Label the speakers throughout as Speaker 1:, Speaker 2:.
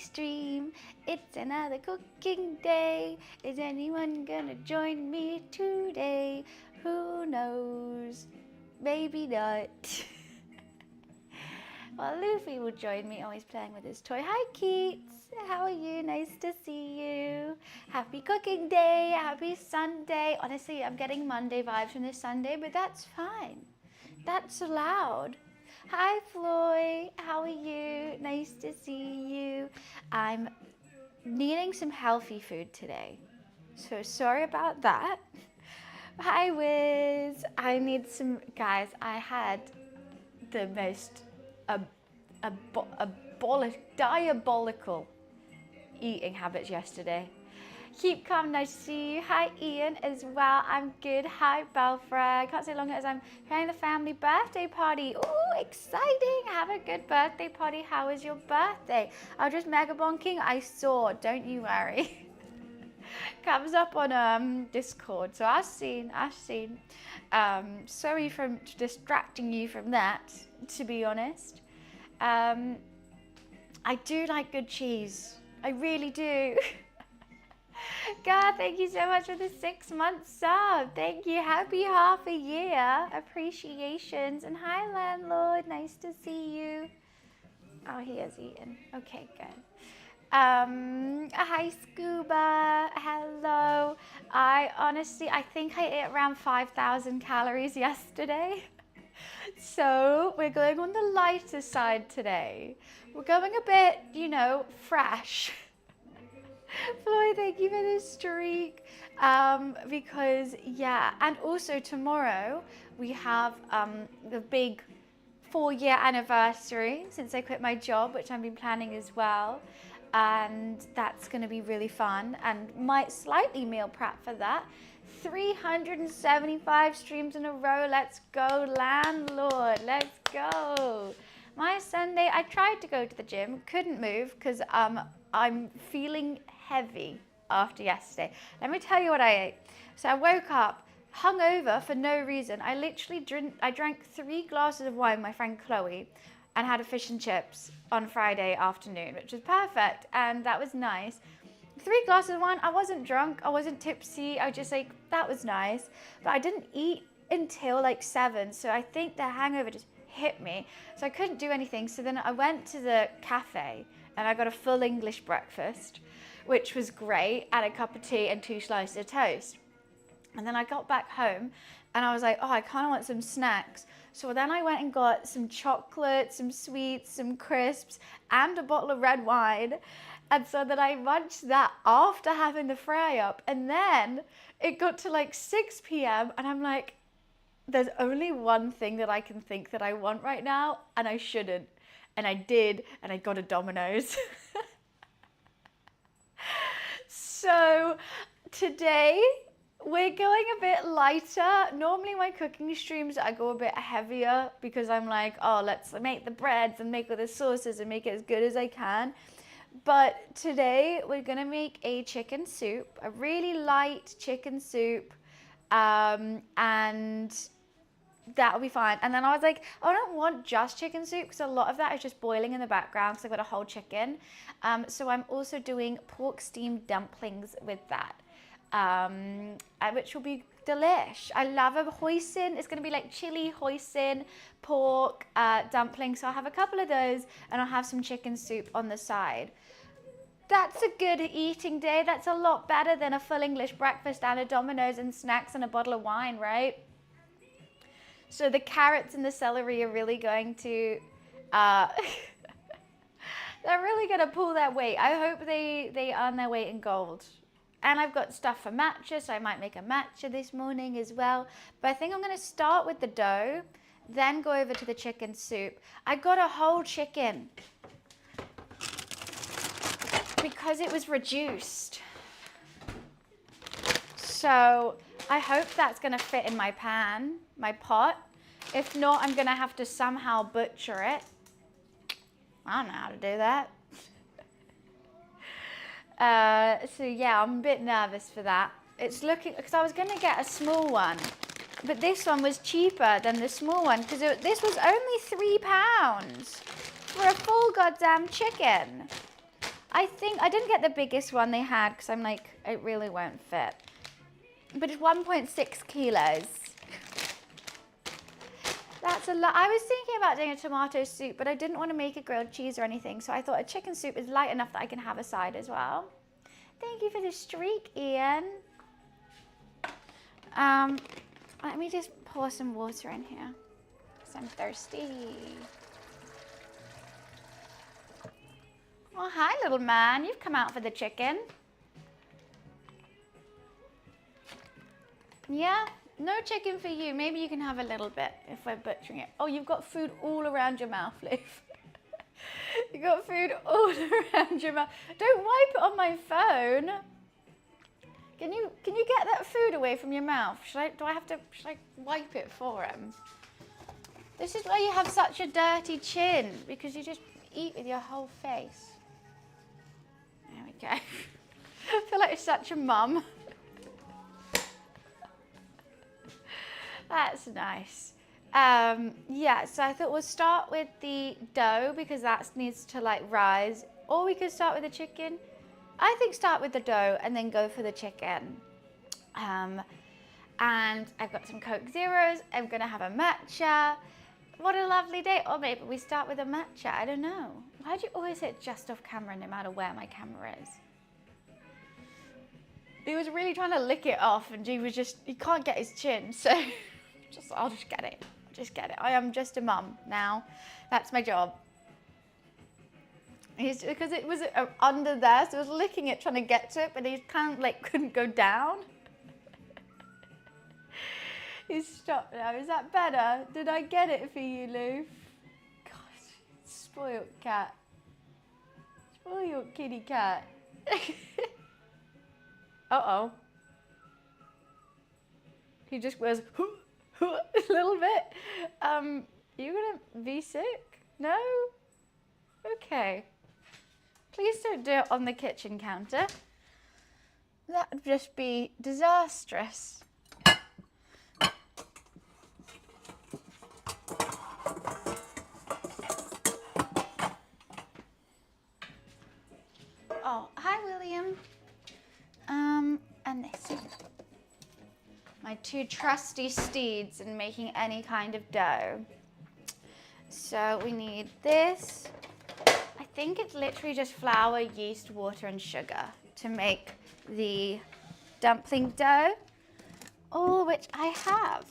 Speaker 1: stream. It's another cooking day. Is anyone gonna join me today? Who knows? Maybe not. Well, Luffy will join me. Oh, he's playing with his toy. Hi, Keats. How are you? Nice to see you. Happy cooking day. Happy Sunday. Honestly, I'm getting Monday vibes from this Sunday, but that's fine. That's allowed. Hi, Floy. How are you? Nice to see you. I'm needing some healthy food today, so sorry about that. Hi, Wiz. I need some, guys, I had the most diabolical eating habits yesterday. Keep calm, nice to see you. Hi, Ian, as well. I'm good. Hi, Belfra. I can't say long as I'm having the family birthday party. Ooh, exciting. Have a good birthday party. How was your birthday? I was just mega bonking. I saw, don't you worry. Comes up on Discord, so I've seen. Sorry for distracting you from that, to be honest. I do like good cheese. I really do. God, thank you so much for the 6-month sub. Thank you. Happy half a year. Appreciations. And hi, landlord. Nice to see you. Oh, he has eaten. Okay, good. Hi, Scuba. Hello. I think I ate around 5,000 calories yesterday. So we're going on the lighter side today. We're going a bit, fresh. Floyd, thank you for the streak. Because, yeah, and also tomorrow we have the big 4-year anniversary since I quit my job, which I've been planning as well. And that's going to be really fun and might slightly meal prep for that. 375 streams in a row. Let's go, landlord. Let's go. My Sunday, I tried to go to the gym, couldn't move because I'm feeling heavy after yesterday. Let me tell you what I ate. So I woke up hungover for no reason. I literally drank 3 glasses of wine with my friend Chloe and had a fish and chips on Friday afternoon, which was perfect, and that was nice. 3 glasses of wine. I wasn't drunk, I wasn't tipsy, I just that was nice, but I didn't eat until 7, so I think the hangover just hit me, so I couldn't do anything. So then I went to the cafe and I got a full English breakfast, which was great, and a cup of tea and 2 slices of toast. And then I got back home and I was like, oh, I kind of want some snacks. So then I went and got some chocolate, some sweets, some crisps, and a bottle of red wine. And so then I munched that after having the fry up. And then it got to 6 p.m. and I'm like, there's only one thing that I can think that I want right now, and I shouldn't. And I did, and I got a Domino's. So today we're going a bit lighter. Normally my cooking streams, I go a bit heavier because I'm like, oh, let's make the breads and make all the sauces and make it as good as I can. But today we're gonna make a chicken soup, a really light chicken soup, and that'll be fine. And then I was like, I don't want just chicken soup because a lot of that is just boiling in the background because I've got a whole chicken. So I'm also doing pork steamed dumplings with that, which will be delish. I love a hoisin. It's going to be chili hoisin, pork dumplings. So I'll have a couple of those and I'll have some chicken soup on the side. That's a good eating day. That's a lot better than a full English breakfast and a Domino's and snacks and a bottle of wine, right? So the carrots and the celery are really going to, they're really going to pull their weight. I hope they earn their weight in gold. And I've got stuff for matcha, so I might make a matcha this morning as well. But I think I'm going to start with the dough, then go over to the chicken soup. I got a whole chicken because it was reduced. So I hope that's going to fit in my pan, my pot. If not, I'm going to have to somehow butcher it. I don't know how to do that. So yeah, I'm a bit nervous for that. It's looking, because I was going to get a small one, but this one was cheaper than the small one because this was only £3 for a full goddamn chicken. I think I didn't get the biggest one they had because I'm like, it really won't fit. But it's 1.6 kilos. That's a lot. I was thinking about doing a tomato soup, but I didn't want to make a grilled cheese or anything. So I thought a chicken soup is light enough that I can have a side as well. Thank you for the streak, Ian. Let me just pour some water in here because I'm thirsty. Oh, hi, little man. You've come out for the chicken. Yeah, no chicken for you. Maybe you can have a little bit if we're butchering it. Oh, you've got food all around your mouth, Liv. You got food all around your mouth. Don't wipe it on my phone. Can you get that food away from your mouth? Should I wipe it for him? This is why you have such a dirty chin, because you just eat with your whole face. There we go. I feel like such a mum. That's nice. Yeah, so I thought we'll start with the dough because that needs to like rise. Or we could start with the chicken. I think start with the dough and then go for the chicken. And I've got some Coke Zeros. I'm going to have a matcha. What a lovely day. Or maybe we start with a matcha. I don't know. Why do you always hit just off camera no matter where my camera is? He was really trying to lick it off and he can't get his chin. So I'll just get it. Just get it. I am just a mum now. That's my job. Because it was under there, so I was licking it, trying to get to it, but he kind of like couldn't go down. He's stopped now. Is that better? Did I get it for you, Lou? Gosh, spoiled cat. Spoiled kitty cat. Uh-oh. He just goes a little bit. You gonna be sick? No? Okay. Please don't do it on the kitchen counter. That would just be disastrous. Oh, hi William. And this. My two trusty steeds in making any kind of dough. So we need this. I think it's literally just flour, yeast, water, and sugar to make the dumpling dough, all which I have.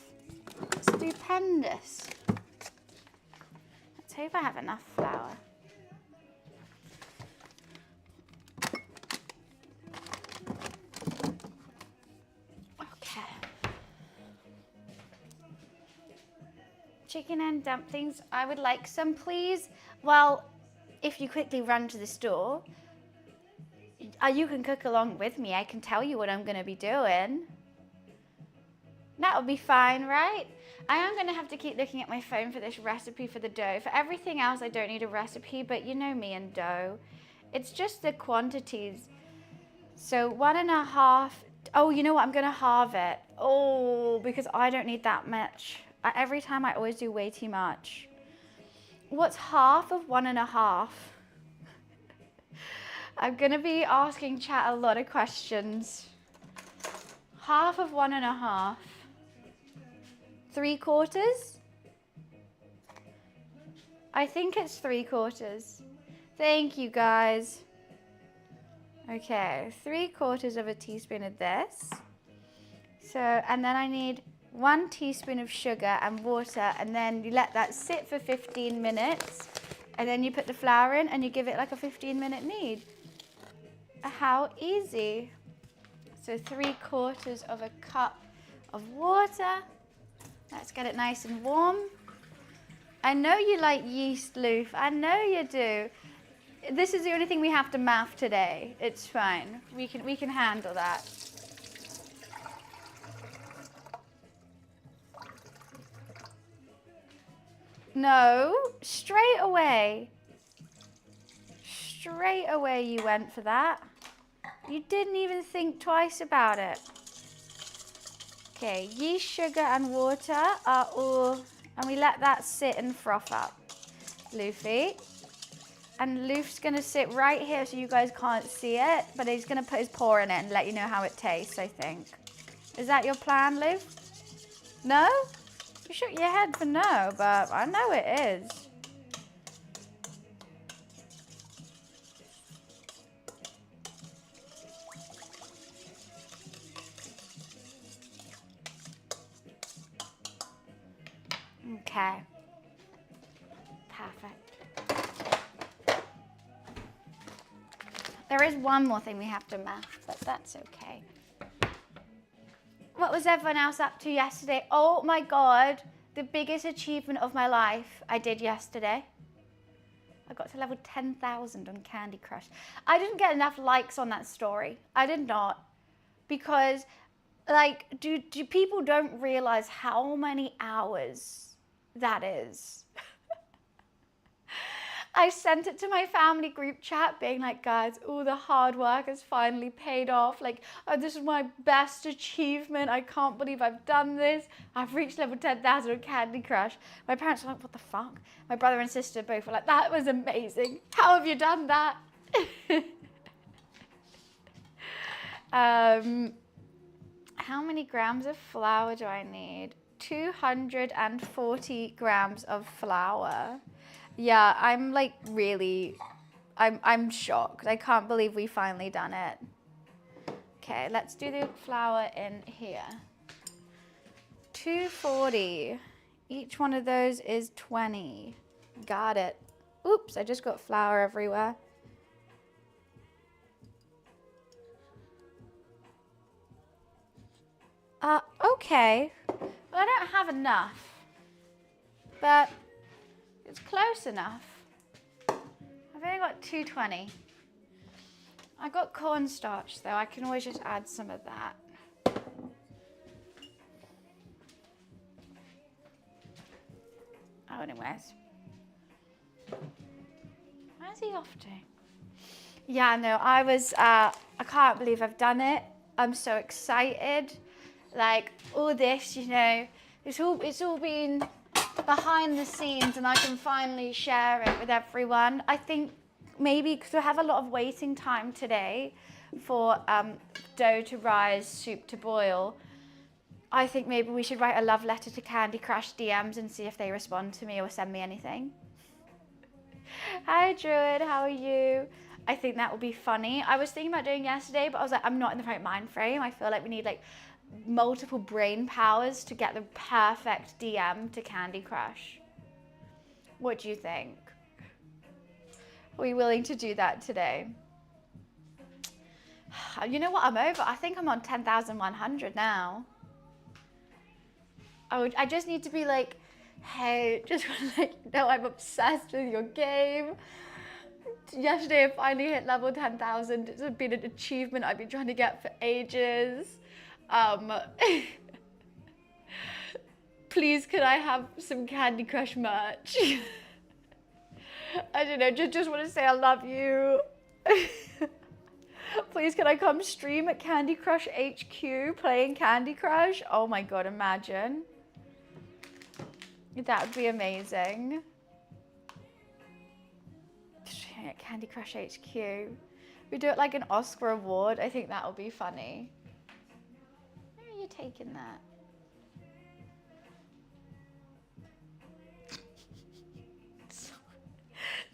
Speaker 1: Stupendous. Let's hope I have enough flour. Chicken and dumplings, I would like some, please. Well, if you quickly run to the store, you can cook along with me. I can tell you what I'm going to be doing. That'll be fine, right? I am going to have to keep looking at my phone for this recipe for the dough. For everything else, I don't need a recipe, but you know me and dough. It's just the quantities. So 1.5. Oh, you know what? I'm going to halve it. Oh, because I don't need that much. Every time I always do way too much. What's half of 1.5? I'm going to be asking chat a lot of questions. Half of 1.5. 3/4? I think it's 3/4. Thank you, guys. Okay, 3/4 of a teaspoon of this. So, and then I need 1 teaspoon of sugar and water, and then you let that sit for 15 minutes, and then you put the flour in and you give it like a 15-minute knead. How easy. So 3/4 of a cup of water. Let's get it nice and warm. I know you like yeast, Loof. I know you do. This is the only thing we have to math today. It's fine. We can handle that. No, straight away. Straight away you went for that. You didn't even think twice about it. Okay, yeast, sugar and water are all, and we let that sit and froth up. Luffy. And Luke's gonna sit right here so you guys can't see it, but he's gonna put his paw in it and let you know how it tastes, I think. Is that your plan, Luke? No? You shook your head for no, but I know it is. Okay. Perfect. There is one more thing we have to math, but that's okay. What was everyone else up to yesterday? Oh my God, the biggest achievement of my life I did yesterday. I got to level 10,000 on Candy Crush. I didn't get enough likes on that story. I did not. Because, like, do people don't realize how many hours that is. I sent it to my family group chat being like, guys, all the hard work has finally paid off. Like, oh, this is my best achievement. I can't believe I've done this. I've reached level 10,000 on Candy Crush. My parents were like, what the fuck? My brother and sister both were like, that was amazing. How have you done that? How many grams of flour do I need? 240 grams of flour. Yeah, I'm like really, I'm shocked. I can't believe we finally done it. Okay, let's do the flour in here. 240. Each one of those is 20. Got it. Oops, I just got flour everywhere. Okay. Well, I don't have enough, but it's close enough. I've only got 220. I got cornstarch though. I can always just add some of that. Oh, anyways. Where's he off to? Yeah, no, I can't believe I've done it. I'm so excited. Like, all this, you know, it's all been behind the scenes and I can finally share it with everyone. I think maybe because we have a lot of waiting time today for dough to rise, soup to boil, I think maybe we should write a love letter to Candy Crush DMs and see if they respond to me or send me anything. Hi Druid, how are you? I think that would be funny. I was thinking about doing yesterday, but I was like, I'm not in the right mind frame. I feel like we need like multiple brain powers to get the perfect DM to Candy Crush. What do you think? Are we willing to do that today? You know what, I'm over. I think I'm on 10,100 now. I just need to be like, hey, just want to let you know I'm obsessed with your game. Yesterday I finally hit level 10,000. It's been an achievement I've been trying to get for ages. Please, can I have some Candy Crush merch? I don't know, just want to say I love you. Please, can I come stream at Candy Crush HQ playing Candy Crush? Oh my God, imagine. That would be amazing. Streaming at Candy Crush HQ. We do it like an Oscar award. I think that will be funny. Where are you taking that?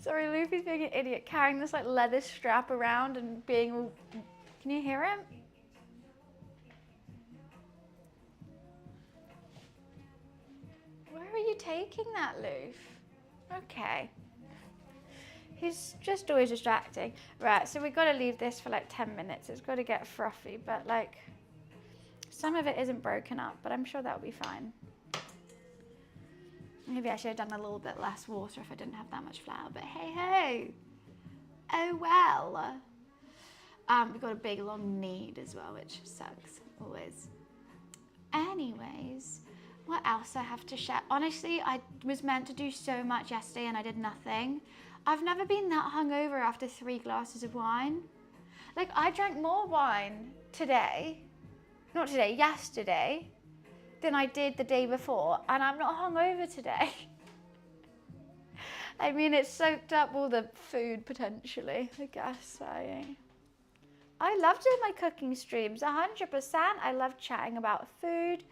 Speaker 1: Sorry, Luffy's being an idiot, carrying this like leather strap around and being all... Can you hear him? Where are you taking that, Luff? Okay. He's just always distracting. Right, so we've got to leave this for like 10 minutes. It's got to get frothy, but like some of it isn't broken up, but I'm sure that'll be fine. Maybe I should have done a little bit less water if I didn't have that much flour, but hey, hey. Oh well. We've got a big long need as well, which sucks, always. Anyways, what else I have to share? Honestly, I was meant to do so much yesterday and I did nothing. I've never been that hungover after 3 glasses of wine. Like, I drank more wine today, not today, yesterday, than I did the day before, and I'm not hungover today. I mean, it soaked up all the food potentially, I guess. I love doing my cooking streams, 100%. I love chatting about food.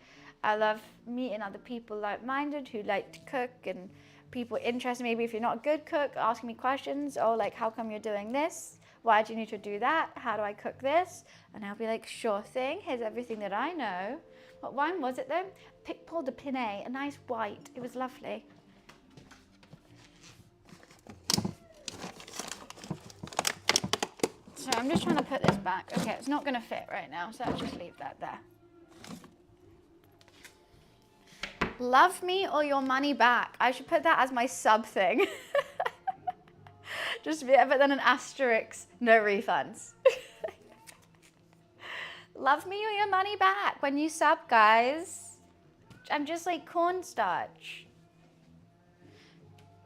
Speaker 1: I love meeting other people like-minded who like to cook, and people interested. Maybe if you're not a good cook, asking me questions, or like, how come you're doing this? Why do you need to do that? How do I cook this? And I'll be like, sure thing. Here's everything that I know. What wine was it though? Picpoul de Pinet, a nice white. It was lovely. So I'm just trying to put this back. Okay, it's not going to fit right now, so I'll just leave that there. Love me or your money back. I should put that as my sub thing. Just but then an asterisk, no refunds. Love me or your money back when you sub, guys. I'm just like cornstarch.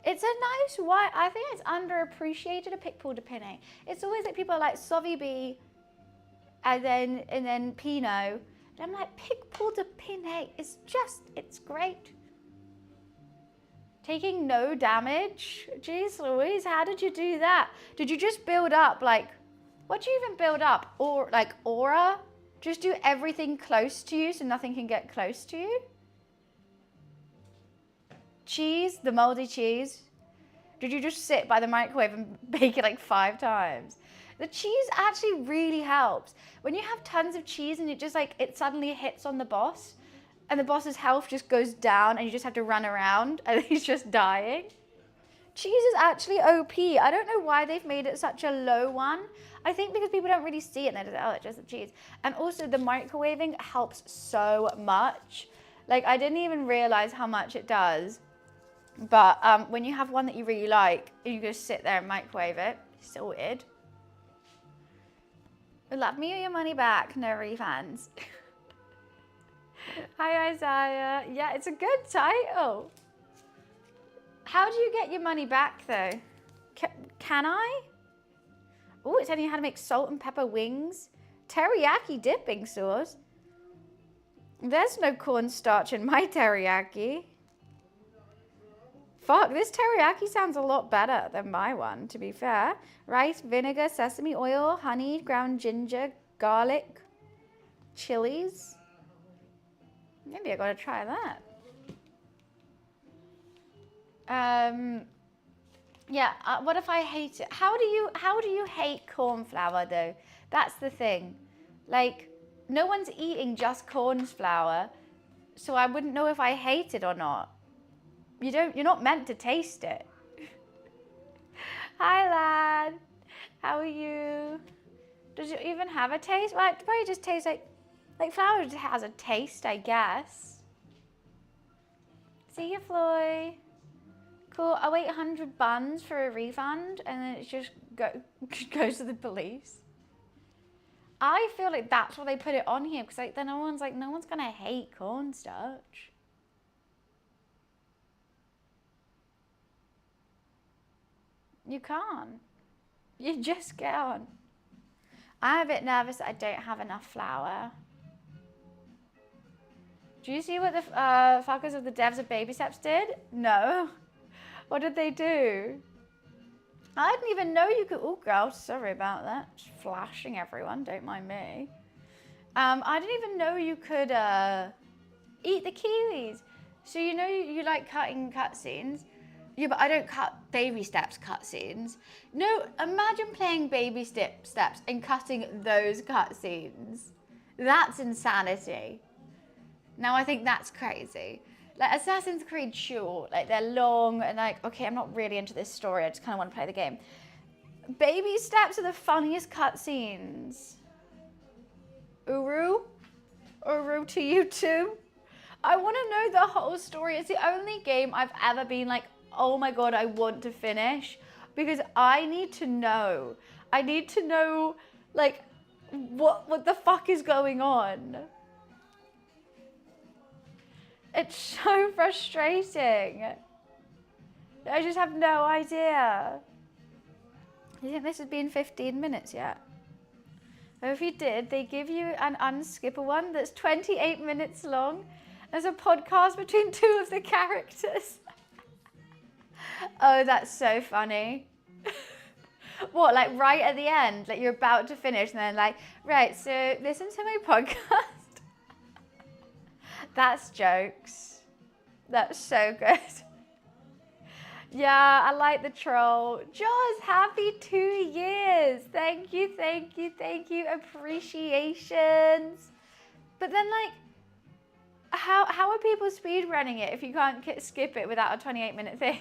Speaker 1: It's a nice white. I think it's underappreciated, a Picpoul de Pinet. It's always like people are like Sauvy B and then Pinot. And I'm like, Picpoul de Pinet is just, it's great. Taking no damage. Jeez Louise, how did you do that? Did you just build up like, what do you even build up? Or like aura? Just do everything close to you so nothing can get close to you? Cheese, the moldy cheese. Did you just sit by the microwave and bake it like 5 times? The cheese actually really helps. When you have tons of cheese and it just like, it suddenly hits on the boss and the boss's health just goes down and you just have to run around and he's just dying. Cheese is actually OP. I don't know why they've made it such a low one. I think because people don't really see it and they're just, oh, it's just the cheese. And also the microwaving helps so much. Like I didn't even realize how much it does. But when you have one that you really like, you just sit there and microwave it. Sorted. Love me or your money back, no refunds. Hi Isaiah. Yeah, it's a good title. How do you get your money back though? Can I? Oh, it's telling you how to make salt and pepper wings. Teriyaki dipping sauce. There's no cornstarch in my teriyaki. Fuck, this teriyaki sounds a lot better than my one, to be fair. Rice, vinegar, sesame oil, honey, ground ginger, garlic, chilies. Maybe I gotta try that. Yeah, what if I hate it? How do you hate corn flour though? That's the thing. Like, no one's eating just corn flour, so I wouldn't know if I hate it or not. You're not meant to taste it. Hi lad, how are you? Does it even have a taste? Well, it probably just tastes like flour just has a taste, I guess. See you, Floy. Cool, I'll wait 100 buns for a refund and then it just goes to the police. I feel like that's why they put it on here because like, then no one's gonna hate cornstarch. You can't. You just can't. I'm a bit nervous that I don't have enough flour. Do you see what the fuckers of the devs of Baby Steps did? No. What did they do? I didn't even know you could. Oh, girl, sorry about that. Just flashing everyone. Don't mind me. I didn't even know you could eat the kiwis. So you know you like cutting cutscenes. Yeah, but I don't cut Baby Steps cutscenes. No, imagine playing Baby Steps and cutting those cutscenes. That's insanity. Now I think that's crazy. Like Assassin's Creed, sure, like they're long and like, okay, I'm not really into this story. I just kind of want to play the game. Baby Steps are the funniest cutscenes. Uru to you too. I want to know the whole story. It's the only game I've ever been like, oh my God, I want to finish because I need to know. I need to know like what the fuck is going on. It's so frustrating. I just have no idea. You think this has been 15 minutes yet? Oh, if you did, they give you an unskippable one that's 28 minutes long. There's a podcast between 2 of the characters. Oh, that's so funny. What, like right at the end, like you're about to finish and then like, right, so listen to my podcast. That's jokes. That's so good. Yeah, I like the troll. Jaws, happy 2 years. Thank you, thank you, thank you. Appreciations. But then like, how are people speed running it if you can't skip it without a 28-minute thing?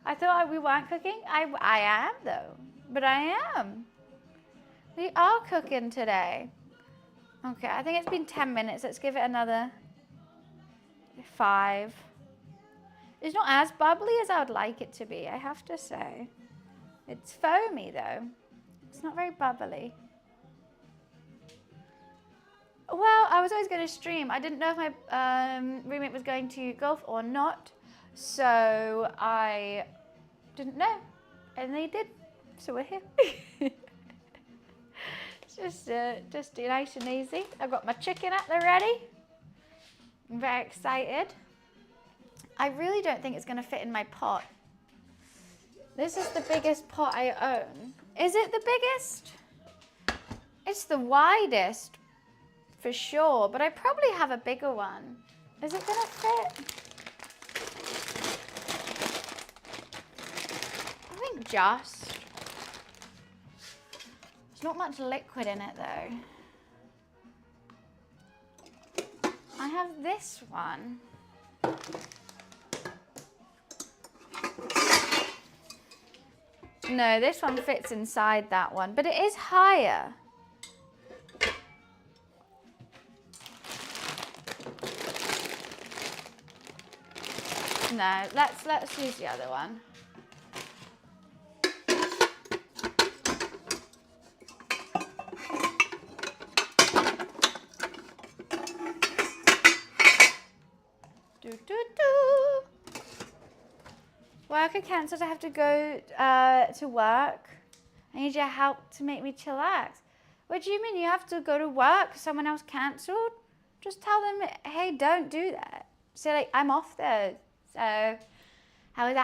Speaker 1: I thought we weren't cooking. I am though, but I am. We are cooking today. Okay, I think it's been 10 minutes. Let's give it another 5. It's not as bubbly as I would like it to be, I have to say. It's foamy though. It's not very bubbly. Well, I was always going to stream. I didn't know if my roommate was going to golf or not. So I didn't know. And they did. So we're here. Just nice and easy. I've got my chicken at the ready. I'm very excited. I really don't think it's going to fit in my pot. This is the biggest pot I own. Is it the biggest? It's the widest. For sure, but I probably have a bigger one. Is it gonna fit? I think just. There's not much liquid in it though. I have this one. No, this one fits inside that one, but it is higher. No, let's use the other one. Work are cancelled. I have to go to work. I need your help to make me chillax. What do you mean you have to go to work? Someone else cancelled? Just tell them, hey, don't do that. Say like, I'm off though. So how is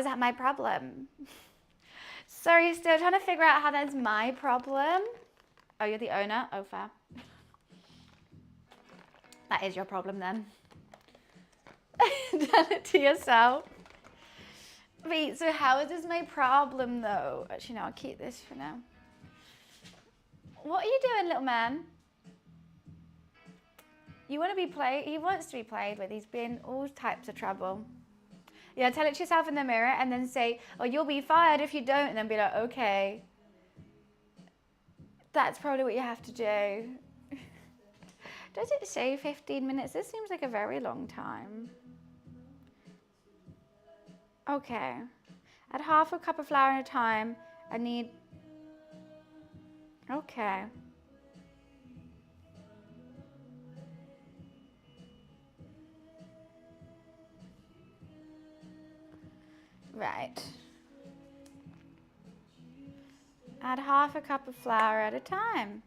Speaker 1: that my problem? Sorry, still trying to figure out how that's my problem. Oh, you're the owner? Oh, fair. That is your problem then. Tell it to yourself. Wait, so how is this my problem though? Actually, no, I'll keep this for now. What are you doing, little man? You want to be played? He wants to be played with. He's been all types of trouble. Yeah, tell it to yourself in the mirror and then say, oh, you'll be fired if you don't. And then be like, okay. That's probably what you have to do. Does it say 15 minutes? This seems like a very long time. Okay. Add half a cup of flour at a time. I need... Okay. Right. Add half a cup of flour at a time.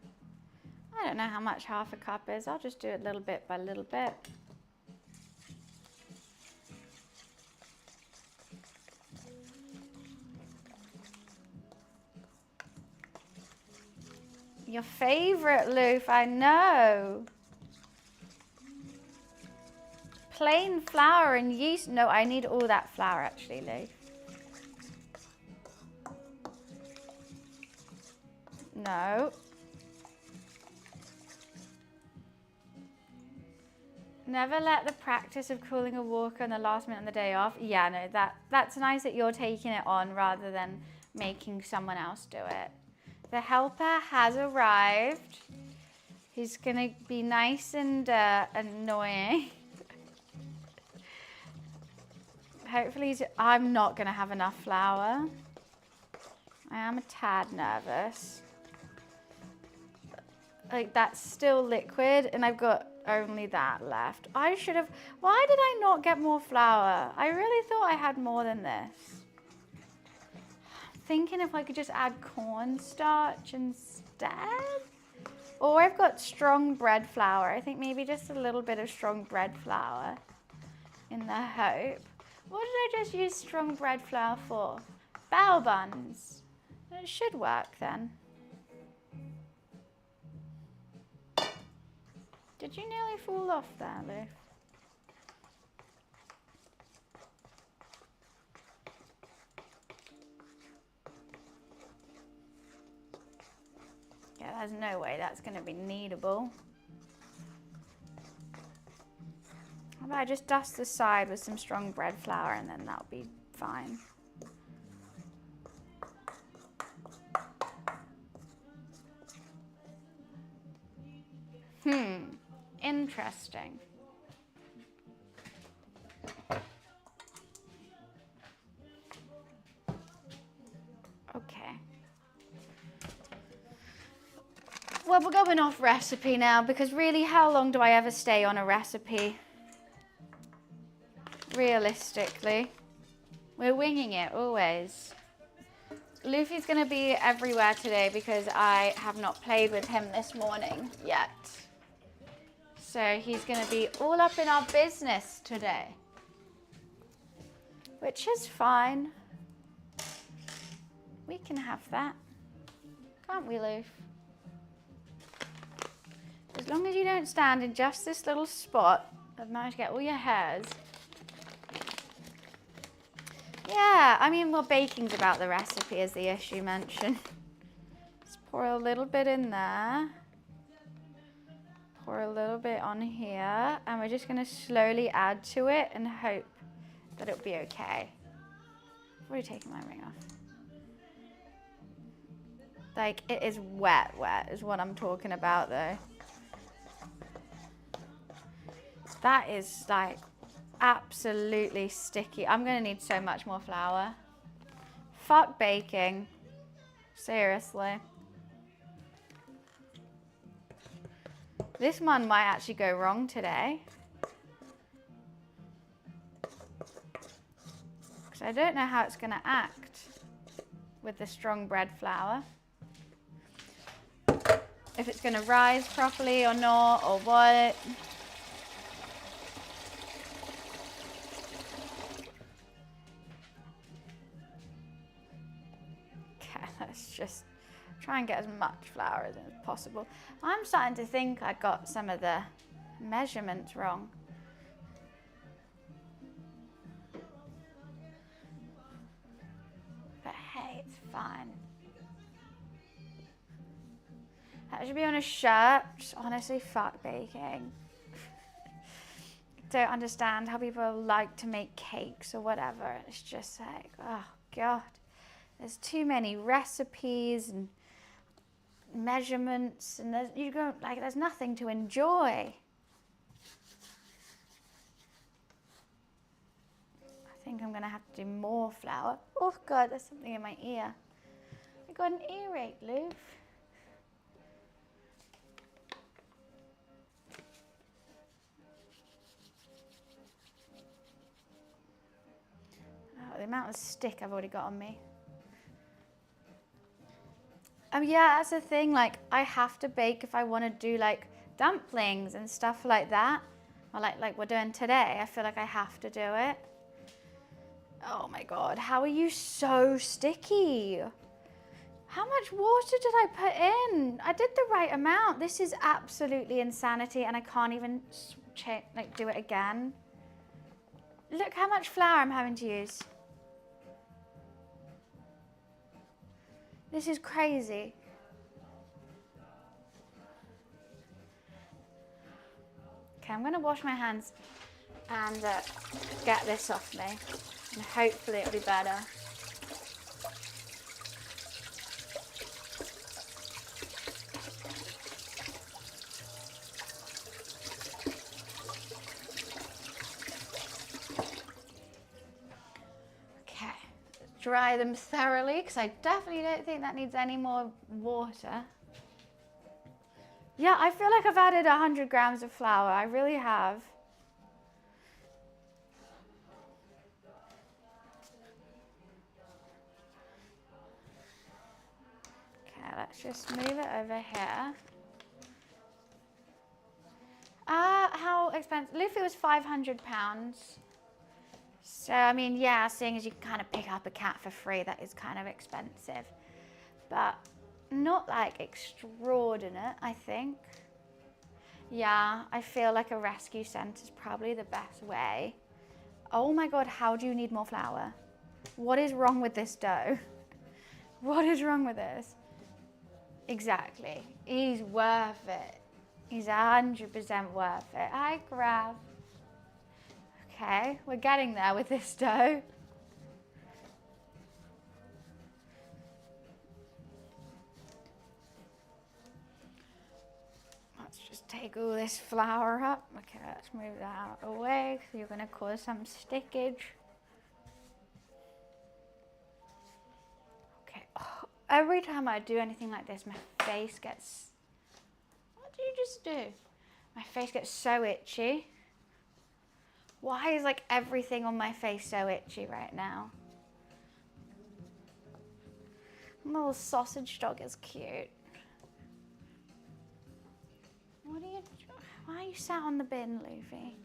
Speaker 1: I don't know how much half a cup is. I'll just do it little bit by little bit. Your favorite, Loof, I know. Plain flour and yeast. No, I need all that flour actually, Loof. No. Never let the practice of cooling a walker on the last minute on the day off. Yeah, no, that's nice that you're taking it on rather than making someone else do it. The helper has arrived. He's gonna be nice and annoying. Hopefully, I'm not gonna have enough flour. I am a tad nervous. Like, that's still liquid and I've got only that left. I should have, why did I not get more flour? I really thought I had more than this. I'm thinking if I could just add cornstarch instead. Or I've got strong bread flour. I think maybe just a little bit of strong bread flour in the hope. What did I just use strong bread flour for? Bao buns. It should work then. Did you nearly fall off there, Lou? Yeah, there's no way that's going to be kneadable. How about I just dust the side with some strong bread flour and then that'll be fine. Interesting. Okay. Well, we're going off recipe now because really, how long do I ever stay on a recipe? Realistically. We're winging it always. Luffy's going to be everywhere today because I have not played with him this morning yet. So he's going to be all up in our business today. Which is fine. We can have that. Can't we, Luff? As long as you don't stand in just this little spot, I've managed to get all your hairs. Yeah, I mean, well, baking's about the recipe is the issue mentioned. Let's pour a little bit in there. Pour a little bit on here. And we're just going to slowly add to it and hope that it'll be okay. I've already taken my ring off. Like, it is wet is what I'm talking about, though. That is, like, absolutely sticky. I'm going to need so much more flour. Fuck baking. Seriously. This one might actually go wrong today. Because I don't know how it's going to act with the strong bread flour. If it's going to rise properly or not, or what. Okay, let's just try and get as much flour as possible. I'm starting to think I got some of the measurements wrong. But hey, it's fine. That should be on a shirt. Just honestly, fuck baking. Don't understand how people like to make cakes or whatever. It's just like, oh God. There's too many recipes and measurements, and there's nothing to enjoy. I think I'm gonna have to do more flour. Oh God, there's something in my ear. I got an earache, Luff. Oh, the amount of stick I've already got on me. Yeah, that's the thing, like, I have to bake if I want to do, like, dumplings and stuff like that. Or like we're doing today. I feel like I have to do it. Oh my God, how are you so sticky? How much water did I put in? I did the right amount. This is absolutely insanity, and I can't even do it again. Look how much flour I'm having to use. This is crazy. Okay, I'm gonna wash my hands and get this off me, and hopefully it'll be better. Dry them thoroughly, because I definitely don't think that needs any more water. Yeah, I feel like I've added 100 grams of flour. I really have. Okay, let's just move it over here. How expensive? Luffy was £500. So, I mean, yeah, seeing as you can kind of pick up a cat for free, that is kind of expensive. But not like extraordinary, I think. Yeah, I feel like a rescue centre is probably the best way. Oh my God, how do you need more flour? What is wrong with this dough? What is wrong with this? Exactly. He's worth it. He's 100% worth it. Hi, Grav. Okay, we're getting there with this dough. Let's just take all this flour up. Okay, let's move that out of the way because you're going to cause some stickage. Okay, oh, every time I do anything like this, my face gets... What did you just do? My face gets so itchy. Why is like everything on my face so itchy right now? My little sausage dog is cute. What are you... Why are you sat on the bin, Luffy?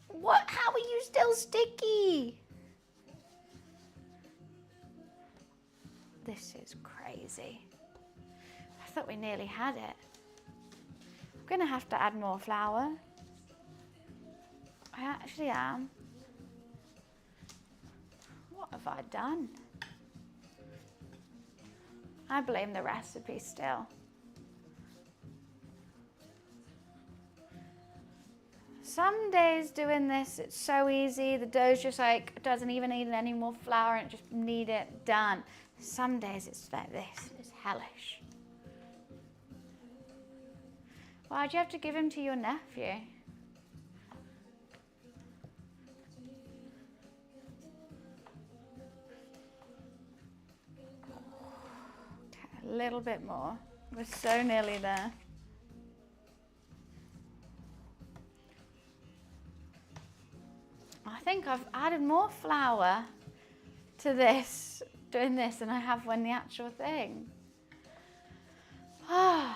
Speaker 1: What? How are you still sticky? This is crazy. I thought we nearly had it. I'm gonna have to add more flour. I actually am. What have I done? I blame the recipe still. Some days doing this, it's so easy. The dough's just like, doesn't even need any more flour and it just need it done. Some days it's like this, it's hellish. Why'd you have to give him to your nephew? Okay, a little bit more. We're so nearly there. I think I've added more flour to this, doing this, than I have when the actual thing. Right,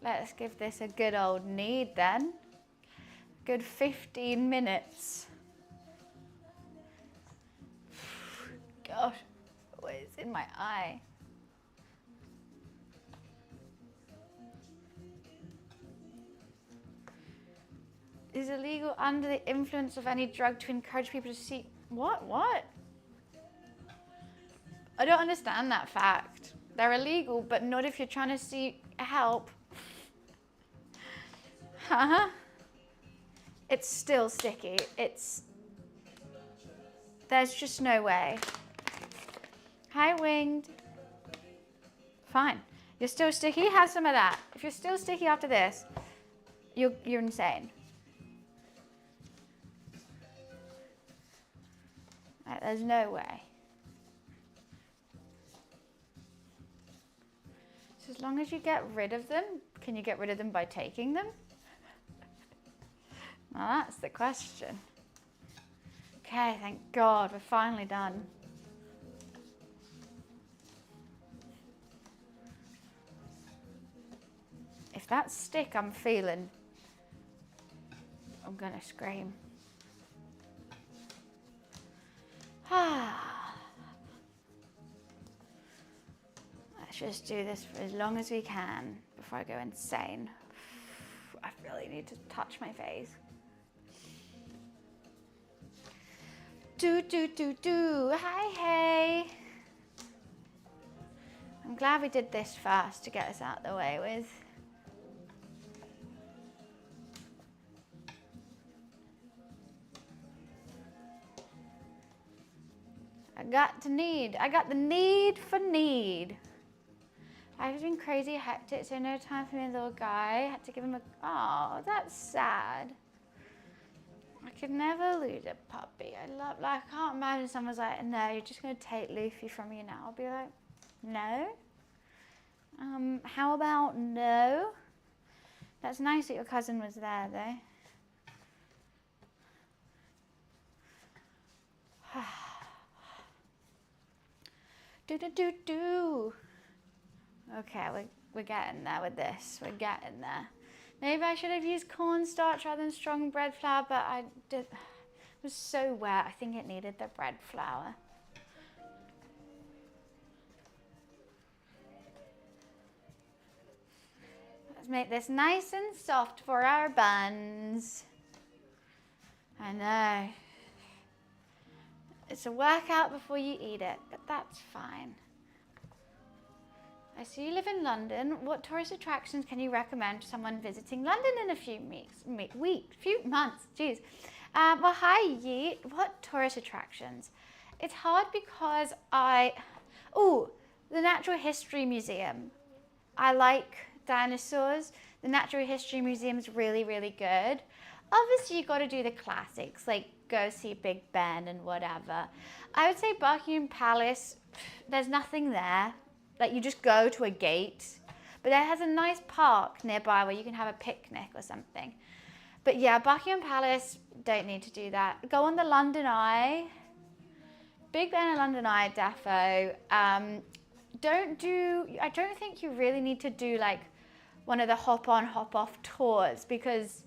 Speaker 1: let's give this a good old knead then. Good 15 minutes. Gosh, what is in my eye? Is illegal under the influence of any drug to encourage people to seek... What? I don't understand that fact. They're illegal, but not if you're trying to seek help. Huh? It's still sticky. There's just no way. Hi, Winged. Fine. You're still sticky? Have some of that. If you're still sticky after this, you're insane. Right, there's no way. So as long as you get rid of them, can you get rid of them by taking them? Well, that's the question. Okay, thank God, we're finally done. If that stick I'm feeling, I'm gonna scream. Let's just do this for as long as we can before I go insane. I really need to touch my face. Hi, hey. I'm glad we did this first to get us out of the way with. I got the need for need. I've been crazy, hectic, so no time for me, little guy. Had to give him a, oh, that's sad. I could never lose a puppy. I can't imagine someone's like, no, you're just gonna take Luffy from you now. I'll be like, no. How about no? That's nice that your cousin was there though. Okay, we're getting there with this. We're getting there. Maybe I should have used cornstarch rather than strong bread flour, but it was so wet. I think it needed the bread flour. Let's make this nice and soft for our buns. I know. It's a workout before you eat it, but that's fine. I see you live in London. What tourist attractions can you recommend to someone visiting London in a few months? Jeez. Well, hi, Yeet. What tourist attractions? It's hard because the Natural History Museum. I like dinosaurs. The Natural History Museum is really, really good. Obviously, you got to do the classics, like go see Big Ben and whatever. I would say Buckingham Palace, there's nothing there. Like, you just go to a gate. But it has a nice park nearby where you can have a picnic or something. But yeah, Buckingham Palace, don't need to do that. Go on the London Eye. Big Ben and London Eye, defo. I don't think you really need to do like one of the hop on, hop off tours, because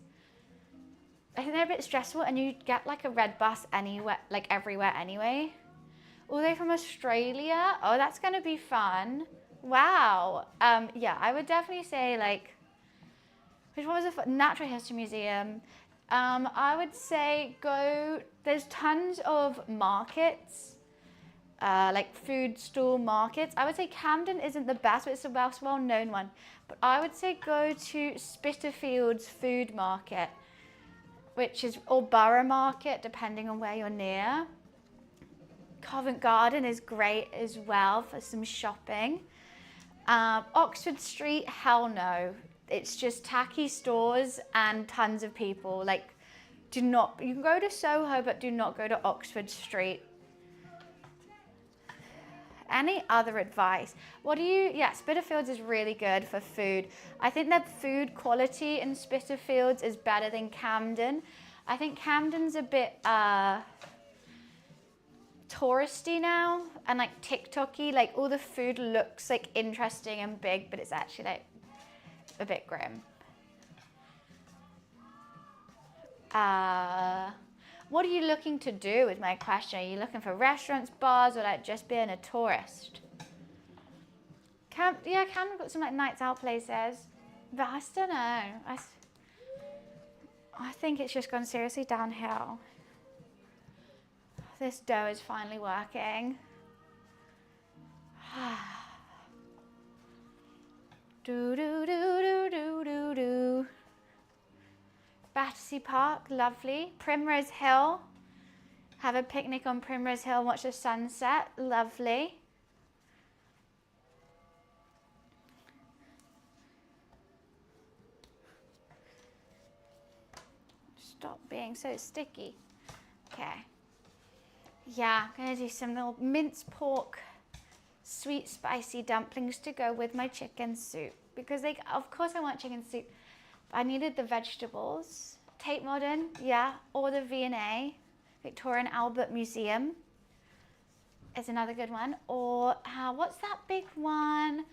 Speaker 1: I think they're a bit stressful and you get like a red bus anywhere, like everywhere anyway. All the way from Australia. Oh, that's going to be fun. Wow. Yeah, I would definitely say like, which one was the Natural History Museum? I would say there's tons of markets, like food stall markets. I would say Camden isn't the best, but it's the most well-known one. But I would say go to Spitalfields Food Market, or Borough Market, depending on where you're near. Covent Garden is great as well for some shopping. Oxford Street, hell no. It's just tacky stores and tons of people. Like, you can go to Soho, but do not go to Oxford Street. Any other advice? Spitalfields is really good for food. I think the food quality in Spitalfields is better than Camden. I think Camden's a bit touristy now and like TikTok-y. Like, all the food looks like interesting and big, but it's actually like a bit grim. What are you looking to do is my question. Are you looking for restaurants, bars, or like just being a tourist? Camden got some like nights out places, but I don't know. I think it's just gone seriously downhill. This dough is finally working. Do do do do do do do. Battersea Park, lovely. Primrose Hill. Have a picnic on Primrose Hill and watch the sunset, lovely. Stop being so sticky. Okay. Yeah, I'm gonna do some little minced pork, sweet spicy dumplings to go with my chicken soup, because of course I want chicken soup. I needed the vegetables. Tate Modern, yeah, or the V&A, Victoria and Albert Museum is another good one. Or what's that big one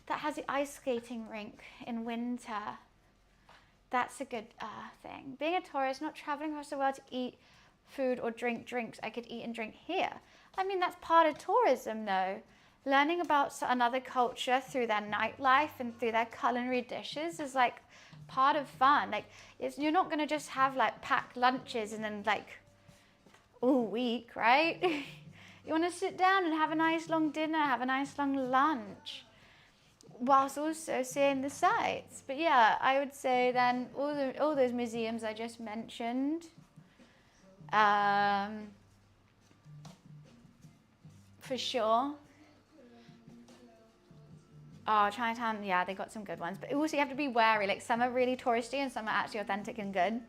Speaker 1: that has the ice skating rink in winter? That's a good thing. Being a tourist, not traveling across the world to eat food or drink drinks I could eat and drink here. I mean, that's part of tourism though. Learning about another culture through their nightlife and through their culinary dishes is like part of fun. Like, you're not gonna just have like packed lunches and then like all week, right? You wanna sit down and have a nice long dinner, have a nice long lunch, whilst also seeing the sights. But yeah, I would say then all those museums I just mentioned. For sure. Oh, Chinatown, yeah, they got some good ones. But also you have to be wary. Like, some are really touristy and some are actually authentic and good. And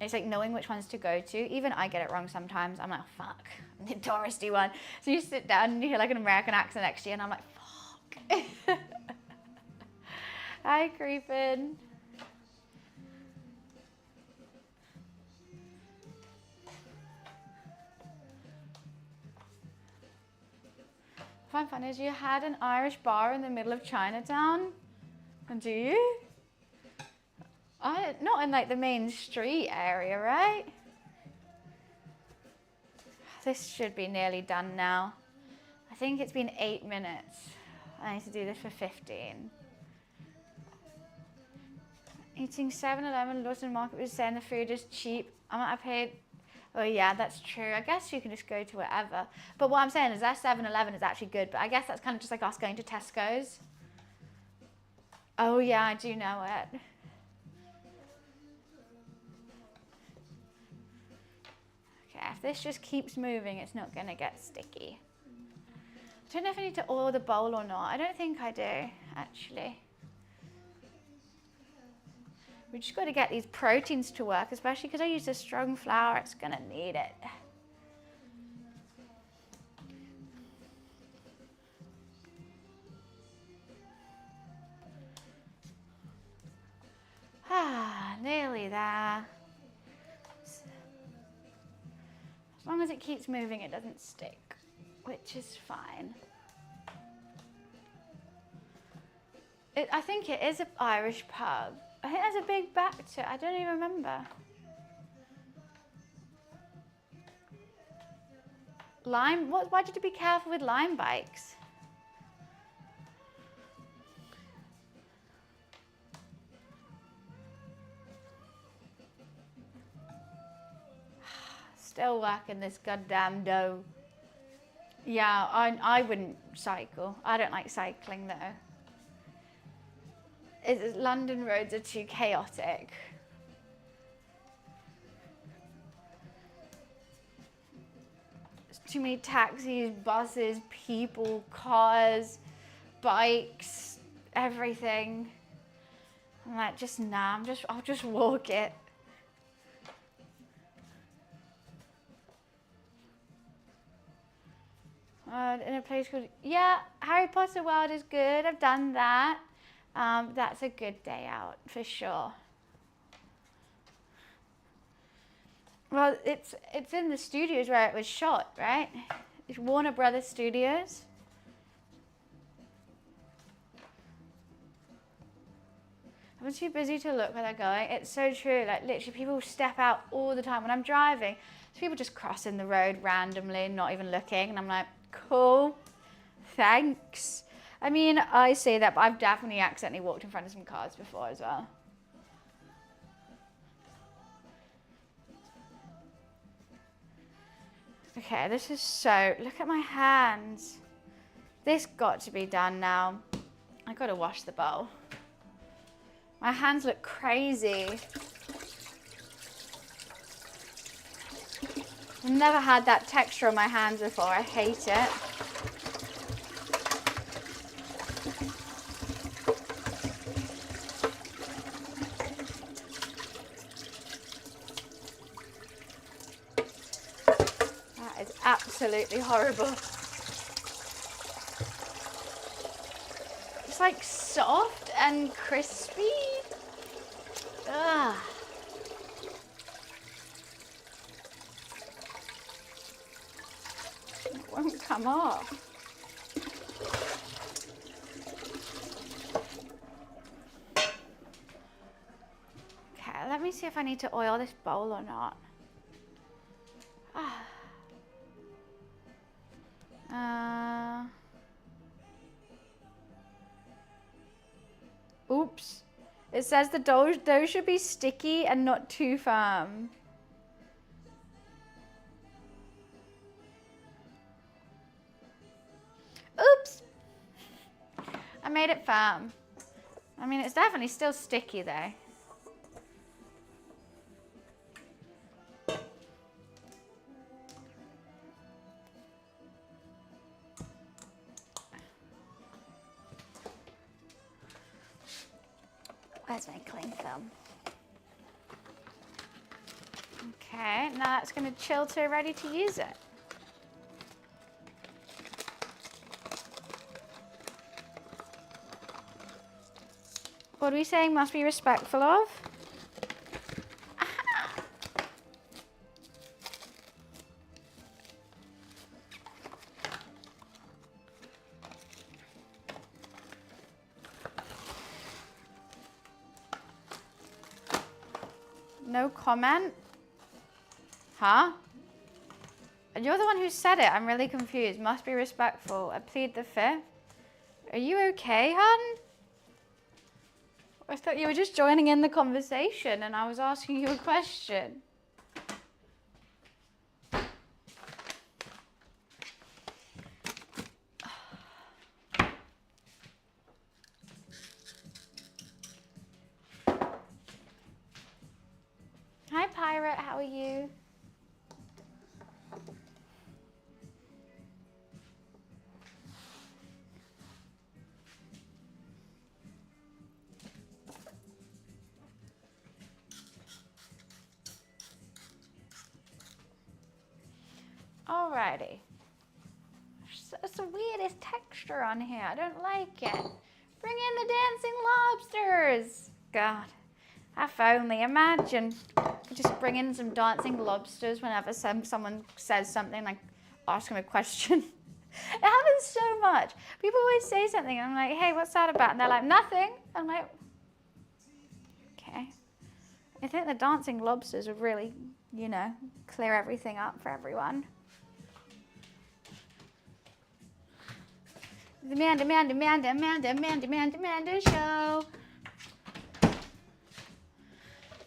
Speaker 1: it's like knowing which ones to go to. Even I get it wrong sometimes. I'm like, fuck, the touristy one. So you sit down and you hear like an American accent next to you and I'm like, fuck. Hi, Creepin'. What I find fun is you had an Irish bar in the middle of Chinatown. And do you? Not in like the main street area, right? This should be nearly done now. I think it's been 8 minutes. I need to do this for 15. Eating 7-Eleven, Lawson Market was saying the food is cheap. I might have paid. Oh yeah, that's true. I guess you can just go to wherever. But what I'm saying is that 7-Eleven is actually good. But I guess that's kind of just like us going to Tesco's. Oh yeah, I do know it. Okay, if this just keeps moving, it's not going to get sticky. I don't know if I need to oil the bowl or not. I don't think I do, actually. We just got to get these proteins to work, especially because I use a strong flour. It's going to need it. Nearly there. As long as it keeps moving, it doesn't stick, which is fine. I think it is an Irish pub. I think there's a big back to it. I don't even remember. Lime? Why did you be careful with lime bikes? Still working this goddamn dough. Yeah, I wouldn't cycle. I don't like cycling though. London roads are too chaotic. There's too many taxis, buses, people, cars, bikes, everything. I'm like, just nah, I'll just walk it. In a place called, yeah, Harry Potter World is good. I've done that. That's a good day out for sure. Well, it's in the studios where it was shot, right? It's Warner Brothers Studios. I'm too busy to look where they're going. It's so true. Like literally, people step out all the time when I'm driving. So people just crossing the road randomly, not even looking, and I'm like, cool, thanks. I mean, I say that, but I've definitely accidentally walked in front of some cars before as well. Okay, this is so, look at my hands. This got to be done now. I gotta wash the bowl. My hands look crazy. I've never had that texture on my hands before. I hate it. That is absolutely horrible. It's like soft and crispy. Ugh. It won't come off. Okay, let me see if I need to oil this bowl or not. Oops. It says the dough should be sticky and not too firm. Oops. I made it firm. I mean, it's definitely still sticky though. Where's my cling film? Okay, now that's going to chill till ready to use it. What are we saying must be respectful of? No comment? Huh? You're the one who said it. I'm really confused. Must be respectful. I plead the fifth. Are you okay, hun? I thought you were just joining in the conversation and I was asking you a question. Hi, Pirate. How are you? Alrighty. It's the weirdest texture on here. I don't like it. Bring in the dancing lobsters. God, if only. Imagine. Could just bring in some dancing lobsters whenever someone says something, like ask them a question. It happens so much. People always say something and I'm like, hey, what's that about? And they're like, nothing. I'm like, okay. I think the dancing lobsters would really, you know, clear everything up for everyone. Amanda show.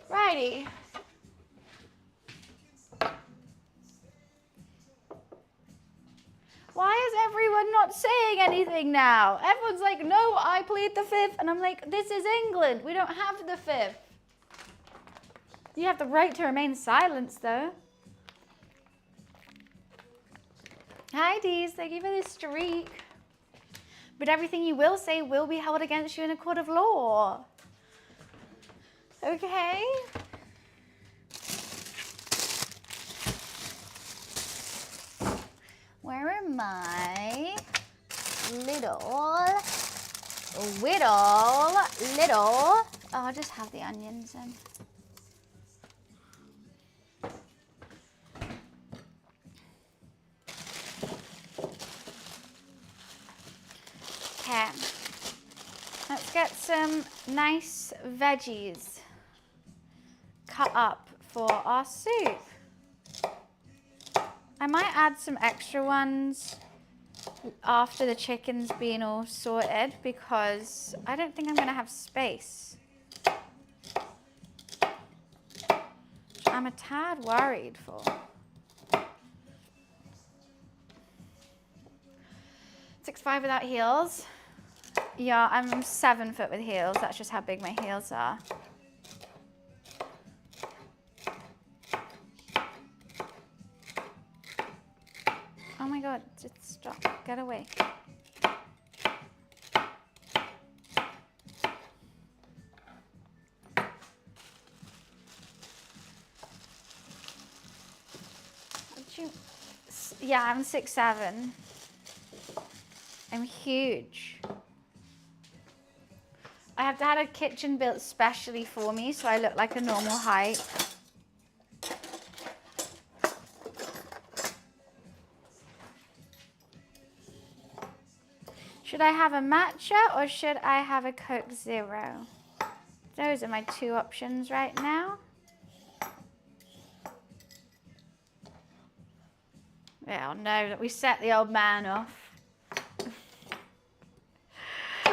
Speaker 1: Righty. Why is everyone not saying anything now? Everyone's like, no, I plead the fifth. And I'm like, this is England. We don't have the fifth. You have the right to remain silent, though. Hi, Dees. Thank you for this streak. But everything you will say will be held against you in a court of law. Okay? Where are my little... Oh, I'll just have the onions in. Okay, let's get some nice veggies cut up for our soup. I might add some extra ones after the chicken's been all sorted because I don't think I'm going to have space. I'm a tad worried for. 6'5" without heels. Yeah, I'm 7 foot with heels. That's just how big my heels are. Oh my God, just stop. Get away. Yeah, I'm 6'7". I'm huge. I have to have a kitchen built specially for me so I look like a normal height. Should I have a matcha or should I have a Coke Zero? Those are my two options right now. Oh no, we set the old man off.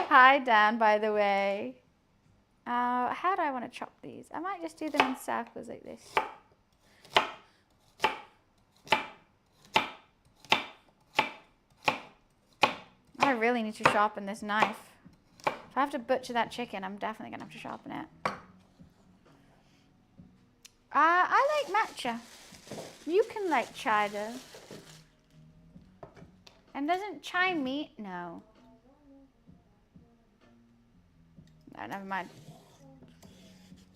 Speaker 1: Hi Dan, by the way. How do I want to chop these? I might just do them in circles like this. I really need to sharpen this knife. If I have to butcher that chicken, I'm definitely going to have to sharpen it. I like matcha. You can like chai though. And doesn't chai meat? No. No, never mind.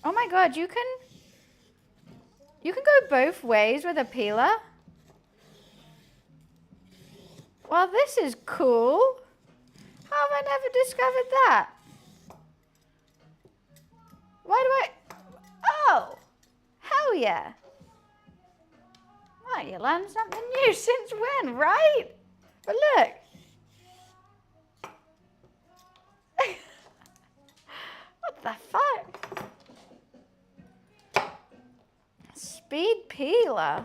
Speaker 1: Oh my God, you can go both ways with a peeler. Well, this is cool. How have I never discovered that? Why do I... Oh, hell yeah. Well, you learn something new. Since when, right? But look. What the fuck? peeler.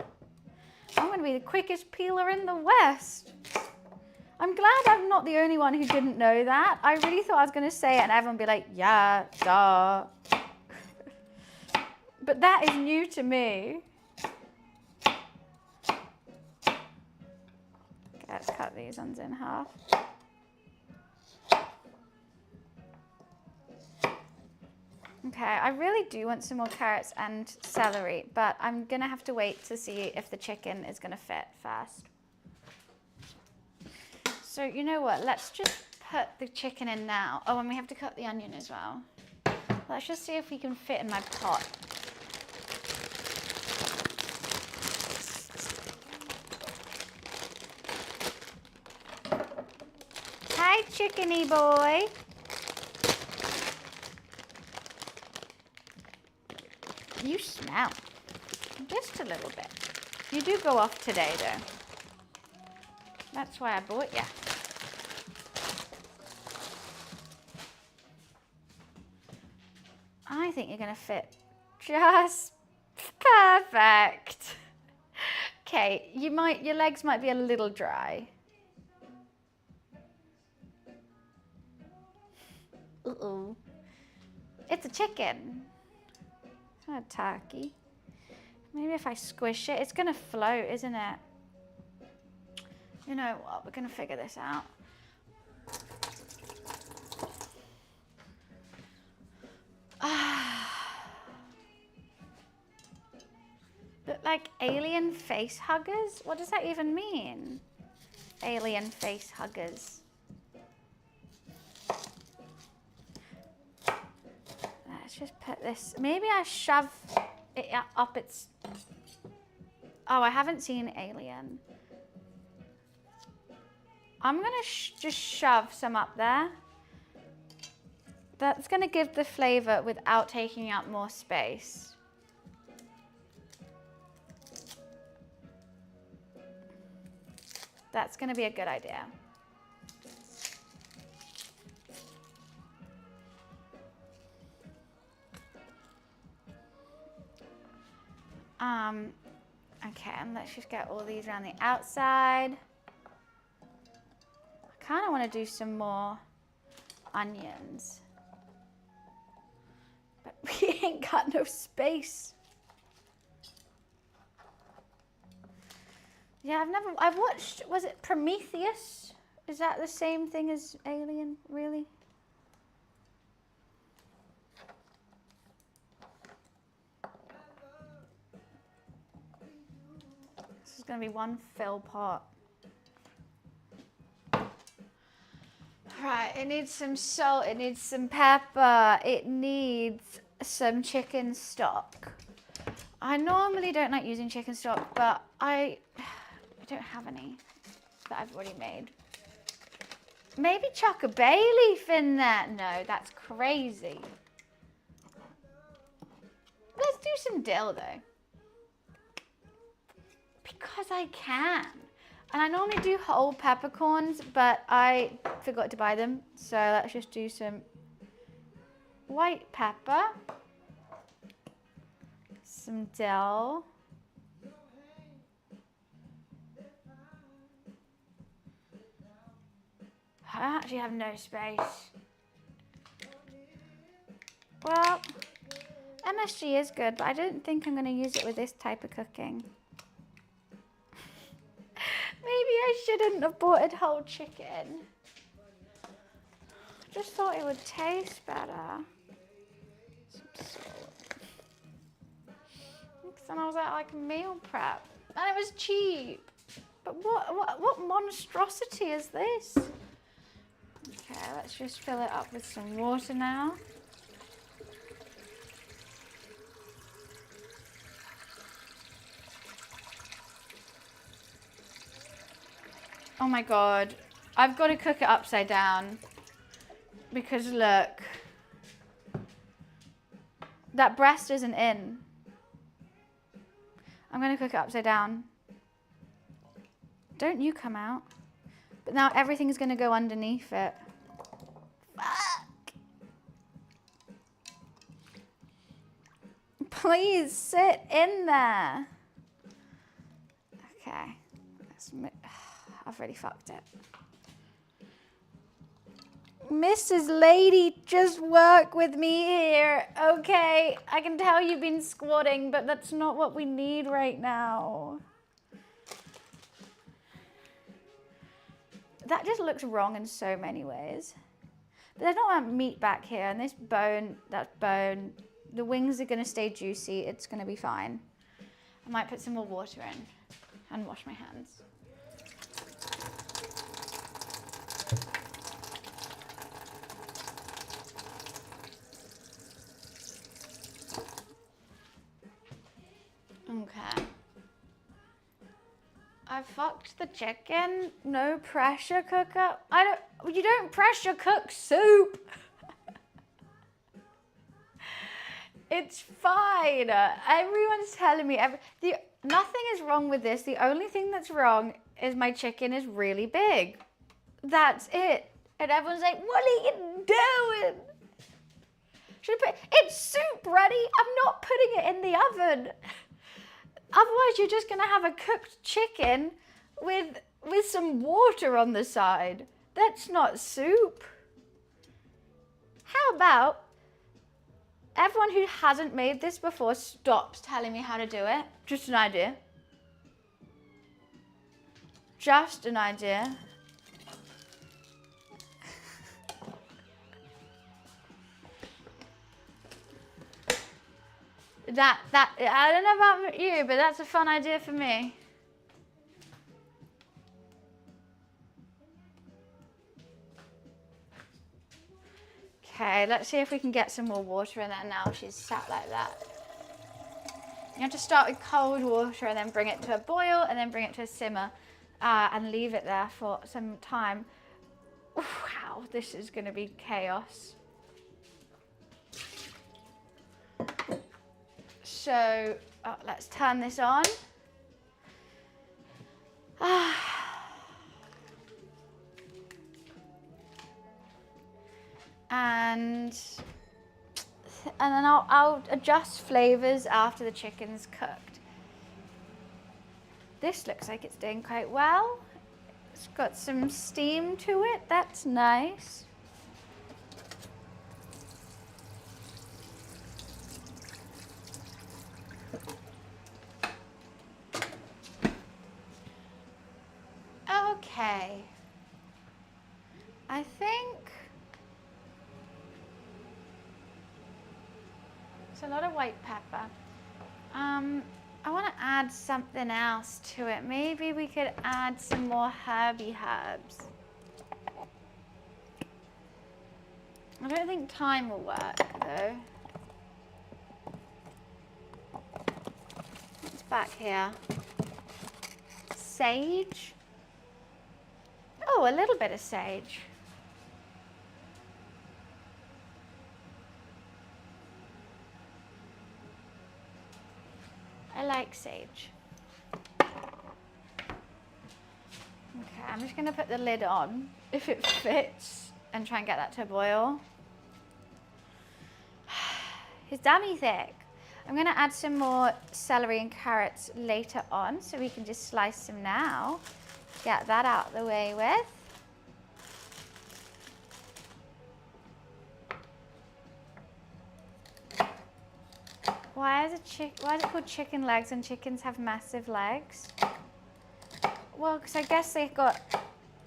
Speaker 1: I'm going to be the quickest peeler in the West. I'm glad I'm not the only one who didn't know that. I really thought I was going to say it and everyone would be like, yeah, duh. But that is new to me. Okay, let's cut these ones in half. Okay, I really do want some more carrots and celery, but I'm going to have to wait to see if the chicken is going to fit first. So you know what, let's just put the chicken in now. Oh, and we have to cut the onion as well. Let's just see if we can fit in my pot. Hi, chickeny boy. You smell. Just a little bit. You do go off today, though. That's why I bought you. I think you're going to fit just perfect. Okay, your legs might be a little dry. Uh-oh. It's a chicken. It's not a turkey. Maybe if I squish it, it's going to float, isn't it? You know what? We're going to figure this out. Look like alien face huggers? What does that even mean? Alien face huggers. Let's just put this. Maybe I shove it up its. Oh, I haven't seen Alien. I'm going to just shove some up there. That's going to give the flavor without taking up more space. That's going to be a good idea. Okay, and let's just get all these around the outside. I kind of want to do some more onions. But we ain't got no space. Yeah, I've watched, was it Prometheus? Is that the same thing as Alien, really? This is going to be one fill pot. Right, it needs some salt, it needs some pepper, it needs some chicken stock. I normally don't like using chicken stock, but I don't have any that I've already made. Maybe chuck a bay leaf in there. No, that's crazy. Let's do some dill though. Because I can. And I normally do whole peppercorns, but I forgot to buy them. So let's just do some white pepper. Some dill. I actually have no space. Well, MSG is good, but I don't think I'm going to use it with this type of cooking. Maybe I shouldn't have bought a whole chicken. I just thought it would taste better. Some salt. Then I was at like meal prep, and it was cheap. But what monstrosity is this? Okay, let's just fill it up with some water now. Oh my God, I've got to cook it upside down because look, that breast isn't in. I'm going to cook it upside down. Don't you come out. But now everything's going to go underneath it. Fuck. Please sit in there. Okay. I've really fucked it. Mrs. Lady, just work with me here, okay? I can tell you've been squatting, but that's not what we need right now. That just looks wrong in so many ways. But there's not meat back here, and this bone, that bone, the wings are gonna stay juicy. It's gonna be fine. I might put some more water in and wash my hands. Okay. I fucked the chicken. No pressure cooker. You don't pressure cook soup. It's fine. Everyone's telling me nothing is wrong with this. The only thing that's wrong is my chicken is really big. That's it. And everyone's like, what are you doing? It's soup ready. I'm not putting it in the oven. Otherwise, you're just going to have a cooked chicken with some water on the side. That's not soup. How about everyone who hasn't made this before stops telling me how to do it? Just an idea. Just an idea. I don't know about you, but that's a fun idea for me. Okay, let's see if we can get some more water in there now. She's sat like that. You have to start with cold water and then bring it to a boil and then bring it to a simmer and leave it there for some time. Wow, this is going to be chaos. So let's turn this on. And then I'll adjust flavors after the chicken's cooked. This looks like it's doing quite well. It's got some steam to it. That's nice. Okay. I think it's a lot of white pepper. I want to add something else to it. Maybe we could add some more herby herbs. I don't think thyme will work though. What's back here? Sage? Oh, a little bit of sage. I like sage. Okay, I'm just going to put the lid on, if it fits, and try and get that to a boil. It's dummy thick. I'm going to add some more celery and carrots later on, so we can just slice them now. Get that out of the way with. Why is it called chicken legs and chickens have massive legs? Well, because I guess they've got,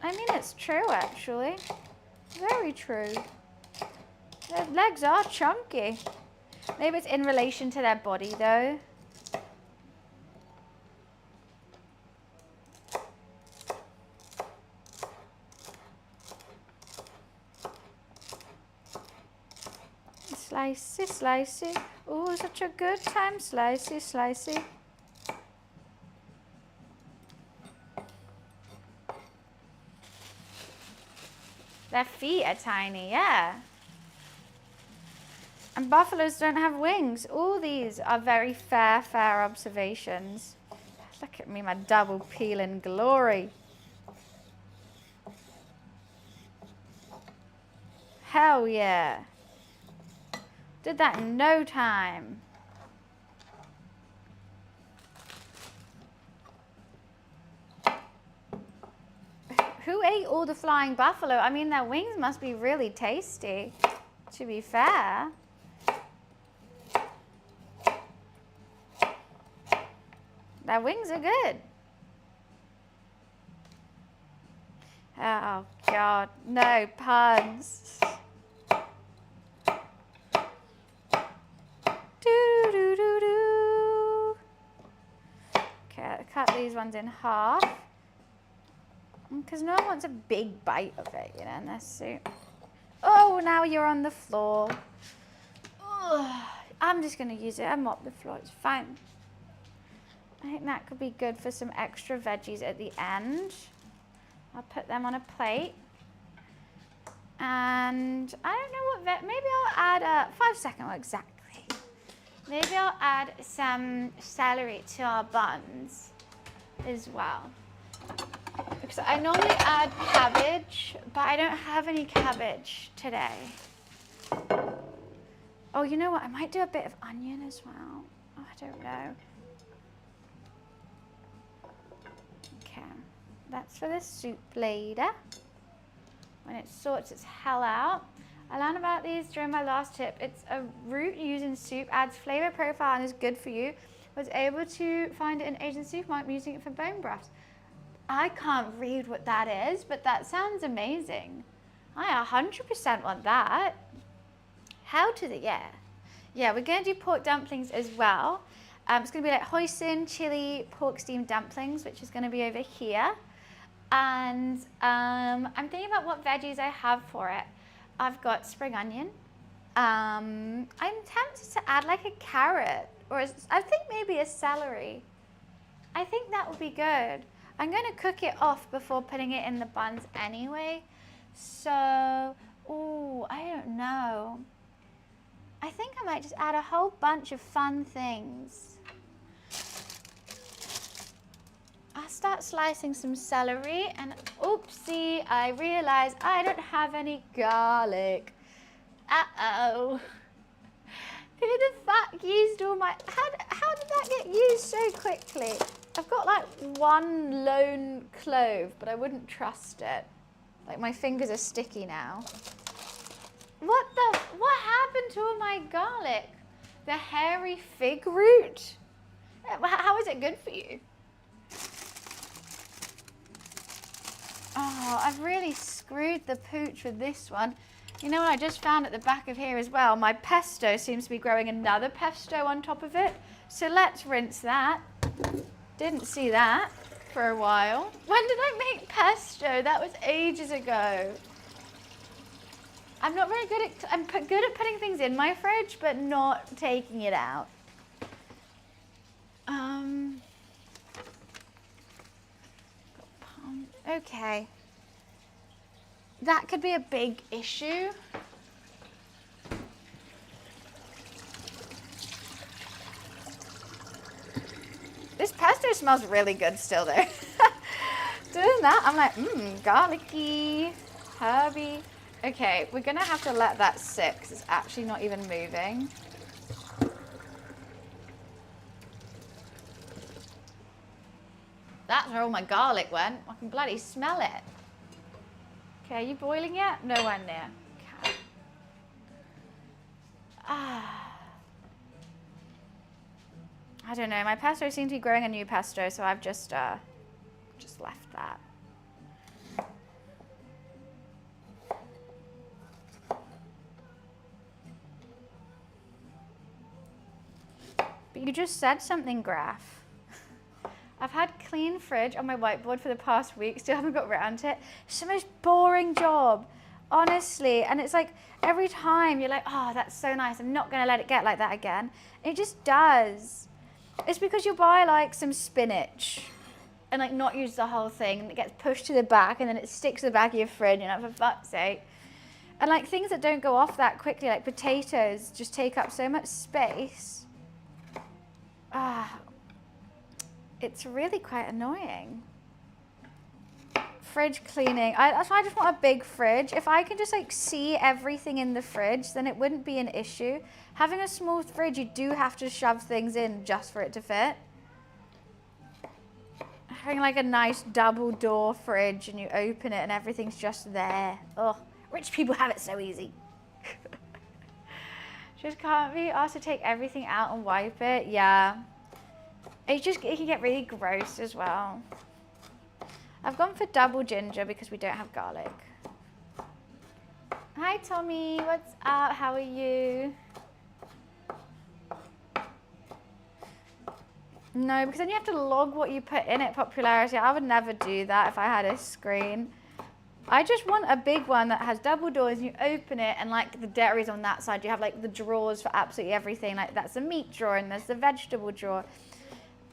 Speaker 1: I mean, it's true actually. Very true. Their legs are chunky. Maybe it's in relation to their body though. Slicey, slicey. Oh, such a good time. Slicey, slicey. Their feet are tiny, yeah. And buffaloes don't have wings. All these are very fair observations. Look at me, my double peel in glory. Hell yeah. Did that in no time. Who ate all the flying buffalo? I mean, their wings must be really tasty, to be fair. Their wings are good. Oh, God. No puns. Okay, cut these ones in half. Because no one wants a big bite of it, you know, in their soup. Oh, now you're on the floor. Ugh. I'm just going to use it. I mop the floor. It's fine. I think that could be good for some extra veggies at the end. I'll put them on a plate. And I don't know what, maybe I'll add a 5-second, well, exactly. Maybe I'll add some celery to our buns as well. Because I normally add cabbage, but I don't have any cabbage today. Oh, you know what? I might do a bit of onion as well. Oh, I don't know. Okay, that's for the soup later, when it sorts its hell out. I learned about these during my last tip. It's a root used in soup, adds flavor profile and is good for you. Was able to find it in Asian supermarket using it for bone broths. I can't read what that is, but that sounds amazing. I 100% want that. How to the, yeah. Yeah, we're gonna do pork dumplings as well. It's gonna be like hoisin, chili, pork steamed dumplings, which is gonna be over here. And I'm thinking about what veggies I have for it. I've got spring onion. I'm tempted to add like a carrot, or I think maybe a celery. I think that would be good. I'm gonna cook it off before putting it in the buns anyway. So, ooh, I don't know. I think I might just add a whole bunch of fun things. I'll start slicing some celery and oopsie, I realized I don't have any garlic. Uh-oh. Who the fuck used all my, how did that get used so quickly? I've got like one lone clove, but I wouldn't trust it. Like my fingers are sticky now. What happened to all my garlic? The hairy fig root? How is it good for you? Oh, I've really screwed the pooch with this one. You know what I just found at the back of here as well? My pesto seems to be growing another pesto on top of it. So let's rinse that. Didn't see that for a while. When did I make pesto? That was ages ago. I'm not very good at, I'm good at putting things in my fridge, but not taking it out. Okay. That could be a big issue. This pesto smells really good still though. Doing that, I'm like, garlicky, herby. Okay, we're gonna have to let that sit because it's actually not even moving. That's where all my garlic went. I can bloody smell it. Okay, are you boiling yet? Nowhere near. Okay. I don't know, my pesto seems to be growing a new pesto, so I've just left that. But you just said something, Graph. I've had clean fridge on my whiteboard for the past week, still haven't got around to it. It's the most boring job, honestly. And it's like every time you're like, oh, that's so nice. I'm not gonna let it get like that again. It just does. It's because you'll buy like some spinach and like not use the whole thing and it gets pushed to the back and then it sticks to the back of your fridge, you know, for fuck's sake. And like things that don't go off that quickly, like potatoes, just take up so much space. It's really quite annoying. Fridge cleaning. That's why I just want a big fridge. If I can just like see everything in the fridge, then it wouldn't be an issue. Having a small fridge, you do have to shove things in just for it to fit. having like a nice double door fridge and you open it and everything's just there. Oh, rich people have it so easy. Just can't be asked to take everything out and wipe it. Yeah. It can get really gross as well. I've gone for double ginger because we don't have garlic. Hi Tommy, what's up? How are you? No, because then you have to log what you put in it, popularity. I would never do that if I had a screen. I just want a big one that has double doors and you open it and like the dairy's on that side. You have like the drawers for absolutely everything. Like that's the meat drawer and there's the vegetable drawer.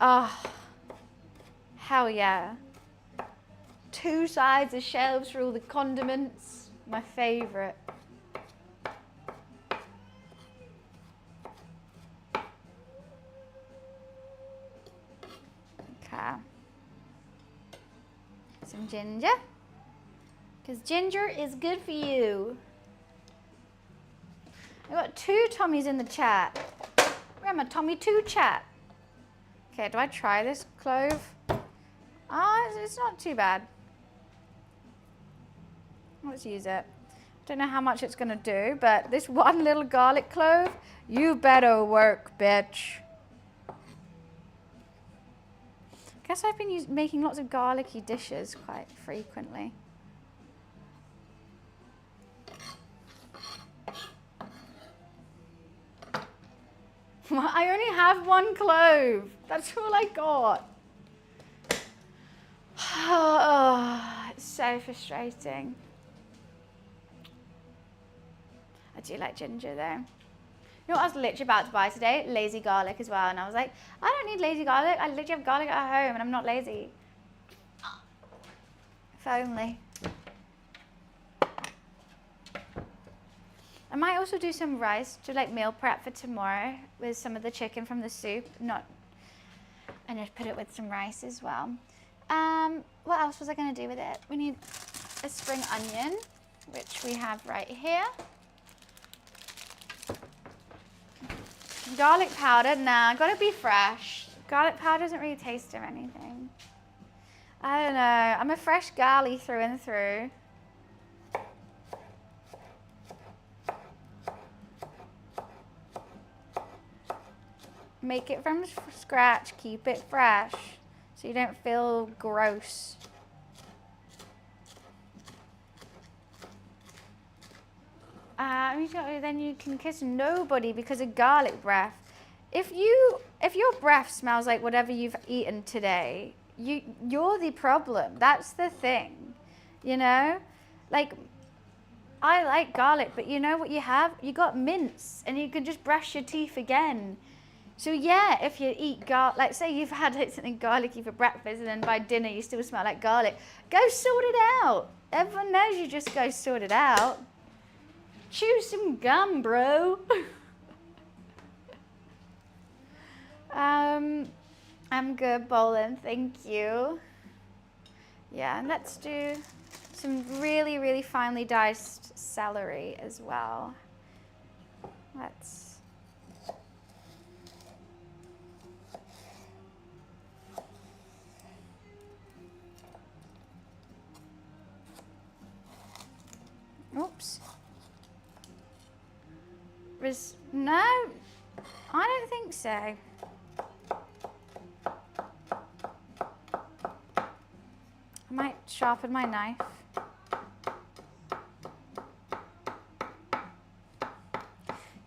Speaker 1: Oh, hell yeah. 2 sides of shelves for all the condiments. My favorite. Okay. Some ginger. Because ginger is good for you. I got 2 Tommies in the chat. Where am I, Tommy 2 chat? Okay, do I try this clove? It's not too bad. Let's use it. Don't know how much it's gonna do, but this one little garlic clove, you better work, bitch. Guess I've been making lots of garlicky dishes quite frequently. I only have 1 clove. That's all I got. Oh, it's so frustrating. I do like ginger though. You know what I was literally about to buy today? Lazy garlic as well. And I was like, I don't need lazy garlic. I literally have garlic at home and I'm not lazy. If only. I might also do some rice to like meal prep for tomorrow with some of the chicken from the soup. And just put it with some rice as well. What else was I going to do with it? We need a spring onion, which we have right here. Garlic powder, nah, gotta be fresh. Garlic powder doesn't really taste of anything. I don't know, I'm a fresh girly through and through. Make it from scratch, keep it fresh, so you don't feel gross. Then you can kiss nobody because of garlic breath. If your breath smells like whatever you've eaten today, you're the problem. That's the thing, you know? Like, I like garlic, but you know what you have? You got mince, and you can just brush your teeth again. So yeah, if you eat garlic, like say you've had something garlicky for breakfast, and then by dinner you still smell like garlic, go sort it out. Everyone knows you just go sort it out. Chew some gum, bro. I'm good, Bolin, thank you. Yeah, and let's do some really, really finely diced celery as well. Oops. No, I don't think so. I might sharpen my knife.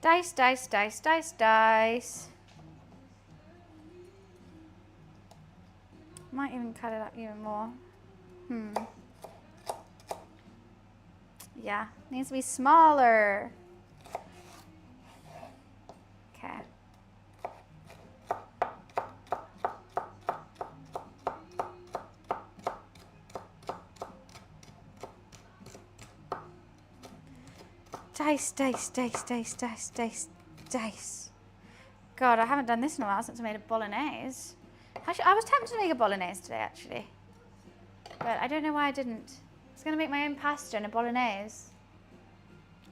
Speaker 1: Dice, dice, dice, dice, dice. Might even cut it up even more. Yeah, needs to be smaller. Okay. Dice, dice, dice, dice, dice, dice, dice. God, I haven't done this in a while since I made a bolognese. Actually, I was tempted to make a bolognese today, actually. But I don't know why I didn't. I was going to make my own pasta and a bolognese.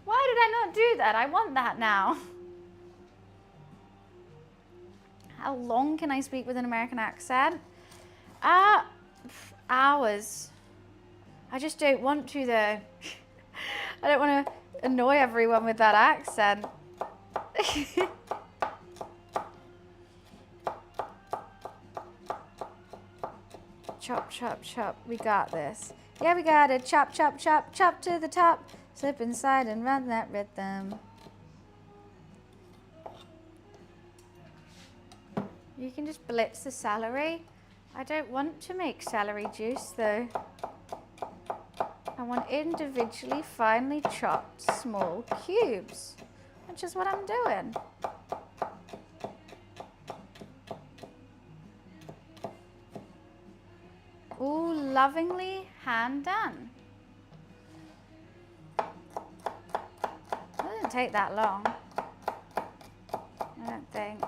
Speaker 1: Why did I not do that? I want that now. How long can I speak with an American accent? hours. I just don't want to though. I don't want to annoy everyone with that accent. Chop, chop, chop. We got this. Yeah, we got it. Chop, chop, chop, chop to the top. Slip inside and run that rhythm. You can just blitz the celery. I don't want to make celery juice though. I want individually finely chopped small cubes, which is what I'm doing. All lovingly hand done. It doesn't take that long, I don't think.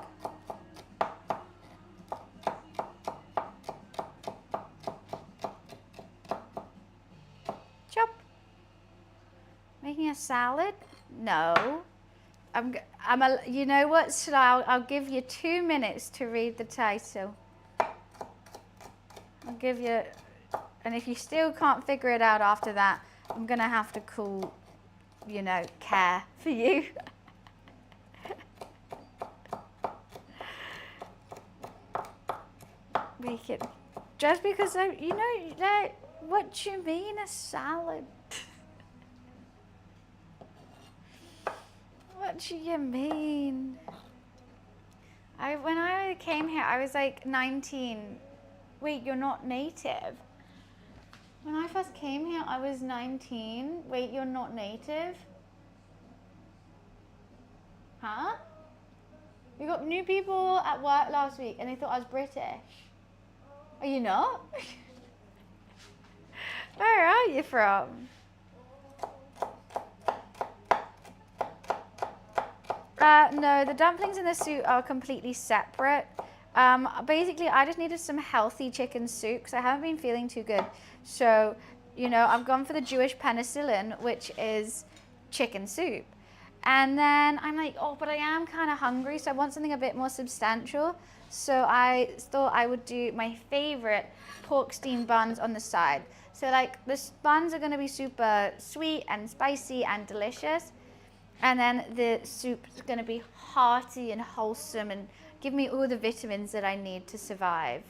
Speaker 1: Chop. Making a salad? No. You know what? So I'll give you 2 minutes to read the title. I'll give you, and if you still can't figure it out after that, I'm gonna have to call, you know, care for you. Make it, just because you know, what do you mean a salad? What do you mean? When I came here, I was like 19. Wait, you're not native? When I first came here, I was 19. Wait, you're not native? Huh? We got new people at work last week and they thought I was British. Are you not? Where are you from? No, the dumplings and the soup are completely separate. Basically, I just needed some healthy chicken soup because I haven't been feeling too good. So, you know, I've gone for the Jewish penicillin, which is chicken soup. And then I'm like, oh, but I am kind of hungry, so I want something a bit more substantial. So I thought I would do my favorite pork steamed buns on the side. So like the buns are going to be super sweet and spicy and delicious. And then the soup is going to be hearty and wholesome and give me all the vitamins that I need to survive.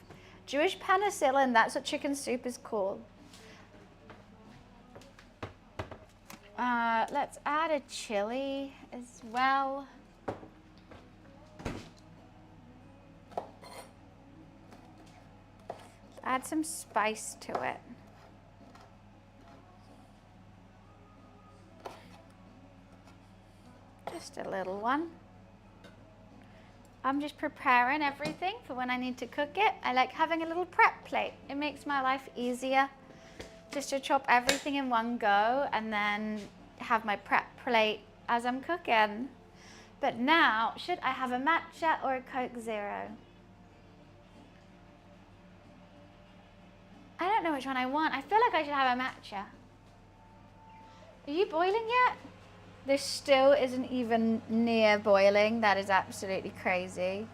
Speaker 1: Jewish penicillin, that's what chicken soup is called. Let's add a chili as well. Add some spice to it. Just a little one. I'm just preparing everything for when I need to cook it. I like having a little prep plate. It makes my life easier just to chop everything in one go and then have my prep plate as I'm cooking. But now, should I have a matcha or a Coke Zero? I don't know which one I want. I feel like I should have a matcha. Are you boiling yet? This still isn't even near boiling. That is absolutely crazy.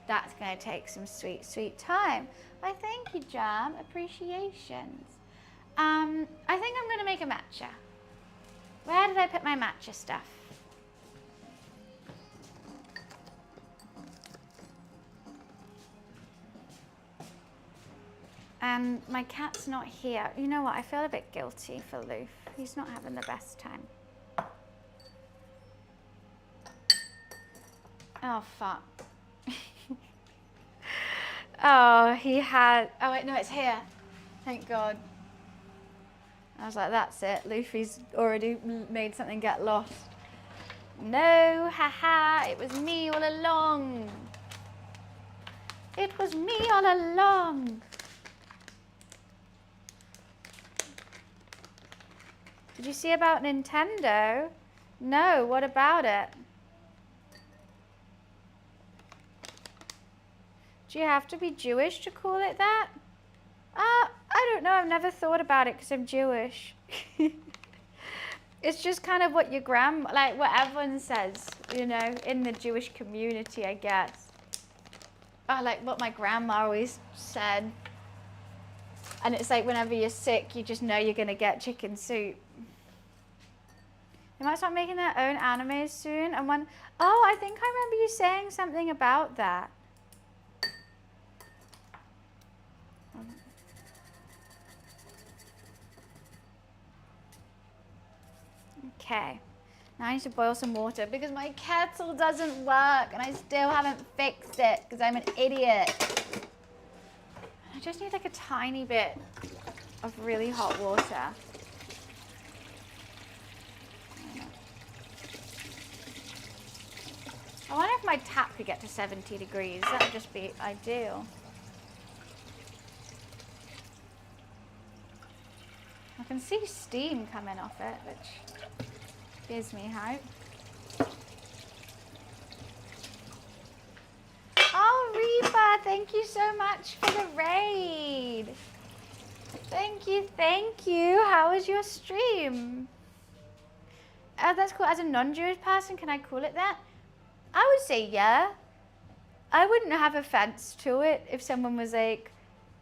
Speaker 1: That's going to take some sweet, sweet time. Why, thank you, Jam. Appreciations. I think I'm going to make a matcha. Where did I put my matcha stuff? And my cat's not here. You know what? I feel a bit guilty for Loof. He's not having the best time. Oh, fuck. Oh, he had... Oh, wait, no, it's here. Thank God. I was like, that's it. Luffy's already made something get lost. No, haha, it was me all along. It was me all along. Did you see about Nintendo? No, what about it? Do you have to be Jewish to call it that? I don't know, I've never thought about it because I'm Jewish. It's just kind of what your like what everyone says, you know, in the Jewish community, I guess. like what my grandma always said. And it's like whenever you're sick, you just know you're gonna get chicken soup. They might start making their own animes soon. And when, oh, I think I remember you saying something about that. Okay. Now I need to boil some water because my kettle doesn't work and I still haven't fixed it because I'm an idiot. I just need like a tiny bit of really hot water. I wonder if my tap could get to 70 degrees. That would just be ideal. I can see steam coming off it, which gives me hope. Oh, Reaper, thank you so much for the raid. Thank you, thank you. How was your stream? Oh, that's cool. As a non-Jewish person, can I call it that? I would say yeah. I wouldn't have offense to it if someone was like,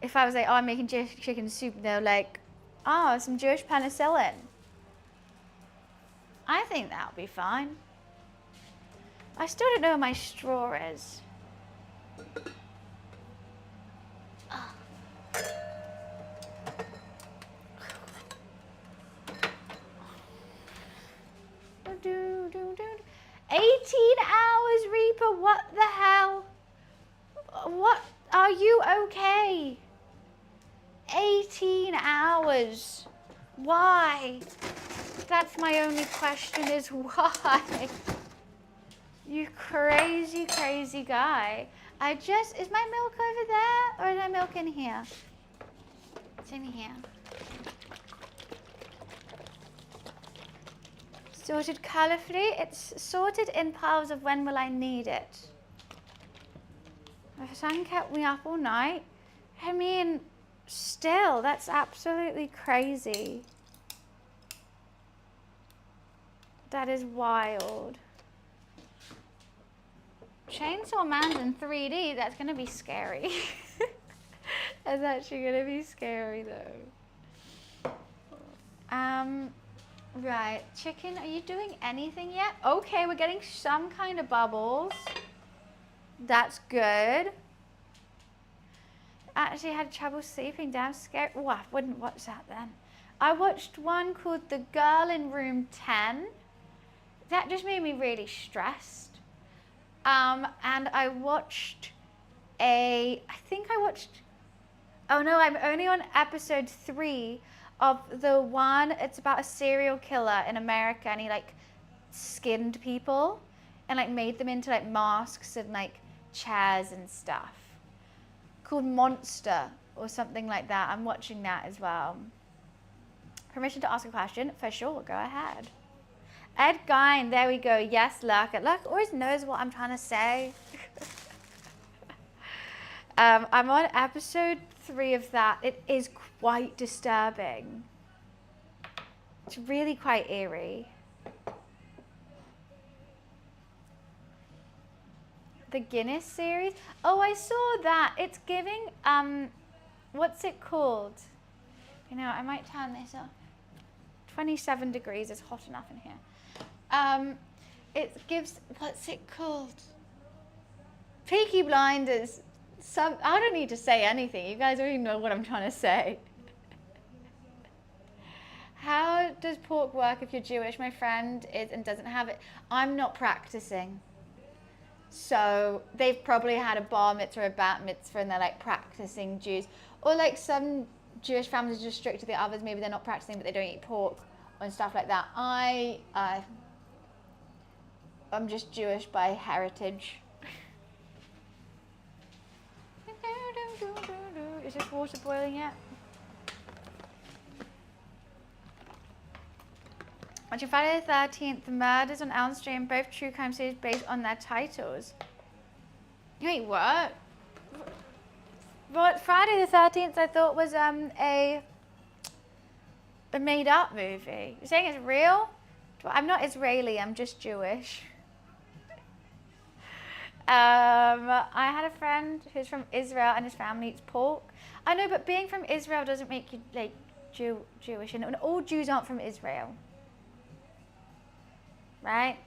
Speaker 1: if I was like, oh, I'm making chicken soup, and they're like, oh, some Jewish penicillin. I think that would be fine. I still don't know where my straw is. Oh. 18 hours, Reaper, what the hell? What, are you okay? 18 hours. Why? That's my only question is why? You crazy, crazy guy. Is my milk over there or is my milk in here? It's in here. Sorted colourfully. It's sorted in piles of when will I need it. The sun kept me up all night. I mean, still, that's absolutely crazy. That is wild. Chainsaw Man's in 3D, that's gonna be scary. That's actually gonna be scary though. Right, chicken, are you doing anything yet? Okay, we're getting some kind of bubbles. That's good. Actually had trouble sleeping, damn scary. Oh, I wouldn't watch that then. I watched one called The Girl in Room 10. That just made me really stressed. And I watched oh no, I'm only on episode 3 of the one, it's about a serial killer in America and he like skinned people and like made them into like masks and like chairs and stuff. Called Monster or something like that. I'm watching that as well. Permission to ask a question? For sure, go ahead. Ed Gein, there we go. Yes, Lurk. Lurk always knows what I'm trying to say. I'm on episode 3 of that. It is quite disturbing. It's really quite eerie. The Guinness series. Oh, I saw that. It's giving, what's it called? You know, I might turn this off. 27 degrees is hot enough in here. It gives, what's it called? Peaky Blinders. I don't need to say anything. You guys already know what I'm trying to say. How does pork work if you're Jewish? My friend is and doesn't have it. I'm not practicing. So they've probably had a bar mitzvah or a bat mitzvah and they're like practicing Jews. Or like some Jewish families are just strict to the others. Maybe they're not practicing but they don't eat pork and stuff like that. I'm just Jewish by heritage. Is this water boiling yet? Watching Friday the 13th, The Murders on Elm Street, and both true crime series based on their titles. Wait, what? What? Friday the 13th I thought was a made up movie. You're saying it's real? I'm not Israeli, I'm just Jewish. I had a friend who's from Israel and his family eats pork. I know, but being from Israel doesn't make you like Jewish, and all Jews aren't from Israel, right?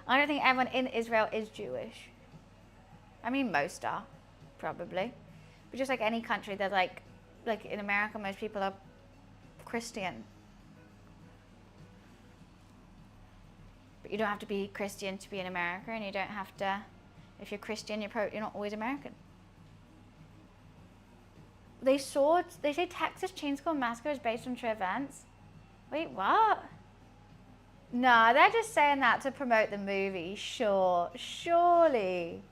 Speaker 1: I don't think everyone in Israel is Jewish. I mean, most are, probably. But just like any country, they're like in America, most people are Christian. But you don't have to be Christian to be in America, and you don't have to, if you're Christian, you're not always American. They say Texas Chainsaw Massacre is based on true events. Wait, what? No, they're just saying that to promote the movie. Surely.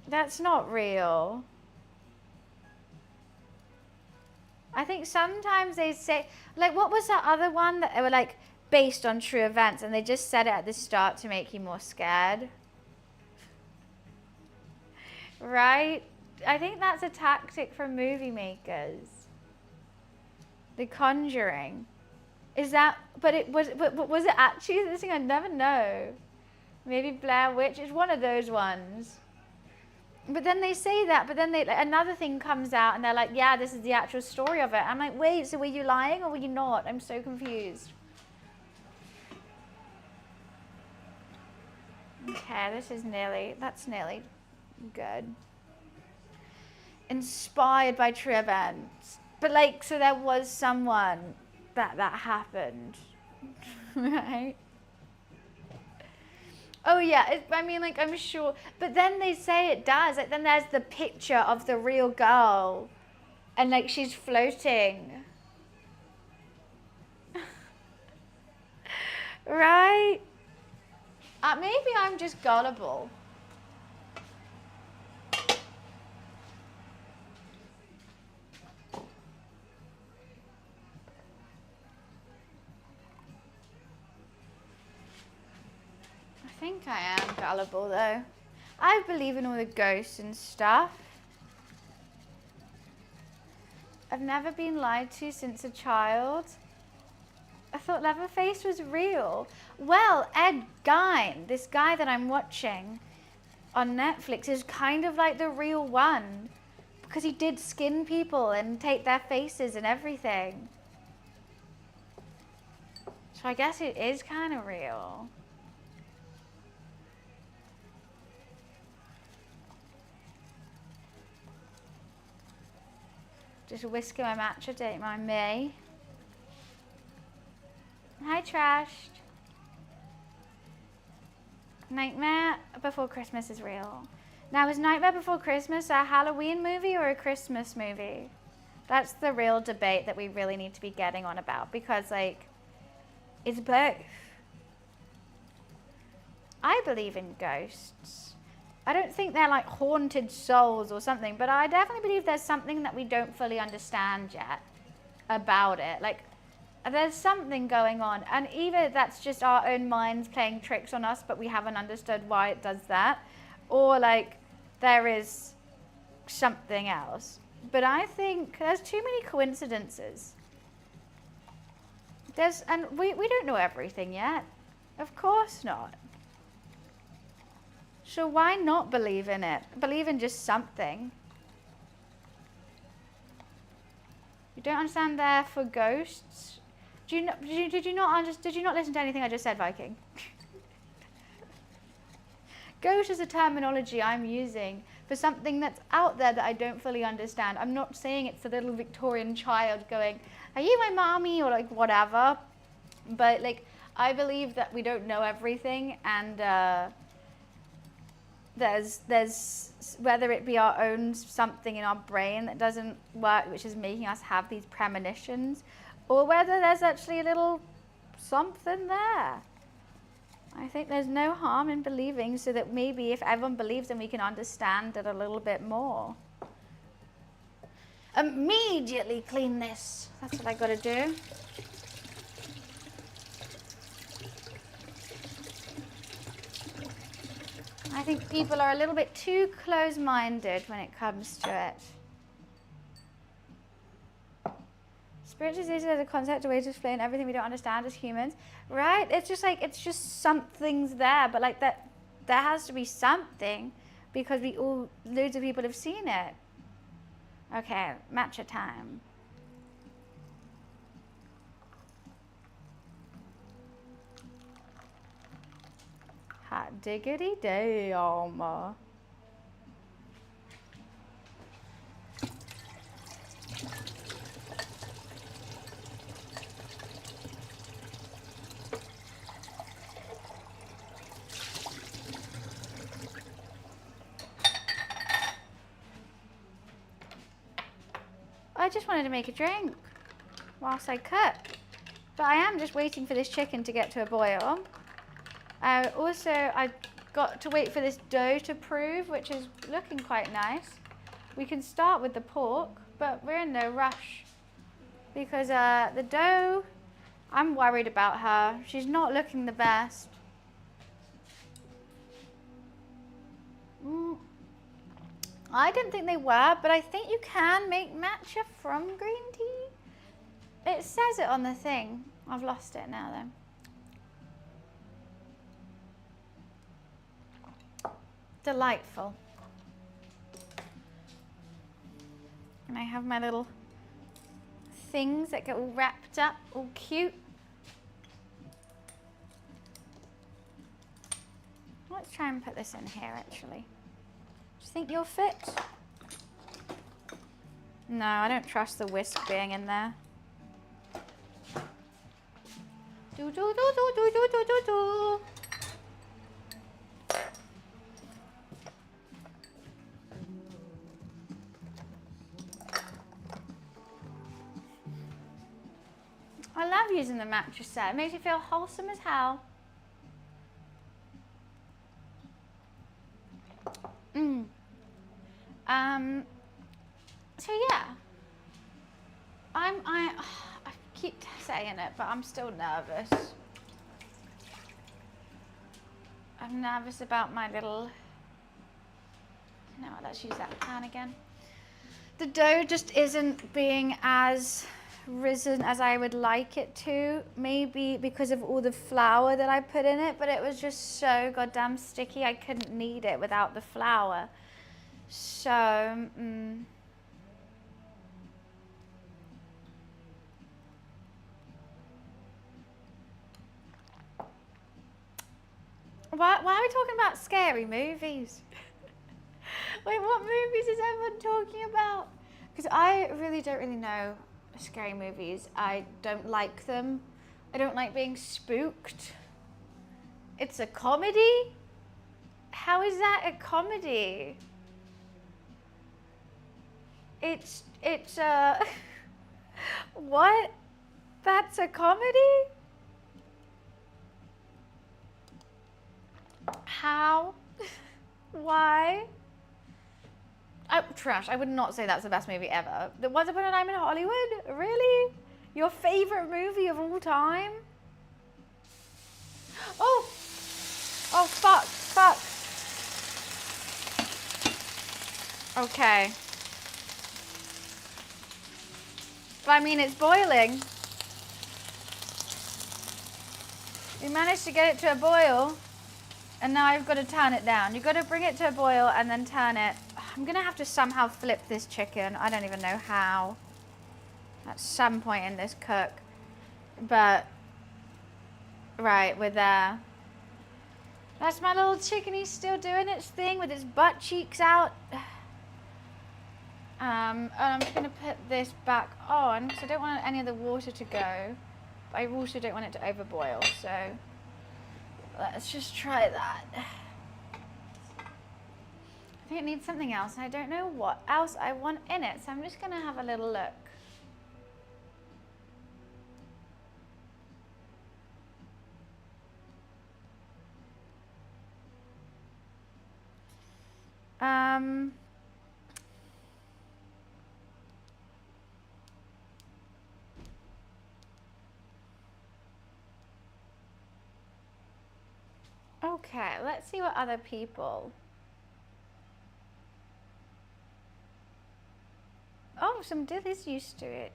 Speaker 1: That's not real. I think sometimes they say, like, what was that other one that they were like based on true events, and they just said it at the start to make you more scared? Right? I think that's a tactic from movie makers. The Conjuring. Is that, but was it actually this thing? I never know. Maybe Blair Witch is one of those ones. But then they say that, but then another thing comes out and they're like, yeah, this is the actual story of it. I'm like, wait, so were you lying or were you not? I'm so confused. Okay, that's nearly good. Inspired by true events. But like, so there was someone that happened, right? Oh yeah, I mean, like, I'm sure, but then they say it does. Like, then there's the picture of the real girl, and like she's floating, right? Maybe I'm just gullible. I think I am gullible though. I believe in all the ghosts and stuff. I've never been lied to since a child. I thought Leatherface was real. Well, Ed Gein, this guy that I'm watching on Netflix, is kind of like the real one, because he did skin people and take their faces and everything. So I guess it is kind of real. Just whisking my matcha, don't mind me. Hi, Trashed. Nightmare Before Christmas is real. Now, is Nightmare Before Christmas a Halloween movie or a Christmas movie? That's the real debate that we really need to be getting on about, because, like, it's both. I believe in ghosts. I don't think they're like haunted souls or something, but I definitely believe there's something that we don't fully understand yet about it. Like, there's something going on, and either that's just our own minds playing tricks on us, but we haven't understood why it does that, or like there is something else. But I think there's too many coincidences. And we don't know everything yet. Of course not. So why not believe in it? Believe in just something. You don't understand there for ghosts? Did you not listen to anything I just said, Viking? Ghost is a terminology I'm using for something that's out there that I don't fully understand. I'm not saying it's a little Victorian child going, are you my mommy, or like whatever. But like, I believe that we don't know everything, and there's whether it be our own something in our brain that doesn't work, which is making us have these premonitions, or whether there's actually a little something there. I think there's no harm in believing, so that maybe if everyone believes, then we can understand it a little bit more. Immediately clean this. That's what I gotta do. I think people are a little bit too close-minded when it comes to it. Spiritualization as a concept, a way to explain everything we don't understand as humans, right? It's just like, it's just something's there, but like that, there has to be something because loads of people have seen it. Okay, matcha time. Hot diggity damn. I just wanted to make a drink whilst I cook. But I am just waiting for this chicken to get to a boil. I got to wait for this dough to prove, which is looking quite nice. We can start with the pork, but we're in no rush. Because the dough, I'm worried about her. She's not looking the best. I didn't think they were, but I think you can make matcha from green tea. It says it on the thing. I've lost it now though. Delightful. And I have my little things that get all wrapped up, all cute. Let's try and put this in here actually. Do you think you'll fit? No, I don't trust the whisk being in there. Do, do, do, do, do, do, do, do, do. I love using the mattress set. It makes me feel wholesome as hell. So yeah, I keep saying it, but I'm still nervous. I'm nervous about my little, no, let's use that pan again. The dough just isn't being as risen as I would like it to, maybe because of all the flour that I put in it, but it was just so goddamn sticky I couldn't knead it without the flour. So, why are we talking about scary movies? Wait, what movies is everyone talking about? Because I really don't really know scary movies. I don't like them. I don't like being spooked. It's a comedy? How is that a comedy? It's what? That's a comedy? How? Why? Oh, trash. I would not say that's the best movie ever. The Once Upon a Time in Hollywood? Really? Your favorite movie of all time? Oh! Oh, fuck. Fuck. Okay. But I mean, it's boiling. We managed to get it to a boil. And now I've got to turn it down. You've got to bring it to a boil and then turn it. I'm going to have to somehow flip this chicken. I don't even know how. At some point in this cook. But, right, we're there. That's my little chicken. He's still doing its thing with its butt cheeks out. And I'm just going to put this back on because I don't want any of the water to go. But I also don't want it to overboil, so let's just try that. I think it needs something else, and I don't know what else I want in it, so I'm just going to have a little look. Okay, let's see what other people. Oh, some dill is used to it.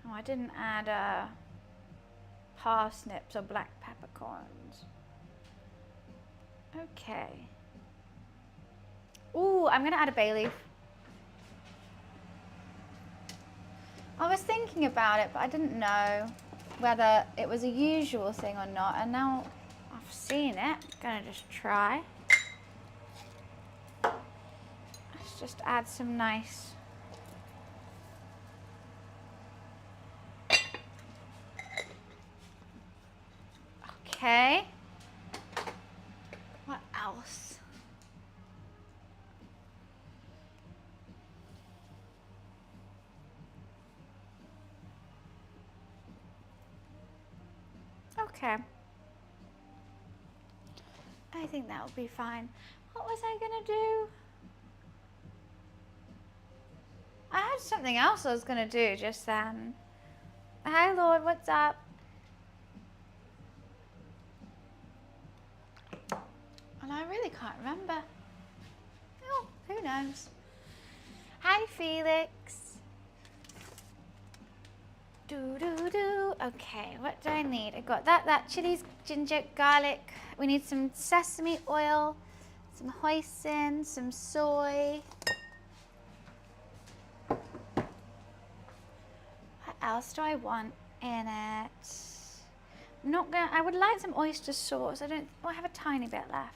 Speaker 1: Oh, I didn't add parsnips or black peppercorns. Okay. Ooh, I'm gonna add a bay leaf. I was thinking about it, but I didn't know whether it was a usual thing or not, and now I've seen it. I'm gonna just try. Let's just add some nice. Okay. What else? Okay. I think that will be fine. What was I gonna do? I had something else I was gonna do just then. Hi Lord, what's up? And I really can't remember. Oh, who knows? Hi Felix. Okay, what do I need? I got that chilies, ginger, garlic. We need some sesame oil, some hoisin, some soy. What else do I want in it? I would like some oyster sauce. I have a tiny bit left.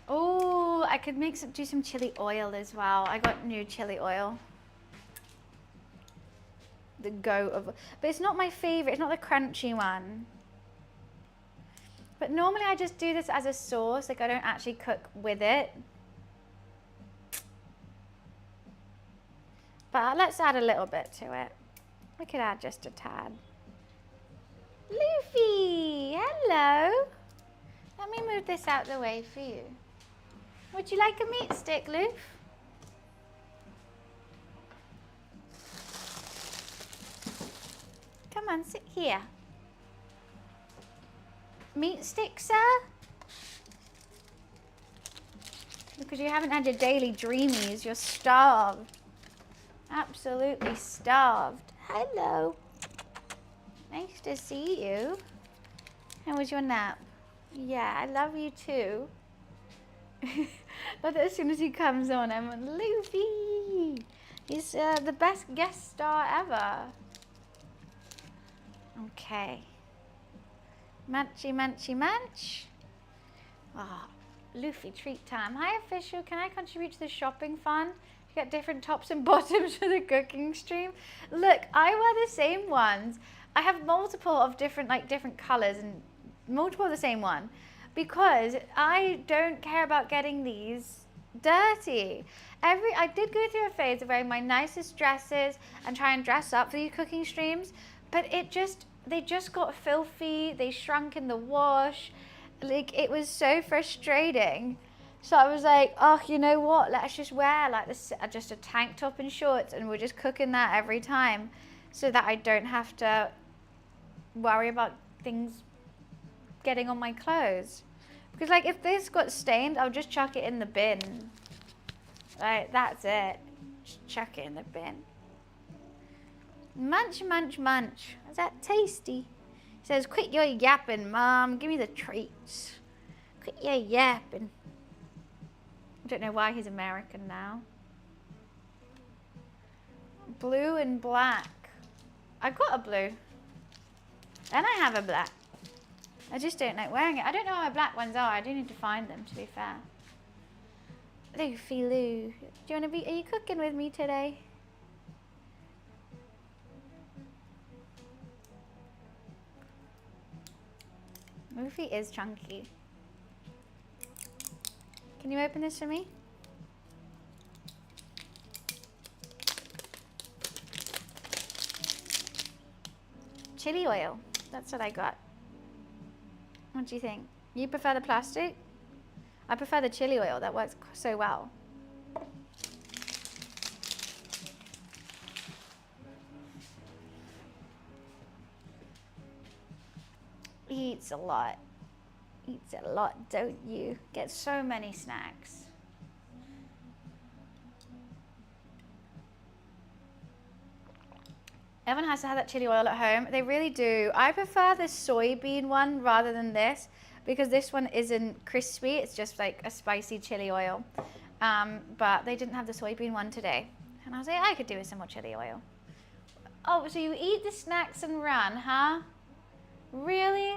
Speaker 1: Oh, I could do some chili oil as well. I got new chili oil. But it's not my favorite. It's not the crunchy one. But normally I just do this as a sauce. Like I don't actually cook with it. But let's add a little bit to it. We could add just a tad. Luffy, hello. Let me move this out of the way for you. Would you like a meat stick, Loof? Come on, sit here. Meat stick, sir? Because you haven't had your daily dreamies, you're starved. Absolutely starved. Hello. Nice to see you. How was your nap? Yeah, I love you too. But as soon as he comes on, I'm like, Luffy. He's the best guest star ever. Okay. Munchy, munchy, munch. Ah, Luffy treat time. Hi, official. Can I contribute to the shopping fund? You get different tops and bottoms for the cooking stream. Look, I wear the same ones. I have multiple of different colors and multiple of the same one because I don't care about getting these dirty. I did go through a phase of wearing my nicest dresses and try and dress up for these cooking streams, but they just got filthy. They shrunk in the wash. Like, it was so frustrating. So I was like, oh, you know what? Let's just wear just a tank top and shorts, and we'll just cook in that every time, so that I don't have to worry about things getting on my clothes. Because if this got stained, I'll just chuck it in the bin. Right, that's it. Just chuck it in the bin. Munch, munch, munch. Is that tasty? He says, quit your yapping, Mom. Give me the treats. Quit your yapping. I don't know why he's American now. Blue and black. I got a blue. And I have a black. I just don't like wearing it. I don't know where my black ones are. I do need to find them, to be fair. Luffy Lou. Are you cooking with me today? Luffy is chunky. Can you open this for me? Chili oil. That's what I got. What do you think? You prefer the plastic? I prefer the chili oil. That works so well. He eats a lot. Eats a lot, don't you? Get so many snacks. Everyone has to have that chili oil at home. They really do. I prefer the soybean one rather than this because this one isn't crispy. It's just like a spicy chili oil. But they didn't have the soybean one today. And I was like, I could do with some more chili oil. Oh, so you eat the snacks and run, huh? Really?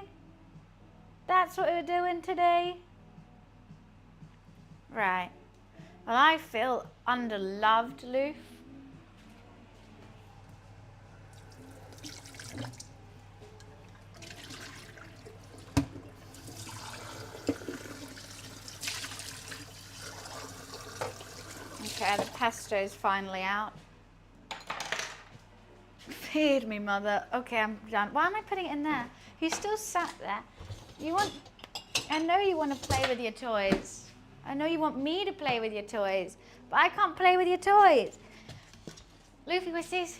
Speaker 1: That's what we're doing today? Right. Well, I feel underloved, Loof. Okay, the pesto's finally out. Feed me, mother. Okay, I'm done. Why am I putting it in there? He's still sat there. I know you want to play with your toys. I know you want me to play with your toys, but I can't play with your toys. Luffy, what's this?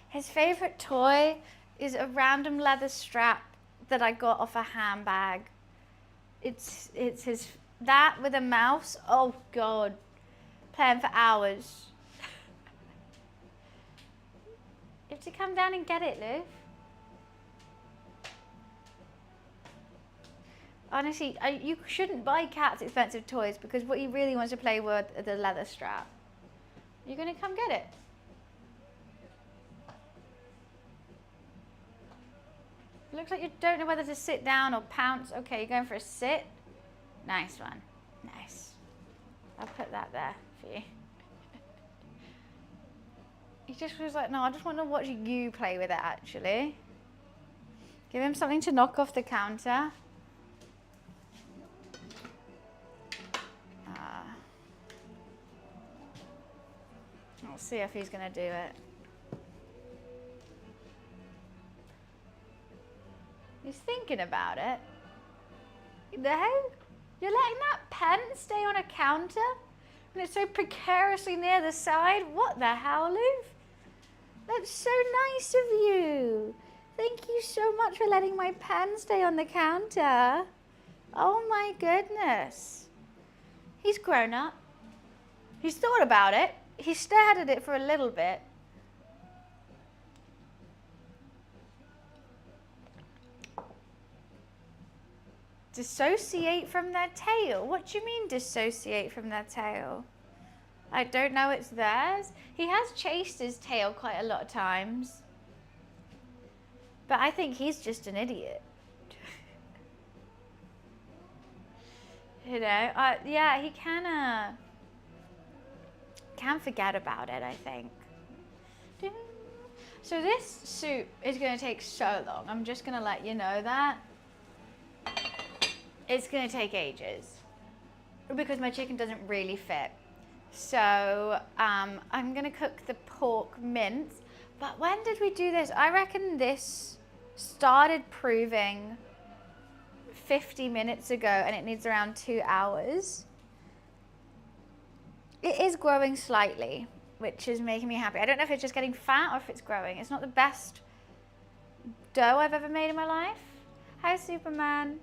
Speaker 1: His favorite toy is a random leather strap that I got off a handbag. It's his, that with a mouse. Oh God, playing for hours. You have to come down and get it, Luff. Honestly, you shouldn't buy cats expensive toys because what he really wants to play with is the leather strap. You're gonna come get it. Looks like you don't know whether to sit down or pounce. Okay, you're going for a sit. Nice one. Nice. I'll put that there for you. He just was like, no, I just want to watch you play with it actually. Give him something to knock off the counter. We'll see if he's going to do it. He's thinking about it. No? You're letting that pen stay on a counter? And it's so precariously near the side? What the hell, Loof? That's so nice of you. Thank you so much for letting my pen stay on the counter. Oh my goodness. He's grown up. He's thought about it. He stared at it for a little bit. Dissociate from their tail? What do you mean dissociate from their tail? I don't know it's theirs. He has chased his tail quite a lot of times. But I think he's just an idiot. You know, yeah, he can forget about it, I think. So this soup is going to take so long. I'm just going to let you know that. It's going to take ages because my chicken doesn't really fit. So I'm going to cook the pork mince. But when did we do this? I reckon this started proving 50 minutes ago and it needs around 2 hours. It is growing slightly, which is making me happy. I don't know if it's just getting fat or if it's growing. It's not the best dough I've ever made in my life. Hi, Superman.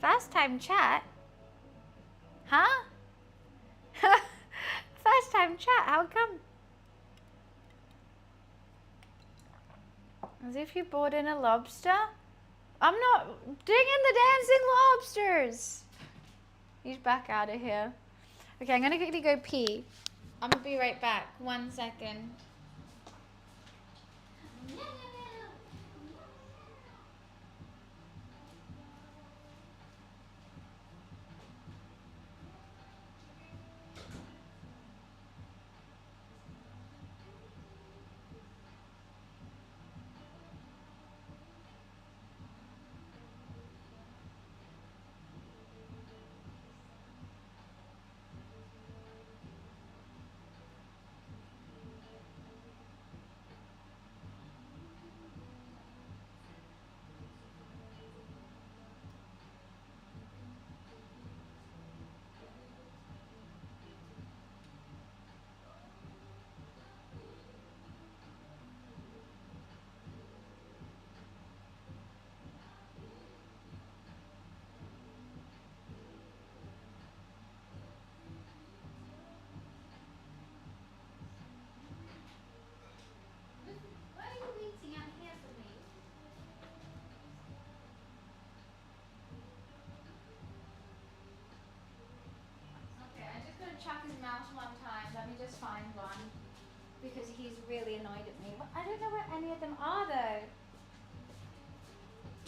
Speaker 1: First time chat? Huh? First time chat, how come? As if you brought in a lobster? I'm not digging the dancing lobsters. He's back out of here. Okay, I'm gonna quickly go pee. I'm gonna be right back. 1 second. chuck his mouse one time. Let me just find one. Because he's really annoyed at me. I don't know where any of them are though.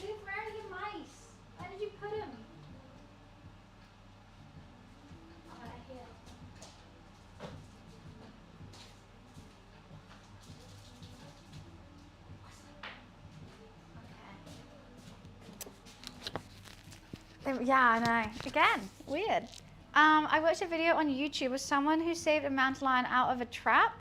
Speaker 1: Luke, where are your mice? Where did you put them? Oh, they're here. Yeah, I know. Again, weird. I watched a video on YouTube with someone who saved a mountain lion out of a trap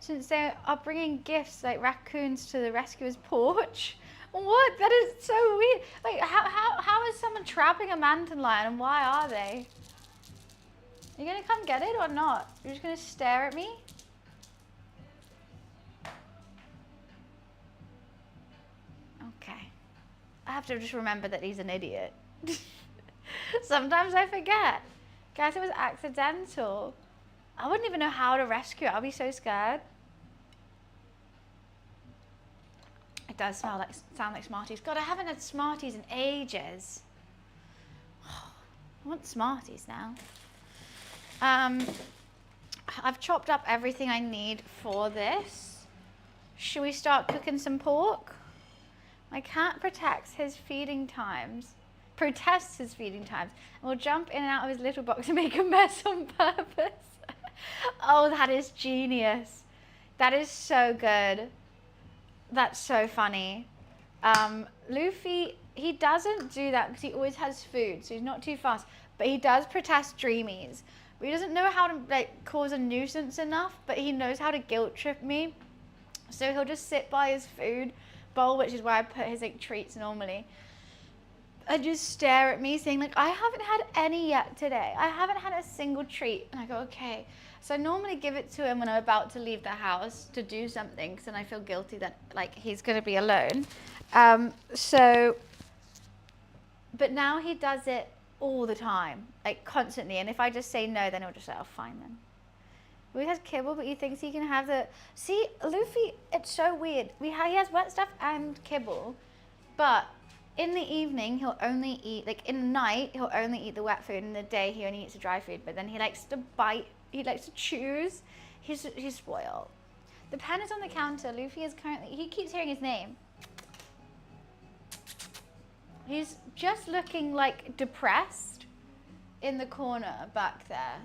Speaker 1: since they are bringing gifts like raccoons to the rescuer's porch. What? That is so weird. Like, how is someone trapping a mountain lion and why are they? Are you going to come get it or not? You're just going to stare at me? Okay. I have to just remember that he's an idiot. Sometimes I forget. Guys, it was accidental. I wouldn't even know how to rescue it. I'll be so scared. It does sound like Smarties. God, I haven't had Smarties in ages. I want Smarties now. I've chopped up everything I need for this. Should we start cooking some pork? My cat protests his feeding times and will jump in and out of his little box and make a mess on purpose. Oh, that is genius. That is so good. That's so funny. Luffy, he doesn't do that because he always has food, so he's not too fast. But he does protest Dreamies. But he doesn't know how to like cause a nuisance enough, but he knows how to guilt trip me. So he'll just sit by his food bowl, which is where I put his like treats normally, and just stare at me saying like, I haven't had any yet today. I haven't had a single treat. And I go, okay. So I normally give it to him when I'm about to leave the house to do something, because then I feel guilty that like he's going to be alone. But now he does it all the time, like constantly. And if I just say no, then he'll just say, oh, fine then. We has kibble, but he thinks he can have the... See, Luffy, it's so weird. He has wet stuff and kibble, but in the evening, he'll only eat, like in the night, he'll only eat the wet food. In the day, he only eats the dry food, but then he likes to bite, he likes to choose. He's spoiled. The pen is on the counter. Luffy is currently, he keeps hearing his name. He's just looking like depressed in the corner back there.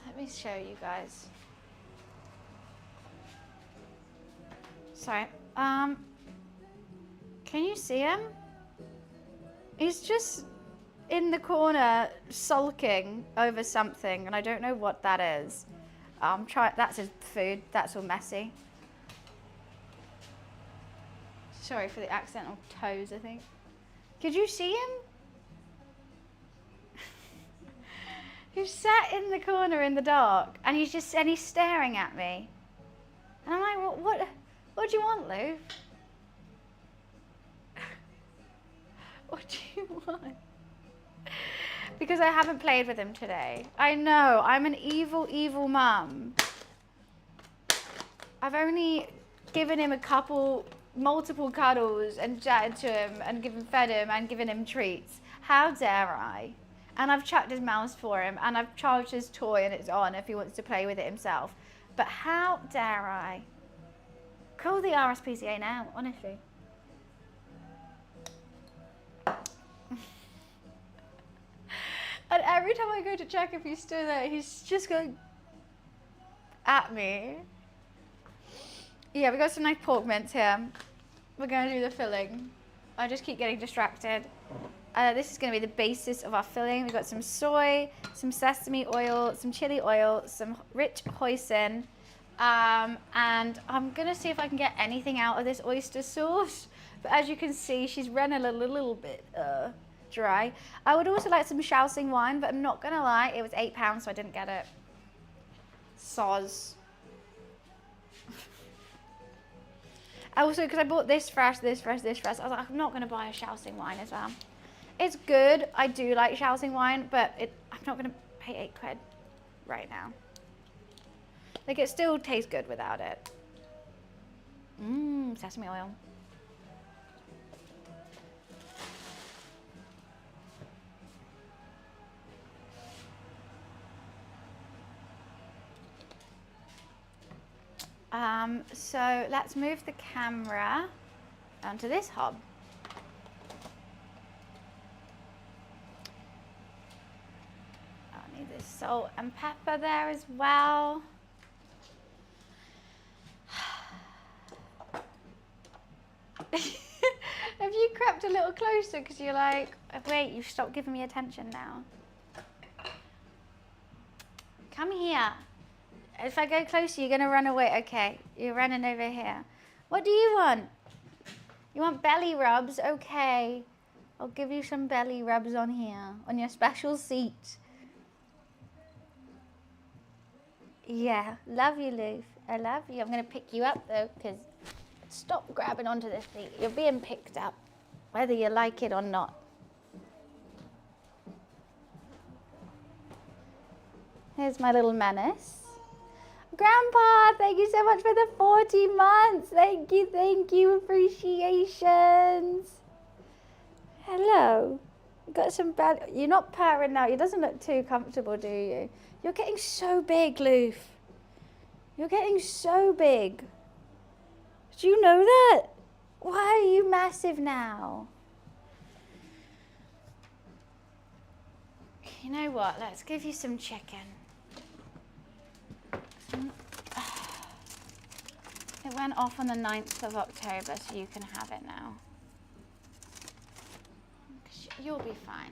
Speaker 1: Let me show you guys. Sorry. Can you see him? He's just in the corner sulking over something, and I don't know what that is. That's his food. That's all messy. Sorry for the accidental toes, I think. Could you see him? He's sat in the corner in the dark, and he's staring at me. And I'm like, what do you want, Lou? What do you want? Because I haven't played with him today. I know, I'm an evil, evil mum. I've only given him multiple cuddles and chatted to him and fed him and given him treats. How dare I? And I've chucked his mouse for him, and I've charged his toy and it's on if he wants to play with it himself. But how dare I? Call the RSPCA now, honestly. And every time I go to check if he's still there, he's just going at me. Yeah, we got some nice pork mince here. We're going to do the filling. I just keep getting distracted. This is going to be the basis of our filling. We've got some soy, some sesame oil, some chili oil, some rich hoisin. And I'm going to see if I can get anything out of this oyster sauce. But as you can see, she's run a little bit dry. I would also like some Shaoxing wine, but I'm not going to lie, it was £8, so I didn't get it. Soz. Also, because I bought this fresh, I was like, I'm not going to buy a Shaoxing wine as well. It's good. I do like Shaoxing wine, but I'm not going to pay £8 right now. Like, it still tastes good without it. Sesame oil. So let's move the camera onto this hob. I'll need this salt and pepper there as well. Have you crept a little closer because you're like, wait, you've stopped giving me attention now? Come here. If I go closer, you're going to run away. Okay, you're running over here. What do you want? You want belly rubs? Okay. I'll give you some belly rubs on here, on your special seat. Yeah, love you, Loof. I love you. I'm going to pick you up, though, because stop grabbing onto this seat. You're being picked up, whether you like it or not. Here's my little menace. Grandpa, thank you so much for the 40 months. Thank you, appreciations. Hello. Got some bad, you're not purring now. It doesn't look too comfortable, do you? You're getting so big, Loof. You're getting so big. Do you know that? Why are you massive now? You know what? Let's give you some chicken. It went off on the 9th of October, so you can have it now. You'll be fine.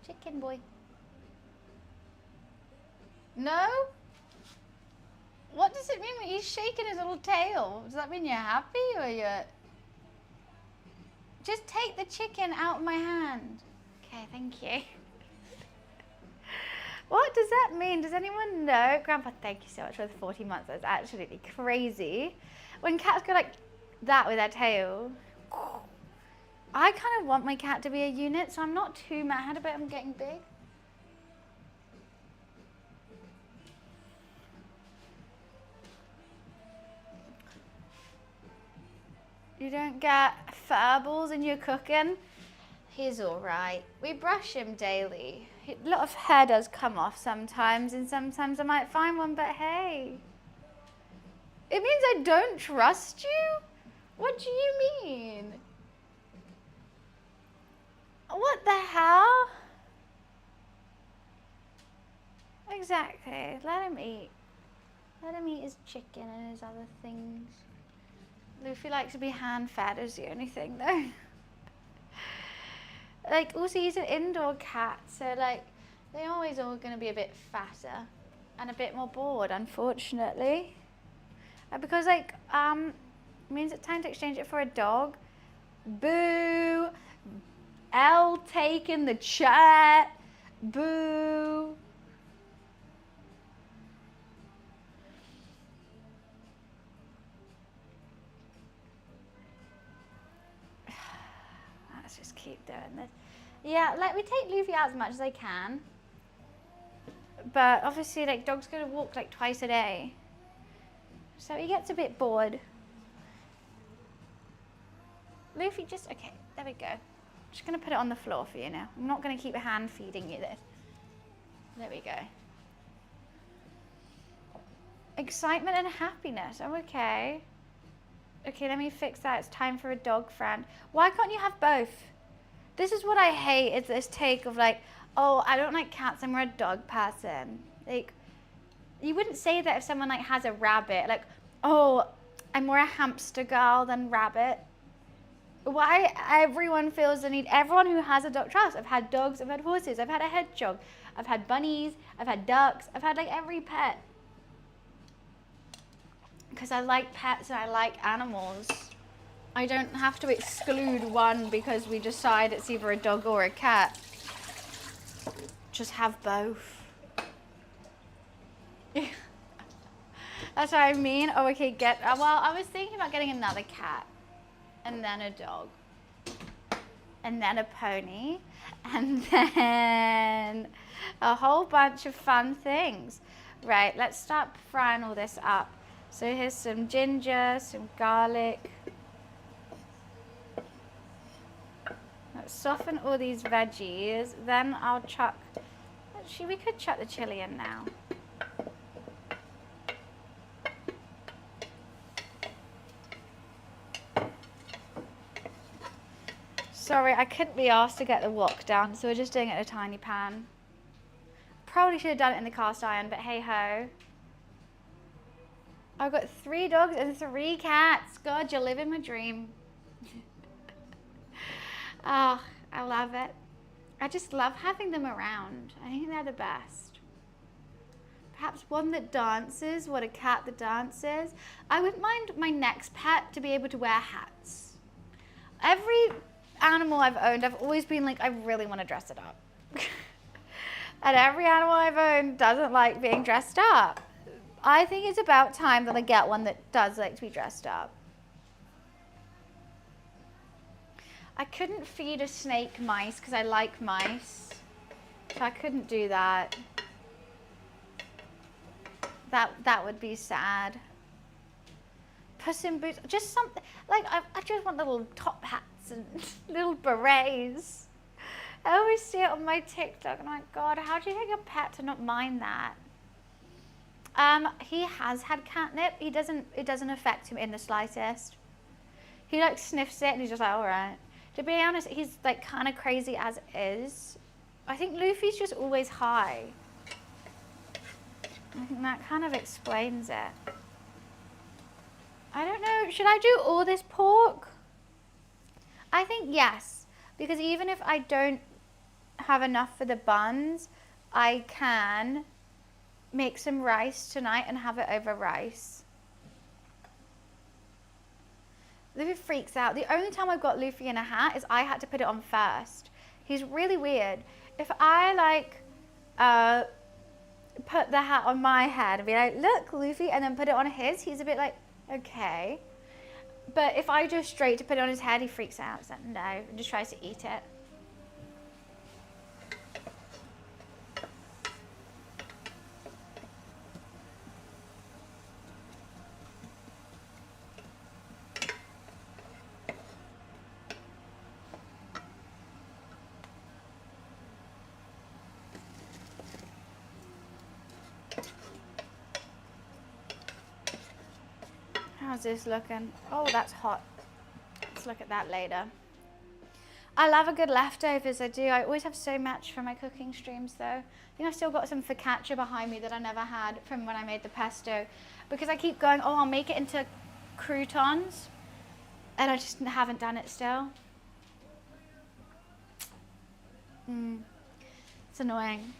Speaker 1: Chicken boy. No? What does it mean when he's shaking his little tail? Does that mean you're happy or you're... Just take the chicken out of my hand. Okay, thank you. What does that mean? Does anyone know? Grandpa, thank you so much for the 40 months. That's absolutely crazy. When cats go like that with their tail, I kind of want my cat to be a unit, so I'm not too mad about him getting big. You don't get furballs in your cooking? He's all right. We brush him daily. A lot of hair does come off sometimes, and sometimes I might find one, but hey. It means I don't trust you? What do you mean? What the hell? Exactly. Let him eat. Let him eat his chicken and his other things. Luffy likes to be hand-fed is the only thing, though. Like, also he's an indoor cat, so like, they're always all going to be a bit fatter and a bit more bored, unfortunately. Because like, it means it's time to exchange it for a dog. Boo! L taking the chat. Boo! Let's just keep doing this. Yeah, like we take Luffy out as much as I can. But obviously, like, dogs go to walk like twice a day. So he gets a bit bored. Luffy, just, okay, there we go. I'm just going to put it on the floor for you now. I'm not going to keep hand feeding you this. There we go. Excitement and happiness. Oh, okay. Okay, let me fix that. It's time for a dog friend. Why can't you have both? This is what I hate, is this take of like, oh, I don't like cats, I'm more a dog person. Like, you wouldn't say that if someone like has a rabbit, like, oh, I'm more a hamster girl than rabbit. Why everyone feels the need, everyone who has a dog, trust, I've had dogs, I've had horses, I've had a hedgehog, I've had bunnies, I've had ducks, I've had like every pet. Because I like pets and I like animals. I don't have to exclude one because we decide it's either a dog or a cat. Just have both. That's what I mean. Oh, okay, well, I was thinking about getting another cat. And then a dog. And then a pony. And then a whole bunch of fun things. Right, let's start frying all this up. So here's some ginger, some garlic. Let's soften all these veggies. Then I'll chuck, actually we could chuck the chili in now. Sorry, I couldn't be asked to get the wok down, so we're just doing it in a tiny pan. Probably should have done it in the cast iron, but hey ho. I've got 3 dogs and 3 cats. God, you're living my dream. Oh, I love it. I just love having them around. I think they're the best. Perhaps one that dances, what a cat that dances. I wouldn't mind my next pet to be able to wear hats. Every animal I've owned, I've always been like, I really want to dress it up. And every animal I've owned doesn't like being dressed up. I think it's about time that I get one that does like to be dressed up. I couldn't feed a snake mice because I like mice. So I couldn't do that. That would be sad. Puss in Boots, just something, like I just want little top hats and little berets. I always see it on my TikTok and I'm like, God, how do you get your pet to not mind that? He has had catnip. It doesn't affect him in the slightest. He like sniffs it and he's just like, all right. To be honest, he's like kind of crazy as is. I think Luffy's just always high. I think that kind of explains it. I don't know, should I do all this pork? I think yes, because even if I don't have enough for the buns, I can make some rice tonight and have it over rice. Luffy freaks out. The only time I've got Luffy in a hat is I had to put it on first. He's really weird. If I like put the hat on my head and be like, look Luffy, and then put it on his, he's a bit like, okay. But if I just straight to put it on his head, he freaks out. He's like, no, and just tries to eat it. How's this looking? Oh, that's hot. Let's look at that later. I love a good leftovers, I do. I always have so much for my cooking streams though. I think I've still got some focaccia behind me that I never had from when I made the pesto. Because I keep going, oh, I'll make it into croutons. And I just haven't done it still. It's annoying.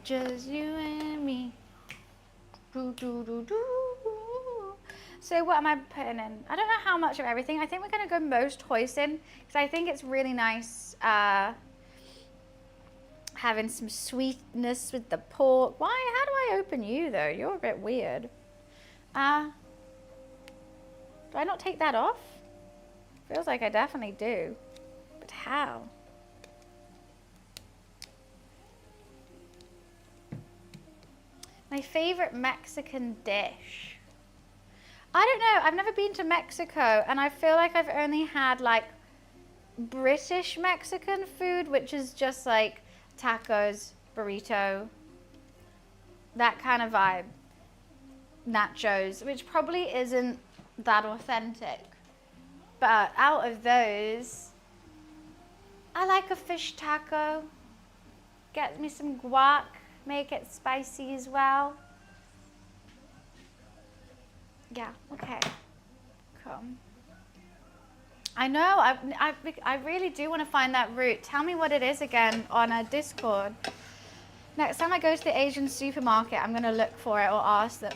Speaker 1: Just you and me. Do, do, do, do. So what am I putting in? I don't know how much of everything. I think we're going to go most hoisin because I think it's really nice having some sweetness with the pork. Why? How do I open you though? You're a bit weird. Do I not take that off? Feels like I definitely do. But how? My favorite Mexican dish. I don't know, I've never been to Mexico and I feel like I've only had like British Mexican food, which is just like tacos, burrito, that kind of vibe. Nachos, which probably isn't that authentic. But out of those, I like a fish taco. Get me some guac. Make it spicy as well. Yeah, okay. Cool. I know, I really do want to find that route. Tell me what it is again on a Discord. Next time I go to the Asian supermarket, I'm going to look for it or ask them.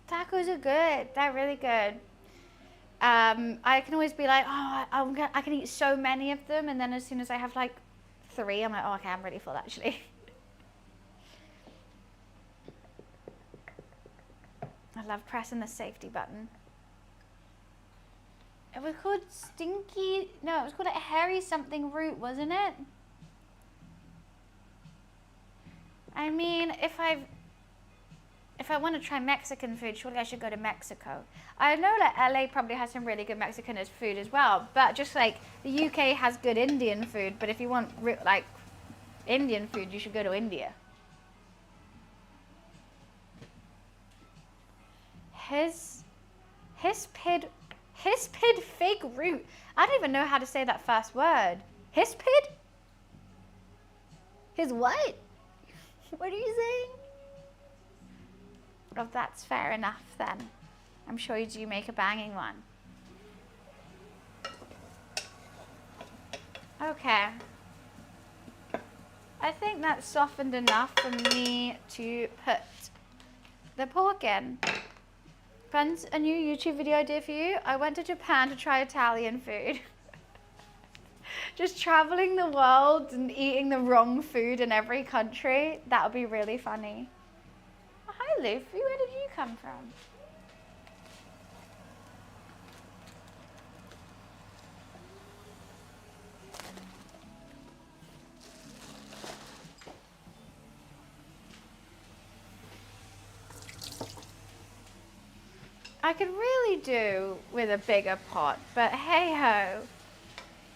Speaker 1: Tacos are good. They're really good. I can always be like, oh, I can eat so many of them, and then as soon as I have like 3, I'm like, oh, okay, I'm really full actually. I love pressing the safety button. It was called stinky, no, it was called a hairy something root, wasn't it? I mean, if I want to try Mexican food, surely I should go to Mexico. I know that LA probably has some really good Mexican food as well, but just like the UK has good Indian food, but if you want like Indian food, you should go to India. Hispid fig root. I don't even know how to say that first word. Hispid? His what? What are you saying? Oh, that's fair enough then. I'm sure you do make a banging one. Okay. I think that's softened enough for me to put the pork in. Friends, a new YouTube video idea for you. I went to Japan to try Italian food. Just traveling the world and eating the wrong food in every country. That would be really funny. Oh, hi Luffy, where did you come from? I could really do with a bigger pot, but hey ho.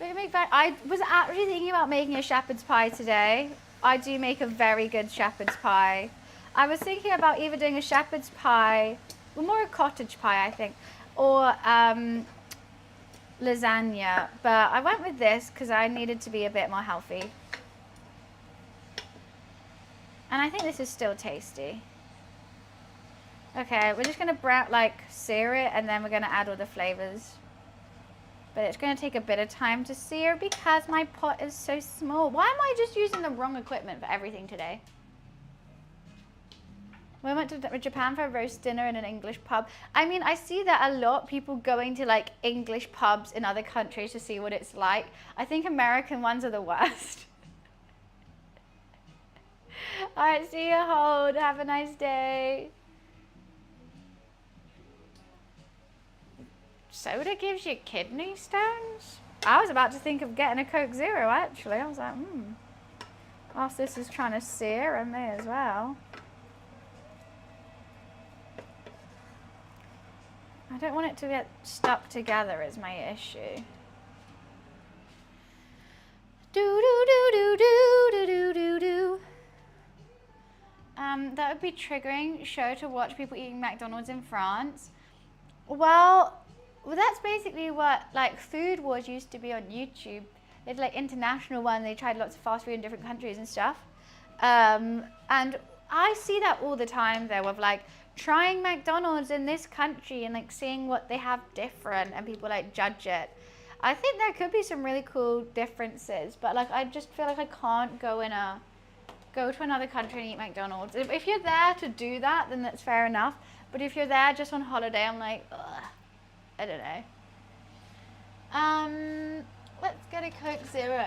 Speaker 1: I was actually thinking about making a shepherd's pie today. I do make a very good shepherd's pie. I was thinking about either doing a shepherd's pie, well, more a cottage pie, I think, or lasagna, but I went with this because I needed to be a bit more healthy. And I think this is still tasty. Okay, we're just going to sear it, and then we're going to add all the flavors. But it's going to take a bit of time to sear because my pot is so small. Why am I just using the wrong equipment for everything today? We went to Japan for a roast dinner in an English pub. I mean, I see that a lot, people going to like English pubs in other countries to see what it's like. I think American ones are the worst. All right, see you, Hold. Have a nice day. Soda gives you kidney stones? I was about to think of getting a Coke Zero, actually. I was like, whilst this is trying to sear, I may as well. I don't want it to get stuck together is my issue. Do. That would be triggering show to watch people eating McDonald's in France. Well, that's basically what like Food Wars used to be on YouTube. They did like international one. They tried lots of fast food in different countries and stuff. And I see that all the time though, of like trying McDonald's in this country and like seeing what they have different, and people like judge it. I think there could be some really cool differences, but like I just feel like I can't go to another country and eat McDonald's. If you're there to do that, then that's fair enough. But if you're there just on holiday, I'm like, ugh. I don't know. Let's get a Coke Zero.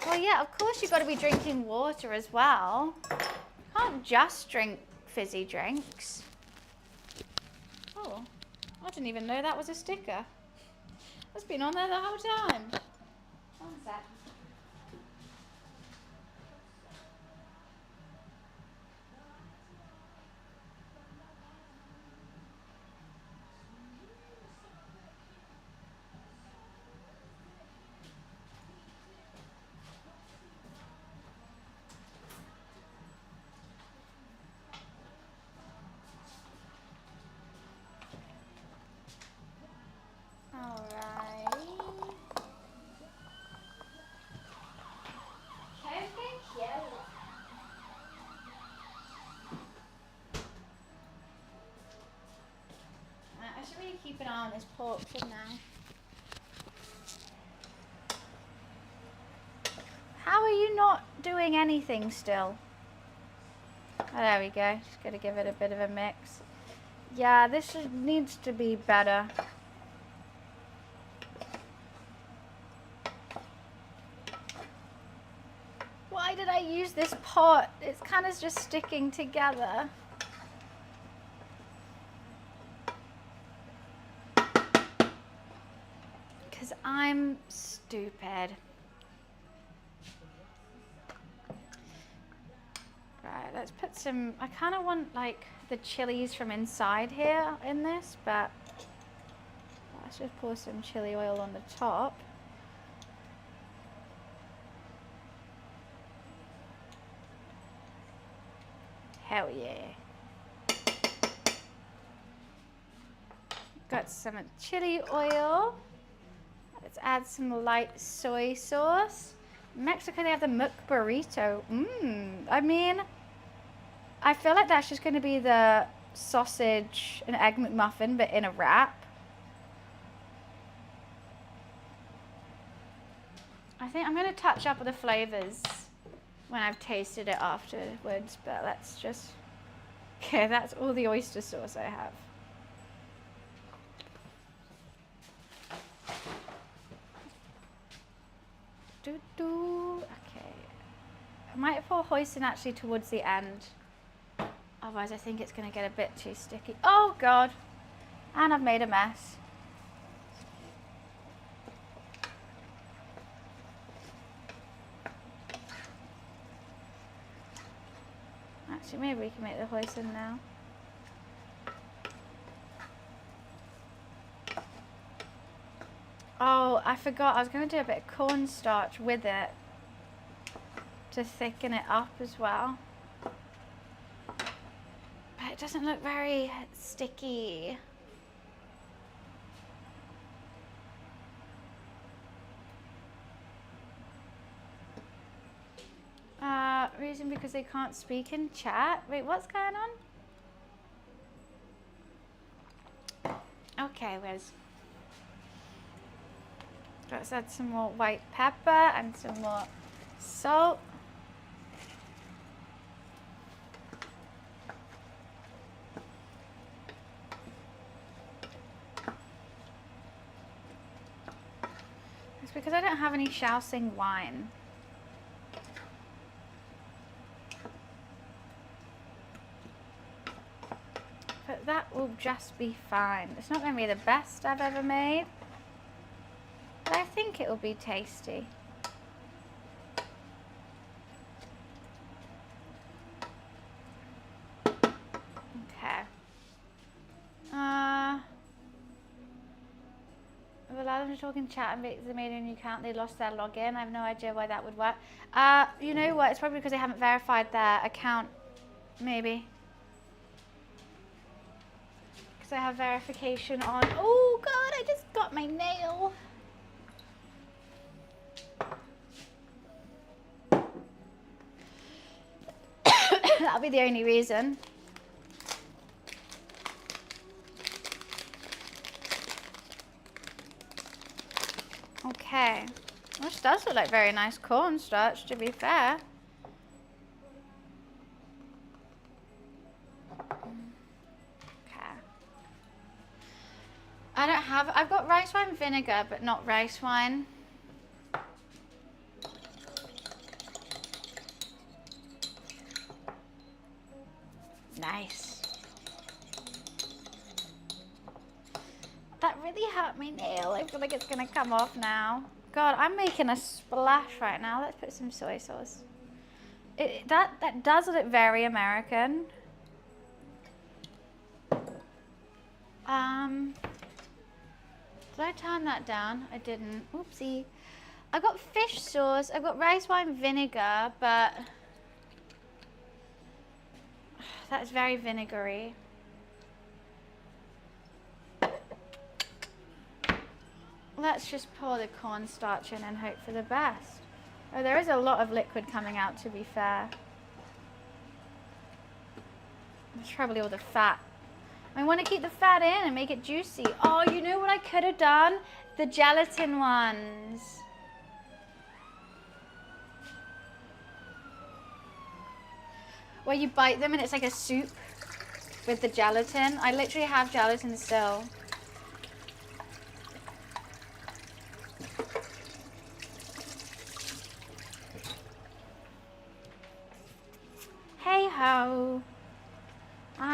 Speaker 1: Well, yeah, of course you've got to be drinking water as well. You can't just drink fizzy drinks. Oh, I didn't even know that was a sticker. It's been on there the whole time. One sec. Keep an eye on this pork, shouldn't I? How are you not doing anything still? Oh, there we go. Just got to give it a bit of a mix. Yeah, this needs to be better. can't use this pot. It's kind of just sticking together. Because I'm stupid. Right, let's put some, I kind of want like the chilies from inside here in this, but let's just pour some chili oil on the top. Hell yeah. Got some chili oil. Let's add some light soy sauce. In Mexico, they have the muc burrito. I mean, I feel like that's just going to be the sausage and egg McMuffin, but in a wrap. I think I'm going to touch up with the flavors when I've tasted it afterwards, but let's just, okay, that's all the oyster sauce I have. Okay. I might pour hoisin actually towards the end. Otherwise I think it's going to get a bit too sticky. Oh God. And I've made a mess. Actually, maybe we can make the hoisin now. Oh, I forgot. I was going to do a bit of cornstarch with it to thicken it up as well. But it doesn't look very sticky. Reason because they can't speak in chat. Wait, what's going on? Okay, let's add some more white pepper and some more salt. It's because I don't have any Shaoxing wine. But that will just be fine. It's not going to be the best I've ever made, but I think it will be tasty. Okay. I've allowed them to talk in chat and make the Meedoon account. They lost their login. I have no idea why that would work. You know what? It's probably because they haven't verified their account, maybe. I have verification on. Oh God, I just got my nail. That'll be the only reason. Okay. This does look like very nice cornstarch, to be fair. I've got rice wine vinegar, but not rice wine. Nice. That really hurt my nail. I feel like it's gonna come off now. God, I'm making a splash right now. Let's put some soy sauce. That does look very American. Did I turn that down? I didn't. Oopsie. I got fish sauce. I've got rice wine vinegar, but that is very vinegary. Let's just pour the cornstarch in and hope for the best. Oh, there is a lot of liquid coming out, to be fair. It's probably all the fat. I want to keep the fat in and make it juicy. Oh, you know what I could have done? The gelatin ones. Where you bite them and it's like a soup with the gelatin. I literally have gelatin still.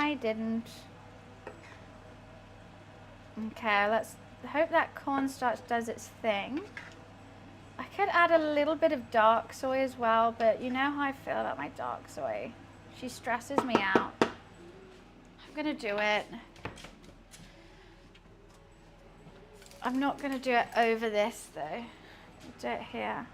Speaker 1: I didn't. Okay, let's hope that cornstarch does its thing. I could add a little bit of dark soy as well, but you know how I feel about my dark soy. She stresses me out. I'm gonna do it. I'm not gonna do it over this though. I'll do it here.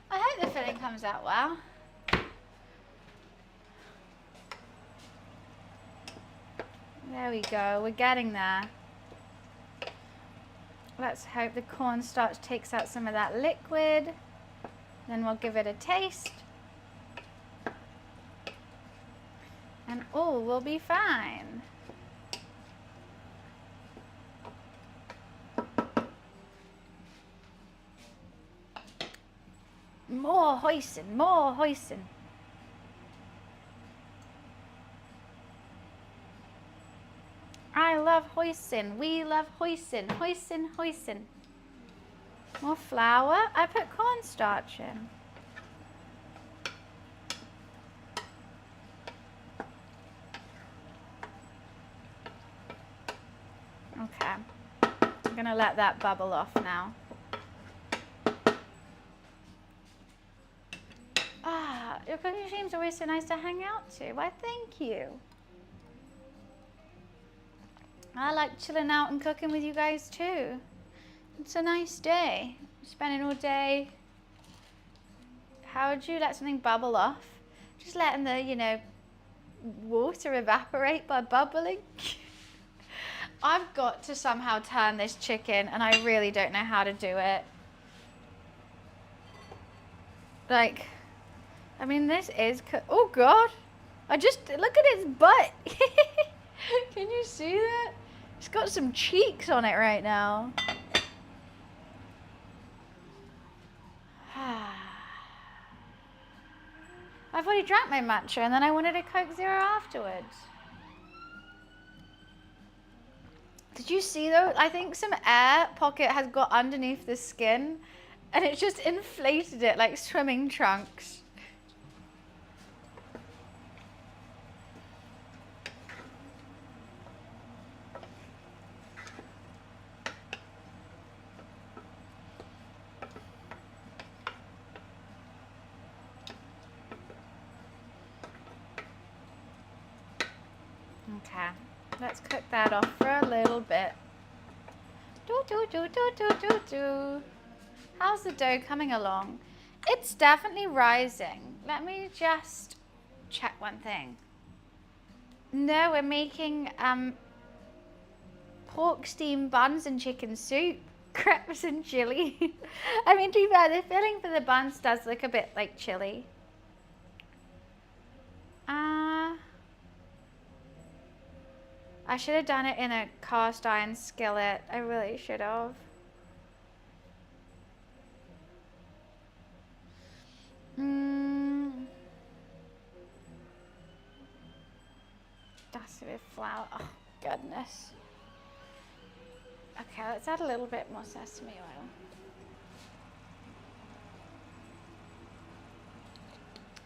Speaker 1: I hope the filling comes out well. There we go, we're getting there. Let's hope the cornstarch takes out some of that liquid. Then we'll give it a taste. And all will be fine. More hoisin', more hoisin'. I love hoisin', we love hoisin', hoisin', hoisin'. More flour, I put cornstarch in. Okay, I'm gonna let that bubble off now. Ah, your cooking regime's always so nice to hang out to. Why, thank you. I like chilling out and cooking with you guys too. It's a nice day. Spending all day. How would you let something bubble off? Just letting the, you know, water evaporate by bubbling. I've got to somehow turn this chicken and I really don't know how to do it. Like, I mean, this is, oh God. I just, look at its butt. Can you see that? It's got some cheeks on it right now. I've already drank my matcha and then I wanted a Coke Zero afterwards. Did you see though? I think some air pocket has got underneath the skin and it just inflated it like swimming trunks. Okay, let's cook that off for a little bit. Do. How's the dough coming along? It's definitely rising. Let me just check one thing. No, we're making pork steamed buns and chicken soup, crepes and chili. I mean, to be fair, the filling for the buns does look a bit like chili. I should have done it in a cast iron skillet. I really should have. That's a bit of flour. Oh, goodness. Okay, let's add a little bit more sesame oil.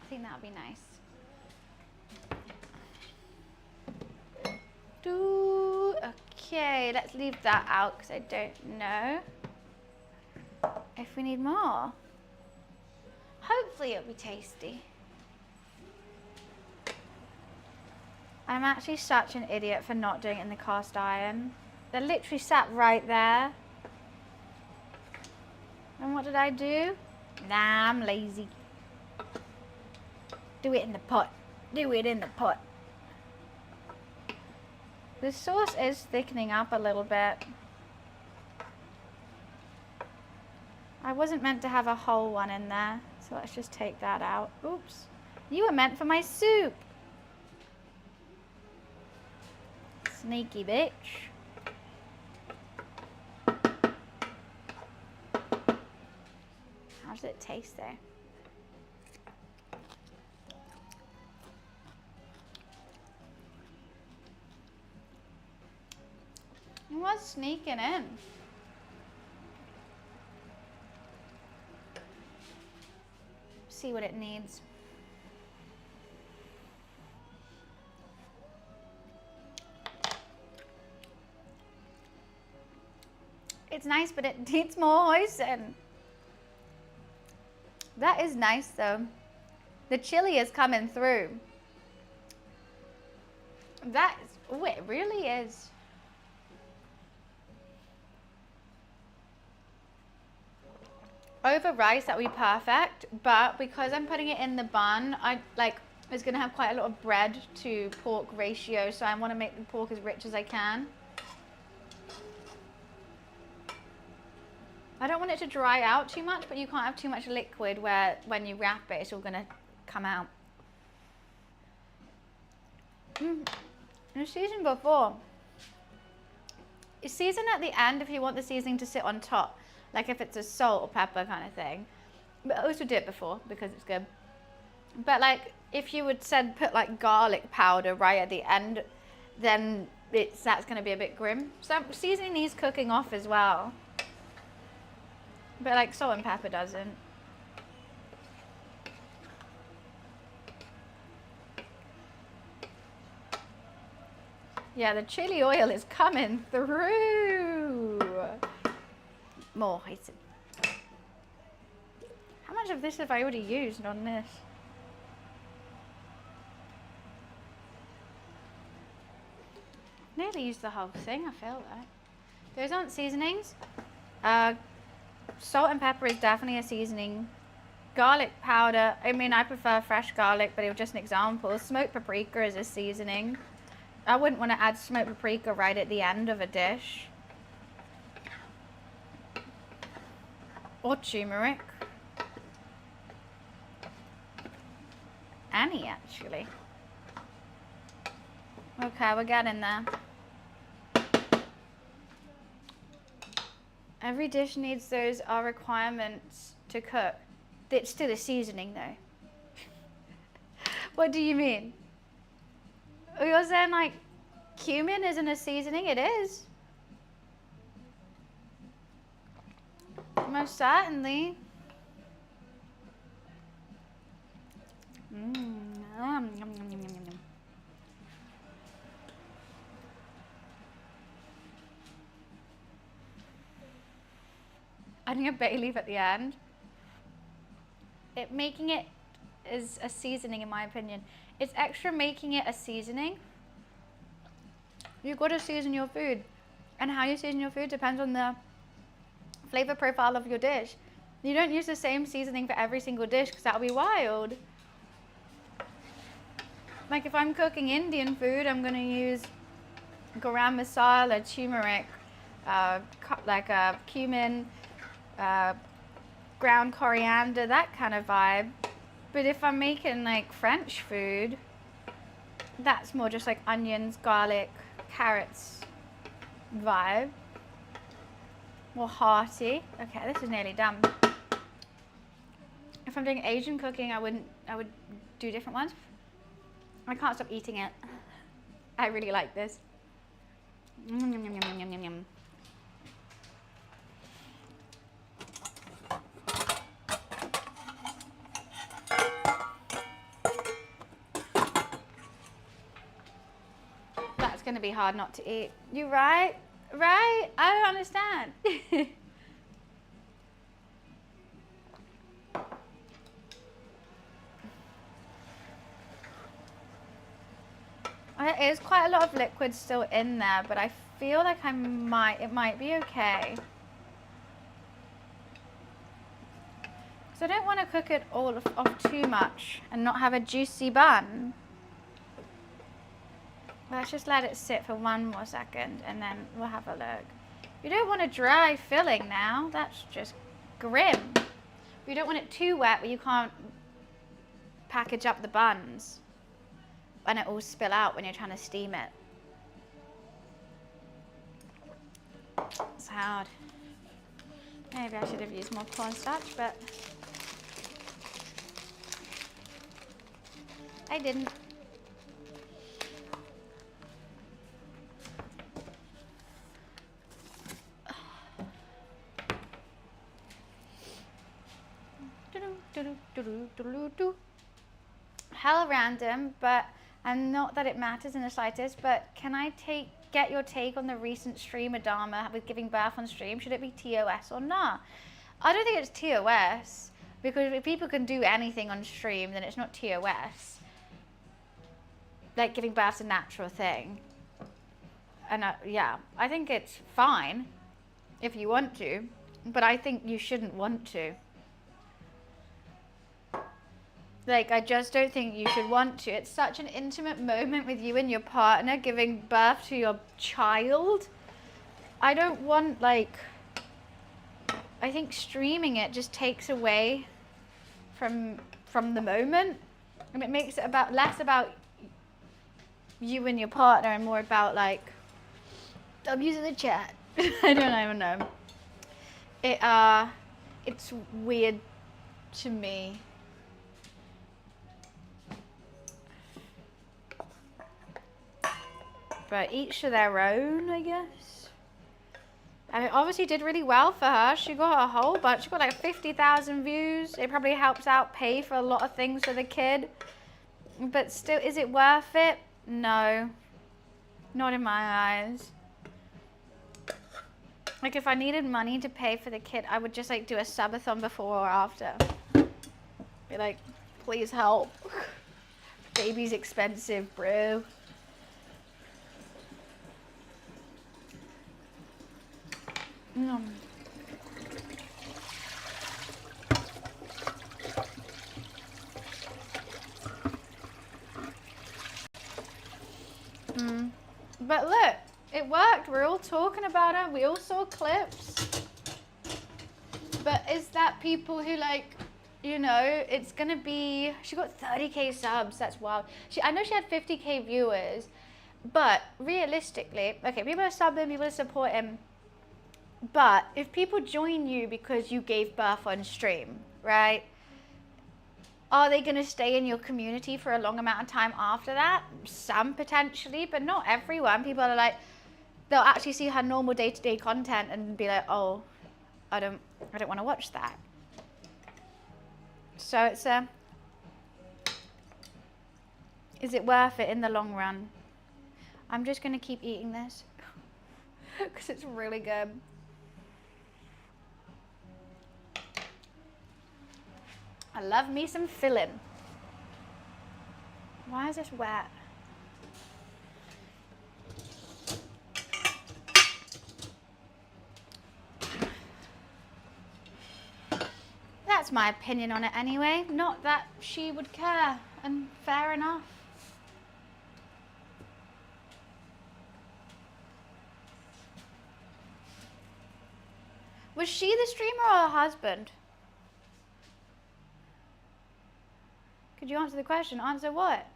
Speaker 1: I think that would be nice. Okay, let's leave that out because I don't know if we need more. Hopefully it'll be tasty. I'm actually such an idiot for not doing it in the cast iron. They literally sat right there. And what did I do? Nah, I'm lazy. Do it in the pot. Do it in the pot. The sauce is thickening up a little bit. I wasn't meant to have a whole one in there, so let's just take that out. Oops. You were meant for my soup. Sneaky bitch. How does it taste though? It was sneaking in. See what it needs. It's nice, but it needs more hoisin. That is nice though. The chili is coming through. That is, oh, it really is. Over rice, that would be perfect, but because I'm putting it in the bun, it's gonna have quite a lot of bread to pork ratio, so I want to make the pork as rich as I can. I don't want it to dry out too much, but you can't have too much liquid where when you wrap it, it's all gonna come out. You seasoned before. You season at the end if you want the seasoning to sit on top, like if it's a salt or pepper kind of thing. But I also did it before because it's good. But like if you would put like garlic powder right at the end, then that's gonna be a bit grim. So seasoning needs cooking off as well. But like salt and pepper doesn't. Yeah, the chili oil is coming through. More. How much of this have I already used on this? Nearly used the whole thing, I feel like. Those aren't seasonings. Salt and pepper is definitely a seasoning. Garlic powder, I mean, I prefer fresh garlic, but it was just an example. Smoked paprika is a seasoning. I wouldn't want to add smoked paprika right at the end of a dish. Or turmeric. Any, actually. Okay, we're getting there. Every dish needs those requirements to cook. It's still a seasoning though. What do you mean? You're saying like cumin isn't a seasoning? It is. Most certainly. Yum, yum, yum, yum, yum. Adding a bay leaf at the end. Making it is a seasoning in my opinion. It's extra making it a seasoning. You've got to season your food. And how you season your food depends on the flavor profile of your dish. You don't use the same seasoning for every single dish because that would be wild. Like if I'm cooking Indian food, I'm going to use garam masala, turmeric, cumin, ground coriander, that kind of vibe. But if I'm making like French food, that's more just like onions, garlic, carrots vibe. More hearty. Okay, this is nearly done. If I'm doing Asian cooking, I would do different ones. I can't stop eating it. I really like this. Yum, yum, yum, yum, yum, yum, yum. That's going to be hard not to eat. You right? Right? I don't understand. There is quite a lot of liquid still in there, but I feel like it might be okay. So I don't want to cook it all off too much and not have a juicy bun. Let's just let it sit for one more second and then we'll have a look. You don't want a dry filling now, that's just grim. You don't want it too wet where you can't package up the buns and it will spill out when you're trying to steam it. It's hard. Maybe I should have used more cornstarch, but I didn't. Hell random, but and not that it matters in the slightest, but can I get your take on the recent stream Adama with giving birth on stream? Should it be TOS or not? I don't think it's TOS, because if people can do anything on stream, then it's not TOS. Like, giving birth's a natural thing. And yeah, I think it's fine if you want to, but I think you shouldn't want to. Like, I just don't think you should want to. It's such an intimate moment with you and your partner giving birth to your child. I don't want, like, I think streaming it just takes away from the moment, and it makes it less about you and your partner and more about, like, I'm using the chat. I don't even know. It's weird to me. But each to their own, I guess. And it obviously did really well for her. She got a whole bunch. She got like 50,000 views. It probably helps out pay for a lot of things for the kid. But still, is it worth it? No. Not in my eyes. Like, if I needed money to pay for the kid, I would just like do a subathon before or after. Be like, please help. Baby's expensive, bro. But look, it worked. We're all talking about it. We all saw clips. But is that people who, like, you know, it's gonna be, she got 30k subs. That's wild. I know she had 50k viewers, but realistically, okay, people are subbing, people are supporting. But if people join you because you gave birth on stream, right? Are they going to stay in your community for a long amount of time after that? Some potentially, but not everyone. People are like, they'll actually see her normal day-to-day content and be like, oh, I don't want to watch that. So it's is it worth it in the long run? I'm just going to keep eating this because it's really good. I love me some filling. Why is this wet? That's my opinion on it anyway. Not that she would care, and fair enough. Was she the streamer or her husband? Could you answer the question? Answer what?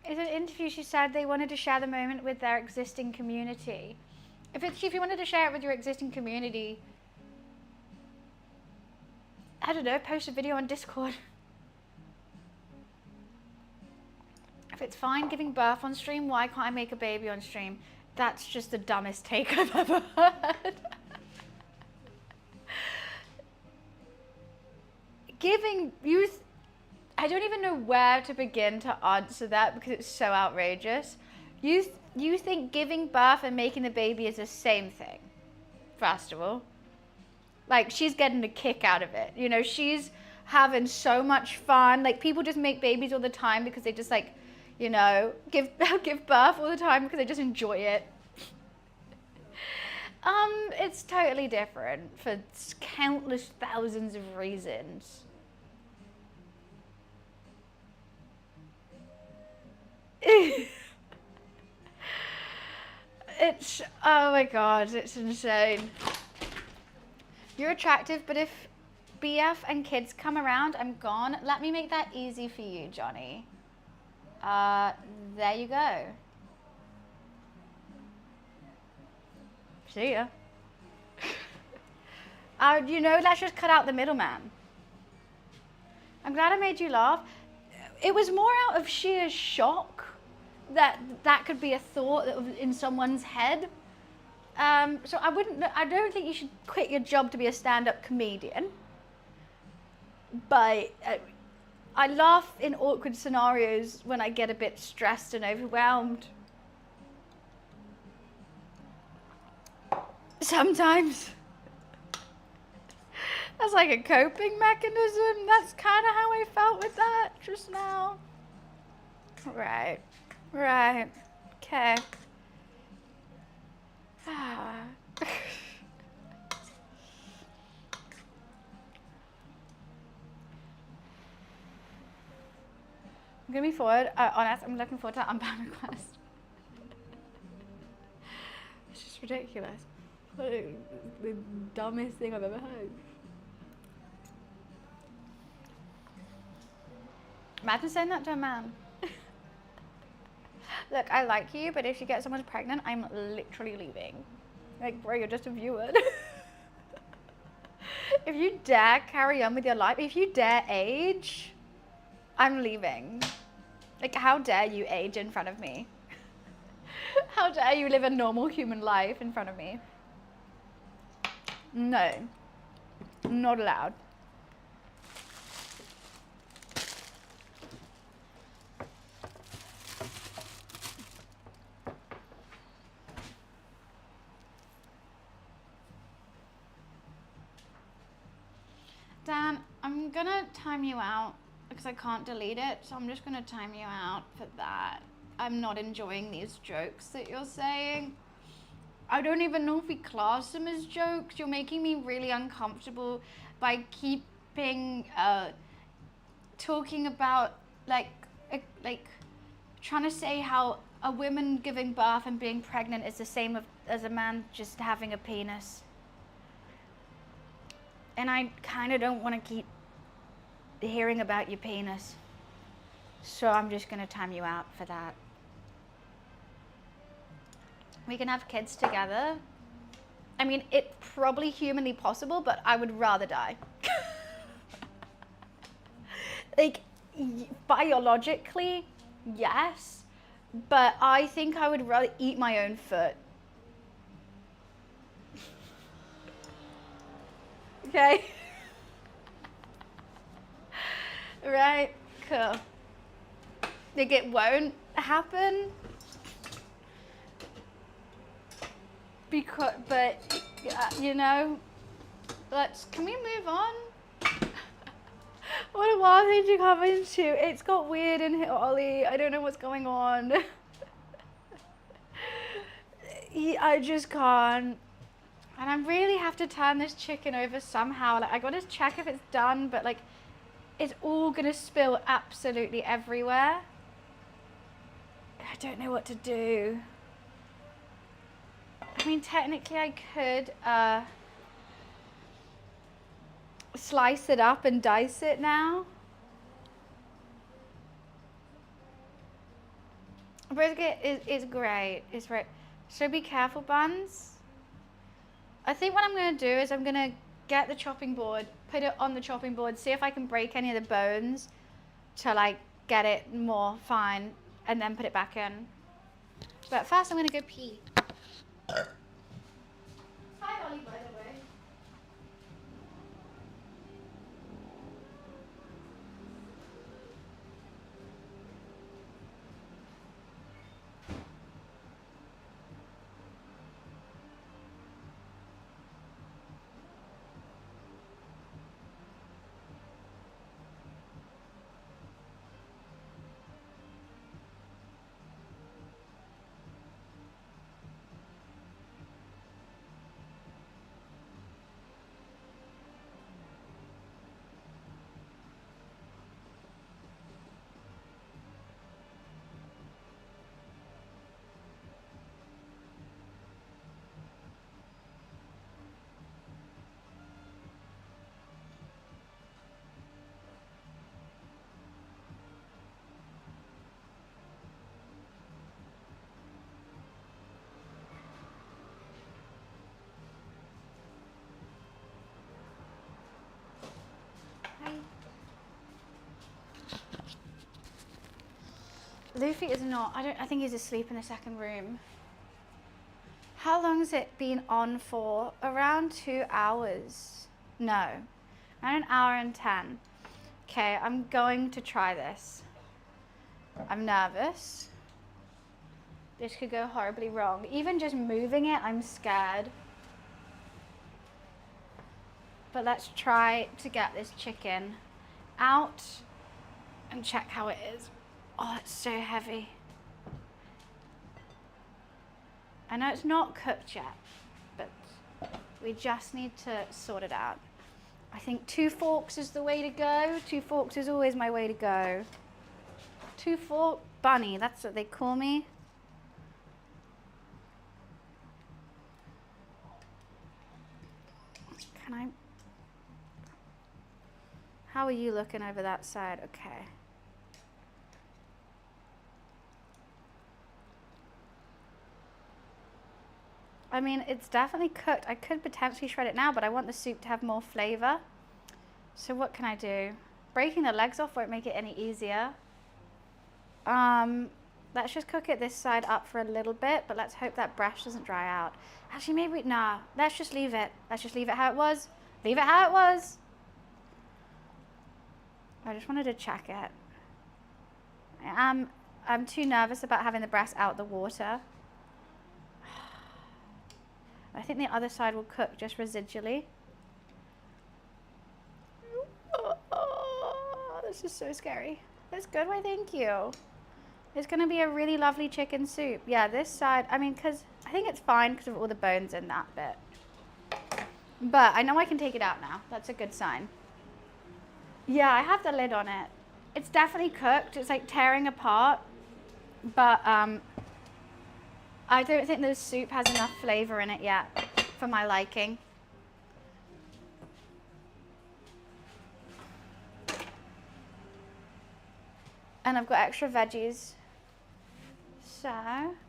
Speaker 1: In an interview, she said they wanted to share the moment with their existing community. If you wanted to share it with your existing community, I don't know, post a video on Discord. If it's fine giving birth on stream, why can't I make a baby on stream? That's just the dumbest take I've ever heard. Giving youth... I don't even know where to begin to answer that because it's so outrageous. You think giving birth and making the baby is the same thing, first of all. Like, she's getting a kick out of it. You know, she's having so much fun. Like, people just make babies all the time because they just, like, you know, give birth all the time because they just enjoy it. It's totally different for countless thousands of reasons. It's, oh my god, it's insane. You're attractive, but if BF and kids come around, I'm gone. Let me make that easy for you, Johnny. There you go. See ya. You know, let's just cut out the middleman. I'm glad I made you laugh. It was more out of sheer shock that could be a thought that was in someone's head. So I don't think you should quit your job to be a stand-up comedian. But I laugh in awkward scenarios when I get a bit stressed and overwhelmed. Sometimes. That's like a coping mechanism. That's kind of how I felt with that just now. Right. Right. Okay. I'm gonna be honest, I'm looking forward to unbound request. It's just ridiculous. The dumbest thing I've ever heard. Imagine saying that to a man. Look, I like you, but if you get someone pregnant, I'm literally leaving. Like, bro, you're just a viewer. If you dare carry on with your life, if you dare age, I'm leaving. Like, how dare you age in front of me? How dare you live a normal human life in front of me? No, not allowed. Dan, I'm gonna time you out because I can't delete it, so I'm just gonna time you out for that. I'm not enjoying these jokes that you're saying. I don't even know if we class them as jokes. You're making me really uncomfortable by keeping talking about like trying to say how a woman giving birth and being pregnant is the same as a man just having a penis. And I kind of don't want to keep hearing about your penis. So I'm just going to time you out for that. We can have kids together. I mean, it's probably humanly possible, but I would rather die. Like, biologically, yes. But I think I would rather eat my own foot. Okay. Right, cool. Like, it won't happen because, but you know, can we move on? What a wild thing to come into. It's got weird in here, Ollie. I don't know what's going on. I just can't. And I really have to turn this chicken over somehow. Like, I gotta check if it's done, but like, it's all gonna spill absolutely everywhere. I don't know what to do. I mean, technically I could slice it up and dice it now. Brisket is great. It's right. So be careful, buns. I think what I'm going to do is I'm going to get the chopping board, put it on the chopping board, see if I can break any of the bones to like get it more fine, and then put it back in. But first I'm going to go pee. Hi, Ollie, by the way. Luffy is not. I think he's asleep in the second room. How long has it been on for? Around 2 hours. No, around 1 hour and 10. Okay, I'm going to try this. I'm nervous. This could go horribly wrong. Even just moving it, I'm scared. But let's try to get this chicken out and check how it is. Oh, it's so heavy. I know it's not cooked yet, but we just need to sort it out. I think 2 forks is the way to go. 2 forks is always my way to go. 2 fork bunny, that's what they call me. Can I? How are you looking over that side? Okay. I mean, it's definitely cooked. I could potentially shred it now, but I want the soup to have more flavor. So what can I do? Breaking the legs off won't make it any easier. Let's just cook it this side up for a little bit, but let's hope that breast doesn't dry out. Actually, maybe, nah, let's just leave it. Let's just leave it how it was. Leave it how it was. I just wanted to check it. I'm too nervous about having the breast out the water. I think the other side will cook just residually. Oh, this is so scary. That's good, why thank you. It's gonna be a really lovely chicken soup. Yeah, this side, I mean, because I think it's fine because of all the bones in that bit. But I know I can take it out now. That's a good sign. Yeah, I have the lid on it. It's definitely cooked. It's like tearing apart. But I don't think the soup has enough flavor in it yet for my liking. And I've got extra veggies. So,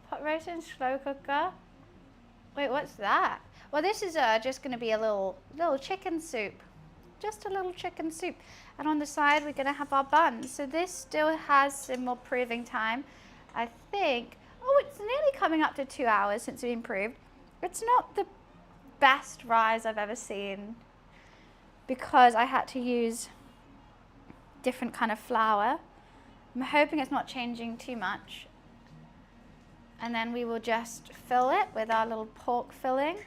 Speaker 1: pot roast in slow cooker. Wait, what's that? Well, this is just going to be a little chicken soup. Just a little chicken soup. And on the side, we're going to have our buns. So this still has some more proving time. I think, oh, it's nearly coming up to 2 hours since we improved. It's not the best rise I've ever seen because I had to use different kind of flour. I'm hoping it's not changing too much. And then we will just fill it with our little pork filling.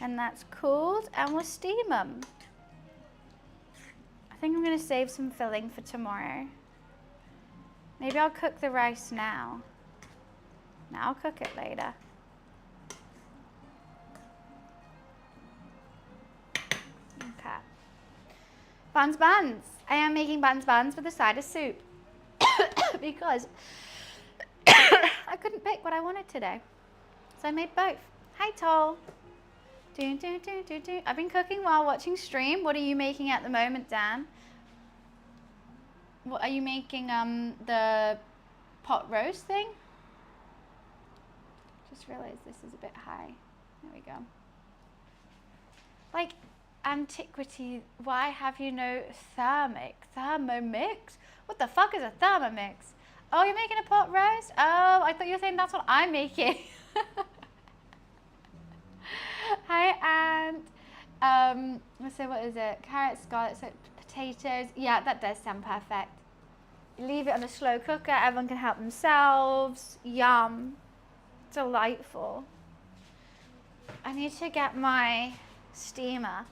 Speaker 1: And that's cooled, and we'll steam them. I think I'm going to save some filling for tomorrow. Maybe I'll cook the rice now. Now I'll cook it later. Okay. Buns, buns. I am making buns, buns with a side of soup. Because I couldn't pick what I wanted today. So I made both. Hi, Toll. I've been cooking while watching stream. What are you making at the moment, Dan? What are you making? The pot roast thing? Just realized this is a bit high. There we go. Like antiquity, why have you no thermomix? What the fuck is a thermomix? Oh, you're making a pot roast? Oh, I thought you were saying that's what I'm making. Hi, Aunt. Let's say, what is it? Carrots, scallops, potatoes. Yeah, that does sound perfect. Leave it on a slow cooker. Everyone can help themselves. Yum. Delightful. I need to get my steamer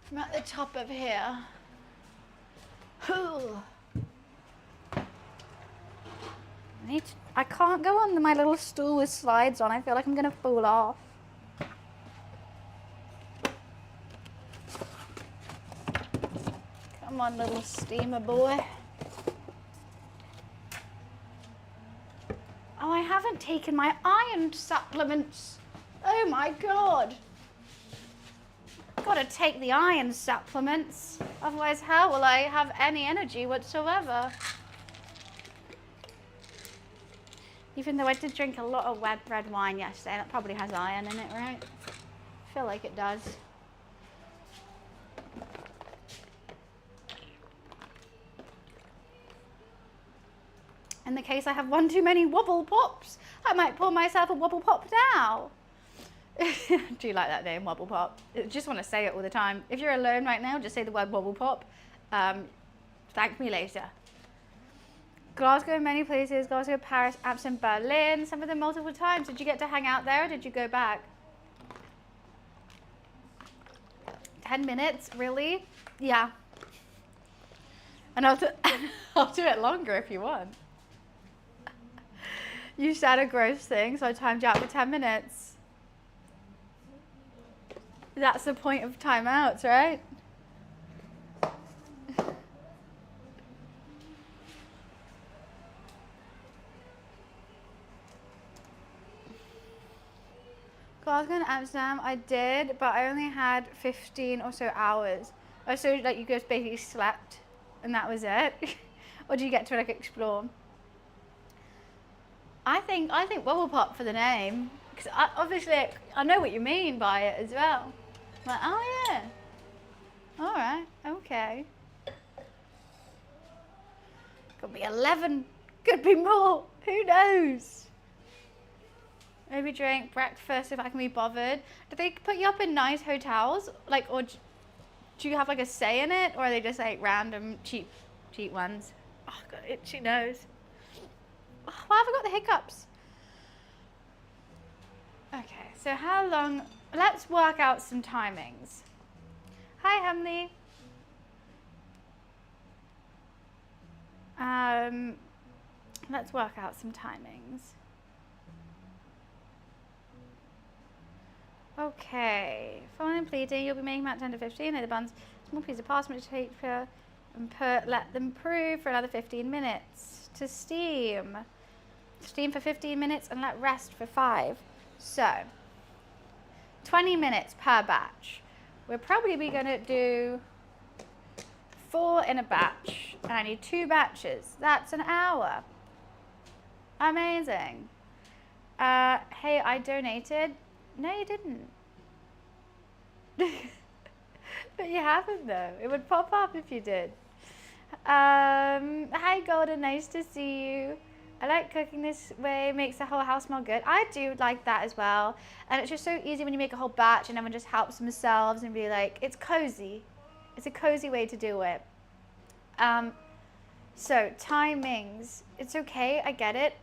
Speaker 1: from at the top of here. I can't go on my little stool with slides on. I feel like I'm going to fall off. Come on, little steamer boy. Oh, I haven't taken my iron supplements. Oh my God. Gotta take the iron supplements. Otherwise, how will I have any energy whatsoever? Even though I did drink a lot of red wine yesterday, that probably has iron in it, right? I feel like it does. In the case I have one too many wobble pops, I might pour myself a wobble pop now. Do you like that name, wobble pop? I just want to say it all the time. If you're alone right now, just say the word wobble pop. Thank me later. Glasgow, many places. Glasgow, Paris, Amsterdam, Berlin. Some of them multiple times. Did you get to hang out there or did you go back? 10 minutes? Really? Yeah. And I'll do it longer if you want. You said a gross thing, so I timed you out for 10 minutes. That's the point of timeouts, right? Glasgow and Amsterdam, I did, but I only had 15 or so hours. Oh, so like you just basically slept and that was it? Or do you get to like explore? I think Bubble Pop for the name, because obviously I know what you mean by it as well. I'm like, oh yeah, all right, okay. Could be 11, could be more, who knows? Maybe drink breakfast if I can be bothered. Do they put you up in nice hotels? Like, or do you have like a say in it? Or are they just like random cheap ones? Oh, I've got itchy nose. Oh, why have I got the hiccups? Okay, so how long? Let's work out some timings. Hi, Emily. Let's work out some timings. Okay, following pleading, you'll be making about 10 to 15. The buns, small piece of parchment to take for and let them prove for another 15 minutes to steam. Steam for 15 minutes and let rest for 5. So, 20 minutes per batch. We're probably going to do 4 in a batch, and I need 2 batches. That's an hour. Amazing. Hey, I donated. No, you didn't. But you haven't though. It would pop up if you did. Hi Golden, nice to see you. I like cooking this way, makes the whole house smell good. I do like that as well. And it's just so easy when you make a whole batch and everyone just helps themselves and be like, it's cozy. It's a cozy way to do it. So timings, it's okay, I get it.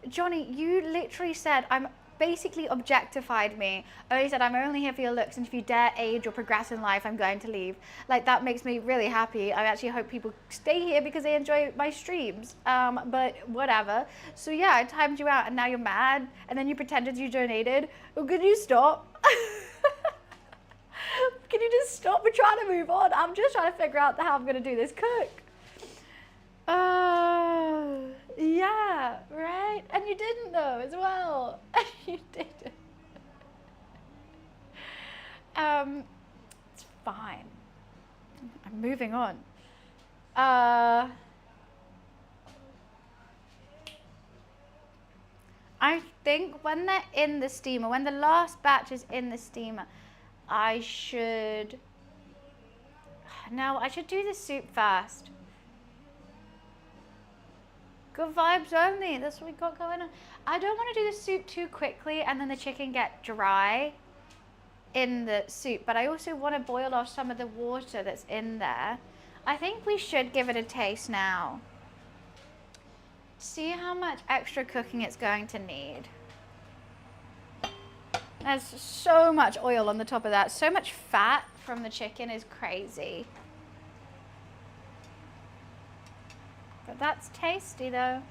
Speaker 1: Johnny, you literally said I'm basically objectified me. Only said I'm only here for your looks and if you dare age or progress in life, I'm going to leave. Like that makes me really happy. I actually hope people stay here because they enjoy my streams. But whatever. So yeah, I timed you out and now you're mad and then you pretended you donated. Well, could you stop? Can you just stop? We're trying to move on. I'm just trying to figure out how I'm gonna do this cook. Yeah, right? And you didn't though as well. You didn't. It's fine. I'm moving on. I think when they're in the steamer, when the last batch is in the steamer, I should do the soup first. Good vibes only, that's what we got going on. I don't want to do the soup too quickly and then the chicken get dry in the soup, but I also want to boil off some of the water that's in there. I think we should give it a taste now. See how much extra cooking it's going to need. There's so much oil on the top of that. So much fat from the chicken is crazy. But that's tasty though.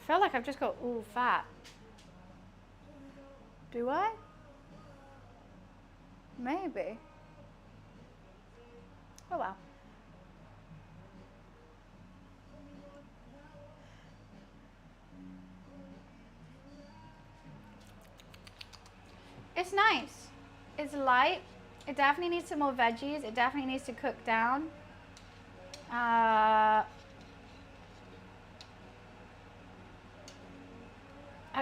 Speaker 1: I feel like I've just got all fat. Do I? Maybe. Oh well. It's nice. It's light. It definitely needs some more veggies. It definitely needs to cook down. I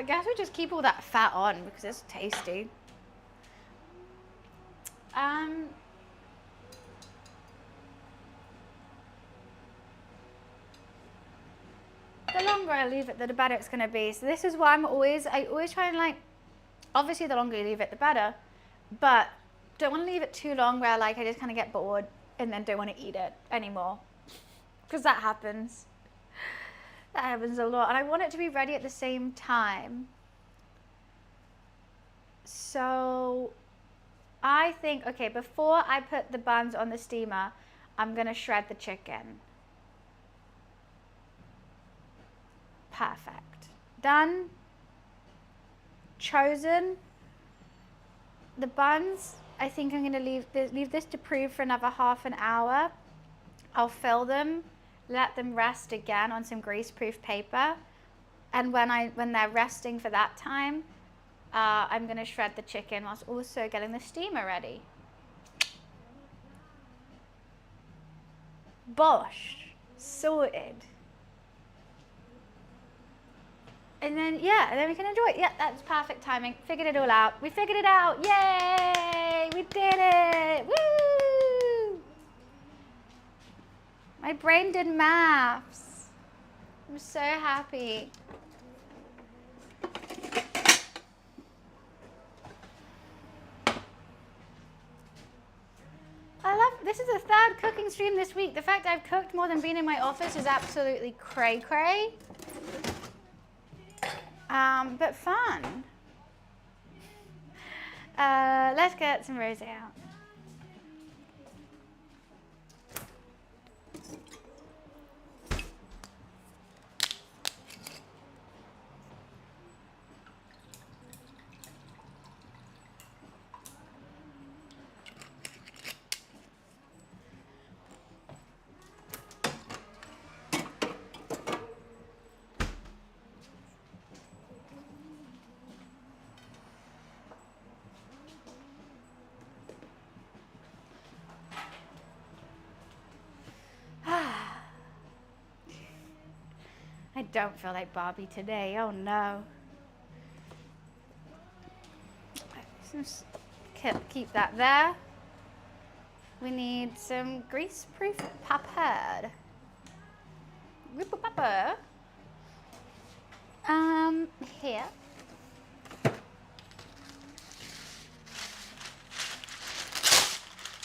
Speaker 1: guess we just keep all that fat on because it's tasty. The longer I leave it, the better it's going to be. So this is why I always try and like, obviously the longer you leave it, the better, but don't want to leave it too long where like I just kind of get bored and then don't want to eat it anymore. Because that happens. That happens a lot. And I want it to be ready at the same time. So I think, okay, before I put the buns on the steamer, I'm going to shred the chicken. Perfect. Done. Chosen. The buns, I think I'm going to leave this to prove for another half an hour. I'll fill them, let them rest again on some greaseproof paper. And when they're resting for that time, I'm going to shred the chicken whilst also getting the steamer ready. Bosh. Sorted. And then, yeah, and then we can enjoy it. Yeah, that's perfect timing. Figured it all out. We figured it out. Yay! We did it. Woo! My brain did maths. I'm so happy. This is the third cooking stream this week. The fact I've cooked more than been in my office is absolutely cray-cray. But fun. Let's get some rosé out. I don't feel like Barbie today. Oh no. Just keep that there. We need some greaseproof paper. Paper. Here.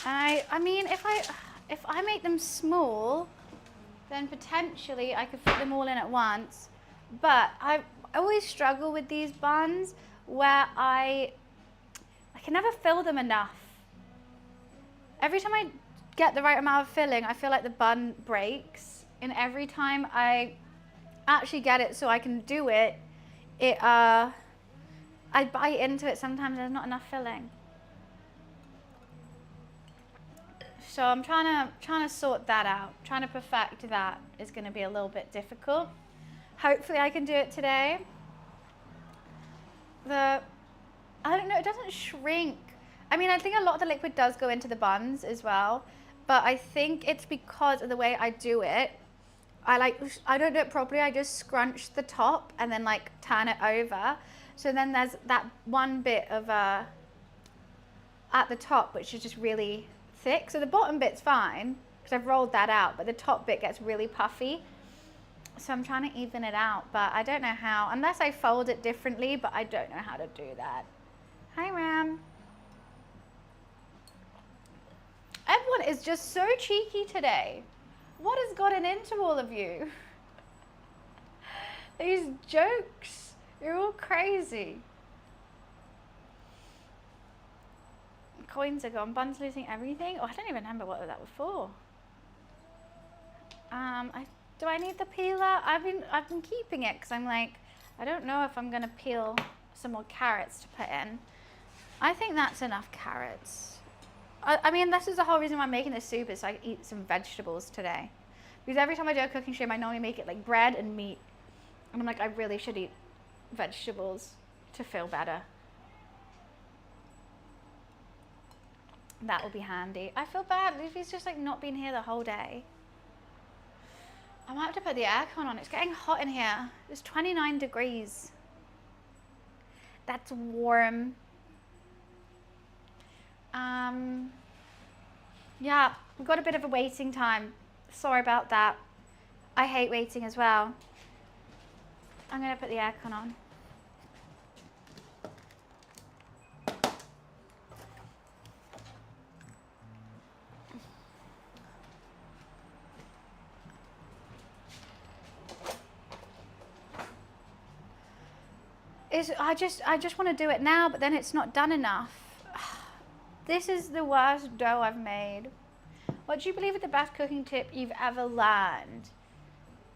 Speaker 1: I mean, if I make them small, then potentially I could fit them all in at once. But I always struggle with these buns where I can never fill them enough. Every time I get the right amount of filling, I feel like the bun breaks. And every time I actually get it so I can do it, I bite into it sometimes, there's not enough filling. So I'm trying to sort that out. Trying to perfect that is going to be a little bit difficult. Hopefully I can do it today. I don't know, it doesn't shrink. I mean, I think a lot of the liquid does go into the buns as well, but I think it's because of the way I do it. I don't do it properly. I just scrunch the top and then like turn it over. So then there's that one bit of at the top, which is just really thick. So the bottom bit's fine because I've rolled that out, but the top bit gets really puffy. So I'm trying to even it out, but I don't know how, unless I fold it differently, but I don't know how to do that. Hi, Ram. Everyone is just so cheeky today. What has gotten into all of you? These jokes, you're all crazy. Coins are gone, buns losing everything. Oh, I don't even remember what that was for. Do I need the peeler? I've been keeping it because I'm like, I don't know if I'm gonna peel some more carrots to put in. I think that's enough carrots. I mean, this is the whole reason why I'm making this soup is so I can eat some vegetables today. Because every time I do a cooking stream, I normally make it like bread and meat. And I'm like, I really should eat vegetables to feel better. That will be handy. I feel bad. Luffy's just like not been here the whole day. I might have to put the aircon on. It's getting hot in here. It's 29 degrees. That's warm. Yeah, we've got a bit of a waiting time. Sorry about that. I hate waiting as well. I'm going to put the aircon on. I just want to do it now, but then it's not done enough. This is the worst dough I've made. What do you believe is the best cooking tip you've ever learned?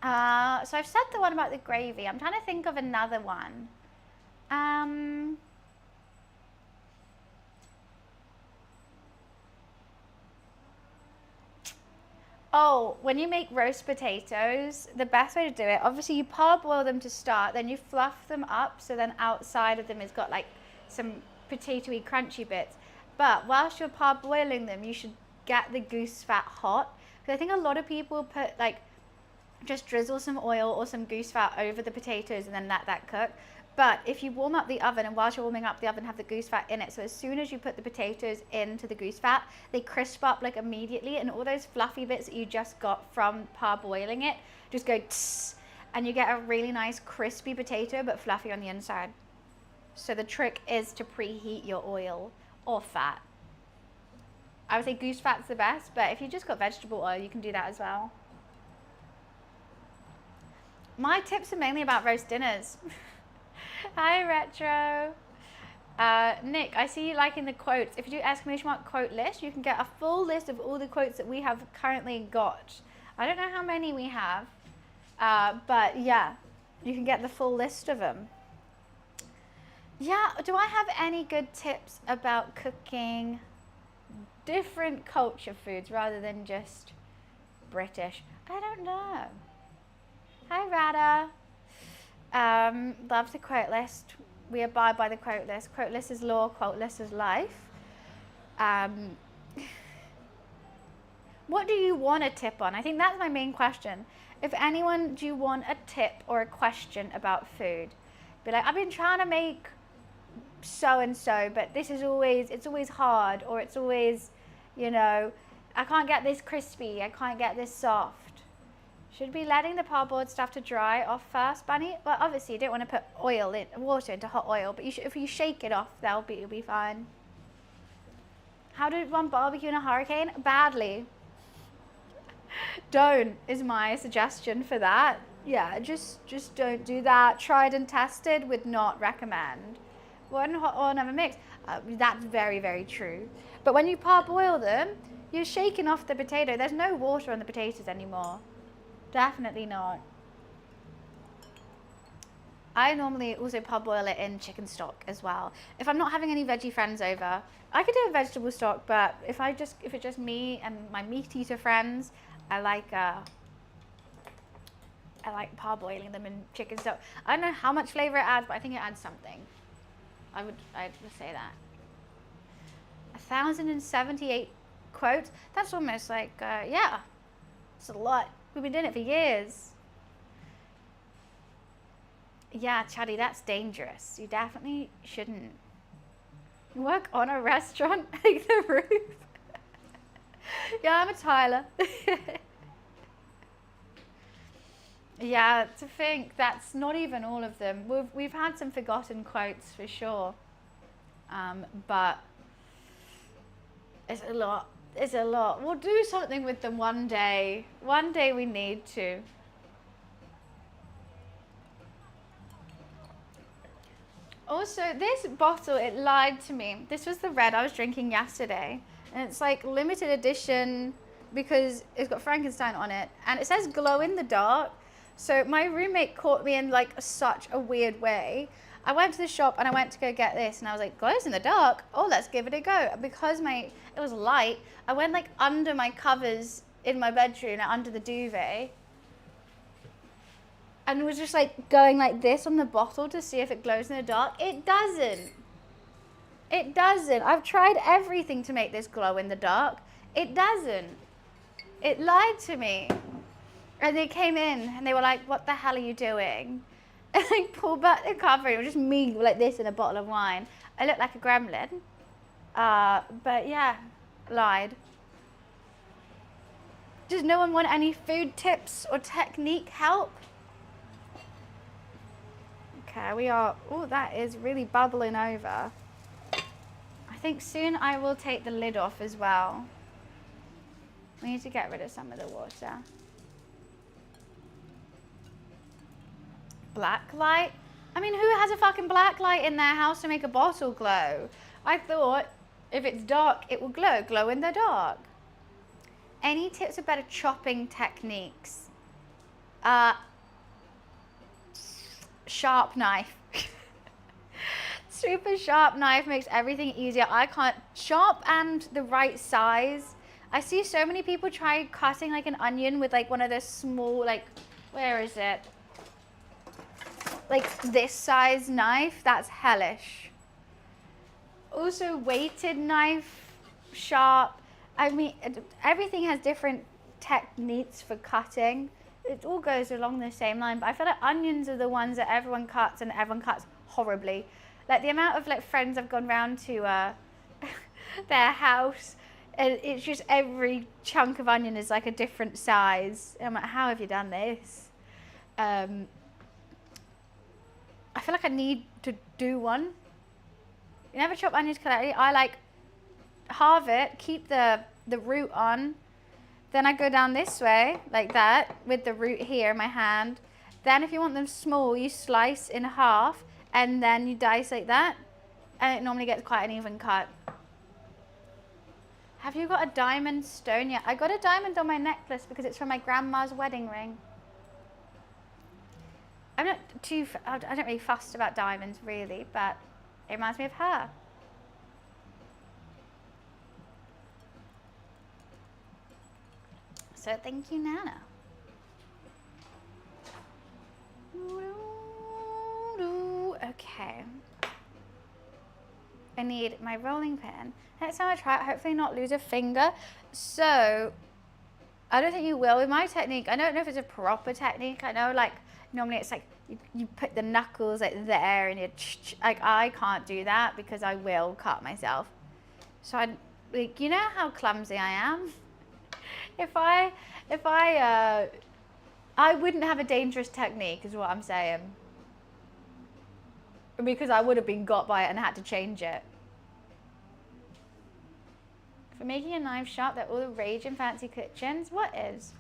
Speaker 1: So I've said the one about the gravy. I'm trying to think of another one. Oh, when you make roast potatoes, the best way to do it, obviously you parboil them to start, then you fluff them up, so then outside of them it's got like some potatoey crunchy bits. But whilst you're parboiling them, you should get the goose fat hot. Because I think a lot of people put like, just drizzle some oil or some goose fat over the potatoes and then let that cook. But if you warm up the oven, and whilst you're warming up the oven, have the goose fat in it, so as soon as you put the potatoes into the goose fat, they crisp up like immediately, and all those fluffy bits that you just got from parboiling it just go tss, and you get a really nice crispy potato but fluffy on the inside. So the trick is to preheat your oil or fat. I would say goose fat's the best, but if you just got vegetable oil, you can do that as well. My tips are mainly about roast dinners. Hi, Retro. Nick, I see you liking the quotes. If you do exclamation mark quote list, you can get a full list of all the quotes that we have currently got. I don't know how many we have, but yeah, you can get the full list of them. Yeah, do I have any good tips about cooking different culture foods rather than just British? I don't know. Hi, Rada. Love the quote list. We abide by the quote list. Quote list is law, quote list is life. What do you want a tip on? I think that's my main question. If anyone, do you want a tip or a question about food? Be like, I've been trying to make so-and-so, but this is always, it's always hard, or it's always, you know, I can't get this crispy, I can't get this soft. Should be letting the parboiled stuff to dry off first, Bunny. Well, obviously you don't want to put water into hot oil, but if you shake it off, it'll be fine. How did one barbecue in a hurricane? Badly. Don't is my suggestion for that. Yeah, just don't do that. Tried and tested, would not recommend. One hot oil never mix. That's very, very true. But when you parboil them, you're shaking off the potato. There's no water on the potatoes anymore. Definitely not. I normally also parboil it in chicken stock as well. If I'm not having any veggie friends over, I could do a vegetable stock, but if it's just me and my meat eater friends, I like parboiling them in chicken stock. I don't know how much flavor it adds, but I think it adds something. I'd say that. 1,078 quotes. That's almost like yeah, it's a lot. We've been doing it for years. Yeah, Chaddy, that's dangerous. You definitely shouldn't work on a restaurant like the roof. Yeah, I'm a Tyler. Yeah, to think that's not even all of them. We've had some forgotten quotes for sure, but it's a lot. It's a lot. We'll do something with them one day. One day we need to. Also, this bottle, it lied to me. This was the red I was drinking yesterday. And it's like limited edition because it's got Frankenstein on it. And it says glow in the dark. So my roommate caught me in like such a weird way. I went to the shop and I went to go get this and I was like, glows in the dark? Oh, let's give it a go. Because it was light, I went like under my covers in my bedroom, under the duvet. And was just like going like this on the bottle to see if it glows in the dark. It doesn't. It doesn't. I've tried everything to make this glow in the dark. It doesn't. It lied to me. And they came in and they were like, what the hell are you doing? And I pulled back the cover. It was just me like this in a bottle of wine. I looked like a gremlin. But yeah, lied. Does no one want any food tips or technique help? Okay, we are, oh, that is really bubbling over. I think soon I will take the lid off as well. We need to get rid of some of the water. Black light? I mean, who has a fucking black light in their house to make a bottle glow? I thought if it's dark, it will glow. Glow in the dark. Any tips for better chopping techniques? Sharp knife. Super sharp knife makes everything easier. I can't. Sharp and the right size. I see so many people try cutting like an onion with like one of those small, like, where is it? Like this size knife. That's hellish. Also weighted knife, sharp. I mean, everything has different techniques for cutting. It all goes along the same line, but I feel like onions are the ones that everyone cuts, and everyone cuts horribly. Like the amount of like friends I've gone round to their house, and it's just every chunk of onion is like a different size. And I'm like, how have you done this? I feel like I need to do one. You never chop onions correctly. I like halve it, keep the root on. Then I go down this way, like that, with the root here in my hand. Then if you want them small, you slice in half, and then you dice like that. And it normally gets quite an even cut. Have you got a diamond stone yet? I got a diamond on my necklace because it's from my grandma's wedding ring. I'm not too, I don't really fuss about diamonds really, but it reminds me of her. So thank you, Nana. Okay. I need my rolling pin. Next time I try it, hopefully not lose a finger. So, I don't think you will with my technique. I don't know if it's a proper technique. I know like, normally it's like, you put the knuckles like there and you, like I can't do that because I will cut myself. So I, like, you know how clumsy I am? I wouldn't have a dangerous technique is what I'm saying. Because I would have been got by it and had to change it. For making a knife sharp, they're all the rage in fancy kitchens. What is?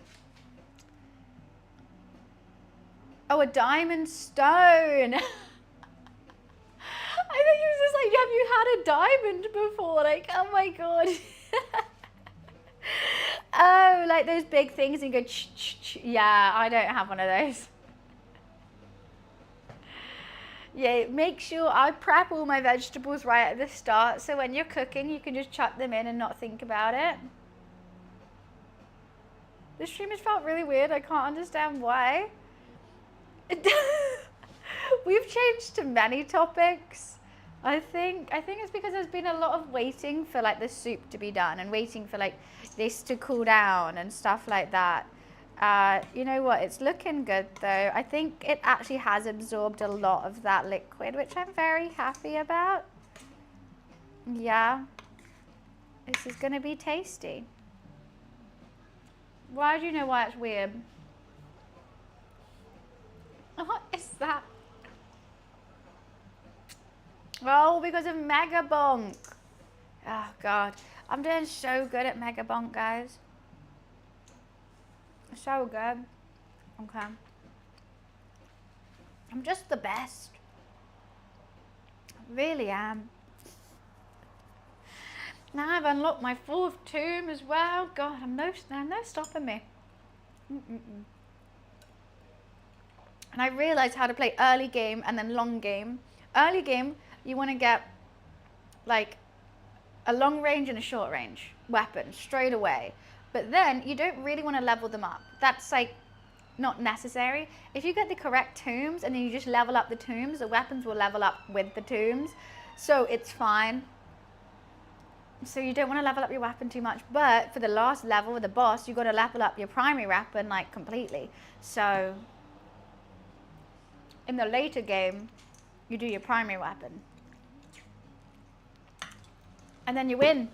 Speaker 1: Oh, a diamond stone. I think it was just like, have you had a diamond before? Like, oh my God. Oh, like those big things and you go, yeah, I don't have one of those. Yeah, make sure I prep all my vegetables right at the start, so when you're cooking, you can just chuck them in and not think about it. This stream has felt really weird. I can't understand why. We've changed to many topics. I think it's because there's been a lot of waiting for like the soup to be done and waiting for like this to cool down and stuff like that. You know what, it's looking good though. I think it actually has absorbed a lot of that liquid, which I'm very happy about. Yeah, this is gonna be tasty. Why do you know why it's weird? What is that? Oh, because of Mega Bonk. Oh God, I'm doing so good at Mega Bonk, guys. So good. Okay. I'm just the best. I really am. Now I've unlocked my 4th tomb as well. God, there's no stopping me. And I realised how to play early game and then long game. Early game, you want to get like a long range and a short range weapon straight away. But then you don't really want to level them up. That's like not necessary. If you get the correct tombs and then you just level up the tombs, the weapons will level up with the tombs. So it's fine. So you don't want to level up your weapon too much. But for the last level with the boss, you've got to level up your primary weapon like completely. So in the later game, you do your primary weapon. And then you win.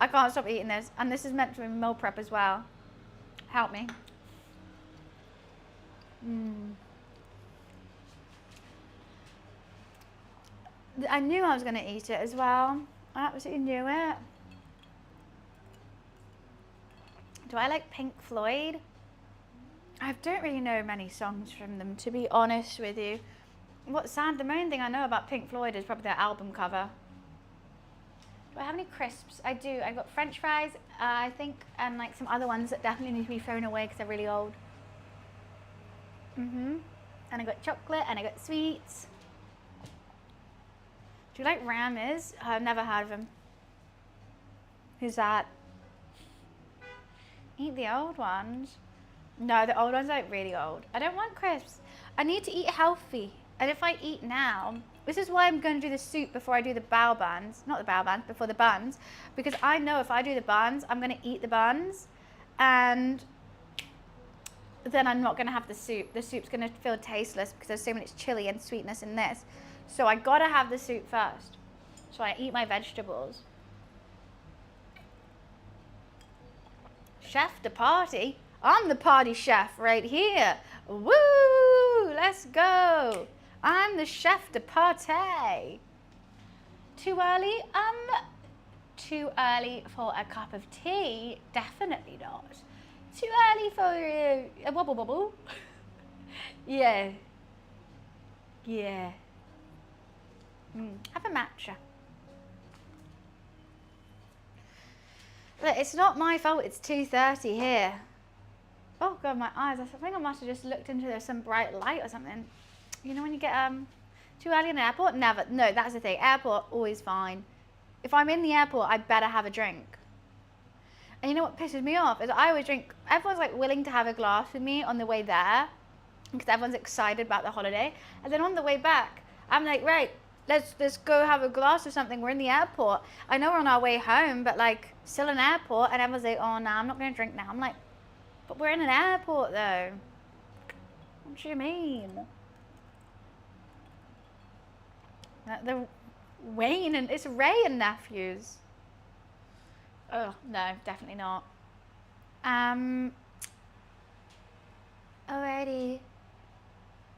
Speaker 1: I can't stop eating this. And this is meant to be meal prep as well. Help me. I knew I was going to eat it as well. I absolutely knew it. Do I like Pink Floyd? I don't really know many songs from them, to be honest with you. What's sad, the main thing I know about Pink Floyd is probably their album cover. Do I have any crisps? I do. I got French fries, I think, and like some other ones that definitely need to be thrown away because they're really old. And I got chocolate and I got sweets. Do you like Rammers? I've never heard of him. Who's that? Eat the old ones. No, the old ones are like really old. I don't want crisps. I need to eat healthy. And if I eat now, this is why I'm going to do the soup before I do the bao buns. Not the bao buns, before the buns. Because I know if I do the buns, I'm going to eat the buns. And then I'm not going to have the soup. The soup's going to feel tasteless because there's so much chili and sweetness in this. So I got to have the soup first. So I eat my vegetables. Chef de party. I'm the party chef right here. Woo! Let's go. I'm the chef de party. Too early? Too early for a cup of tea? Definitely not. Too early for a wobble bobble? Yeah. Yeah. Have a matcha. Look, it's not my fault it's 2:30 here. Oh God, my eyes. I think I must have just looked into some bright light or something. You know when you get too early in the airport? Never. No, that's the thing. Airport, always fine. If I'm in the airport, I better have a drink. And you know what pisses me off is I always drink. Everyone's like willing to have a glass with me on the way there because everyone's excited about the holiday. And then on the way back, I'm like, right, let's go have a glass or something. We're in the airport. I know we're on our way home, but like still in airport. And everyone's like, oh no, I'm not gonna drink now. I'm like, but we're in an airport though. What do you mean? The Wayne and it's Ray and nephews. Oh no, definitely not. Alrighty.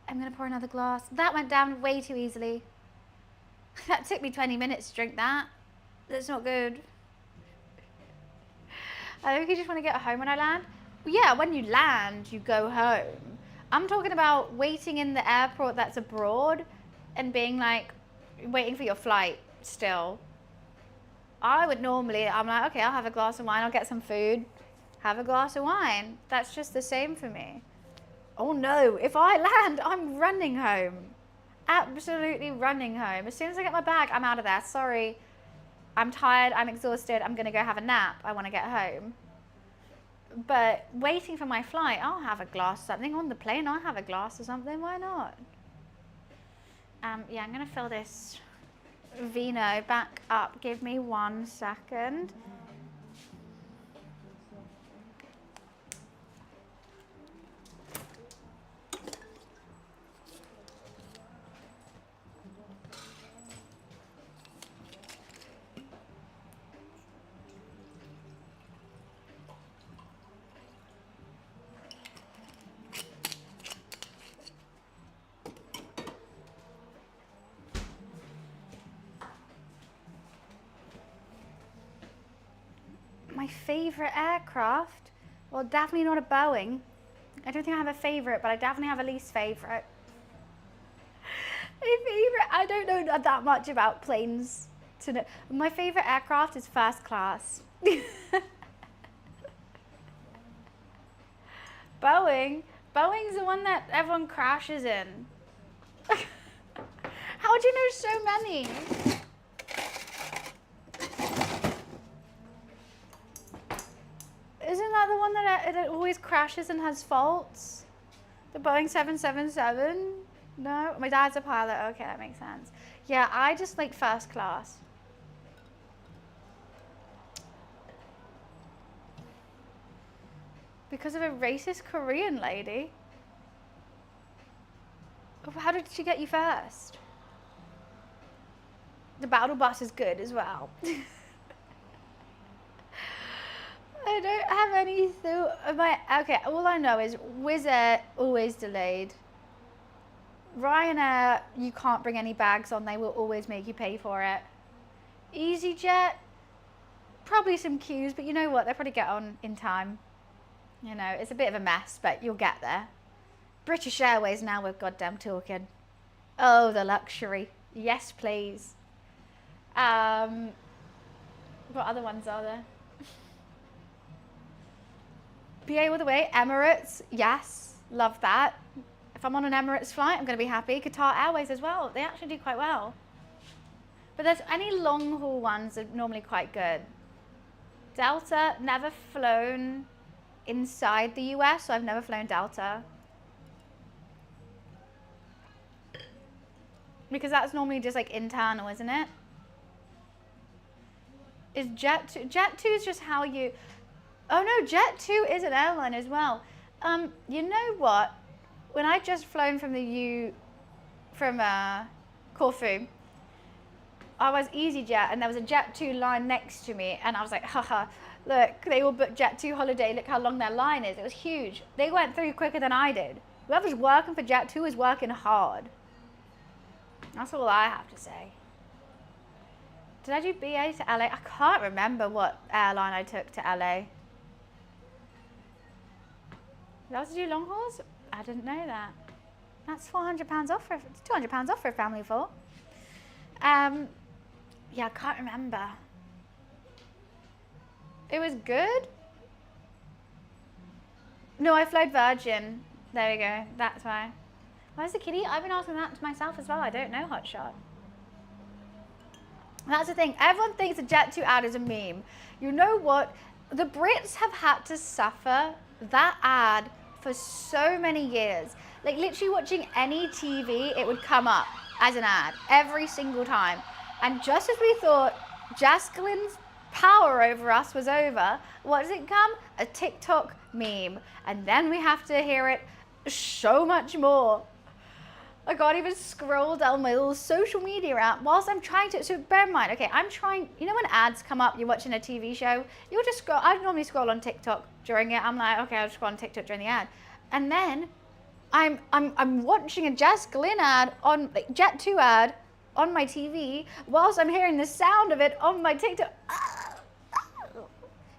Speaker 1: I'm gonna pour another glass. That went down way too easily. That took me 20 minutes to drink that. That's not good. I think you just want to get home when I land. Well, yeah, when you land, you go home. I'm talking about waiting in the airport that's abroad and being like, waiting for your flight still. I would normally, I'm like, okay, I'll have a glass of wine, I'll get some food, have a glass of wine. That's just the same for me. Oh no, if I land, I'm running home. Absolutely running home. As soon as I get my bag, I'm out of there. Sorry, I'm tired, I'm exhausted, I'm gonna go have a nap. I wanna get home. But waiting for my flight, I'll have a glass of something. On the plane, I'll have a glass of something, why not? Yeah, I'm gonna fill this vino back up. Give me 1 second. My favorite aircraft? Well, definitely not a Boeing. I don't think I have a favorite, but I definitely have a least favorite. My favorite, I don't know that much about planes to know. My favorite aircraft is first class. Boeing's the one that everyone crashes in. How do you know so many? Isn't that the one that it always crashes and has faults? The Boeing 777? No? My dad's a pilot. Okay, that makes sense. Yeah, I just like first class. Because of a racist Korean lady? How did she get you first? The battle bus is good as well. I don't have any thought about. Okay, all I know is Wizz Air always delayed. Ryanair, you can't bring any bags on, they will always make you pay for it. EasyJet, probably some queues, but you know what, they'll probably get on in time. You know, it's a bit of a mess, but you'll get there. British Airways now we're goddamn talking. Oh, the luxury. Yes, please. What other ones are there? BA all the way. Emirates, yes, love that. If I'm on an Emirates flight, I'm going to be happy. Qatar Airways as well. They actually do quite well. But there's any long haul ones are normally quite good. Delta, never flown inside the US, so I've never flown Delta. Because that's normally just like internal, isn't it? Is Jet2 is just how you, oh no, Jet2 is an airline as well. You know what? When I just flown from Corfu, I was EasyJet and there was a Jet2 line next to me and I was like, haha, look, they all booked Jet2 holiday, look how long their line is. It was huge. They went through quicker than I did. Whoever's working for Jet2 is working hard. That's all I have to say. Did I do BA to LA? I can't remember what airline I took to LA. Did I do long hauls? I didn't know that. That's £400 off for, it's £200 off for a family of 4. Yeah, I can't remember. It was good. No, I flew Virgin. There we go. That's why. Where's the kitty? I've been asking that to myself as well. I don't know, Hotshot. That's the thing. Everyone thinks a Jet2 ad is a meme. You know what? The Brits have had to suffer that ad for so many years. Like literally watching any TV, it would come up as an ad every single time. And just as we thought Jaskelin's power over us was over, what does it come? A TikTok meme. And then we have to hear it so much more. I can't even scroll down my little social media app whilst I'm trying to, so bear in mind, okay, I'm trying, you know when ads come up, you're watching a TV show, you'll just scroll, I normally scroll on TikTok during it, I'm like, okay, I'll scroll on TikTok during the ad. And then I'm watching a Jaskelin ad on, like, Jet2 ad on my TV whilst I'm hearing the sound of it on my TikTok.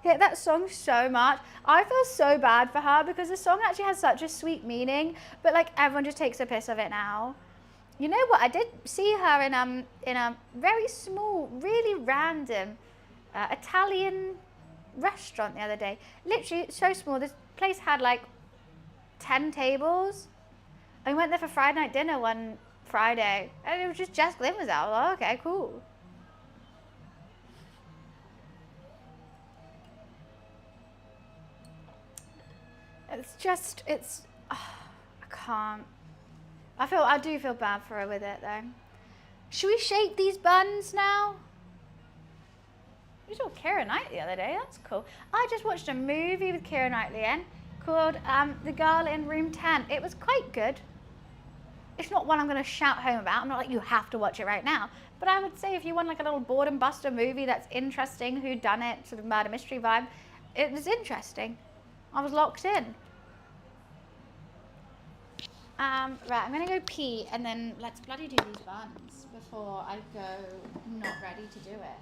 Speaker 1: Hate that song so much. I feel so bad for her because the song actually has such a sweet meaning, but like everyone just takes a piss of it now. You know what? I did see her in a very small, really random Italian restaurant the other day. Literally so small. This place had like 10 tables. I went there for Friday night dinner one Friday, and it was just Jess Glynn was out. I was like, okay, cool. It's just, I can't. I do feel bad for her with it though. Should we shape these buns now? We saw Keira Knightley the other day, that's cool. I just watched a movie with Keira Knightley in called The Girl in Room 10. It was quite good. It's not one I'm gonna shout home about. I'm not like, you have to watch it right now. But I would say if you want like a little boredom buster movie that's interesting, whodunit, sort of murder mystery vibe, it was interesting. I was locked in. Right, I'm gonna go pee and then let's bloody do these buns before I go not ready to do it.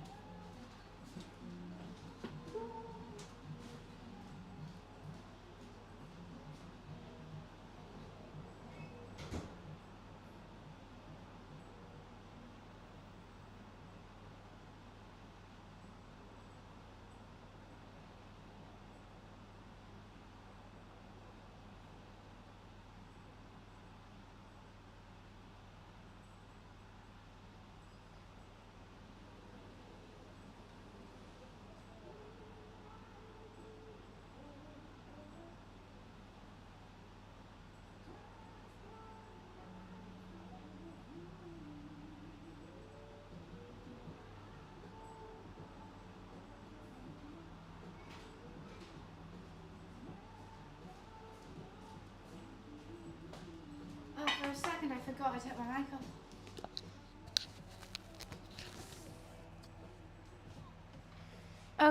Speaker 1: For a second I forgot I took my mic off.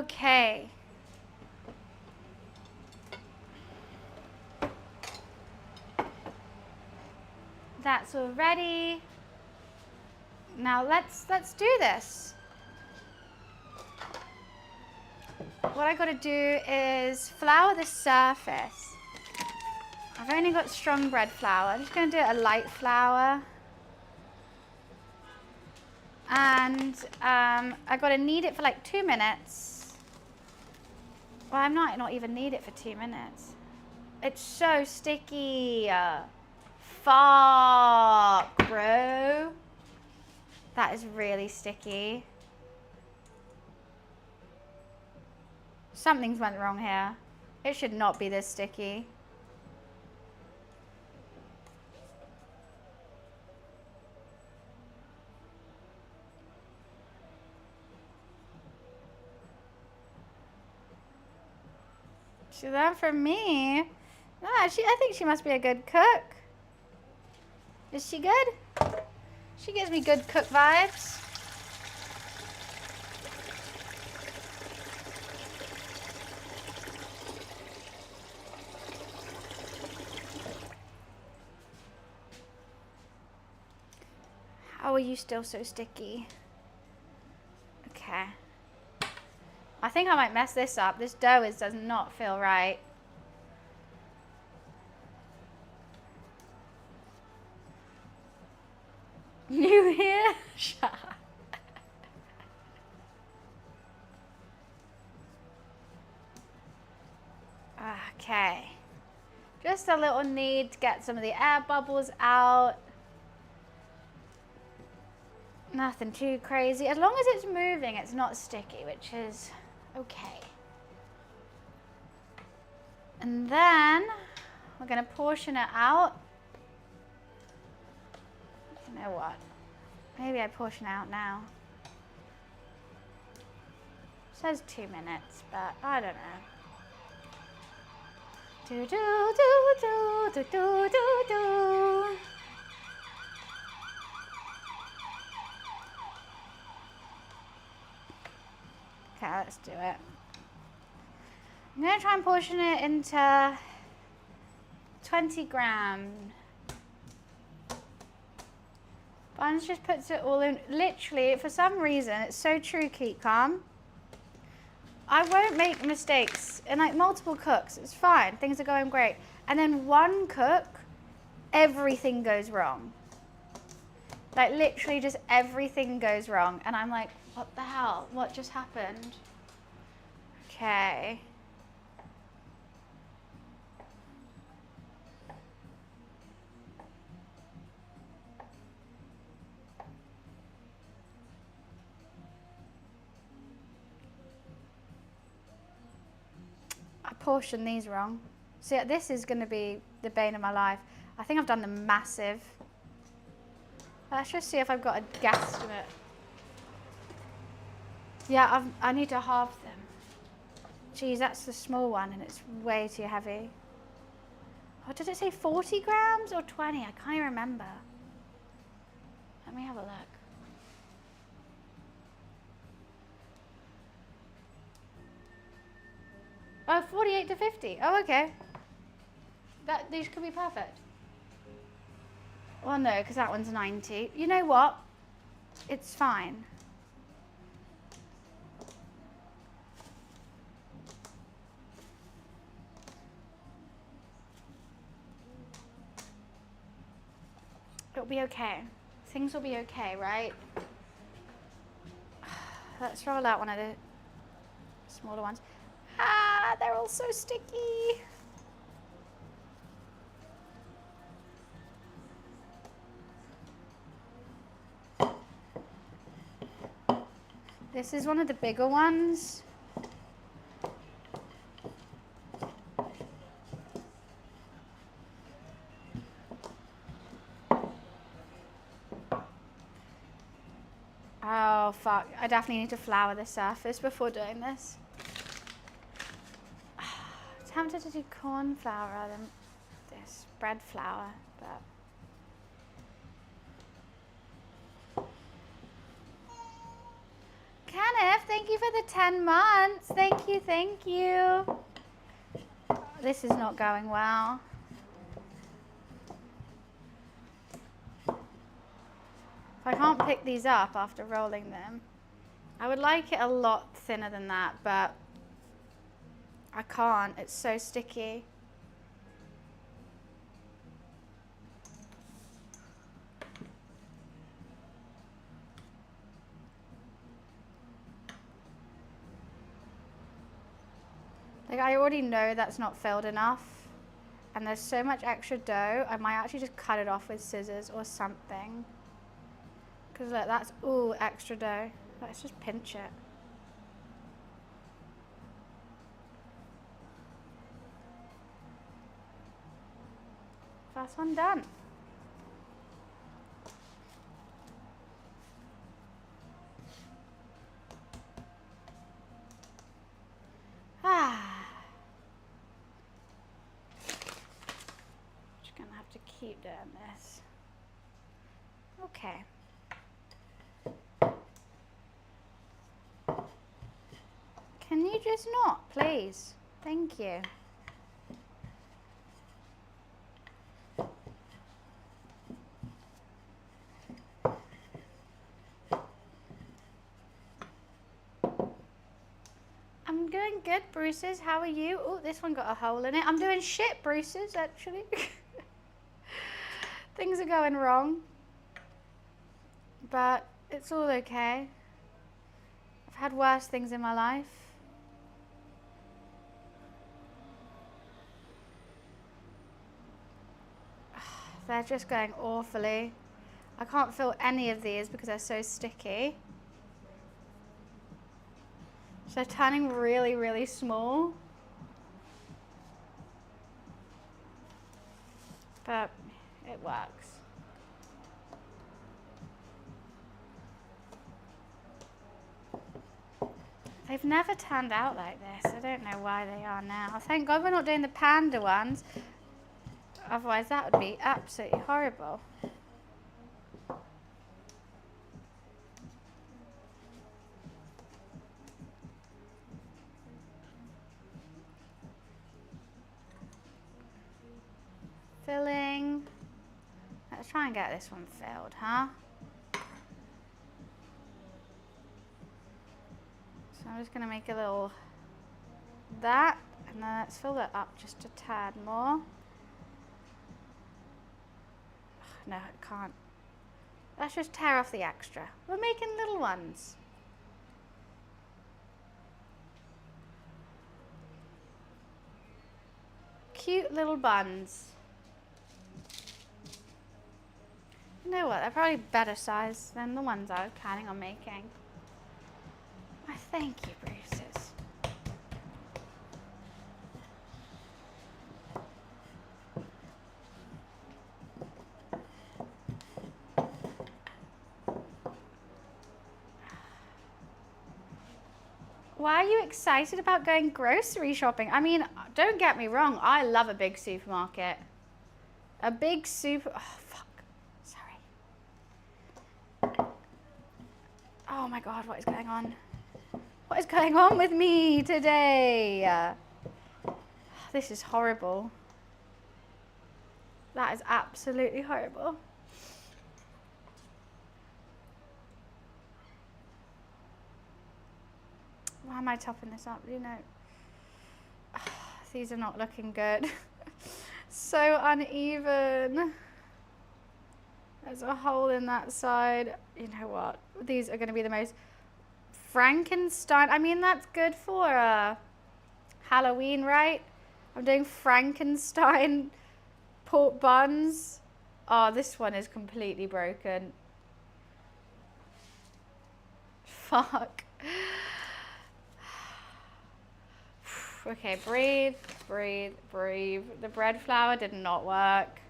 Speaker 1: Okay. That's all ready. Now let's do this. What I gotta do is flour the surface. I've only got strong bread flour. I'm just going to do a light flour. And I gotta knead it for like 2 minutes. Well, I might not even need it for 2 minutes. It's so sticky. Fuck, bro. That is really sticky. Something's went wrong here. It should not be this sticky. She learned from me. No, I think she must be a good cook. Is she good? She gives me good cook vibes. How are you still so sticky? Okay. I think I might mess this up. This dough does not feel right. New here? Shut up. Okay. Just a little knead to get some of the air bubbles out. Nothing too crazy. As long as it's moving, it's not sticky, which is okay. And then we're going to portion it out. You know what? Maybe I portion out now. It says 2 minutes, but I don't know. Do do do do do do do do. Okay, let's do it. I'm going to try and portion it into 20 grams. Buns just puts it all in. Literally, for some reason, it's so true, keep calm. I won't make mistakes. In like multiple cooks, it's fine. Things are going great. And then one cook, everything goes wrong. Like literally just everything goes wrong. And I'm like, what the hell? What just happened? Okay. I portioned these wrong. See, this is going to be the bane of my life. I think I've done the massive. Let's just see if I've got a guesstimate. Yeah, I need to halve them. Geez, that's the small one and it's way too heavy. Oh, did it say 40 grams or 20? I can't even remember. Let me have a look. Oh, 48 to 50. Oh, okay. These could be perfect. Well, no, because that one's 90. You know what? It's fine. It'll be okay. Things will be okay, right? Let's roll out one of the smaller ones. Ah, they're all so sticky. This is one of the bigger ones. Oh, fuck. I definitely need to flour the surface before doing this. Tempted to do corn flour rather than this bread flour, but Kenneth, thank you for the 10 months. Thank you, thank you. This is not going well. If I can't pick these up after rolling them, I would like it a lot thinner than that, but I can't. It's so sticky. Like, I already know that's not filled enough. And there's so much extra dough, I might actually just cut it off with scissors or something. Because look, that's all extra dough. Let's just pinch it. First one done. Just gonna have to keep doing this. Okay. Can you just not, please? Thank you. I'm doing good, Bruce's. How are you? Oh, this one got a hole in it. I'm doing shit, Bruce's, actually. Things are going wrong. But it's all okay. I've had worse things in my life. They're just going awfully. I can't fill any of these because they're so sticky. So they're turning really, really small. But it works. They've never turned out like this. I don't know why they are now. Thank God we're not doing the panda ones. Otherwise that would be absolutely horrible. Filling. Let's try and get this one filled, huh? So I'm just going to make a little that, and then let's fill that up just a tad more. No, it can't. Let's just tear off the extra. We're making little ones. Cute little buns. You know what, they're probably better size than the ones I was planning on making. Why, thank you, Bruce's. Why are you excited about going grocery shopping? I mean, don't get me wrong, I love a big supermarket. A big super... Oh, fuck. Sorry. Oh my God, what is going on? What is going on with me today? This is horrible. That is absolutely horrible. Why am I topping this up? You know, these are not looking good. So uneven. There's a hole in that side. You know what? These are going to be the most Frankenstein. I mean, that's good for Halloween, right? I'm doing Frankenstein pork buns. Oh, this one is completely broken. Fuck. Okay, breathe, breathe, breathe. The bread flour did not work.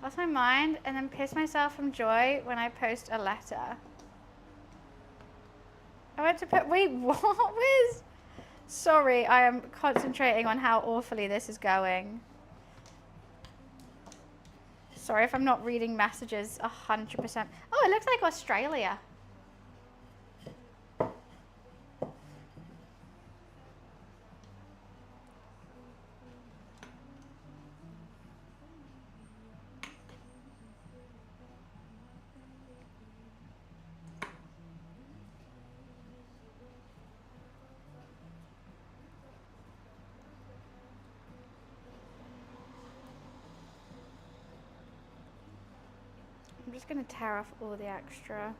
Speaker 1: Lost my mind and then piss myself from joy when I post a letter. I went to put, wait, what, Wiz? Sorry, I am concentrating on how awfully this is going. Sorry if I'm not reading messages 100%. Oh, it looks like Australia. I'm just going to tear off all the extra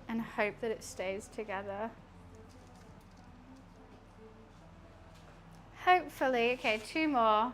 Speaker 1: and hope that it stays together. Hopefully. Okay, 2 more.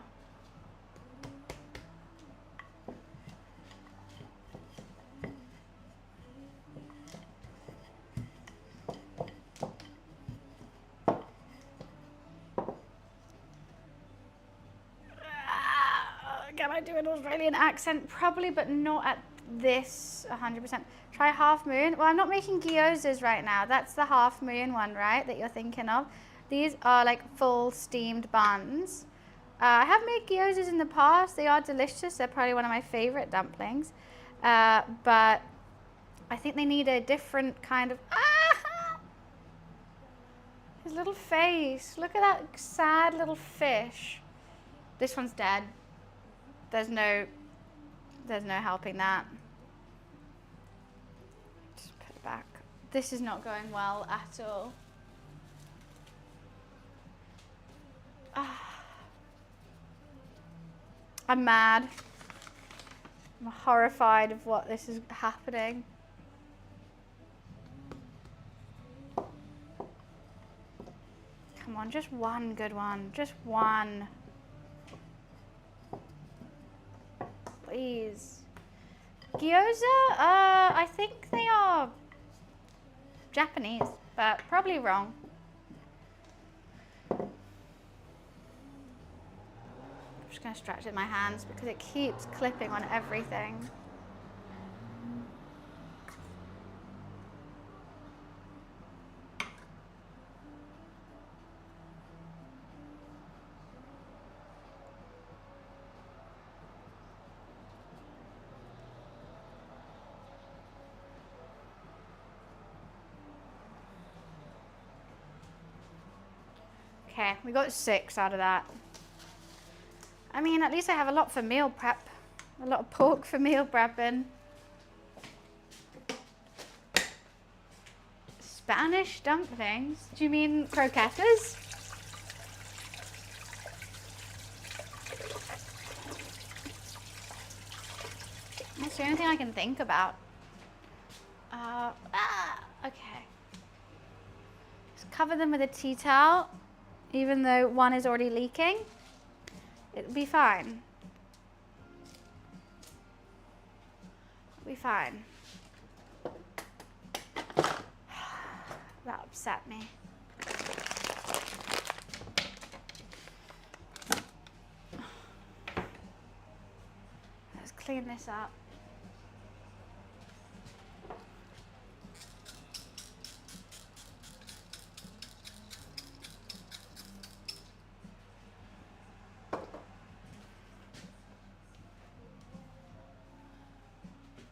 Speaker 1: Can I do an Australian accent? Probably, but not at this 100%. Try half moon. Well, I'm not making gyozas right now. That's the half moon one, right, that you're thinking of. These are like full steamed buns. I have made gyozas in the past. They are delicious. They're probably one of my favorite dumplings. But I think they need a different kind of... His little face. Look at that sad little fish. This one's dead. There's no helping that. Just put it back. This is not going well at all. I'm mad. I'm horrified of what this is happening. Come on, just one good one. Just one. Please. Gyoza? I think they are Japanese, but probably wrong. I'm just going to stretch it in my hands because it keeps clipping on everything. Okay, we got 6 out of that. I mean, at least I have a lot for meal prep. A lot of pork for meal prepping. Spanish dumplings? Do you mean croquetas? That's the only thing I can think about. Okay. Just cover them with a tea towel, even though one is already leaking. It'll be fine. It'll be fine. That upset me. Let's clean this up.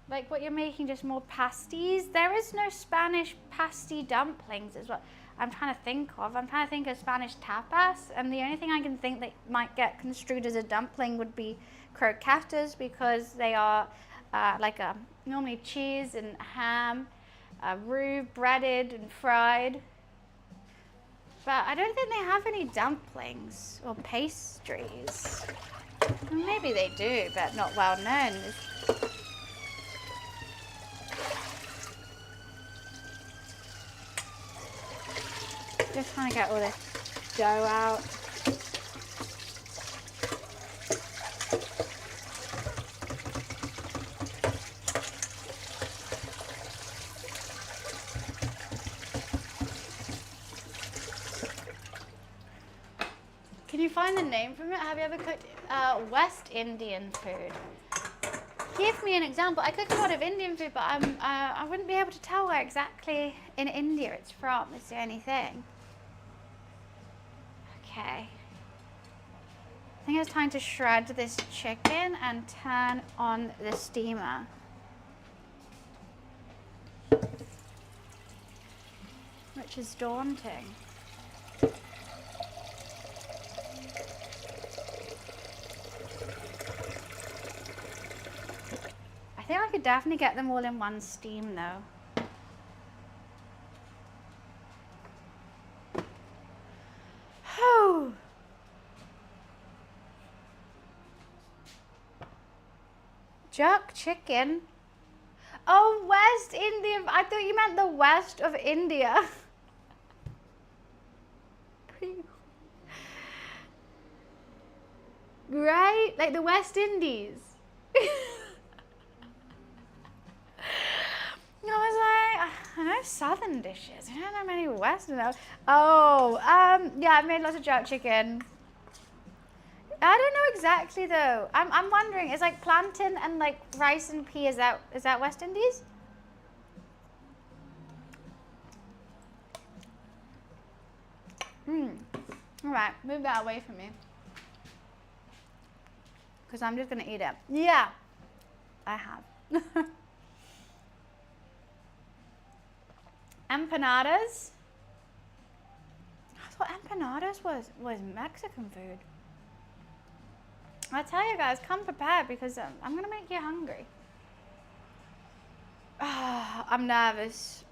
Speaker 1: Like what you're making, just more pasties. There is no Spanish pasty dumplings is what I'm trying to think of. I'm trying to think of Spanish tapas, and the only thing I can think that might get construed as a dumpling would be croquetas, because they are normally cheese and ham, roux, breaded and fried. But I don't think they have any dumplings or pastries. Maybe they do, but not well known. Just trying to get all this dough out. Can you find the name from it? Have you ever cooked West Indian food? Give me an example. I cook a lot of Indian food, but I wouldn't be able to tell where exactly in India it's from. It's the only thing. Okay. I think it's time to shred this chicken and turn on the steamer. Which is daunting. I think I could definitely get them all in one steam though. Jerk chicken? Oh, West India. I thought you meant the west of India. right? Like the West Indies. I was like, I know southern dishes. I don't know many western. Oh, yeah, I've made lots of jerk chicken. I don't know exactly though. I'm wondering, is like plantain and like rice and pea, is that West Indies? Alright, move that away from me. Because I'm just gonna eat it. Yeah, I have. Empanadas. I thought empanadas was Mexican food. I tell you guys, come prepared because I'm gonna make you hungry. I'm nervous.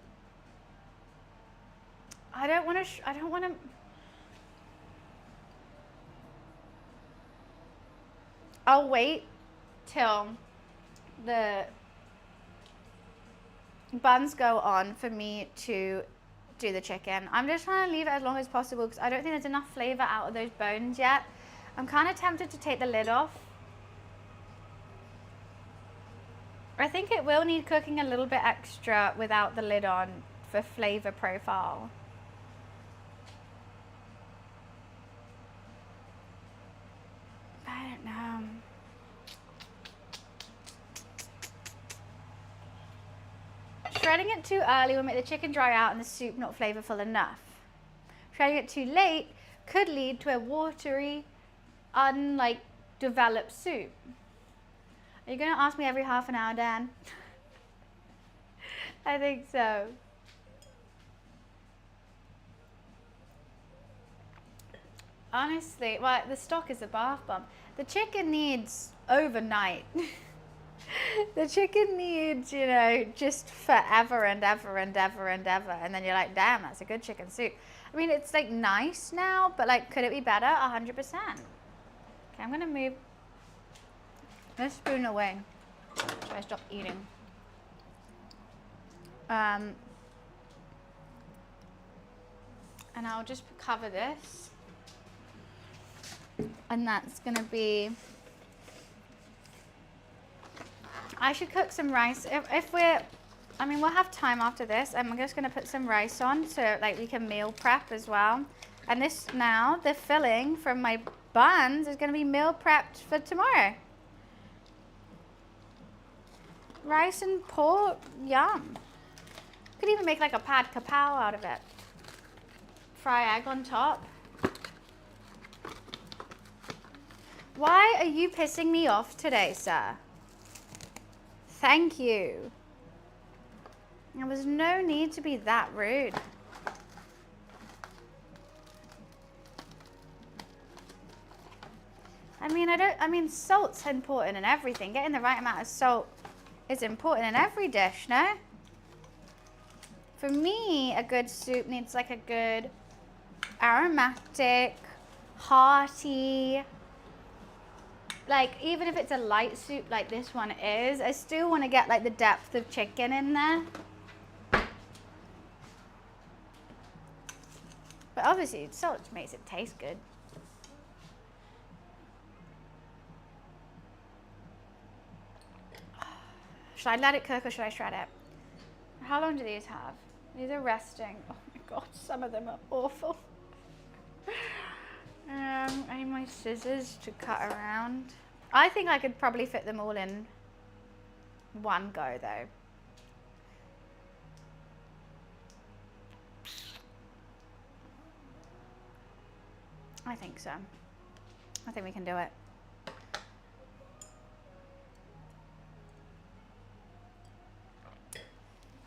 Speaker 1: I don't want to. I'll wait till the buns go on for me to do the chicken. I'm just trying to leave it as long as possible because I don't think there's enough flavor out of those bones yet. I'm kind of tempted to take the lid off. I think it will need cooking a little bit extra without the lid on for flavor profile. I don't know. Shredding it too early will make the chicken dry out and the soup not flavorful enough. Shredding it too late could lead to a watery, unlike developed soup. Are you going to ask me every half an hour, Dan? I think so. Honestly, well, the stock is a bath bomb. The chicken needs overnight. The chicken needs, you know, just forever and ever and ever and ever. And then you're like, damn, that's a good chicken soup. I mean, it's like nice now, but like, could it be better? 100%. Okay, I'm going to move this spoon away so I stop eating. And I'll just cover this. And that's going to be... I should cook some rice. If we're... I mean, we'll have time after this. I'm just going to put some rice on so like we can meal prep as well. And this now, the filling from my buns is going to be meal prepped for tomorrow. Rice and pork, yum. Could even make like a pad kapow out of it. Fry egg on top. Why are you pissing me off today, sir? Thank you. There was no need to be that rude. I mean, salt's important in everything. Getting the right amount of salt is important in every dish, no? For me, a good soup needs like a good aromatic, hearty, like even if it's a light soup like this one is, I still want to get like the depth of chicken in there. But obviously salt makes it taste good. Should I let it cook or should I shred it? How long do these have? These are resting. Oh my god, some of them are awful. I need my scissors to cut around. I think I could probably fit them all in one go though. I think so. I think we can do it.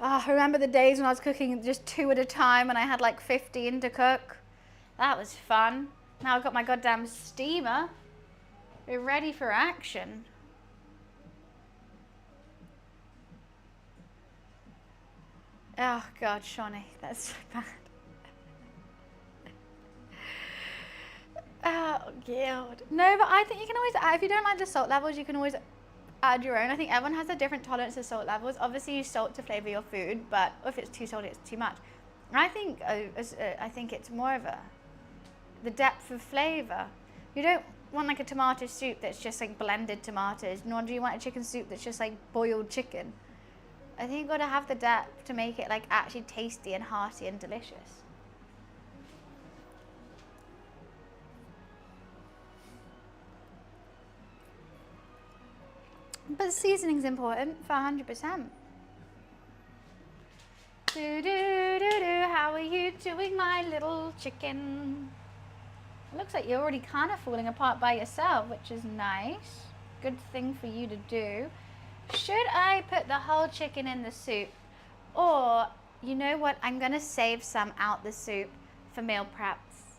Speaker 1: Oh, I remember the days when I was cooking just 2 at a time and I had like 15 to cook. That was fun. Now I've got my goddamn steamer. We're ready for action. Oh God, Shawnee, that's so bad. Oh God. No, but I think you can always add, if you don't like the salt levels, you can always add your own. I think everyone has a different tolerance to salt levels. Obviously you salt to flavor your food, but if it's too salty, it's too much. I think it's more of the depth of flavor. You don't, want like a tomato soup that's just like blended tomatoes, nor do you want a chicken soup that's just like boiled chicken. I think you've got to have the depth to make it like actually tasty and hearty and delicious. But the seasoning's important for 100%. How are you doing, my little chicken? It looks like you're already kind of falling apart by yourself, which is nice. Good thing for you to do. Should I put the whole chicken in the soup? Or, you know what, I'm gonna save some out the soup for meal preps.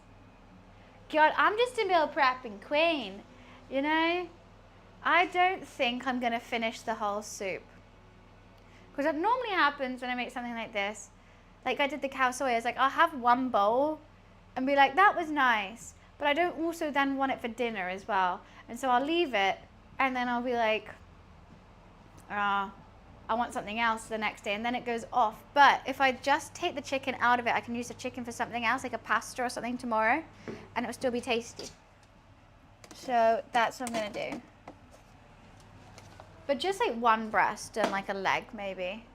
Speaker 1: God, I'm just a meal prepping queen, you know? I don't think I'm gonna finish the whole soup. Because what normally happens when I make something like this, like I did the cow soy, is like I'll have one bowl and be like, that was nice, but I don't also then want it for dinner as well. And so I'll leave it and then I'll be like, I want something else the next day, and then it goes off. But if I just take the chicken out of it, I can use the chicken for something else, like a pasta or something tomorrow, and it'll still be tasty. So that's what I'm gonna do. But just like one breast and like a leg maybe.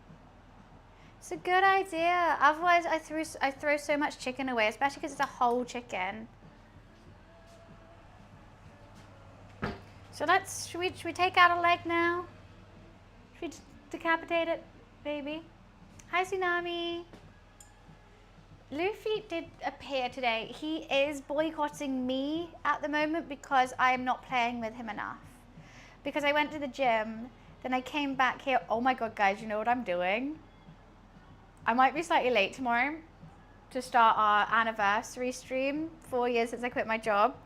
Speaker 1: It's a good idea. Otherwise I throw so much chicken away, especially because it's a whole chicken. So should we take out a leg now? Should we decapitate it, baby? Hi, Tsunami. Luffy did appear today. He is boycotting me at the moment because I am not playing with him enough. Because I went to the gym, then I came back here. Oh my God, guys, you know what I'm doing? I might be slightly late tomorrow to start our anniversary stream, 4 years since I quit my job.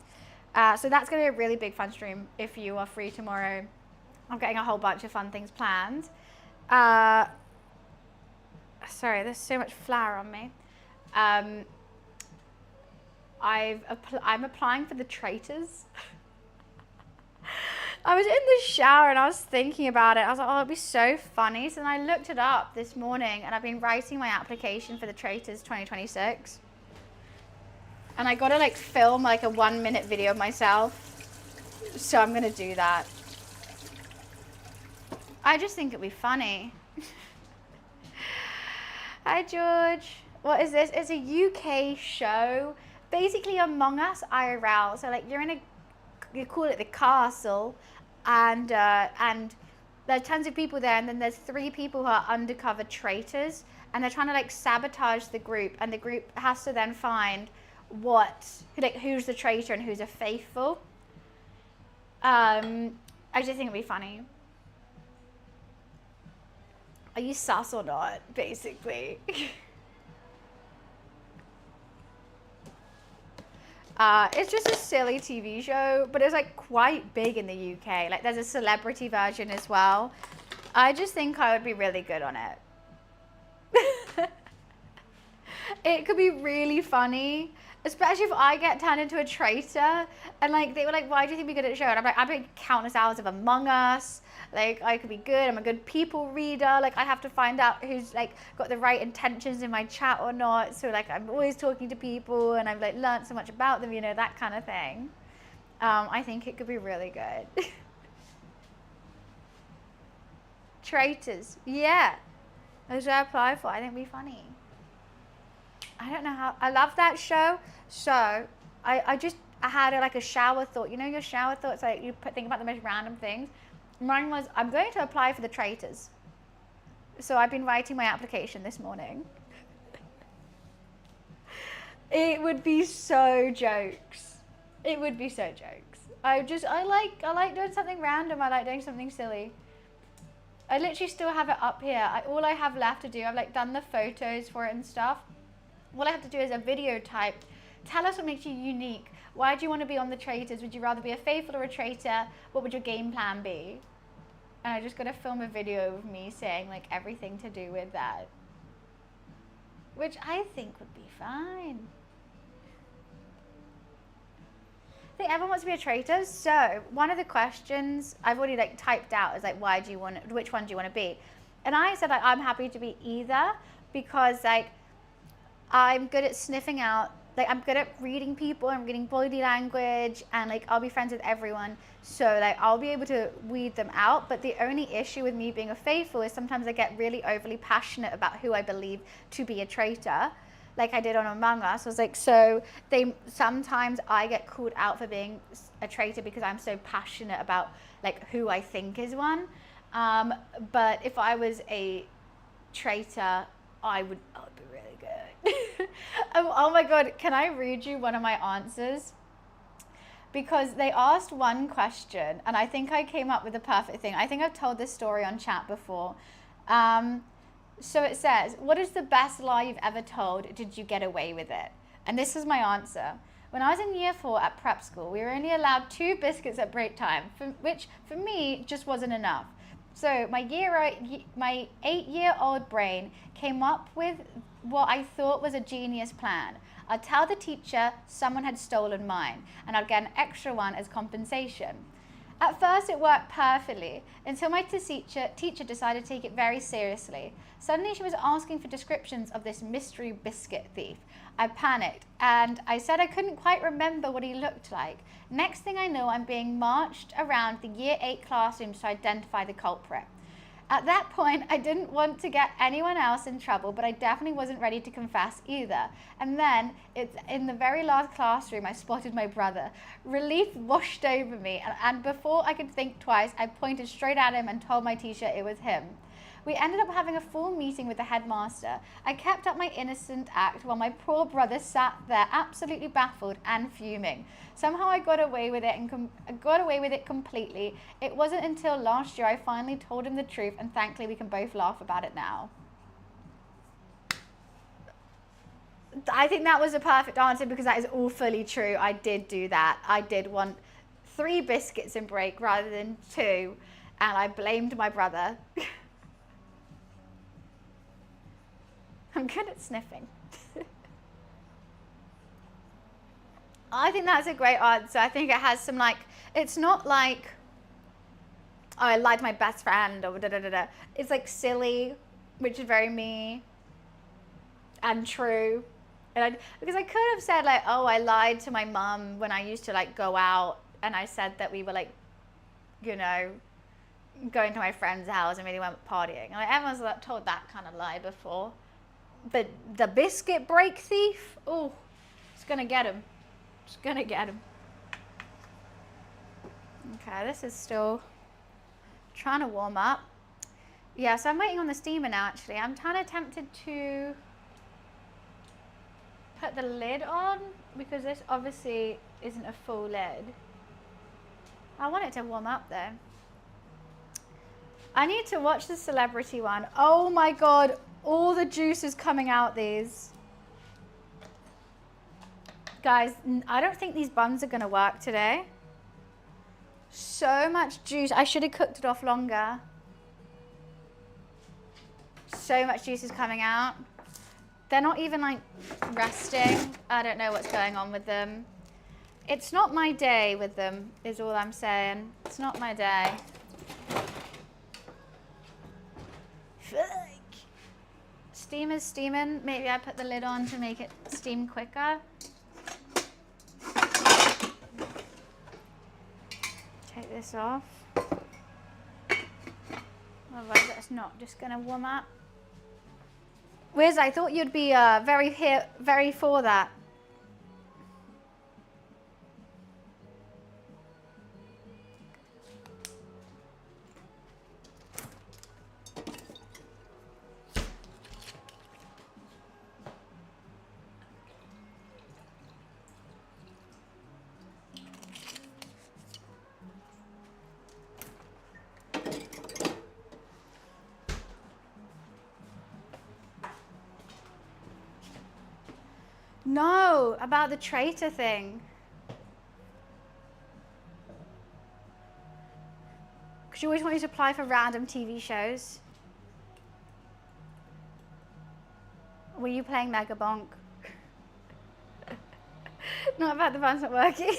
Speaker 1: So that's gonna be a really big fun stream if you are free tomorrow. I'm getting a whole bunch of fun things planned. Sorry, there's so much flour on me. I'm applying for the traitors. I was in the shower and I was thinking about it. I was like, oh, it'd be so funny. So then I looked it up this morning and I've been writing my application for the Traitors 2026. And I gotta like film like a 1-minute video of myself. So I'm gonna do that. I just think it'd be funny. Hi, George. What is this? It's a UK show. Basically Among Us IRL. So like you call it the castle, and there are tons of people there, and then there's 3 people who are undercover traitors, and they're trying to like sabotage the group, and the group has to then find who's the traitor and who's a faithful. I just think it'd be funny. Are you sus or not, basically? It's just a silly TV show, but it's like quite big in the UK. Like there's a celebrity version as well. I just think I would be really good on it. It could be really funny, especially if I get turned into a traitor and like they were like, why do you think we're good at the show? And I'm like, I've been countless hours of Among Us. Like I could be good. I'm a good people reader. Like I have to find out who's like got the right intentions in my chat or not. So like I'm always talking to people and I've like learned so much about them, you know, that kind of thing. I think it could be really good. Traitors, yeah. Those I apply for. I think it'd be funny. I don't know how. I love that show. So I had like a shower thought. You know your shower thoughts, like you think about the most random things. Mine was, I'm going to apply for the traitors. So I've been writing my application this morning. It would be so jokes. It would be so jokes. I like doing something random. I like doing something silly. I literally still have it up here. All I have left to do, I've like done the photos for it and stuff. All I have to do is a video type. Tell us what makes you unique. Why do you want to be on the traitors? Would you rather be a faithful or a traitor? What would your game plan be? And I just got to film a video of me saying like everything to do with that. Which I think would be fine. I think everyone wants to be a traitor. So one of the questions I've already like typed out is like, which one do you want to be? And I said like, I'm happy to be either because like, I'm good at sniffing out like I'm good at reading people and reading body language, and like I'll be friends with everyone, so like I'll be able to weed them out. But the only issue with me being a faithful is sometimes I get really overly passionate about who I believe to be a traitor, like I did on Among Us. I was like, so sometimes I get called out for being a traitor because I'm so passionate about like who I think is one. But if I was a traitor, I would be really good. Oh my God, can I read you one of my answers? Because they asked one question and I think I came up with the perfect thing. I think I've told this story on chat before. So it says, what is the best lie you've ever told? Did you get away with it? And this is my answer. When I was in year 4 at prep school, we were only allowed 2 biscuits at break time, which for me just wasn't enough. So my 8-year-old brain came up with what I thought was a genius plan. I'd tell the teacher someone had stolen mine, and I'd get an extra one as compensation. At first it worked perfectly, until my teacher decided to take it very seriously. Suddenly she was asking for descriptions of this mystery biscuit thief. I panicked, and I said I couldn't quite remember what he looked like. Next thing I know, I'm being marched around the year 8 classrooms to identify the culprit. At that point, I didn't want to get anyone else in trouble, but I definitely wasn't ready to confess either. And then, in the very last classroom, I spotted my brother. Relief washed over me, and before I could think twice, I pointed straight at him and told my teacher it was him. We ended up having a full meeting with the headmaster. I kept up my innocent act while my poor brother sat there absolutely baffled and fuming. Somehow I got away with it completely. It wasn't until last year I finally told him the truth, and thankfully we can both laugh about it now. I think that was a perfect answer because that is all fully true. I did do that. I did want 3 biscuits in break rather than 2, and I blamed my brother. I'm good at sniffing. I think that's a great answer. I think it has some like, it's not like, oh, I lied to my best friend or da da da da. It's like silly, which is very me, and true. And because I could have said like, oh, I lied to my mum when I used to like go out, and I said that we were like, you know, going to my friend's house and really went partying. Like everyone's told that kind of lie before. But the biscuit break thief, oh, it's gonna get him. It's gonna get him. Okay, this is still trying to warm up. Yeah, so I'm waiting on the steamer now actually. I'm kind of tempted to put the lid on because this obviously isn't a full lid. I want it to warm up though. I need to watch the celebrity one. Oh my God. All the juice is coming out these. Guys, I don't think these buns are gonna work today. So much juice. I should have cooked it off longer. So much juice is coming out. They're not even like resting. I don't know what's going on with them. It's not my day with them, is all I'm saying. It's not my day. Steamer's steaming. Maybe I put the lid on to make it steam quicker. Take this off. Otherwise it's not just gonna warm up. Wiz, I thought you'd be very for that. No, about the traitor thing. Because you always want you to apply for random TV shows. Were you playing Mega Bonk? Not about the buns not working.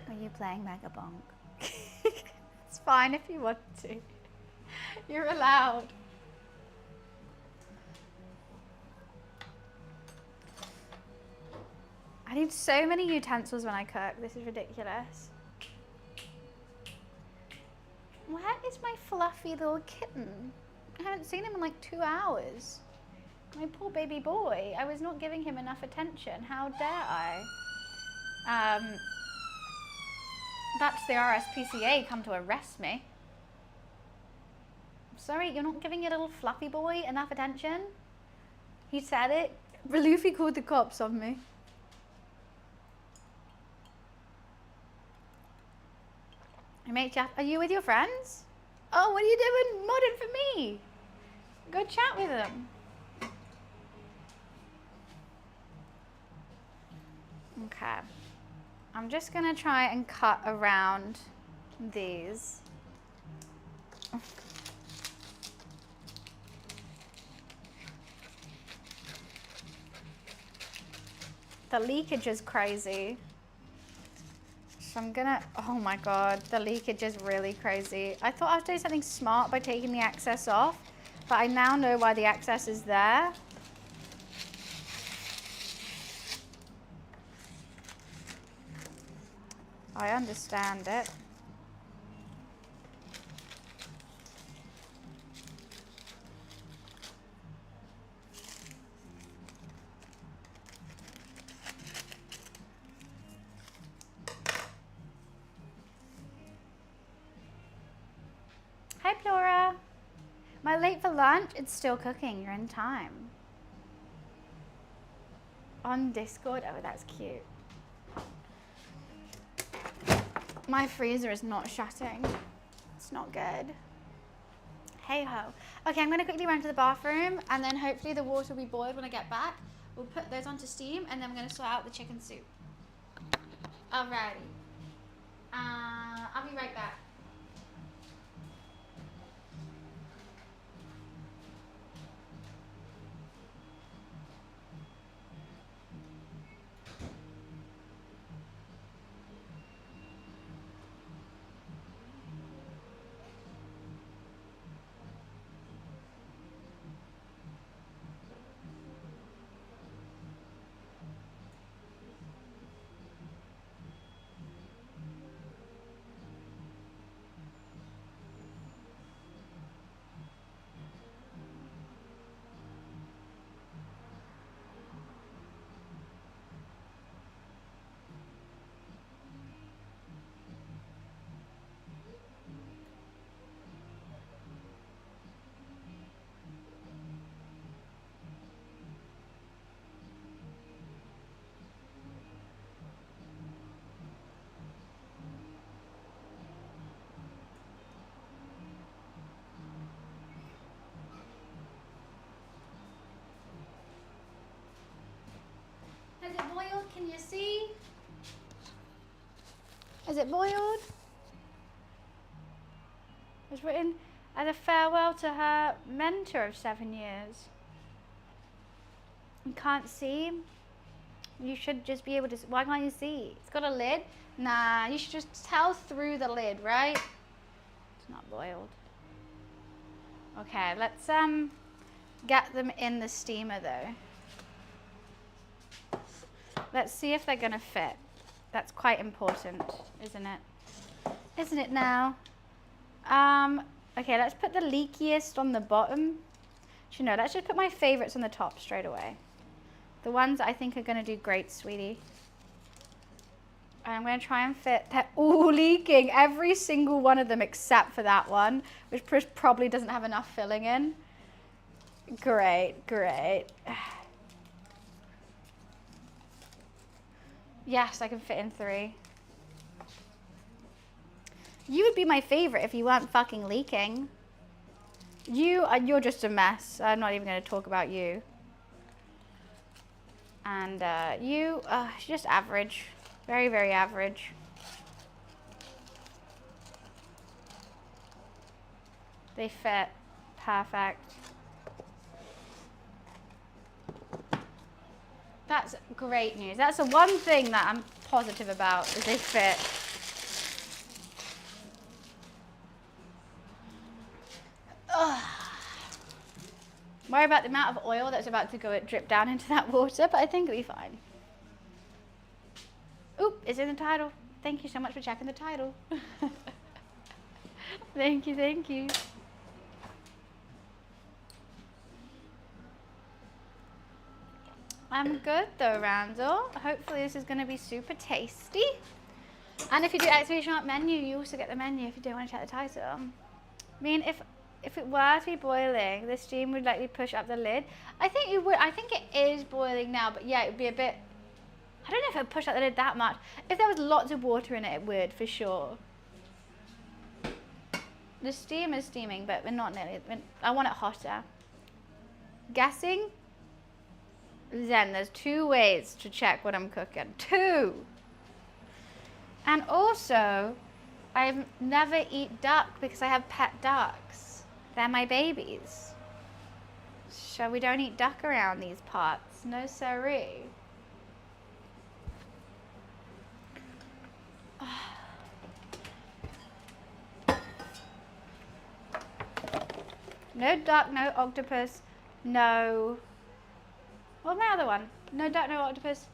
Speaker 1: Were you playing Mega Bonk? It's fine if you want to. You're allowed. need so many utensils when I cook. This is ridiculous. Where is my fluffy little kitten? I haven't seen him in like 2 hours. My poor baby boy. I was not giving him enough attention. How dare I? That's the RSPCA come to arrest me. I'm sorry, you're not giving your little fluffy boy enough attention? He said it. Luffy called the cops on me. Are you with your friends? Oh, what are you doing modding for me? Go chat with them. Okay. I'm just gonna try and cut around these. The leakage is crazy. So I'm gonna, oh my God, the leakage is really crazy. I thought I was doing something smart by taking the excess off, but I now know why the excess is there. I understand it. Hi, Flora. Am I late for lunch? It's still cooking. You're in time. On Discord? Oh, that's cute. My freezer is not shutting. It's not good. Hey ho. Okay, I'm gonna quickly run to the bathroom and then hopefully the water will be boiled when I get back. We'll put those onto steam and then we're gonna sort out the chicken soup. Alrighty. I'll be right back. Has it boiled? Can you see? Is it boiled? It's written as a farewell to her mentor of 7 years. You can't see? You should just be able to, why can't you see? It's got a lid? Nah, you should just tell through the lid, right? It's not boiled. Okay, let's get them in the steamer though. Let's see if they're gonna fit. That's quite important, isn't it? Isn't it now? Okay, let's put the leakiest on the bottom. Actually, no, let's just put my favorites on the top straight away. The ones I think are gonna do great, sweetie. And I'm gonna try and fit, they're all leaking, every single one of them except for that one, which probably doesn't have enough filling in. Great, great. Yes, I can fit in 3. You would be my favorite if you weren't fucking leaking. You're just a mess. I'm not even gonna talk about you. And you, just average. Very, very average. They fit. Perfect. That's great news. That's the one thing that I'm positive about, is they fit. Ugh. Worry about the amount of oil that's about to drip down into that water, but I think it'll be fine. Oop, it's in the title. Thank you so much for checking the title. Thank you, thank you. I'm good though, Randall. Hopefully this is going to be super tasty. And if you do exclamation mark menu, you also get the menu if you don't want to check the title. I mean, if it were to be boiling, the steam would likely push up the lid. I think you would. I think it is boiling now, but yeah, it would be a bit. I don't know if it would push up the lid that much. If there was lots of water in it, it would for sure. The steam is steaming, but we're not nearly. I want it hotter. Guessing. Zen, there's 2 ways to check what I'm cooking. 2. And also, I never eat duck because I have pet ducks. They're my babies. So we don't eat duck around these parts. No siree. No duck, no octopus, no... What's my other one? No duck, no octopus.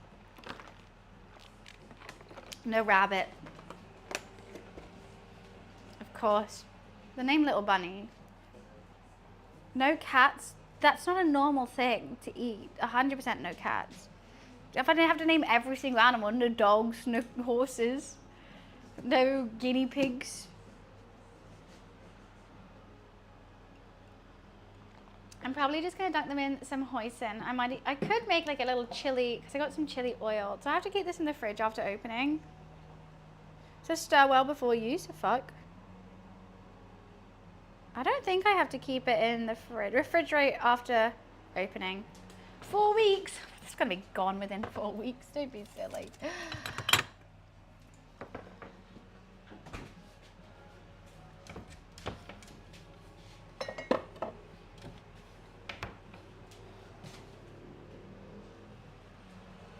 Speaker 1: No rabbit. Of course. The name Little Bunny. No cats. That's not a normal thing to eat. 100% no cats. If I didn't have to name every single animal, no dogs, no horses, no guinea pigs. I'm probably just gonna dunk them in some hoisin. I could make like a little chili, because I got some chili oil. So I have to keep this in the fridge after opening. So stir well before use, fuck. I don't think I have to keep it in the fridge. Refrigerate after opening. 4 weeks. It's gonna be gone within 4 weeks. Don't be silly.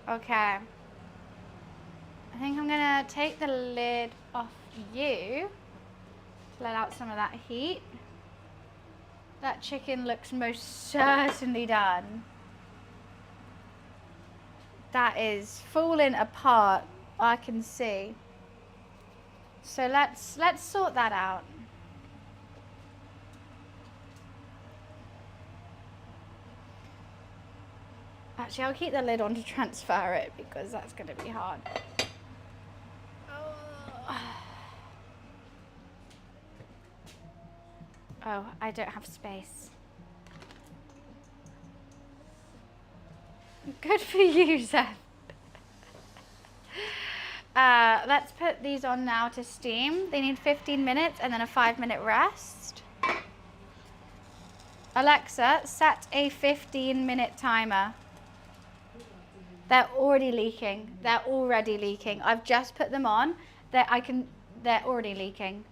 Speaker 1: Okay. I think I'm gonna take the lid off you to let out some of that heat. That chicken looks most certainly done. That is falling apart, I can see. So let's sort that out. Actually, I'll keep the lid on to transfer it because that's going to be hard. Oh, I don't have space. Good for you, Zeth. Let's put these on now to steam. They need 15 minutes and then a 5-minute rest. Alexa, set a 15-minute timer. They're already leaking. They're already leaking. I've just put them on. They're already leaking.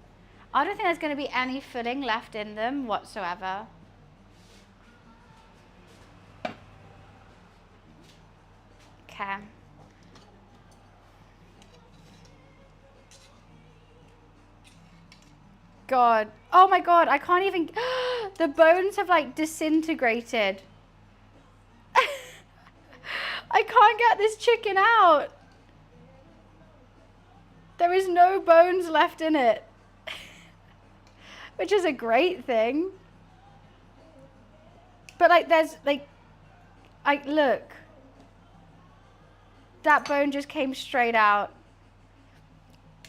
Speaker 1: I don't think there's going to be any filling left in them whatsoever. Okay. God. Oh my God, I can't even... The bones have like disintegrated. I can't get this chicken out. There is no bones left in it. Which is a great thing. But like there's like... look. That bone just came straight out.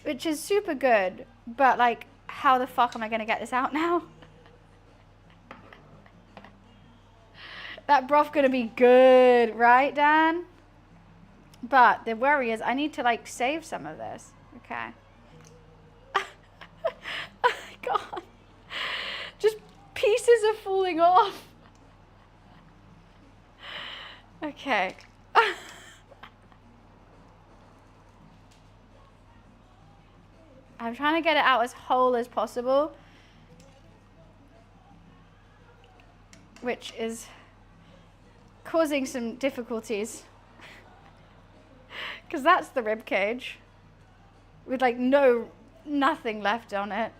Speaker 1: Which is super good. But like, how the fuck am I gonna get this out now? That broth gonna be good, right, Dan? But the worry is I need to like save some of this. Okay. Oh my God. Just pieces are falling off. Okay. I'm trying to get it out as whole as possible, which is causing some difficulties. Because that's the rib cage with like nothing left on it.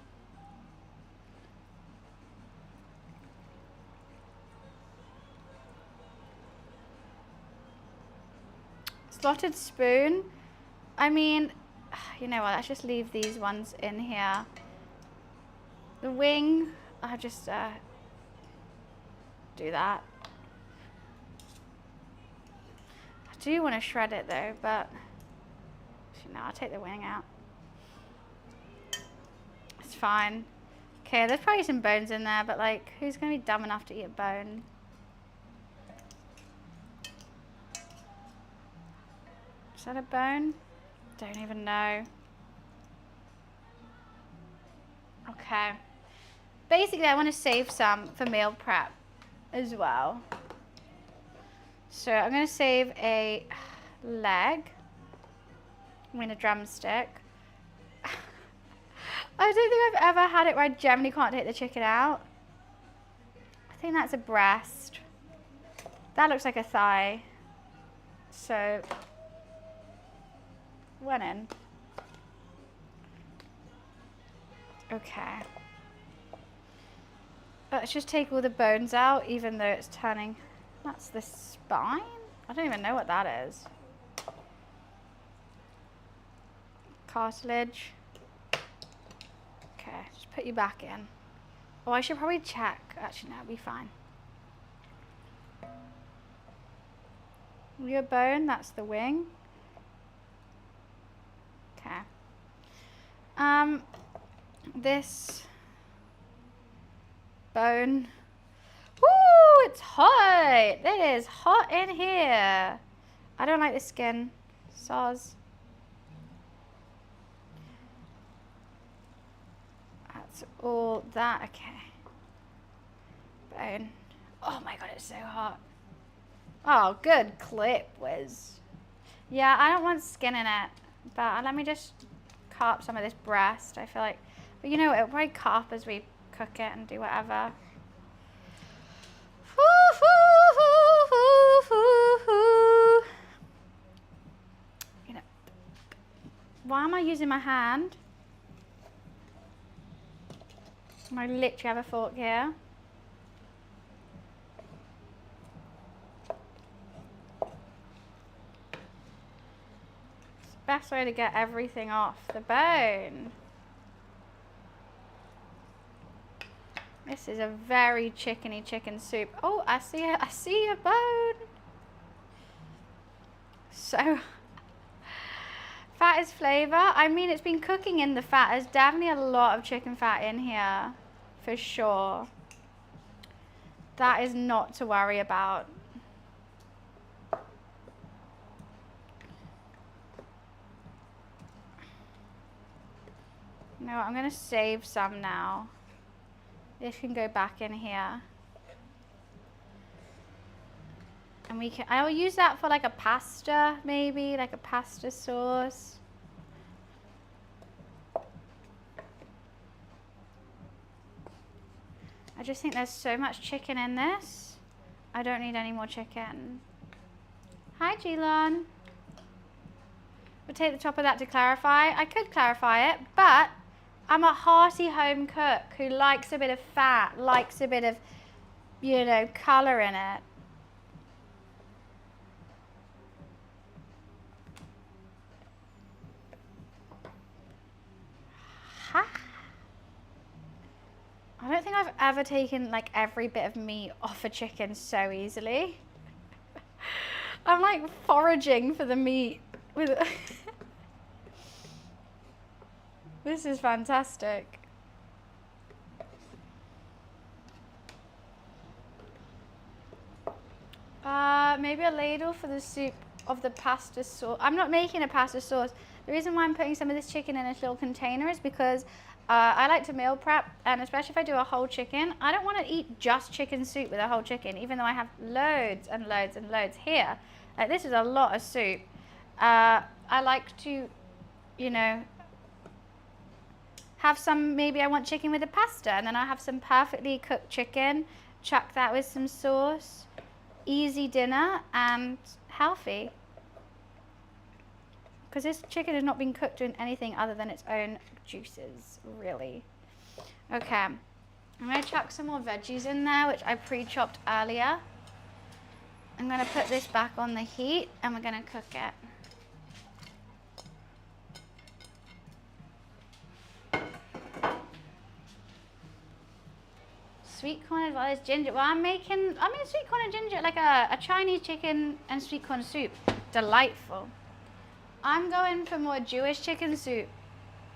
Speaker 1: Slotted spoon. I mean, you know what, let's just leave these ones in here. The wing, I'll just do that. I do want to shred it though, but no, I'll take the wing out. It's fine. Okay, there's probably some bones in there, but like, who's gonna be dumb enough to eat a bone? Is that a bone? Don't even know. Okay. Basically, I want to save some for meal prep as well. So I'm going to save a leg. I mean a drumstick. I don't think I've ever had it where I generally can't take the chicken out. I think that's a breast. That looks like a thigh. So, one in. Okay. Let's just take all the bones out, even though it's turning. That's the spine? I don't even know what that is. Cartilage. Okay, just put you back in. Oh, I should probably check. Actually, no, it'll be fine. Your bone, that's the wing. Okay. This bone. Woo, it's hot. It is hot in here. I don't like the skin. Soz. That's all that. Okay. Bone. Oh my god, it's so hot. Oh, good clip, Wiz. Yeah, I don't want skin in it, but let me just carp some of this breast. I feel like, but you know, it'll probably carp as we cook it and do whatever. You know, why am I using my hand? I literally have a fork here. Best way to get everything off the bone. This is a very chickeny chicken soup. Oh, I see a bone. So, fat is flavor. I mean, it's been cooking in the fat. There's definitely a lot of chicken fat in here, for sure. That is not to worry about. No, I'm going to save some now. This can go back in here. And we can, I'll use that for like a pasta, maybe, like a pasta sauce. I just think there's so much chicken in this. I don't need any more chicken. Hi, Geelon. We'll take the top of that to clarify. I could clarify it, but I'm a hearty home cook who likes a bit of fat, likes a bit of, you know, colour in it. Ha! I don't think I've ever taken like every bit of meat off a chicken so easily. I'm like foraging for the meat with This is fantastic. Maybe a ladle for the soup of the pasta sauce. I'm not making a pasta sauce. The reason why I'm putting some of this chicken in this little container is because I like to meal prep, and especially if I do a whole chicken, I don't want to eat just chicken soup with a whole chicken, even though I have loads and loads and loads here. Like, this is a lot of soup. I like to, you know, have some, maybe I want chicken with a pasta, and then I have some perfectly cooked chicken, chuck that with some sauce, easy dinner and healthy. Because this chicken has not been cooked in anything other than its own juices, really. Okay, I'm gonna chuck some more veggies in there, which I pre-chopped earlier. I'm gonna put this back on the heat and we're gonna cook it. sweet corn as well as ginger. Well, I'm making sweet corn and ginger, like a Chinese chicken and sweet corn soup. Delightful. I'm going for more Jewish chicken soup.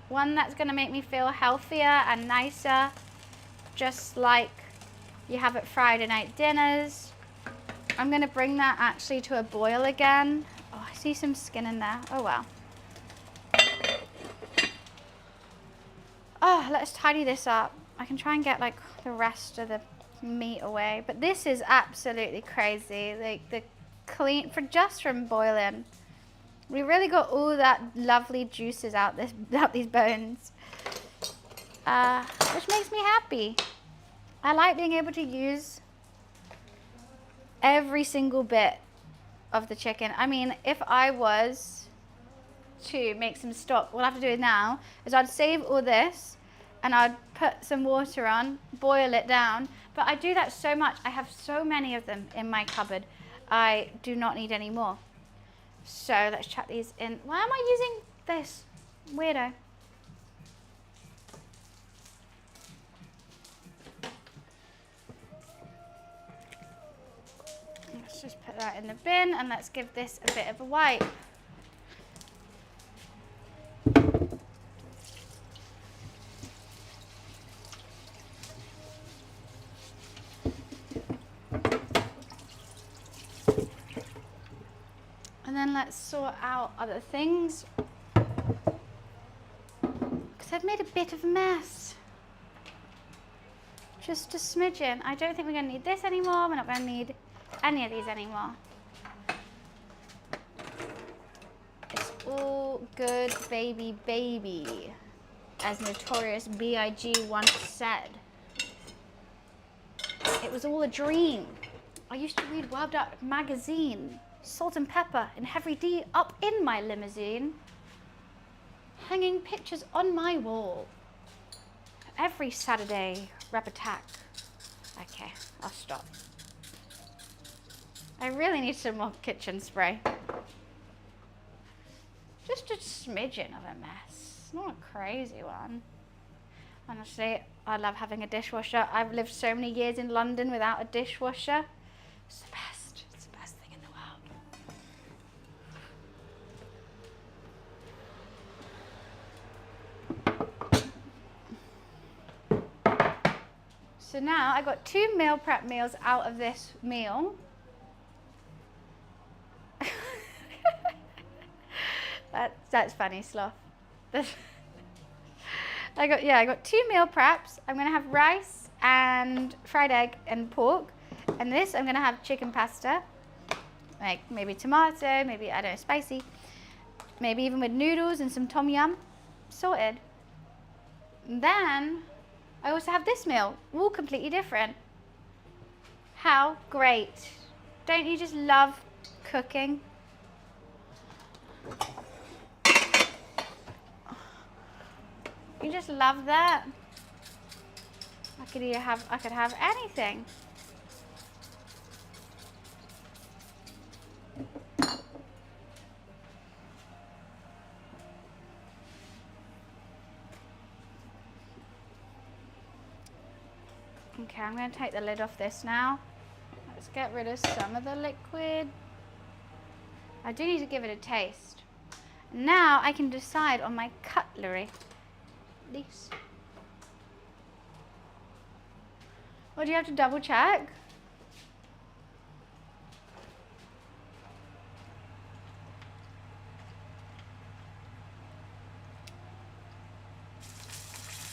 Speaker 1: One that's gonna make me feel healthier and nicer, just like you have at Friday night dinners. I'm gonna bring that actually to a boil again. Oh, I see some skin in there. Oh well. Oh, let's tidy this up. I can try and get like the rest of the meat away, but this is absolutely crazy. Like the clean just from boiling, we really got all that lovely juices out these bones, which makes me happy. I like being able to use every single bit of the chicken. I mean, if I was to make some stock, what I have to do now is I'd save all this and I'd put some water on, boil it down. But I do that so much. I have so many of them in my cupboard. I do not need any more. So let's chuck these in. Why am I using this? Weirdo. Let's just put that in the bin and let's give this a bit of a wipe. And then let's sort out other things, because I've made a bit of a mess. Just a smidgen. I don't think we're going to need this anymore. We're not going to need any of these anymore. It's all good, baby, as Notorious B.I.G. once said. It was all a dream. I used to read Wild Duck magazine. Salt and pepper and Heavy D up in my limousine, hanging pictures on my wall. Every Saturday, rep attack. Okay, I'll stop. I really need some more kitchen spray. Just a smidgen of a mess, not a crazy one. Honestly, I love having a dishwasher. I've lived so many years in London without a dishwasher. It's the best. So now I got 2 meal prep meals out of this meal. That's funny, Sloth. I got 2 meal preps. I'm gonna have rice and fried egg and pork, and this I'm gonna have chicken pasta, like maybe tomato, maybe I don't know, spicy, maybe even with noodles and some tom yum, sorted. And then I also have this meal, all completely different. How great. Don't you just love cooking? You just love that? I could have anything. Okay, I'm going to take the lid off this now. Let's get rid of some of the liquid. I do need to give it a taste. Now I can decide on my cutlery. This. Or do you have to double check?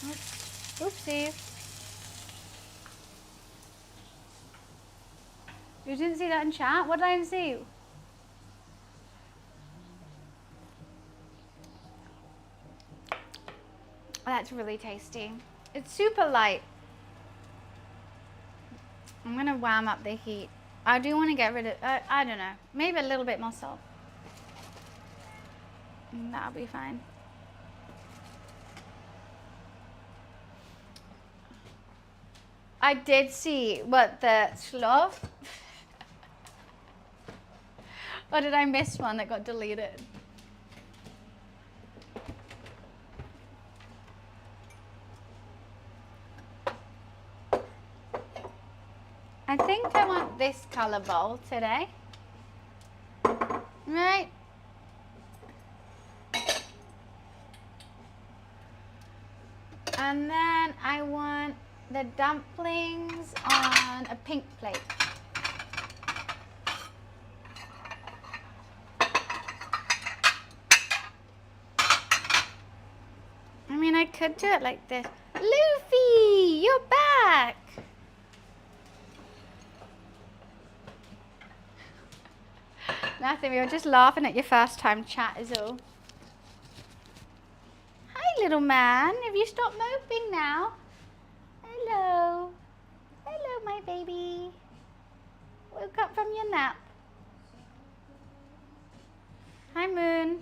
Speaker 1: Oops. Oopsie. You didn't see that in chat? What did I see? That's really tasty. It's super light. I'm gonna wham up the heat. I do want to get rid of, I don't know, maybe a little bit more salt. That'll be fine. I did see what the sloth. Or did I miss one that got deleted? this color bowl today. Right. And then I want the dumplings on a pink plate. I mean, I could do it like this. Luffy, you're back. Nothing, we were just laughing at your first time chat is all. Hi, little man. Have you stopped moping now? Hello. Hello, my baby. Woke up from your nap. Hi, Moon.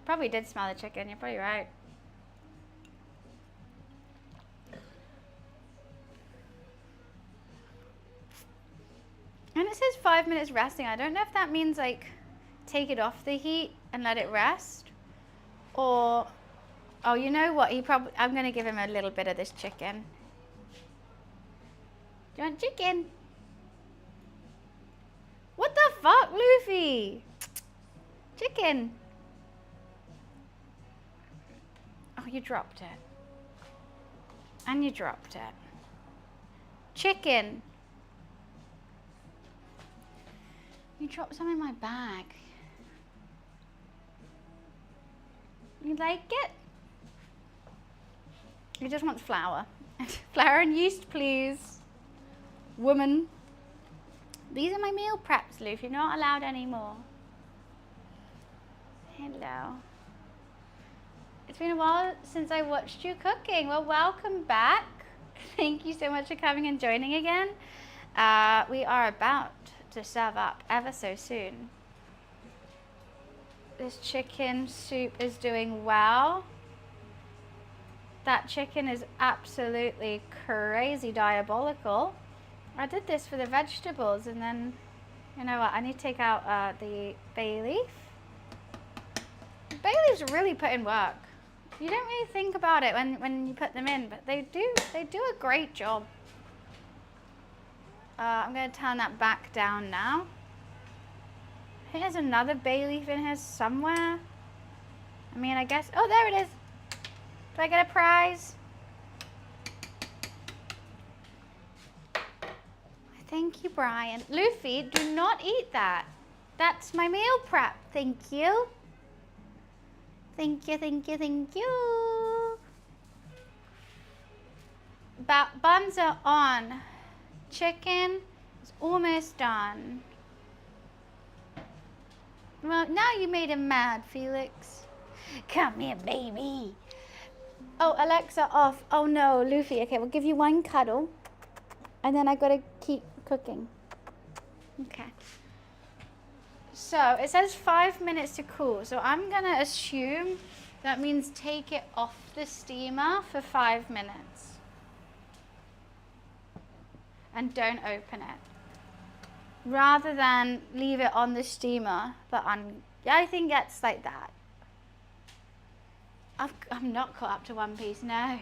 Speaker 1: Probably did smell the chicken. You're probably right. And it says 5 minutes resting. I don't know if that means like take it off the heat and let it rest, or oh, you know what? I'm gonna give him a little bit of this chicken. Do you want chicken? What the fuck, Luffy? Chicken. Oh, you dropped it. And you dropped it. Chicken. You dropped some in my bag. You like it? He just wants flour. Flour and yeast, please. Woman. These are my meal preps, Luke. You're not allowed anymore. Hello. It's been a while since I watched you cooking. Well, welcome back. Thank you so much for coming and joining again. We are about to serve up ever so soon. This chicken soup is doing well. That chicken is absolutely crazy diabolical. I did this for the vegetables, and then, you know what, I need to take out the bay leaf. The bay leaves really put in work. You don't really think about it when you put them in, but they do a great job. I'm going to turn that back down now. I think there's another bay leaf in here somewhere. I mean, I guess, oh, there it is. Do I get a prize? Thank you, Brian. Luffy, do not eat that. That's my meal prep. Thank you. Thank you, thank you, thank you. Buns are on. Chicken is almost done. Well, now you made him mad, Felix. Come here, baby. Oh, Alexa off. Oh no, Luffy. Okay, we'll give you one cuddle. And then I gotta keep cooking. Okay. So it says 5 minutes to cool. So I'm gonna assume that means take it off the steamer for 5 minutes. And don't open it. Rather than leave it on the steamer, but yeah, I think it's like that. I'm not caught up to One Piece, no. I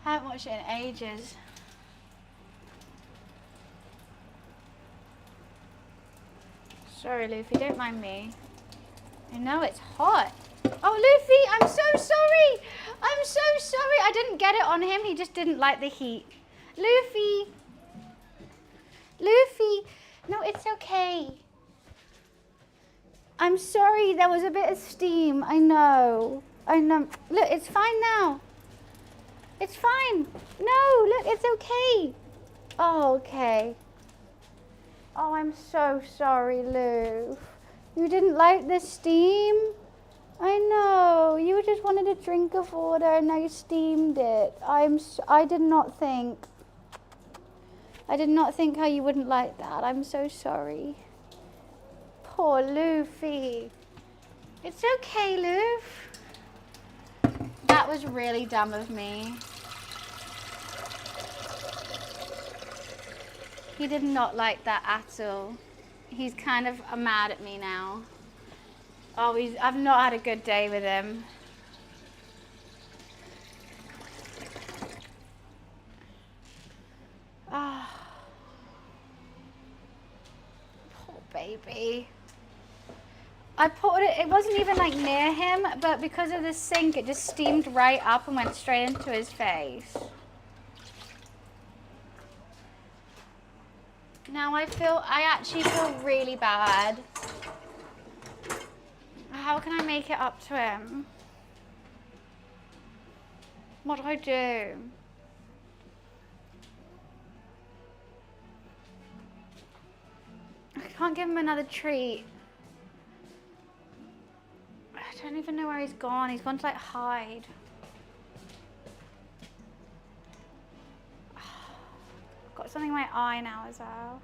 Speaker 1: haven't watched it in ages. Sorry, Luffy, don't mind me. I know it's hot. Oh, Luffy, I'm so sorry. I'm so sorry. I didn't get it on him. He just didn't like the heat. Luffy. Luffy. No, it's okay. I'm sorry. There was a bit of steam. I know. I know. Look, it's fine now. It's fine. No, look, it's okay. Oh, okay. Oh, I'm so sorry, Lou. You didn't like the steam? I know. You just wanted a drink of water and now you steamed it. I did not think how you wouldn't like that. I'm so sorry. Poor Luffy. It's okay, Loof. That was really dumb of me. He did not like that at all. He's kind of mad at me now. Oh, I've not had a good day with him. Oh. baby. I put it, it wasn't even like near him, but because of the sink, it just steamed right up and went straight into his face. Now I actually feel really bad. How can I make it up to him? What do I do? I can't give him another treat. I don't even know where he's gone. He's gone to like hide. I've got something in my eye now as well.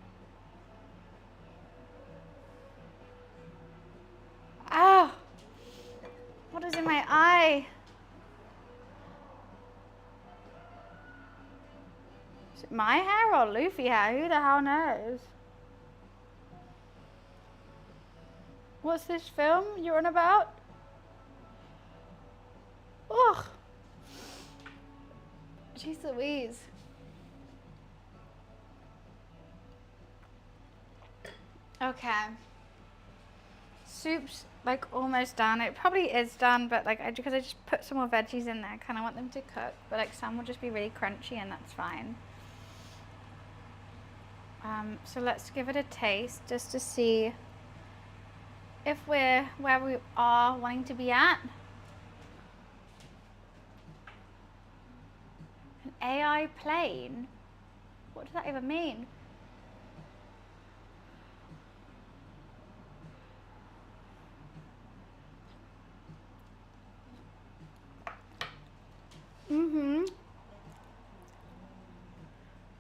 Speaker 1: Oh, what is in my eye? Is it my hair or Luffy hair? Who the hell knows? What's this film you're on about? Ugh. Jeez Louise. Okay. Soup's like almost done. It probably is done, but like because I just put some more veggies in there, I kind of want them to cook, but like some will just be really crunchy and that's fine. So let's give it a taste just to see if we're where we are wanting to be at. An AI plane? What does that even mean?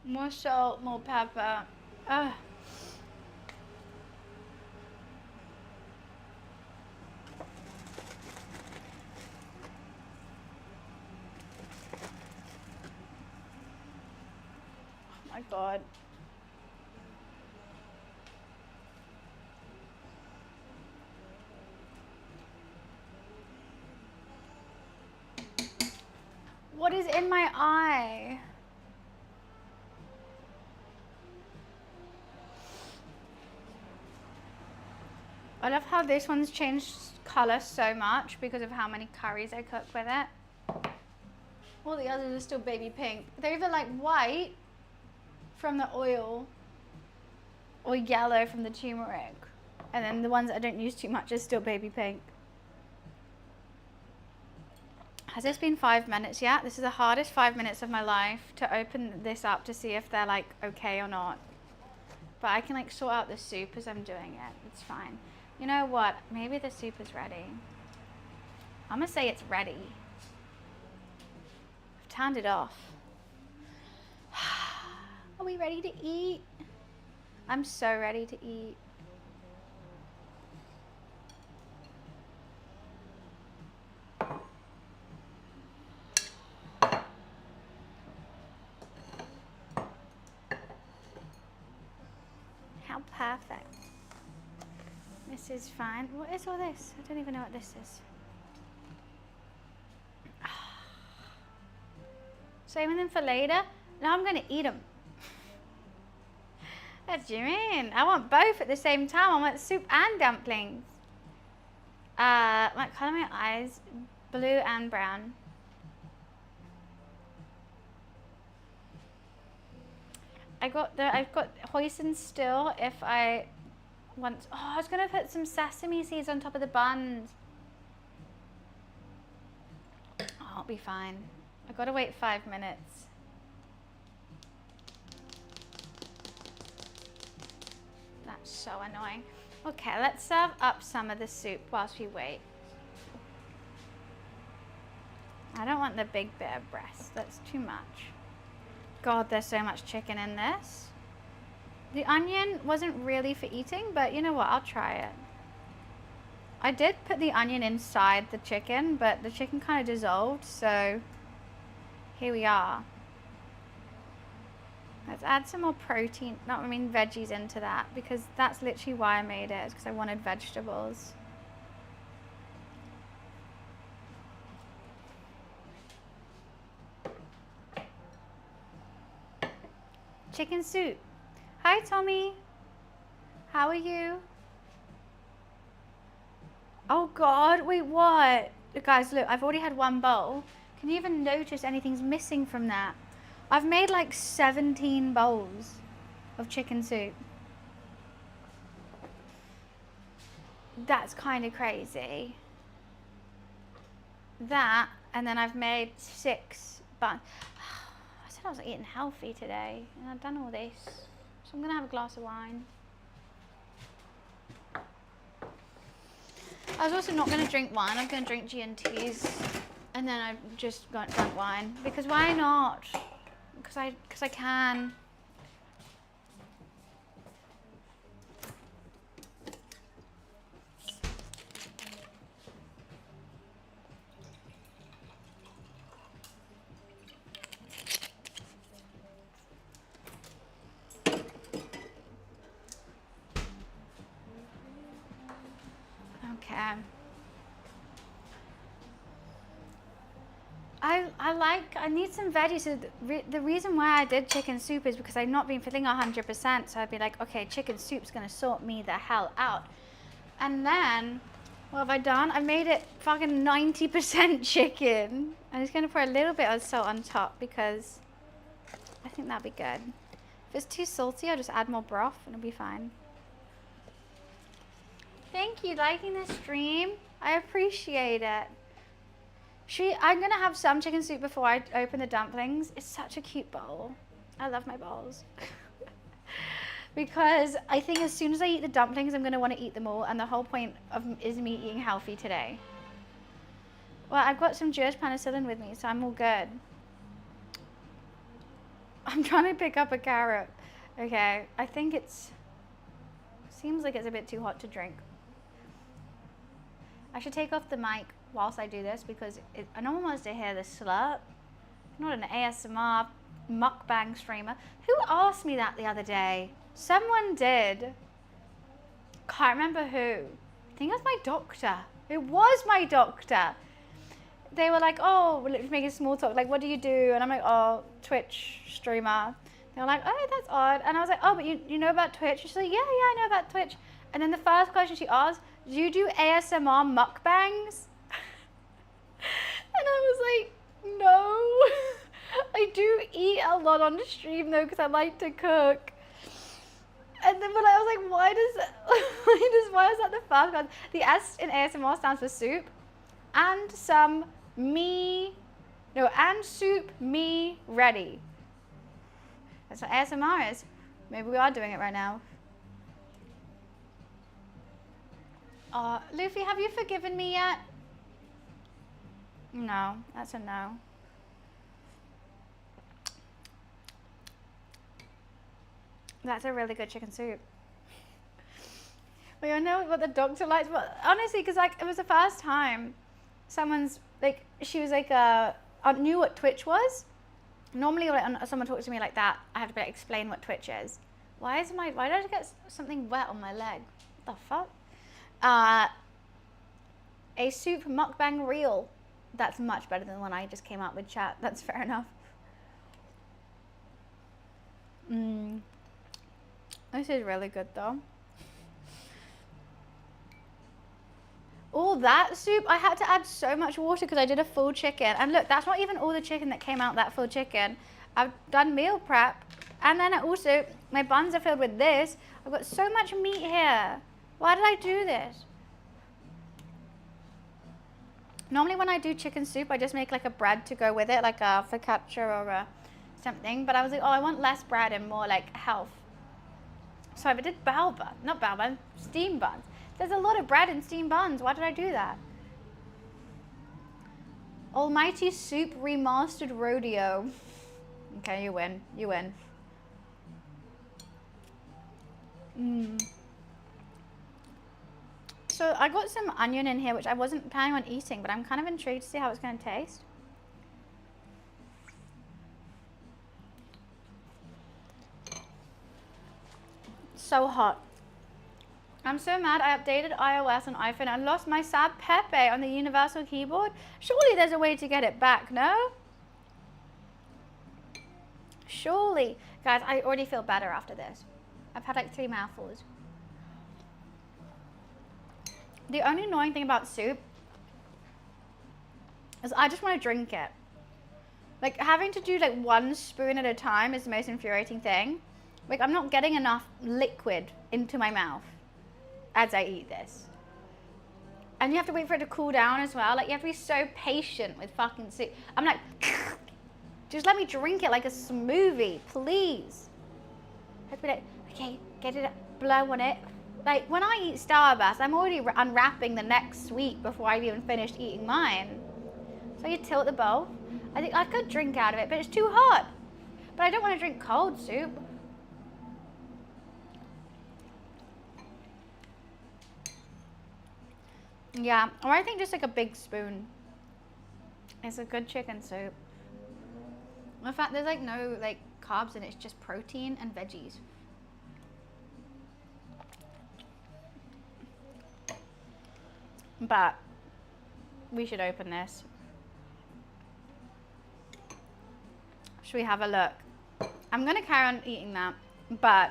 Speaker 1: More salt, more pepper. Ugh. Oh my God. What is in my eye? I love how this one's changed color so much because of how many curries I cook with it. All the others are still baby pink. They're either like white from the oil or yellow from the turmeric. And then the ones that I don't use too much are still baby pink. Has this been 5 minutes yet? This is the hardest 5 minutes of my life to open this up to see if they're like okay or not. But I can like sort out the soup as I'm doing it. It's fine. You know what? Maybe the soup is ready. I'm gonna say it's ready. I've turned it off. Are we ready to eat? I'm so ready to eat. How perfect. This is fine. What is all this? I don't even know what this is. Saving them for later? Now I'm going to eat them. What do you mean? I want both at the same time. I want soup and dumplings. My color of my eyes, blue and brown. I've got hoisin still if I want. Oh, I was gonna put some sesame seeds on top of the buns. Oh, I'll be fine. I've got to wait 5 minutes. That's so annoying. Okay, let's serve up some of the soup whilst we wait. I don't want the big bit of breast. That's too much. God, there's so much chicken in this. The onion wasn't really for eating, but you know what? I'll try it. I did put the onion inside the chicken, but the chicken kind of dissolved, so here we are. Let's add some more protein, veggies into that, because that's literally why I made it, because I wanted vegetables. Chicken soup. Hi, Tommy. How are you? Oh God, wait, what? Guys, look, I've already had one bowl. Can you even notice anything's missing from that? I've made like 17 bowls of chicken soup. That's kind of crazy. That, and then I've made 6 buns. I said I was eating healthy today, and I've done all this. So I'm gonna have a glass of wine. I was also not gonna drink wine. I'm gonna drink G&Ts, and then I just got drunk wine because why not? Because I can. Okay. I need some veggies. So the reason why I did chicken soup is because I've not been feeling 100%. So I'd be like, okay, chicken soup's gonna sort me the hell out. And then, what have I done? I made it fucking 90% chicken. I'm just gonna put a little bit of salt on top because I think that'd be good. If it's too salty, I'll just add more broth and it'll be fine. Thank you, liking the stream. I appreciate it. I'm gonna have some chicken soup before I open the dumplings. It's such a cute bowl. I love my bowls. Because I think as soon as I eat the dumplings, I'm gonna wanna eat them all, and the whole point is me eating healthy today. Well, I've got some Jewish penicillin with me, so I'm all good. I'm trying to pick up a carrot. Okay, I think seems like it's a bit too hot to drink. I should take off the mic whilst I do this because no one wants to hear the slurp. I'm not an ASMR mukbang streamer. Who asked me that the other day? Someone did. Can't remember who. I think it was my doctor. It was my doctor. They were like, oh, well, let's make a small talk. Like, what do you do? And I'm like, oh, Twitch streamer. They were like, oh, that's odd. And I was like, oh, but you know about Twitch? She's like, yeah, I know about Twitch. And then the first question she asked, do you do ASMR mukbangs? And I was like, no. I do eat a lot on the stream though, because I like to cook. And then when I was like, why is that the first one? The S in ASMR stands for soup. And soup, me, ready. That's what ASMR is. Maybe we are doing it right now. Luffy, have you forgiven me yet? No, that's a no. That's a really good chicken soup. We all know what the doctor likes, but honestly, because like it was the first time someone's like, she was like, I knew what Twitch was. Normally, when someone talks to me like that, I have to explain what Twitch is. Why did I get something wet on my leg? What the fuck? A soup mukbang reel. That's much better than the one I just came up with, chat. That's fair enough. This is really good though. All that soup, I had to add so much water because I did a full chicken. And look, that's not even all the chicken that came out that full chicken. I've done meal prep. And then also, my buns are filled with this. I've got so much meat here. Why did I do this? Normally when I do chicken soup, I just make like a bread to go with it, like a focaccia or something. But I was like, oh, I want less bread and more like health. So I did steam buns. There's a lot of bread in steam buns. Why did I do that? Almighty Soup Remastered Rodeo. Okay, you win. You win. So I got some onion in here, which I wasn't planning on eating, but I'm kind of intrigued to see how it's going to taste. So hot. I'm so mad I updated iOS on iPhone and lost my sad Pepe on the universal keyboard. Surely there's a way to get it back, no? Surely. Guys, I already feel better after this. I've had like 3 mouthfuls. The only annoying thing about soup is I just want to drink it. Like having to do like 1 spoon at a time is the most infuriating thing. Like I'm not getting enough liquid into my mouth as I eat this. And you have to wait for it to cool down as well. Like you have to be so patient with fucking soup. I'm like, just let me drink it like a smoothie, please. I have to be like, okay, get it, blow on it. Like when I eat Starburst, I'm already unwrapping the next sweet before I've even finished eating mine. So you tilt the bowl. I think I could drink out of it, but it's too hot. But I don't want to drink cold soup. Yeah, or I think just like a big spoon is a good chicken soup. In fact, there's like no like carbs in it, it's just protein and veggies. But we should open this. Should we have a look? I'm gonna carry on eating that, but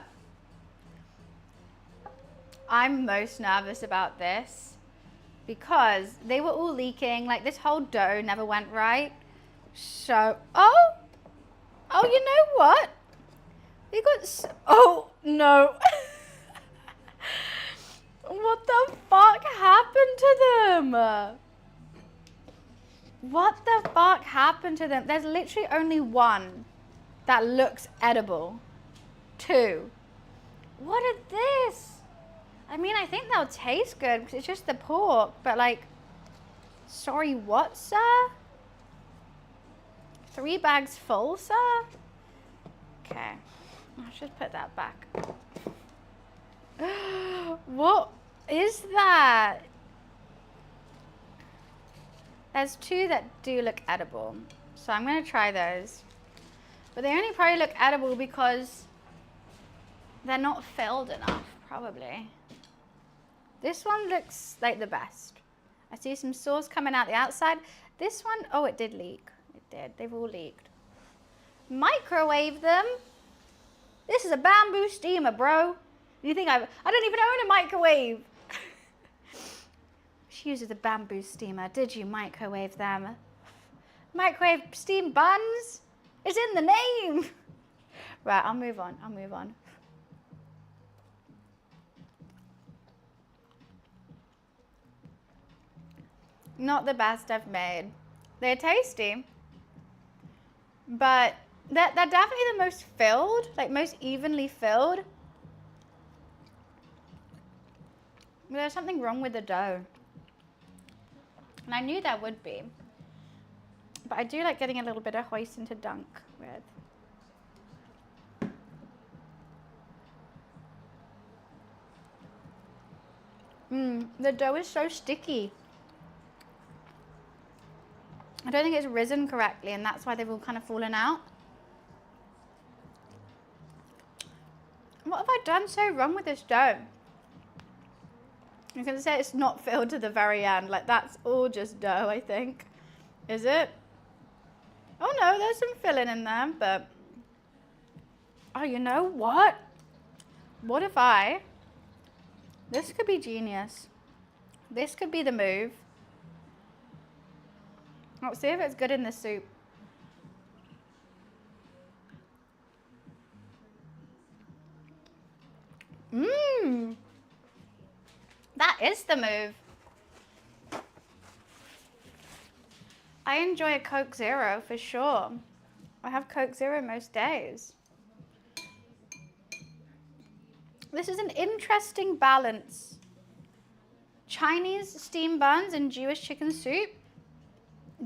Speaker 1: I'm most nervous about this because they were all leaking. Like this whole dough never went right. So, oh, you know what? We got, oh no. What the fuck happened to them? What the fuck happened to them? There's literally only 1 that looks edible. 2. What is this? I mean, I think they'll taste good because it's just the pork, but like, sorry, what, sir? 3 bags full, sir? Okay, I should put that back. What is that? There's 2 that do look edible, so I'm gonna try those. But they only probably look edible because they're not filled enough, probably. This one looks like the best. I see some sauce coming out the outside. This one, oh, it did leak. It did, they've all leaked. Microwave them? This is a bamboo steamer, bro. You think I don't even own a microwave. She uses a bamboo steamer. Did you microwave them? Microwave steam buns? It's in the name. Right, I'll move on. Not the best I've made. They're tasty, but they're definitely the most filled, like most evenly filled. But there's something wrong with the dough. And I knew there would be. But I do like getting a little bit of hoisin to dunk with. The dough is so sticky. I don't think it's risen correctly, and that's why they've all kind of fallen out. What have I done so wrong with this dough? You can say it's not filled to the very end. Like, that's all just dough, I think. Is it? Oh, no, there's some filling in there, but... Oh, you know what? What if This could be genius. This could be the move. Let's see if it's good in the soup. That is the move. I enjoy a Coke Zero for sure. I have Coke Zero most days. This is an interesting balance. Chinese steamed buns and Jewish chicken soup.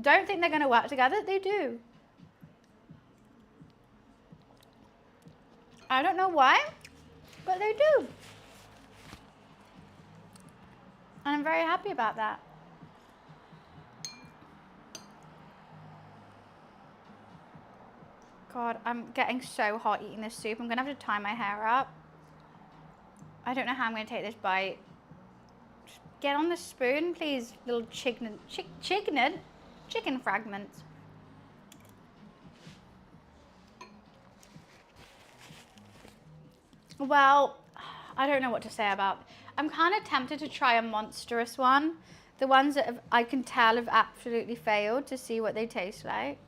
Speaker 1: Don't think they're going to work together. They do. I don't know why, but they do. And I'm very happy about that. God, I'm getting so hot eating this soup. I'm going to have to tie my hair up. I don't know how I'm going to take this bite. Just get on the spoon, please, little chicken fragments. Well, I don't know what to say about. I'm kind of tempted to try a monstrous one. The ones that I can tell have absolutely failed, to see what they taste like.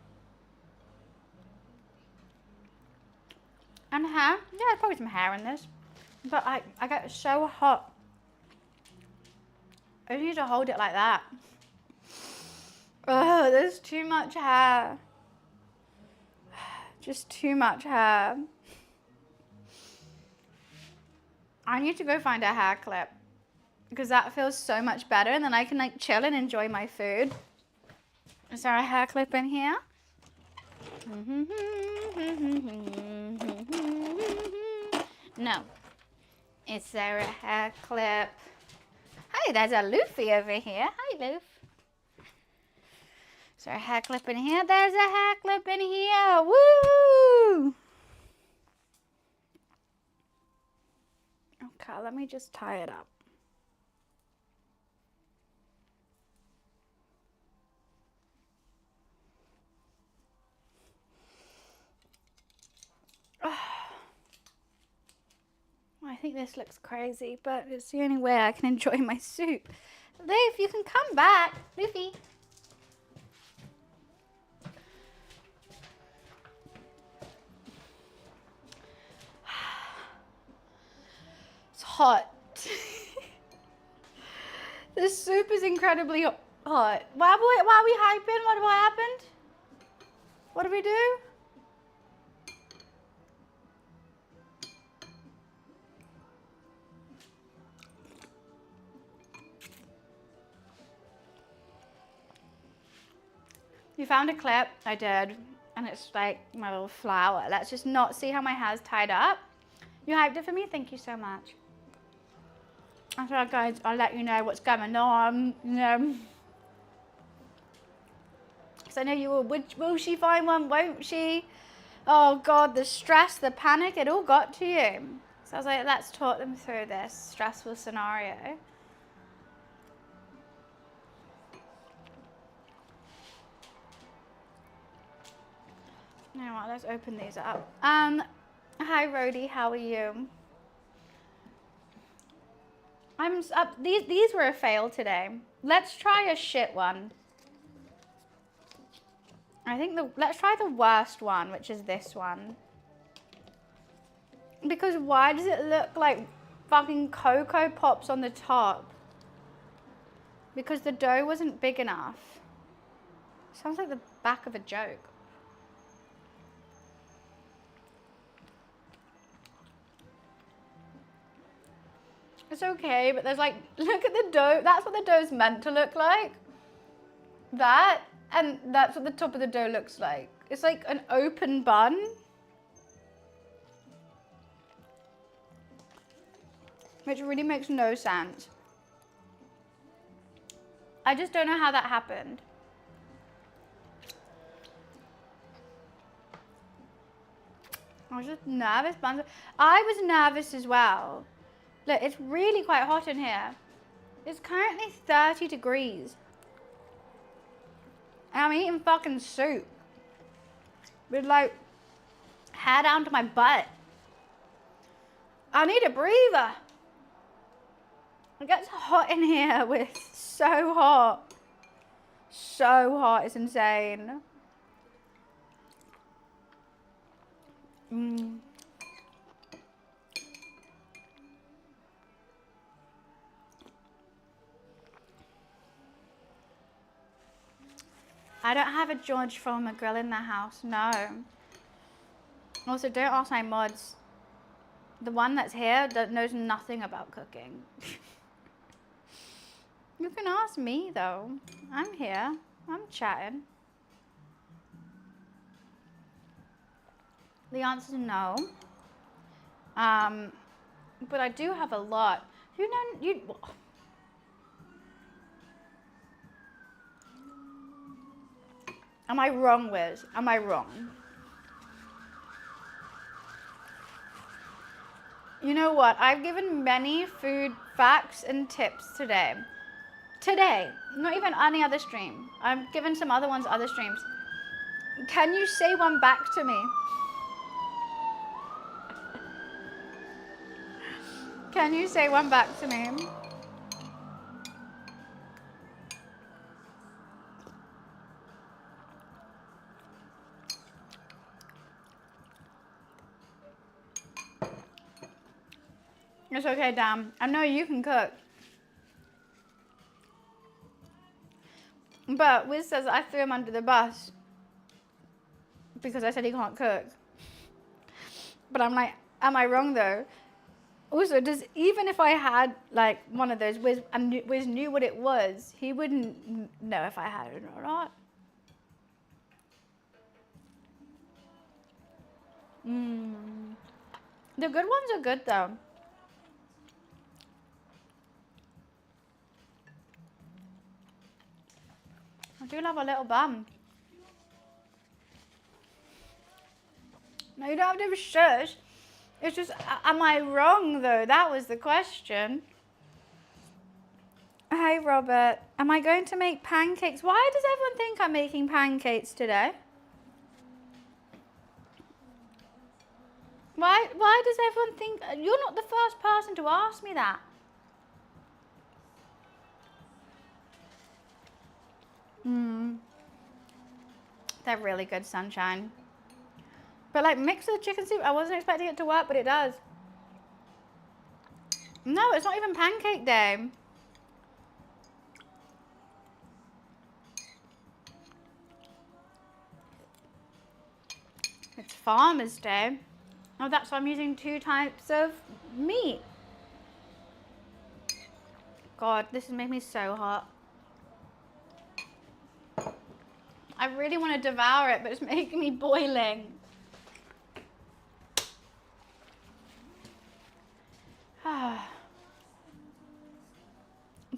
Speaker 1: And hair. Yeah, there's probably some hair in this. But I get so hot. I need to hold it like that. Oh, there's too much hair. Just too much hair. I need to go find a hair clip, because that feels so much better, and then I can like chill and enjoy my food. Is there a hair clip in here? No. Is there a hair clip? Hey, there's a Luffy over here. Hi, Loof. Is there a hair clip in here? There's a hair clip in here. Woo! Okay, let me just tie it up. I think this looks crazy, but it's the only way I can enjoy my soup. Loof, you can come back. Luffy. It's hot. This soup is incredibly hot. Why are we hyping? What happened? What did we do? You found a clip? I did. And it's like my little flower. Let's just not see how my hair's tied up. You hyped it for me? Thank you so much. I thought, guys, I'll let you know what's going on. Because I know you will she find one, won't she? Oh God, the stress, the panic, it all got to you. So I was like, let's talk them through this stressful scenario. You know what, let's open these up. Hi Rhodey, how are you? I'm up. These were a fail today. Let's try a shit one. I think let's try the worst one, which is this one. Because why does it look like fucking Cocoa Pops on the top? Because the dough wasn't big enough. Sounds like the back of a joke. It's okay, but there's like, look at the dough. That's what the dough's meant to look like. That, and that's what the top of the dough looks like. It's like an open bun. Which really makes no sense. I just don't know how that happened. I was just nervous. I was nervous as well. Look, it's really quite hot in here. It's currently 30 degrees. And I'm eating fucking soup. With like, hair down to my butt. I need a breather. It gets hot in here. It's so hot. So hot, it's insane. I don't have a George Foreman grill in the house, no. Also, don't ask my mods. The one that's here knows nothing about cooking. You can ask me though. I'm here. I'm chatting. The answer is no. But I do have a lot. Am I wrong, Wiz? Am I wrong? You know what? I've given many food facts and tips today. Today, not even any other stream. I've given some other ones, other streams. Can you say one back to me? Can you say one back to me? It's okay, Dan. I know you can cook. But Wiz says I threw him under the bus because I said he can't cook. But I'm like, am I wrong though? Also, even if I had like one of those, Wiz knew what it was, he wouldn't know if I had it or not. The good ones are good though. I do love a little bun. No, you don't have to be shush. It's just, am I wrong though? That was the question. Hey Robert, am I going to make pancakes? Why does everyone think I'm making pancakes today? Why does everyone think, you're not the first person to ask me that. They're really good, Sunshine. But like mix with chicken soup, I wasn't expecting it to work, but it does. No, it's not even pancake day. It's Farmer's Day. Oh, that's why I'm using 2 types of meat. God, this has made me so hot. I really want to devour it, but it's making me boiling.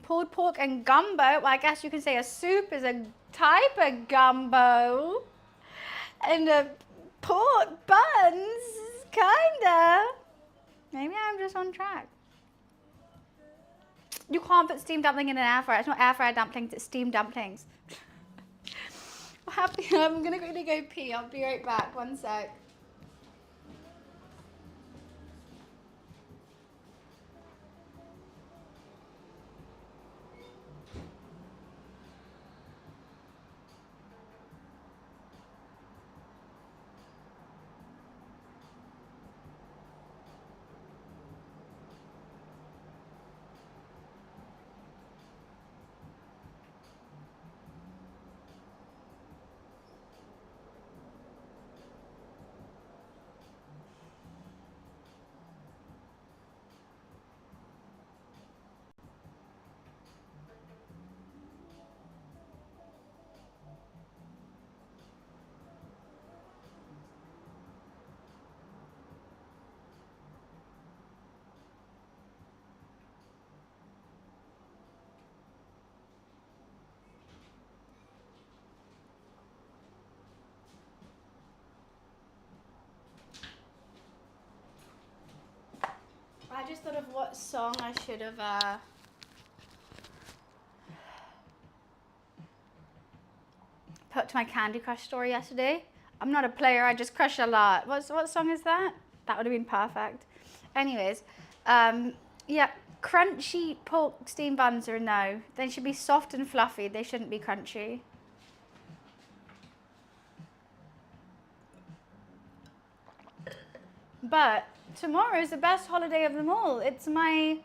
Speaker 1: Pulled pork and gumbo. Well, I guess you can say a soup is a type of gumbo. And a pork buns, kinda. Maybe I'm just on track. You can't put steamed dumpling in an air fryer. It's not air fryer dumplings, it's steamed dumplings. I'm gonna quickly go pee. I'll be right back. One sec. I just thought of what song I should have put to my Candy Crush story yesterday. I'm not a player, I just crush a lot. What song is that? That would have been perfect. Anyways, yeah, crunchy pork steamed buns are a no. They should be soft and fluffy, they shouldn't be crunchy. But tomorrow is the best holiday of them all. It's my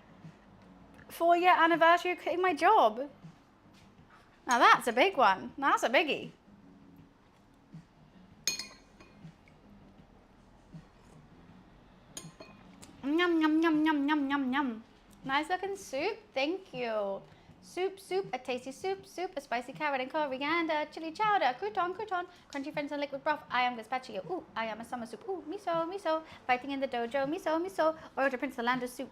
Speaker 1: 4-year anniversary of quitting my job. Now that's a big one. That's a biggie. Yum, yum, yum, yum, yum, yum, yum. Nice looking soup. Thank you. Soup, a tasty soup, a spicy carrot and coriander, chili chowder, crouton, crunchy French and liquid broth. I am gazpacho. Ooh, I am a summer soup. Ooh, miso, fighting in the dojo. Miso, oil to Prince Orlando soup.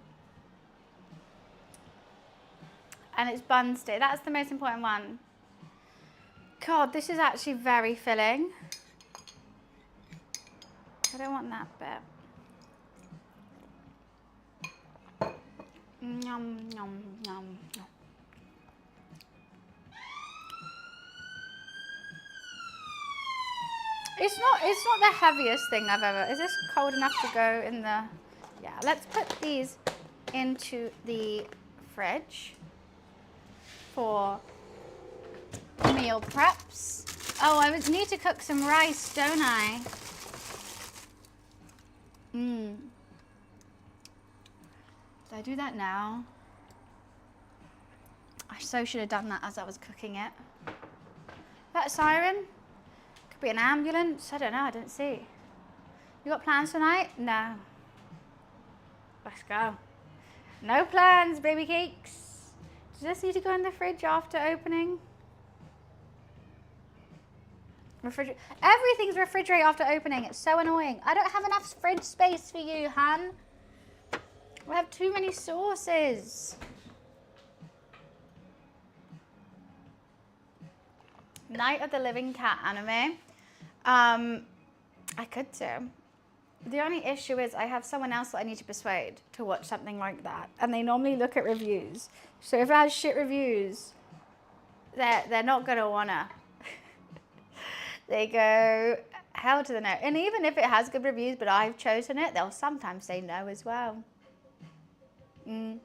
Speaker 1: And it's buns day. That's the most important one. God, this is actually very filling. I don't want that bit. Yum, yum, yum, yum. It's not the heaviest thing I've ever. Is this cold enough to go in the? Yeah, let's put these into the fridge for meal preps. Oh, I need to cook some rice, don't I? Did I do that now? I so should have done that as I was cooking it. That siren? Could be an ambulance. I don't know, I don't see. You got plans tonight? No. Let's go. No plans, baby cakes. Does this need to go in the fridge after opening? Everything's refrigerate after opening. It's so annoying. I don't have enough fridge space for you, hun. We have too many sauces. Night of the Living Cat anime. I could do. The only issue is I have someone else that I need to persuade to watch something like that. And they normally look at reviews. So if it has shit reviews, they're not going to want to. They go, hell to the no. And even if it has good reviews, but I've chosen it, they'll sometimes say no as well. It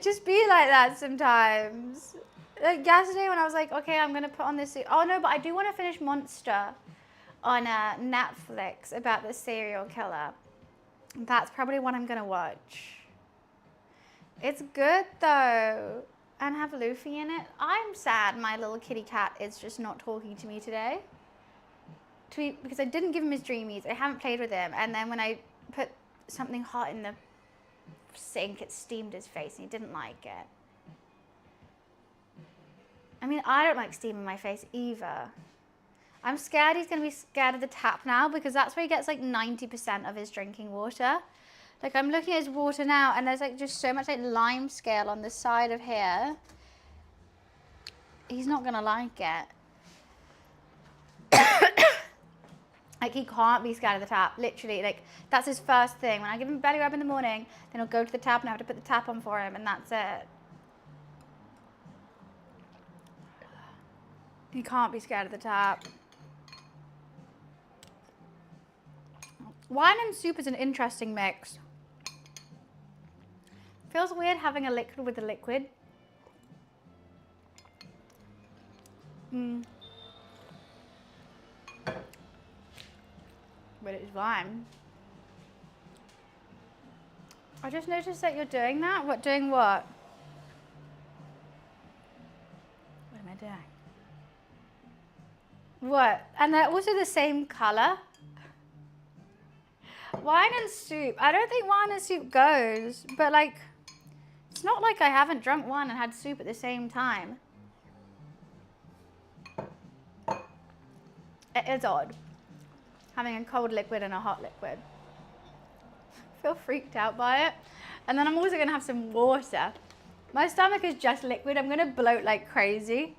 Speaker 1: just be like that sometimes. Like yesterday when I was like, okay, I'm going to put on this. Oh no, but I do want to finish Monster on Netflix about the serial killer. That's probably what I'm going to watch. It's good though. And have Luffy in it. I'm sad my little kitty cat is just not talking to me today. Because I didn't give him his dreamies. I haven't played with him. And then when I put something hot in the sink, it steamed his face and he didn't like it. I mean, I don't like steam in my face either. I'm scared he's going to be scared of the tap now because that's where he gets like 90% of his drinking water. Like I'm looking at his water now and there's like just so much like lime scale on the side of here. He's not gonna like it. Like he can't be scared of the tap, literally. Like that's his first thing. When I give him a belly rub in the morning, then he'll go to the tap and I have to put the tap on for him and that's it. He can't be scared of the tap. Wine and soup is an interesting mix. Feels weird having a liquid with a liquid. But it's fine. I just noticed that you're doing that. What, doing what? What am I doing? What? And they're also the same color? Wine and soup. I don't think wine and soup goes, but like, it's not like I haven't drunk wine and had soup at the same time. It is odd, having a cold liquid and a hot liquid. I feel freaked out by it. And then I'm also gonna have some water. My stomach is just liquid. I'm gonna bloat like crazy.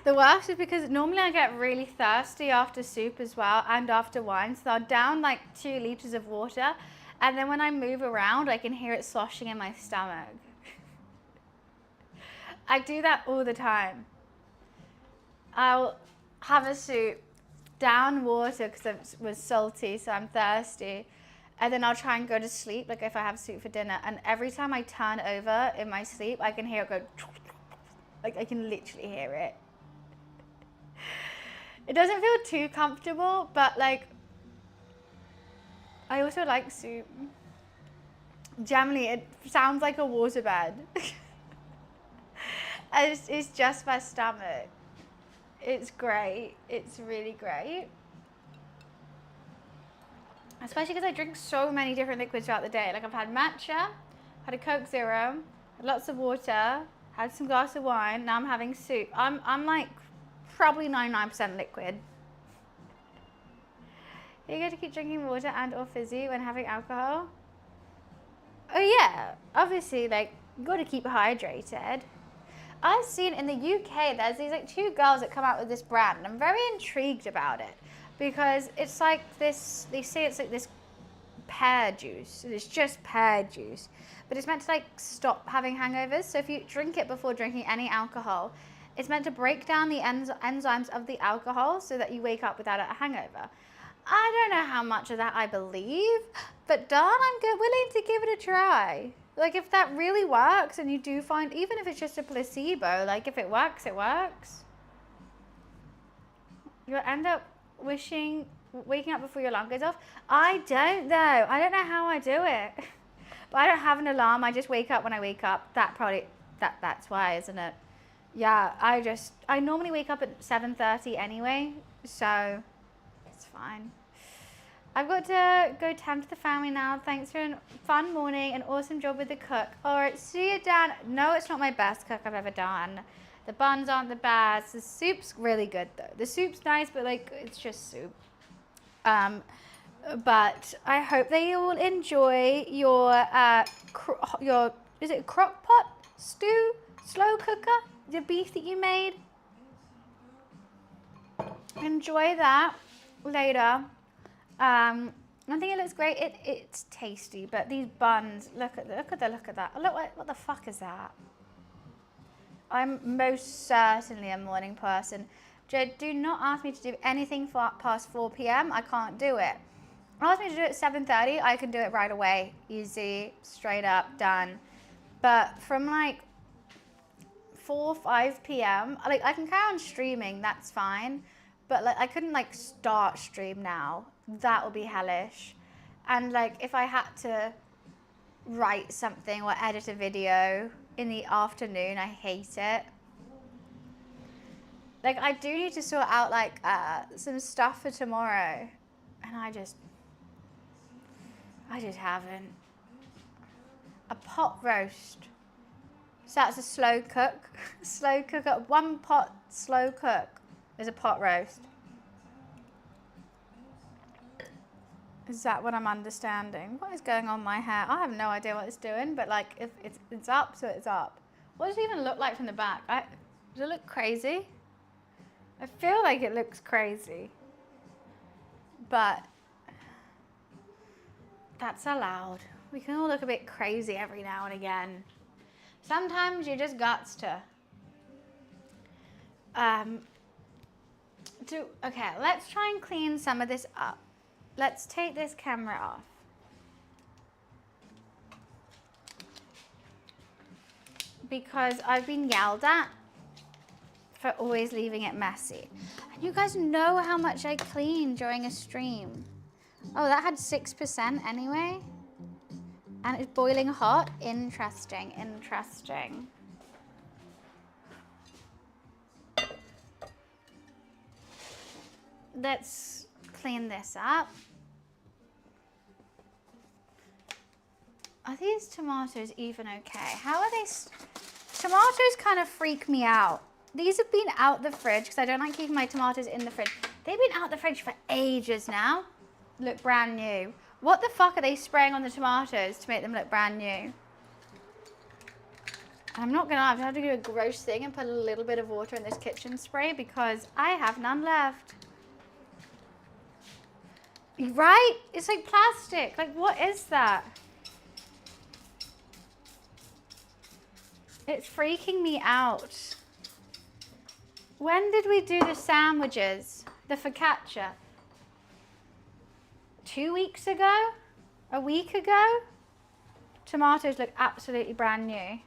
Speaker 1: The worst is because normally I get really thirsty after soup as well and after wine. So I'll down like 2 liters of water. And then when I move around, I can hear it sloshing in my stomach. I do that all the time. I'll have a soup, down water because it was salty, so I'm thirsty. And then I'll try and go to sleep, like if I have soup for dinner. And every time I turn over in my sleep, I can hear it go, like I can literally hear it. It doesn't feel too comfortable, but like, I also like soup. Generally, it sounds like a waterbed. It's just my stomach. It's great. It's really great. Especially because I drink so many different liquids throughout the day. Like I've had matcha, had a Coke Zero, had lots of water, had some glass of wine, now I'm having soup. I'm like probably 99% liquid. Are you going to keep drinking water and or fizzy when having alcohol? Oh yeah, obviously like you got to keep hydrated. I've seen in the UK there's these like 2 girls that come out with this brand and I'm very intrigued about it because it's like this, they say it's like this pear juice. It's just pear juice, but it's meant to like stop having hangovers. So if you drink it before drinking any alcohol, It's meant to break down the enzymes of the alcohol so that you wake up without a hangover. I don't know how much of that I believe, but darn, I'm willing to give it a try. Like, if that really works and you do find, even if it's just a placebo, like, if it works, it works. You'll end up waking up before your alarm goes off. I don't know. I don't know how I do it. But I don't have an alarm. I just wake up when I wake up. That's why, isn't it? Yeah, I normally wake up at 7:30 anyway, so it's fine. I've got to go tend to the family now. Thanks for a fun morning, an awesome job with the cook. All right, see you, Dan. No, it's not my best cook I've ever done. The buns aren't the best. The soup's really good though. The soup's nice, but like it's just soup. But I hope that you will enjoy your is it crock pot stew, slow cooker, the beef that you made. Enjoy that later. I think it looks great. It's tasty, but these buns, look at that. Look, what the fuck is that? I'm most certainly a morning person. Jade, do not ask me to do anything past 4 p.m. I can't do it. Ask me to do it at 7:30. I can do it right away. Easy, straight up, done. But from like 4, 5 p.m., like I can carry on streaming, that's fine. But like I couldn't like start stream now. That would be hellish. And like if I had to write something or edit a video in the afternoon, I hate it. Like I do need to sort out like some stuff for tomorrow, and I just haven't. A pot roast. So that's a slow cook. Slow cook, 1 pot slow cook is a pot roast. Is that what I'm understanding? What is going on with my hair? I have no idea what it's doing, but like if it's up, so it's up. What does it even look like from the back? Does it look crazy? I feel like it looks crazy, but that's allowed. We can all look a bit crazy every now and again. Sometimes you just gots to. Okay, let's try and clean some of this up. Let's take this camera off. Because I've been yelled at for always leaving it messy. And you guys know how much I clean during a stream. Oh, that had 6% anyway. And it's boiling hot. Interesting, interesting. Let's clean this up. Are these tomatoes even okay? How are they? Tomatoes kind of freak me out. These have been out the fridge because I don't like keeping my tomatoes in the fridge. They've been out the fridge for ages now. Look brand new. What the fuck are they spraying on the tomatoes to make them look brand new? I'm not gonna lie, I've had to do a gross thing and put a little bit of water in this kitchen spray because I have none left. Right? It's like plastic. Like, what is that? It's freaking me out. When did we do the sandwiches? The focaccia? 2 weeks ago? A week ago? Tomatoes look absolutely brand new.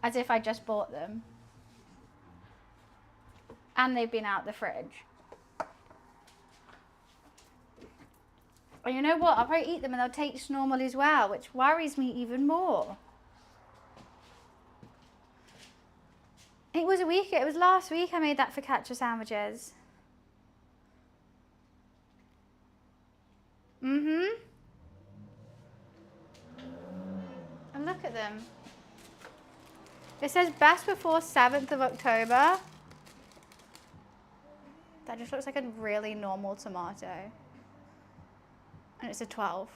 Speaker 1: As if I just bought them. And they've been out the fridge. And you know what? I'll probably eat them and they'll taste normal as well, which worries me even more. It was last week I made that focaccia sandwiches. And look at them. It says best before 7th of October. That just looks like a really normal tomato. And it's a 12.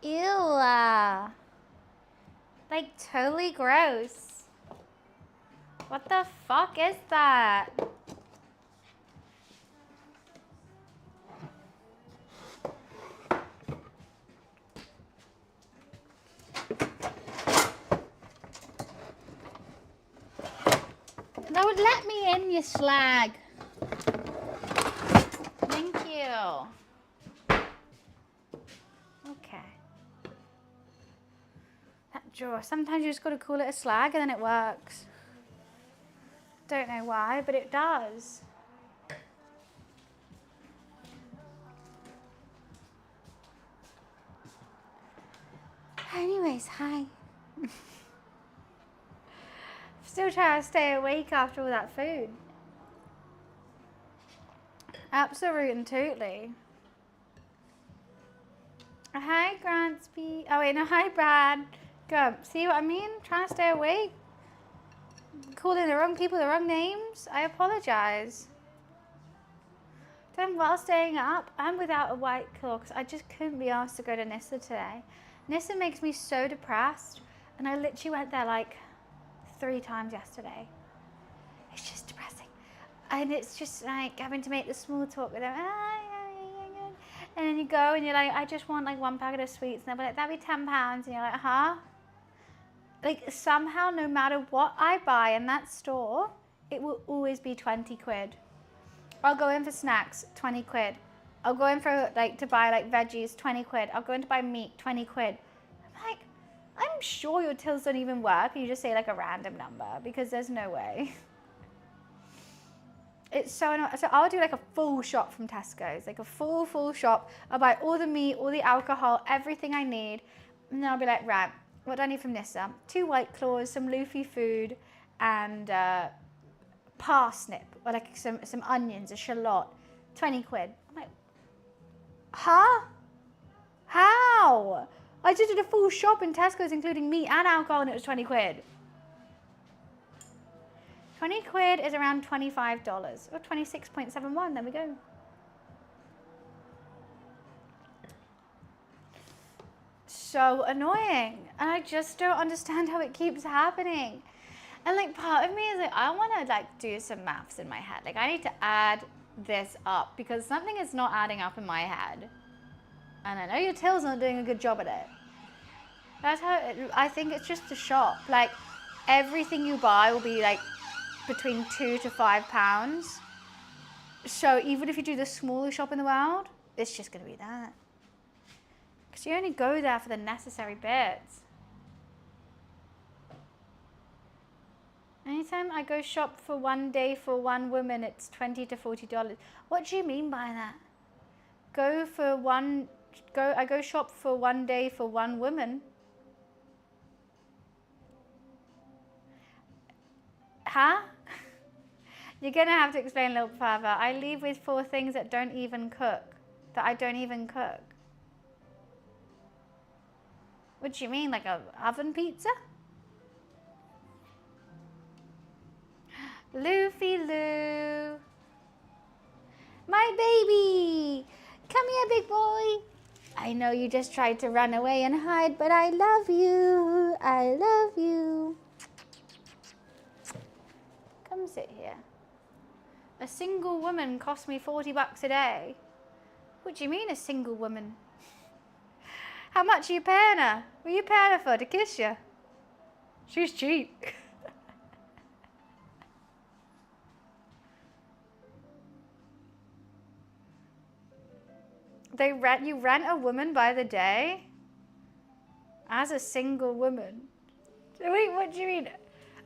Speaker 1: Ew. Like totally gross. What the fuck is that? Don't let me in, you slag. Thank you. Okay. That drawer. Sometimes you just got to call it a slag and then it works. Don't know why, but it does. Anyways, hi. Still trying to stay awake after all that food. Absolutely and totally. Hi, Grantsby. Oh wait, no, hi, Brad. Go. See what I mean? Trying to stay awake. Calling the wrong people the wrong names. I apologize. Then while staying up, I'm without a white claw because I just couldn't be asked to go to Nissa today. Nissa makes me so depressed, and I literally went there like 3 times yesterday. It's just depressing. And it's just like having to make the small talk with them. And then you go and you're like, I just want like 1 packet of sweets. And they'll be like, that'd be £10. And you're like, huh? Like somehow, no matter what I buy in that store, it will always be 20 quid. I'll go in for snacks, 20 quid. I'll go in for like to buy like veggies, 20 quid. I'll go in to buy meat, 20 quid. I'm like, I'm sure your tills don't even work. And you just say like a random number because there's no way. It's so annoying. So I'll do like a full shop from Tesco's, like a full shop. I'll buy all the meat, all the alcohol, everything I need. And then I'll be like, right, what do I need from Nissa? 2 White Claws, some Luffy food, and parsnip, or like some onions, a shallot, 20 quid. I'm like, huh? How? I just did a full shop in Tesco's, including meat and alcohol, and it was 20 quid. 20 quid is around $25, or 26.71, there we go. So annoying, and I just don't understand how it keeps happening. And like part of me is like, I want to like do some maths in my head. Like I need to add this up because something is not adding up in my head. And I know your till's not doing a good job at it. That's how I think it's just a shop. Like everything you buy will be like between £2 to £5. So even if you do the smallest shop in the world, it's just going to be that. Because you only go there for the necessary bits. Anytime I go shop for 1 day for 1 woman, it's $20 to $40. What do you mean by that? I go shop for 1 day for 1 woman. Huh? You're going to have to explain a little further. I leave with 4 things that don't even cook. That I don't even cook. What do you mean, like a oven pizza? Luffy Lou. My baby. Come here, big boy. I know you just tried to run away and hide, but I love you. I love you. Come sit here. A single woman cost me $40 a day. What do you mean a single woman? How much are you paying her? What are you paying her for, to kiss you? She's cheap. You rent a woman by the day? As a single woman? Wait, what do you mean?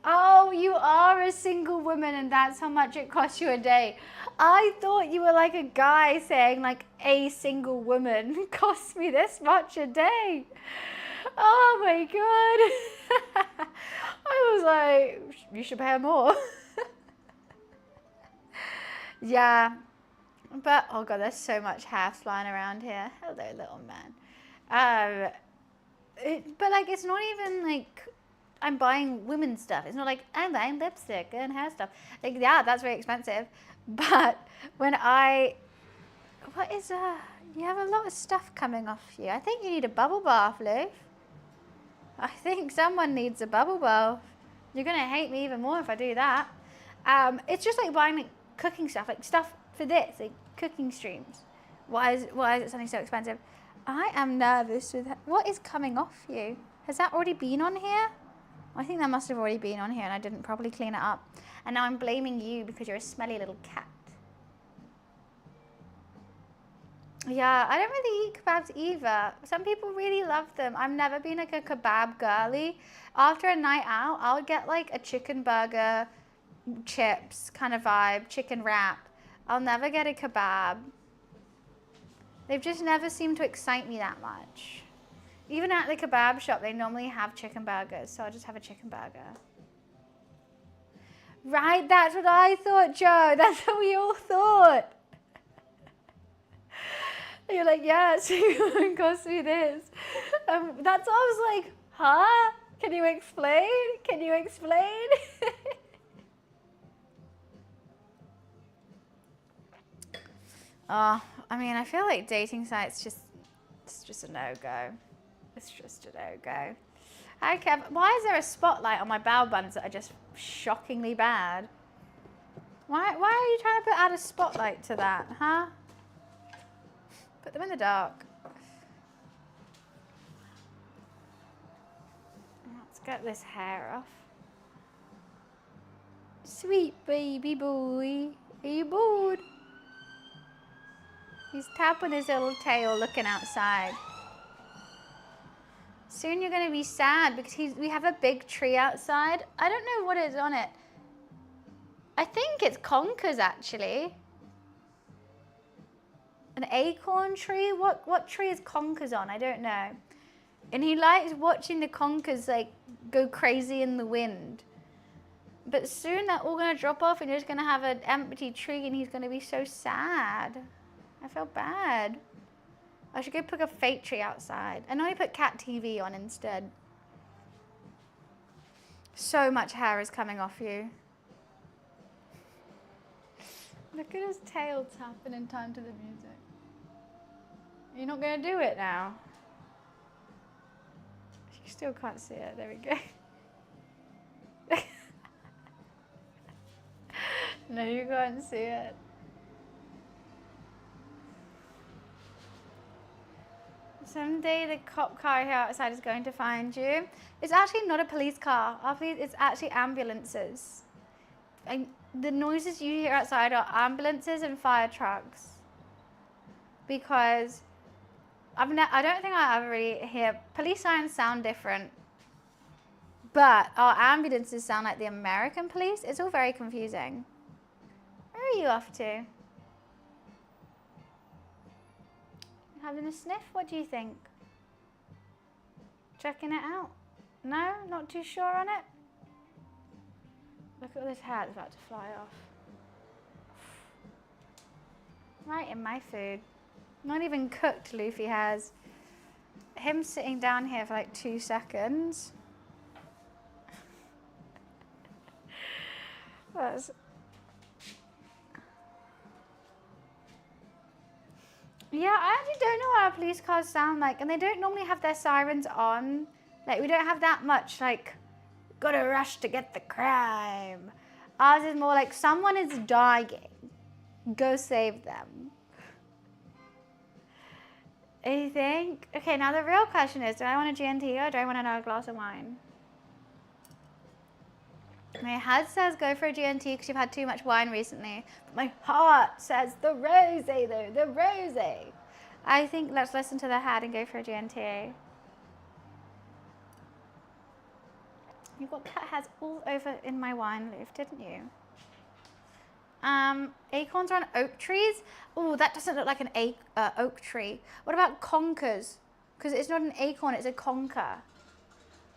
Speaker 1: Oh, you are a single woman and that's how much it costs you a day. I thought you were like a guy saying like a single woman costs me this much a day. Oh my God. I was like, you should pay her more. Yeah. But, oh God, there's so much hair flying around here. Hello, little man. But like, it's not even like I'm buying women's stuff. It's not like I'm buying lipstick and hair stuff. Like, yeah, that's very expensive. But when you have a lot of stuff coming off you. I think you need a bubble bath, Lou. I think someone needs a bubble bath. You're going to hate me even more if I do that. It's just like buying like cooking stuff, like stuff for this, like cooking streams. Why is it something so expensive? I am nervous with that. What is coming off you? Has that already been on here? I think that must have already been on here and I didn't properly clean it up. And now I'm blaming you because you're a smelly little cat. Yeah, I don't really eat kebabs either. Some people really love them. I've never been like a kebab girly. After a night out, I'll get like a chicken burger, chips kind of vibe, chicken wrap. I'll never get a kebab. They've just never seemed to excite me that much. Even at the kebab shop, they normally have chicken burgers, so I'll just have a chicken burger. Right, that's what I thought, Joe. That's what we all thought. You're like, yeah, so it cost me this. That's what I was like, huh? Can you explain? Can you explain? Oh, I mean, I feel like dating sites it's just a no-go. It's just a no-go. Hi, Kev. Why is there a spotlight on my bow buns that are just shockingly bad? Why are you trying to add a spotlight to that, huh? Put them in the dark. Let's get this hair off. Sweet baby boy. Are you bored? He's tapping his little tail looking outside. Soon you're going to be sad because we have a big tree outside. I don't know what is on it. I think it's conkers actually. An acorn tree? What tree is conkers on? I don't know. And he likes watching the conkers like go crazy in the wind. But soon they're all going to drop off and you're just going to have an empty tree and he's going to be so sad. I feel bad. I should go put a fake tree outside. And I put cat TV on instead. So much hair is coming off you. Look at his tail tapping in time to the music. You're not going to do it now? You still can't see it. There we go. No, you can't see it. Someday the cop car here outside is going to find you. It's actually not a police car. It's actually ambulances. And the noises you hear outside are ambulances and fire trucks. Because I don't think I ever really hear police sirens sound different. But our ambulances sound like the American police. It's all very confusing. Where are you off to? Having a sniff? What do you think? Checking it out? No? Not too sure on it? Look at this hat that's about to fly off. Right in my food. Not even cooked, Luffy has. Him sitting down here for like 2 seconds. That's... Yeah, I actually don't know what our police cars sound like, and they don't normally have their sirens on. Like, we don't have that much, like, gotta rush to get the crime. Ours is more like, someone is dying. Go save them. You think? Okay, now the real question is, do I want a GNT or do I want another glass of wine? My head says go for a GNT because you've had too much wine recently. But my heart says the rosé though, the rosé. I think let's listen to the head and go for a GNT. You got cat hairs all over in my wine leaf, didn't you? Acorns are on oak trees. Oh, that doesn't look like an oak tree. What about conkers? Because it's not an acorn, it's a conker.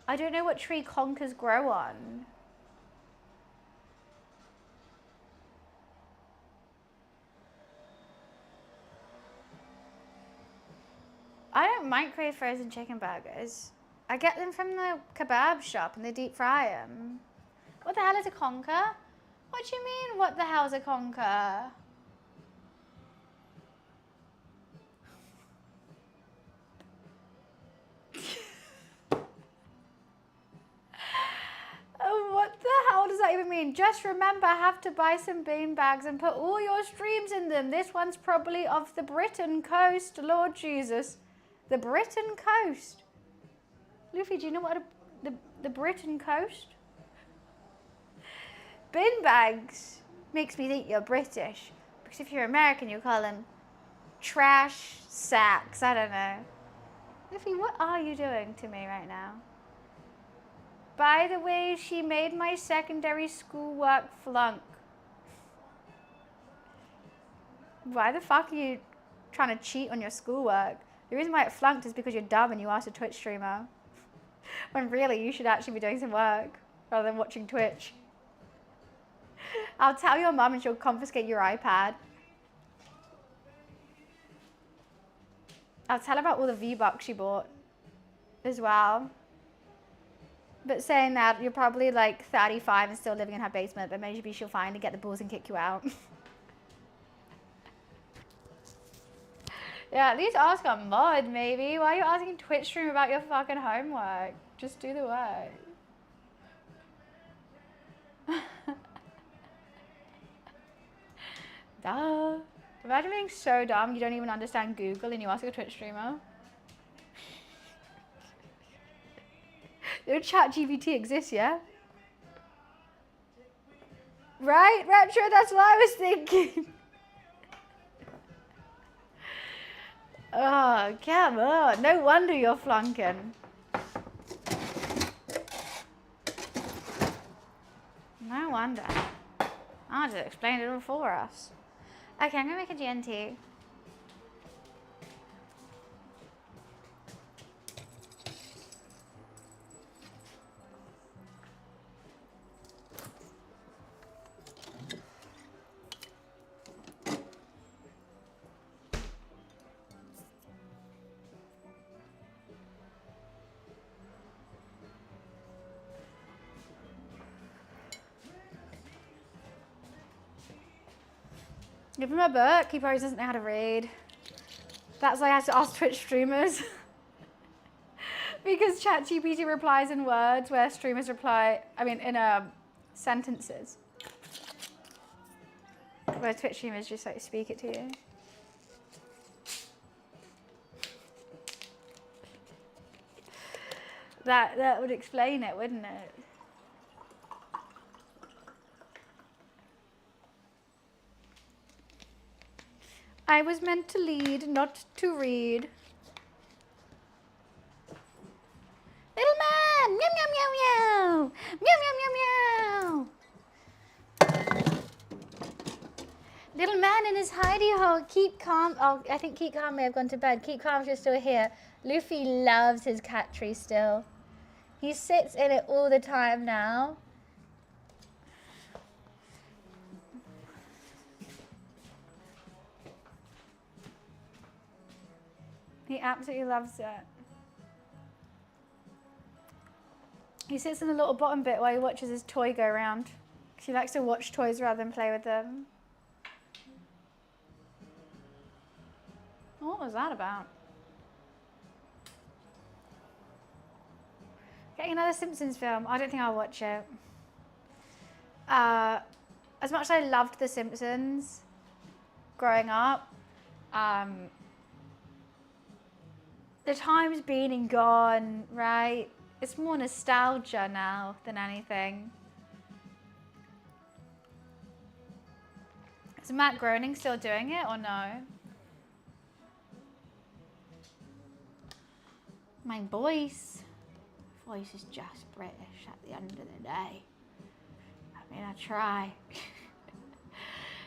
Speaker 1: I don't know what tree conkers grow on. I don't microwave frozen chicken burgers. I get them from the kebab shop and they deep fry them. What the hell is a conker? What do you mean, what the hell's a conker? What the hell does that even mean? Just remember, I have to buy some bean bags and put all your streams in them. This one's probably of the Britain coast, Lord Jesus. The Britain coast. Luffy, do you know what the Britain coast. Bin bags makes me think you're British, because if you're American, you call them trash sacks. I don't know. Liffy, what are you doing to me right now? By the way, she made my secondary schoolwork flunk. Why the fuck are you trying to cheat on your schoolwork? The reason why it flunked is because you're dumb and you asked a Twitch streamer. When really, you should actually be doing some work rather than watching Twitch. I'll tell your mum and she'll confiscate your iPad. I'll tell her about all the V-Bucks you bought as well. But saying that, you're probably like 35 and still living in her basement, but maybe she'll finally get the balls and kick you out. Yeah, at least ask a mod, maybe. Why are you asking Twitch stream about your fucking homework? Just do the work. Duh. Imagine being so dumb you don't even understand Google and you ask a Twitch streamer. Your ChatGPT exists, yeah? Right, Retro, that's what I was thinking. Oh, come on. No wonder you're flunking. No wonder. I just explained it all for us. Okay, I'm going to make a GNT. Give him a book. He probably doesn't know how to read. That's why I have to ask Twitch streamers. Because ChatGPT replies in words where streamers reply, in sentences. Where Twitch streamers just like speak it to you. That would explain it, wouldn't it? I was meant to lead, not to read. Little man! Meow, meow, meow, meow! Meow, meow, meow, meow! Little man in his hidey hole. Keep calm. Oh, I think Keep Calm may have gone to bed. Keep calm if you're still here. Luffy loves his cat tree still. He sits in it all the time now. He absolutely loves it. He sits in the little bottom bit while he watches his toy go around. He likes to watch toys rather than play with them. What was that about? Getting another Simpsons film. I don't think I'll watch it. As much as I loved The Simpsons growing up, the time's been and gone, right? It's more nostalgia now than anything. Is Matt Groening still doing it or no? My voice is just British at the end of the day. I mean, I try.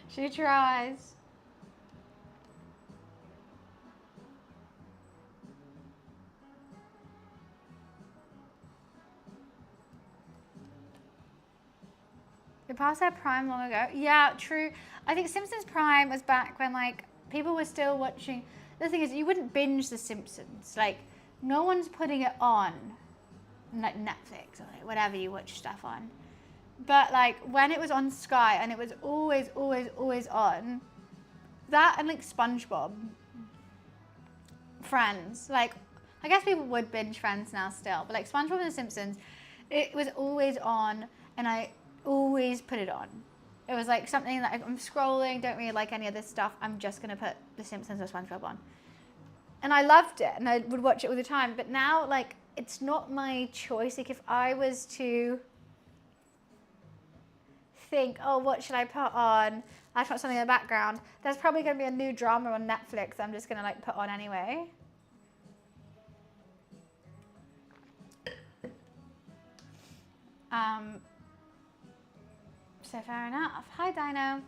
Speaker 1: She tries. It passed their prime long ago. Yeah, true. I think Simpsons Prime was back when like people were still watching. The thing is, you wouldn't binge The Simpsons. Like, no one's putting it on, like Netflix or like whatever you watch stuff on. But like when it was on Sky and it was always on, that and like SpongeBob, Friends. Like, I guess people would binge Friends now still, but like SpongeBob and The Simpsons, it was always on, and I always put it on. It was like something that I'm scrolling, don't really like any of this stuff, I'm just gonna put The Simpsons or SpongeBob on. And I loved it, and I would watch it all the time. But now, like, it's not my choice. Like if I was to think, oh, what should I put on? I just want something in the background. There's probably going to be a new drama on Netflix I'm just going to like put on anyway. So fair enough. Hi, Dino.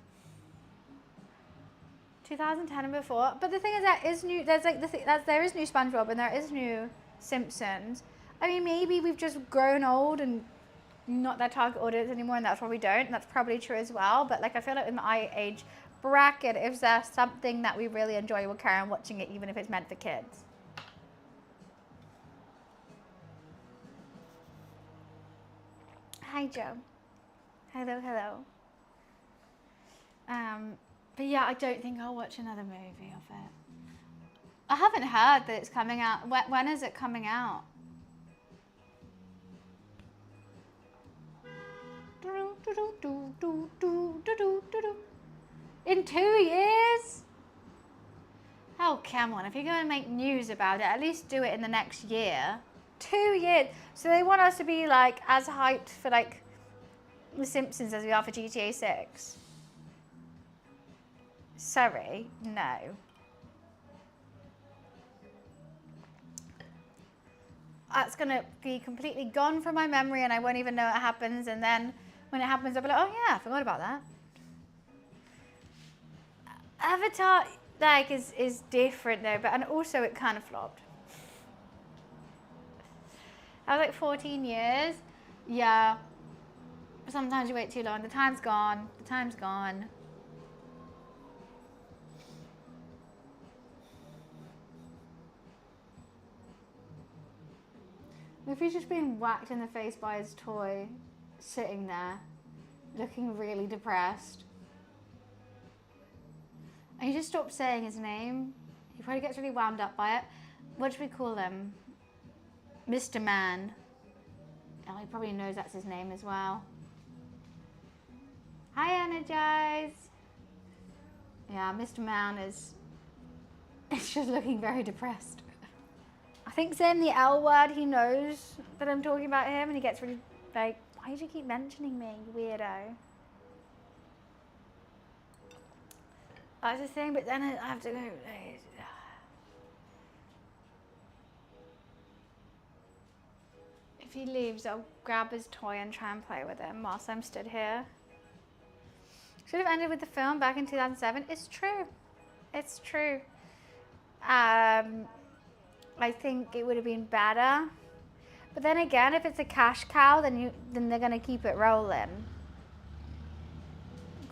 Speaker 1: 2010 and before. But the thing is, there is new. There's like there is new SpongeBob and there is new Simpsons. I mean, maybe we've just grown old and not their target audience anymore, and that's why we don't. And that's probably true as well. But like, I feel like in my age bracket, if there's something that we really enjoy, we'll carry on watching it, even if it's meant for kids. Hi, Joe. Hello, hello. But yeah, I don't think I'll watch another movie of it. I haven't heard that it's coming out. When is it coming out? In 2 years? Oh, come on. If you're going to make news about it, at least do it in the next year. 2 years. So they want us to be like as hyped for like The Simpsons as we are for GTA 6. Sorry, no. That's going to be completely gone from my memory and I won't even know it happens. And then when it happens, I'll be like, oh yeah, I forgot about that. Avatar like is different though, and also it kind of flopped. I was like 14 years. Yeah. Sometimes you wait too long. The time's gone. The time's gone. If he's just being whacked in the face by his toy, sitting there, looking really depressed. And you just stop saying his name. He probably gets really wound up by it. What should we call him? Mr. Man. Oh, he probably knows that's his name as well. Hi, Energize. Yeah, Mr. Man is just looking very depressed. I think saying the L word, he knows that I'm talking about him and he gets really like, why do you keep mentioning me, you weirdo? That's the thing, but then I have to go. If he leaves, I'll grab his toy and try and play with him whilst I'm stood here. Should have ended with the film back in 2007. It's true. It's true. I think it would have been better. But then again, if it's a cash cow, then they're gonna keep it rolling.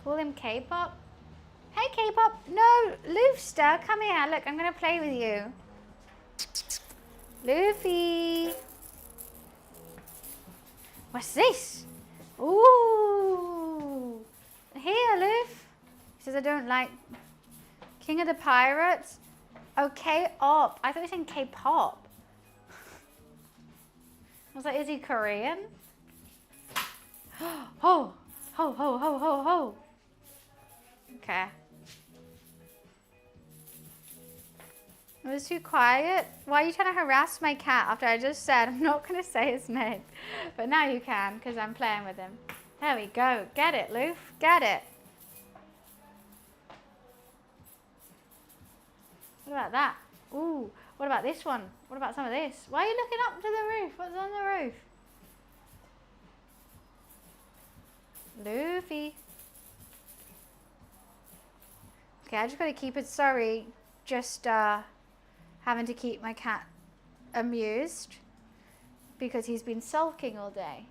Speaker 1: Call him K-pop. Hey K-pop. No, Loofster, come here. Look, I'm gonna play with you. Luffy. What's this? Ooh. Here, Loof. He says I don't like King of the Pirates. Oh, K-op. I thought you were saying K-pop. I was like, is he Korean? Ho, ho, ho, ho, ho, ho. Okay. It was too quiet. Why are you trying to harass my cat after I just said I'm not going to say his name? But now you can because I'm playing with him. There we go. Get it, Loof. Get it. What about that? Ooh, what about this one? What about some of this? Why are you looking up to the roof? What's on the roof? Luffy. Okay, I just got to keep it. Sorry, just having to keep my cat amused because he's been sulking all day.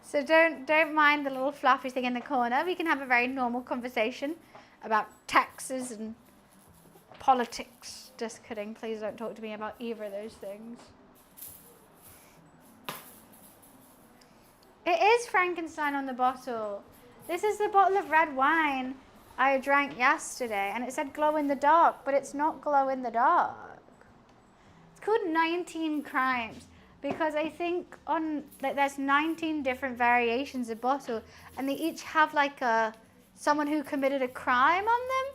Speaker 1: So don't mind the little fluffy thing in the corner. We can have a very normal conversation about taxes and politics. Just kidding. Please don't talk to me about either of those things. It is Frankenstein on the bottle. This is the bottle of red wine I drank yesterday, and it said glow in the dark, but it's not glow in the dark. It's called 19 Crimes. Because I think there's 19 different variations of bottle, and they each have like a someone who committed a crime on them.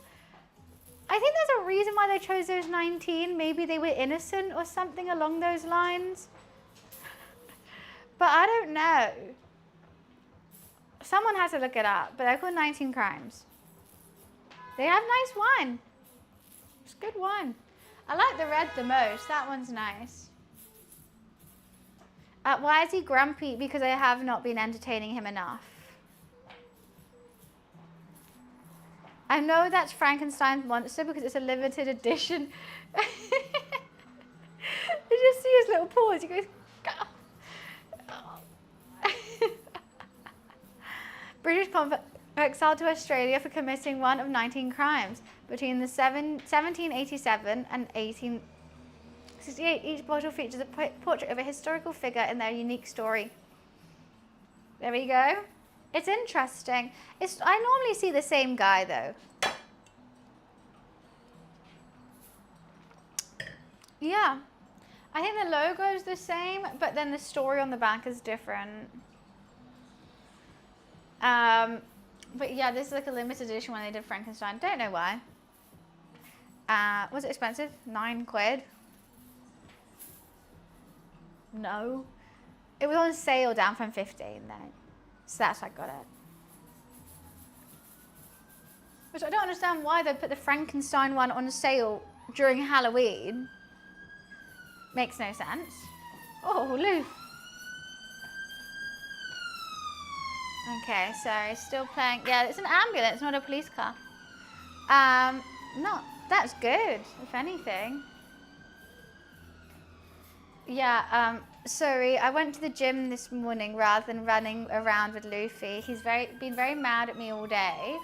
Speaker 1: I think there's a reason why they chose those 19. Maybe they were innocent or something along those lines. But I don't know. Someone has to look it up, but they're called 19 crimes. They have nice wine. It's good wine. I like the red the most. That one's nice. Why is he grumpy? Because I have not been entertaining him enough. I know that's Frankenstein's monster because it's a limited edition. I just see his little paws. He goes, British convict exiled to Australia for committing one of 19 crimes between the 1787 and 1868. Each bottle features a portrait of a historical figure in their unique story. There we go. It's interesting. I normally see the same guy though. Yeah. I think the logo is the same, but then the story on the back is different. But yeah, this is like a limited edition when they did Frankenstein. Don't know why. Was it expensive? 9 quid? No. It was on sale down from 15 though. So that's why I got it. Which I don't understand why they put the Frankenstein one on sale during Halloween. Makes no sense. Oh, Lou. Okay, so still playing. Yeah, it's an ambulance, not a police car. That's good, if anything. Yeah, sorry, I went to the gym this morning rather than running around with Luffy. He's been very mad at me all day.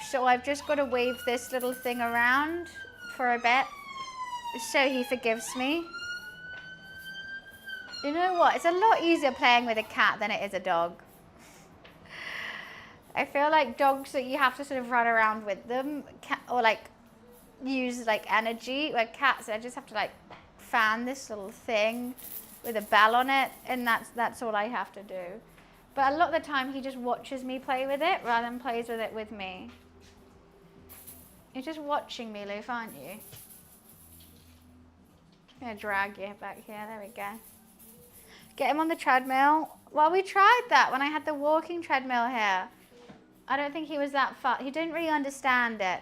Speaker 1: So I've just got to wave this little thing around for a bit so he forgives me. You know what? It's a lot easier playing with a cat than it is a dog. I feel like dogs that you have to sort of run around with them or like use like energy. Like cats, I just have to like fan this little thing with a bell on it, and that's all I have to do. But a lot of the time he just watches me play with it rather than plays with it with me. You're just watching me, Loof, aren't you? I'm gonna drag you back here. There we go. Get him on the treadmill. Well, we tried that when I had the walking treadmill here. I don't think he was that far. He didn't really understand it.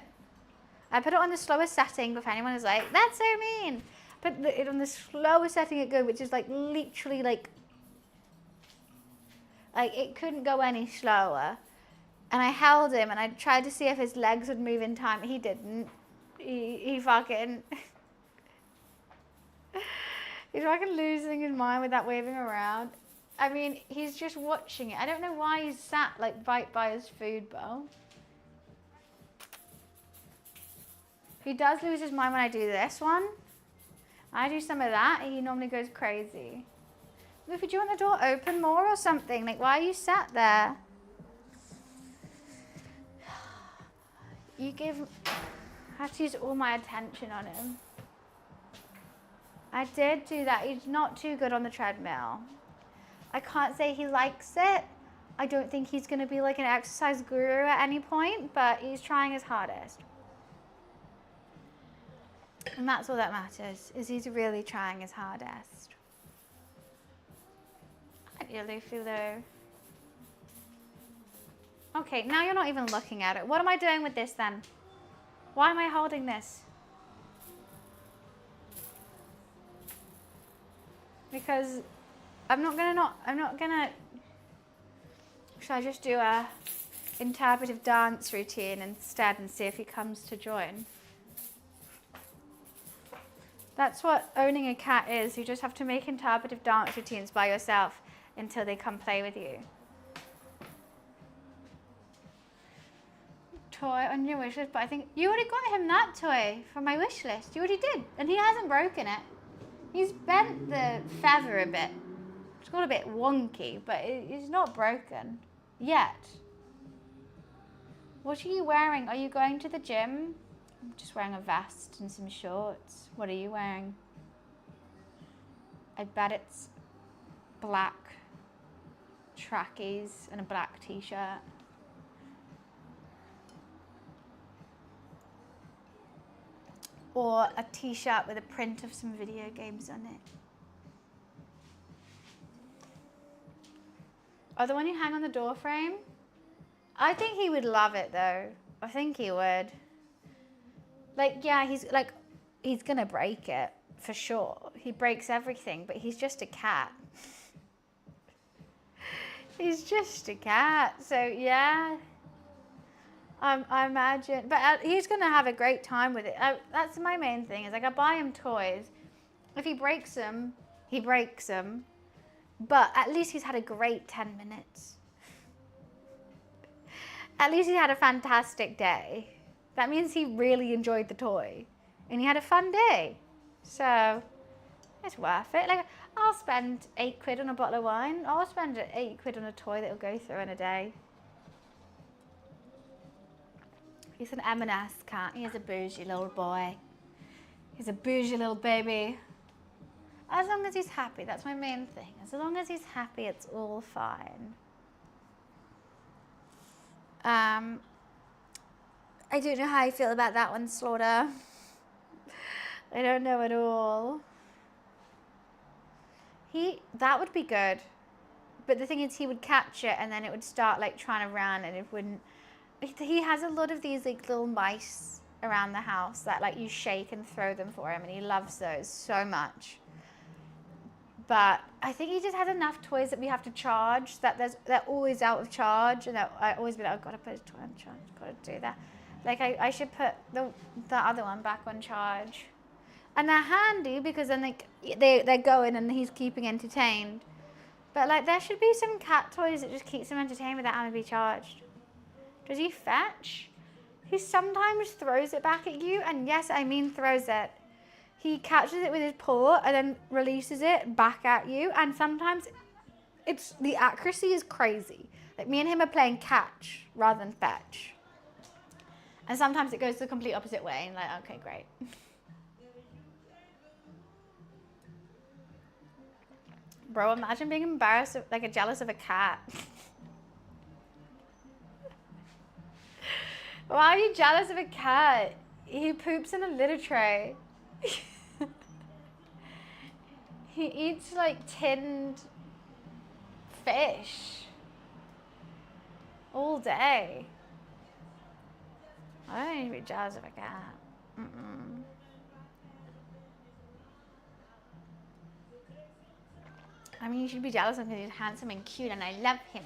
Speaker 1: I put it on the slowest setting before anyone was like, that's so mean. Put it on the slowest setting it could, which is like literally like it couldn't go any slower. And I held him and I tried to see if his legs would move in time. He didn't. He fucking... He's fucking losing his mind with that waving around. I mean, he's just watching it. I don't know why he's sat like right by his food bowl. He does lose his mind when I do this one. I do some of that, he normally goes crazy. Luffy, do you want the door open more or something? Like, why are you sat there? I have to use all my attention on him. I did do that. He's not too good on the treadmill. I can't say he likes it. I don't think he's going to be like an exercise guru at any point, but he's trying his hardest. And that's all that matters, is he's really trying his hardest. Aren't you, Luffy, though? Okay, now you're not even looking at it. What am I doing with this then? Why am I holding this? Because I'm not gonna, should I just do a interpretive dance routine instead and see if he comes to join? That's what owning a cat is. You just have to make interpretive dance routines by yourself until they come play with you. Toy on your wish list, but I think you already got him that toy from my wish list. You already did, and he hasn't broken it. He's bent the feather a bit. It's got a bit wonky, but it's not broken yet. What are you wearing? Are you going to the gym? I'm just wearing a vest and some shorts. What are you wearing? I bet it's black trackies and a black t-shirt. Or a t-shirt with a print of some video games on it. Oh, the one you hang on the door frame? I think he would love it though. I think he would. Like, yeah, he's gonna break it for sure. He breaks everything, but he's just a cat. He's just a cat, so yeah. I imagine, but he's going to have a great time with it. That's my main thing, is like I buy him toys. If he breaks them, he breaks them. But at least he's had a great 10 minutes. At least he had a fantastic day. That means he really enjoyed the toy. And he had a fun day. So, it's worth it. Like, I'll spend £8 on a bottle of wine. I'll spend £8 on a toy that'll go through in a day. He's an M&S cat. He is a bougie little boy. He's a bougie little baby. As long as he's happy, that's my main thing. As long as he's happy, it's all fine. I don't know how I feel about that one, Slaughter. I don't know at all. That would be good. But the thing is, he would catch it and then it would start like trying to run and it wouldn't. He has a lot of these like little mice around the house that like you shake and throw them for him, and he loves those so much. But I think he just has enough toys that we have to charge, that they're always out of charge, and I always be like, I've got to put his toy on charge, got to do that. Like I should put the other one back on charge. And they're handy because then they're going and he's keeping entertained. But like there should be some cat toys that just keeps him entertained without having to be charged. Does he fetch? He sometimes throws it back at you, and yes, I mean throws it. He catches it with his paw and then releases it back at you, and sometimes the accuracy is crazy. Like me and him are playing catch rather than fetch. And sometimes it goes the complete opposite way, and like, okay, great. Bro, imagine being embarrassed, like jealous of a cat. Why are you jealous of a cat? He poops in a litter tray. He eats like tinned fish all day. I don't need to be jealous of a cat. Mm-mm. I mean, you should be jealous of him because he's handsome and cute and I love him.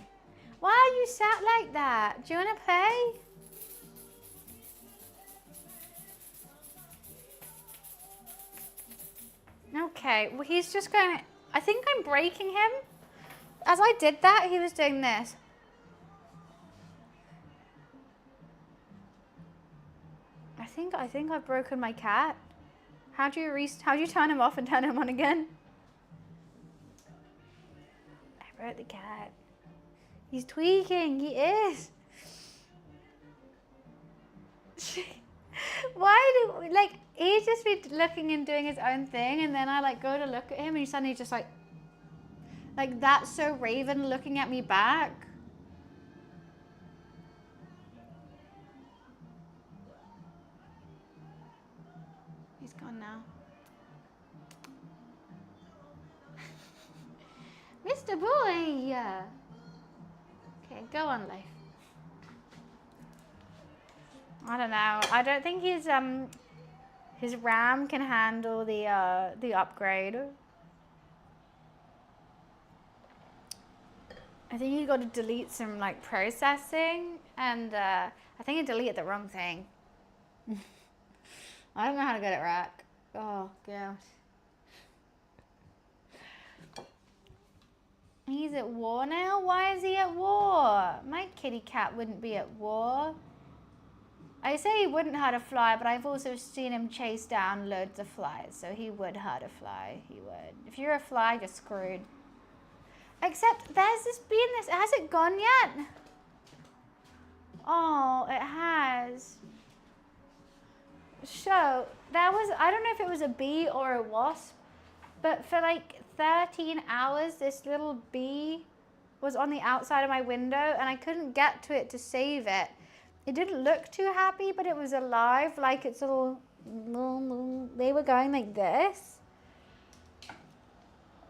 Speaker 1: Why are you sat like that? Do you want to play? Okay, well he's just going to, I think I'm breaking him. As I did that, he was doing this. I think I've broken my cat. How do you turn him off and turn him on again? I broke the cat. He's tweaking, he is. He's just be looking and doing his own thing, and then I like go to look at him and he's suddenly just like that's so Raven looking at me back. He's gone now. Mr. Boy! Okay, go on, life. I don't know. I don't think his RAM can handle the upgrade. I think you got to delete some like processing, and I think you deleted the wrong thing. I don't know how to get it right. Oh gosh. He's at war now? Why is he at war? My kitty cat wouldn't be at war. I say he wouldn't hurt a fly, but I've also seen him chase down loads of flies, so he would hurt a fly. He would. If you're a fly, you're screwed. Except there's has it gone yet? Oh, it has. So I don't know if it was a bee or a wasp, but for like 13 hours, this little bee was on the outside of my window and I couldn't get to it to save it. It didn't look too happy, but it was alive, like its little they were going like this.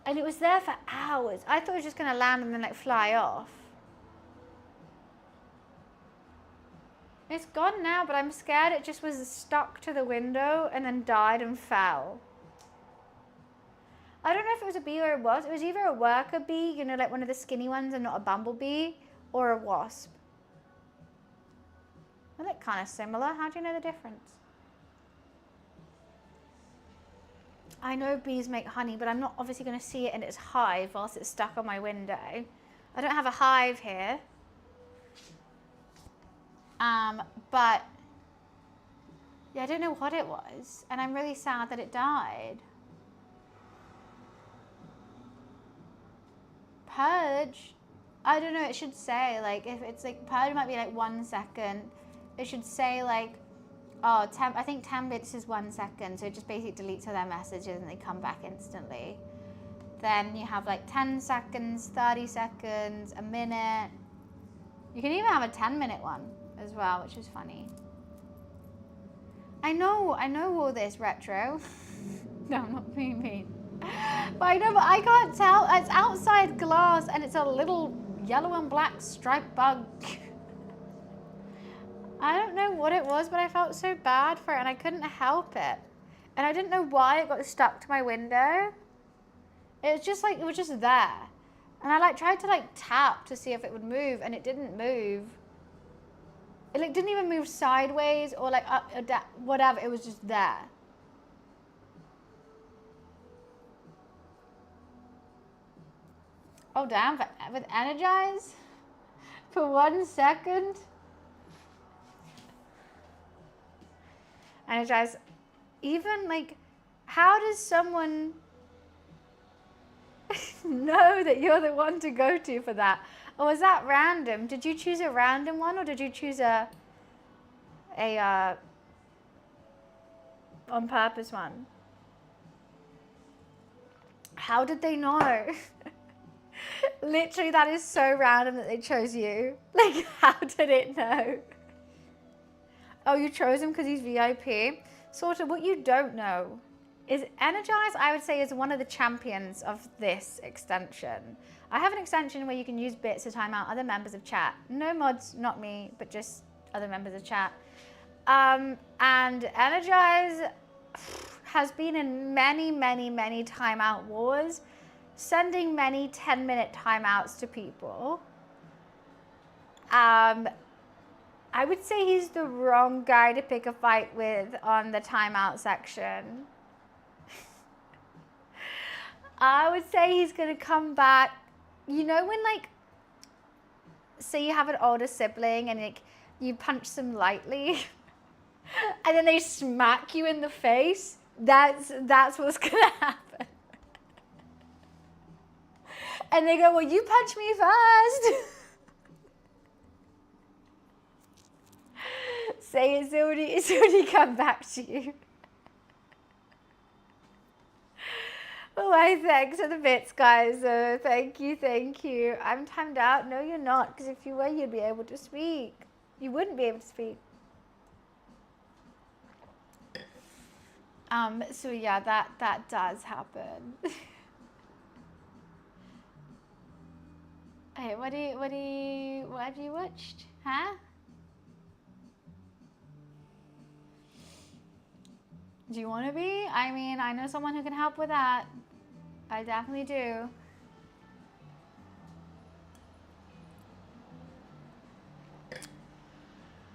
Speaker 1: And it was there for hours. I thought it was just going to land and then like fly off. It's gone now, but I'm scared it just was stuck to the window and then died and fell. I don't know if it was a bee or a wasp. It was either a worker bee, you know, like one of the skinny ones and not a bumblebee, or a wasp. They look kind of similar. How do you know the difference? I know bees make honey, but I'm not obviously going to see it in its hive whilst it's stuck on my window. I don't have a hive here. But yeah, I don't know what it was, and I'm really sad that it died. Purge, I don't know, it should say, like, if it's like, purge might be like 1 second. It should say like, oh, I think 10 bits is 1 second, so it just basically deletes all their messages and they come back instantly. Then you have like 10 seconds, 30 seconds, a minute. You can even have a 10-minute one as well, which is funny. I know all this retro. No, I'm not being mean. But I know, but I can't tell. It's outside glass and it's a little yellow and black striped bug. I don't know what it was, but I felt so bad for it and I couldn't help it. And I didn't know why it got stuck to my window. It was just like, it was just there. And I like tried to like tap to see if it would move and it didn't move. It like didn't even move sideways or like up or down, whatever. It was just there. Oh damn, with Energize? For 1 second? Energize, even like, how does someone know that you're the one to go to for that? Or was that random? Did you choose a random one or did you choose a on purpose one? How did they know? Literally, that is so random that they chose you. Like, how did it know? Oh, you chose him because he's VIP? Sort of. What you don't know is Energize, I would say, is one of the champions of this extension. I have an extension where you can use bits to time out other members of chat. No mods, not me, but just other members of chat. And Energize has been in many, many, many timeout wars, sending many 10-minute timeouts to people. I would say he's the wrong guy to pick a fight with on the timeout section. I would say he's gonna come back. You know when, like, say you have an older sibling and like you punch them lightly and then they smack you in the face? That's what's gonna happen. And they go, well, you punch me first. Say it's already come back to you. Oh, thanks for the bits, guys. Thank you. I'm timed out. No, you're not, because if you were, you'd be able to speak. You wouldn't be able to speak. So yeah, that does happen. Hey, what have you watched? Huh? Do you want to be? I mean, I know someone who can help with that. I definitely do.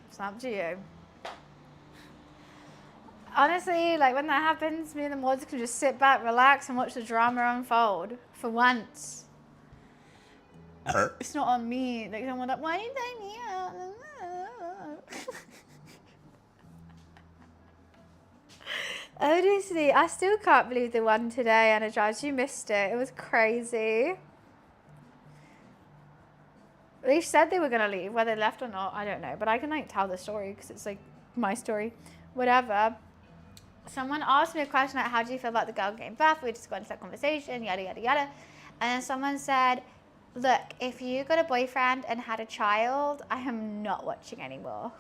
Speaker 1: It's up to you. Honestly, like when that happens, me and the mods can just sit back, relax, and watch the drama unfold for once. It's not on me. Like someone like, why are you taking me out? Honestly, I still can't believe the one today, Energize. You missed it. It was crazy. They said they were going to leave. Whether they left or not, I don't know. But I can like tell the story because it's like my story. Whatever. Someone asked me a question like, how do you feel about the girl getting birth? We just got into that conversation, yada, yada, yada. And then someone said, look, if you got a boyfriend and had a child, I am not watching anymore.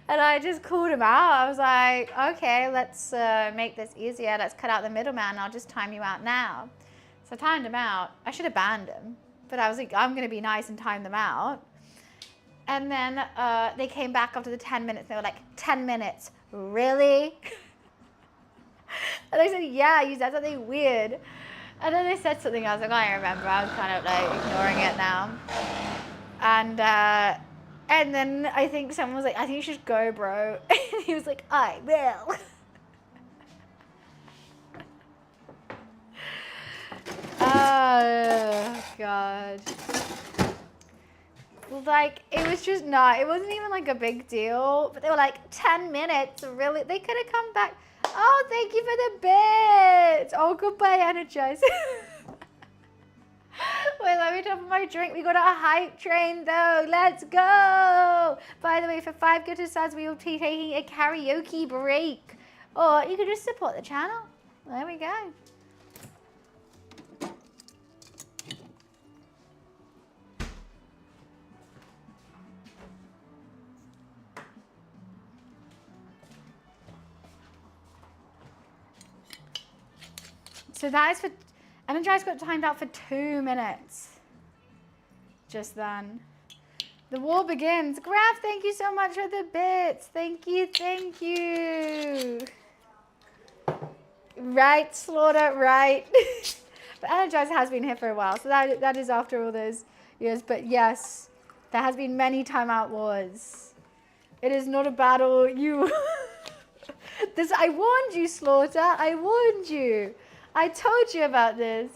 Speaker 1: And I just called him out. I was like, okay, let's make this easier. Let's cut out the middleman. I'll just time you out now. So I timed him out. I should have banned him. But I was like, I'm going to be nice and time them out. And then they came back after the 10 minutes. They were like, 10 minutes? Really? And I said, yeah, you said something weird. And then they said something. I was like, I remember. I was kind of like ignoring it now. And then I think someone was like, I think you should go, bro. And he was like, I will. Oh, God. Like, it was just not, it wasn't even like a big deal. But they were like, 10 minutes, really? They could have come back. Oh, thank you for the bits. Oh, goodbye, Energize. Wait, let me top my drink. We got a hype train though. Let's go. By the way, for 5 good stars, we will be taking a karaoke break. Or you could just support the channel. There we go. So that is for, Energize got timed out for 2 minutes. Just then. The war begins. Graf, thank you so much for the bits. Thank you, thank you. Right, Slaughter, right. But Energize has been here for a while, so that is after all those years. But yes, there has been many timeout wars. It is not a battle. You. I warned you, Slaughter. I warned you. I told you about this.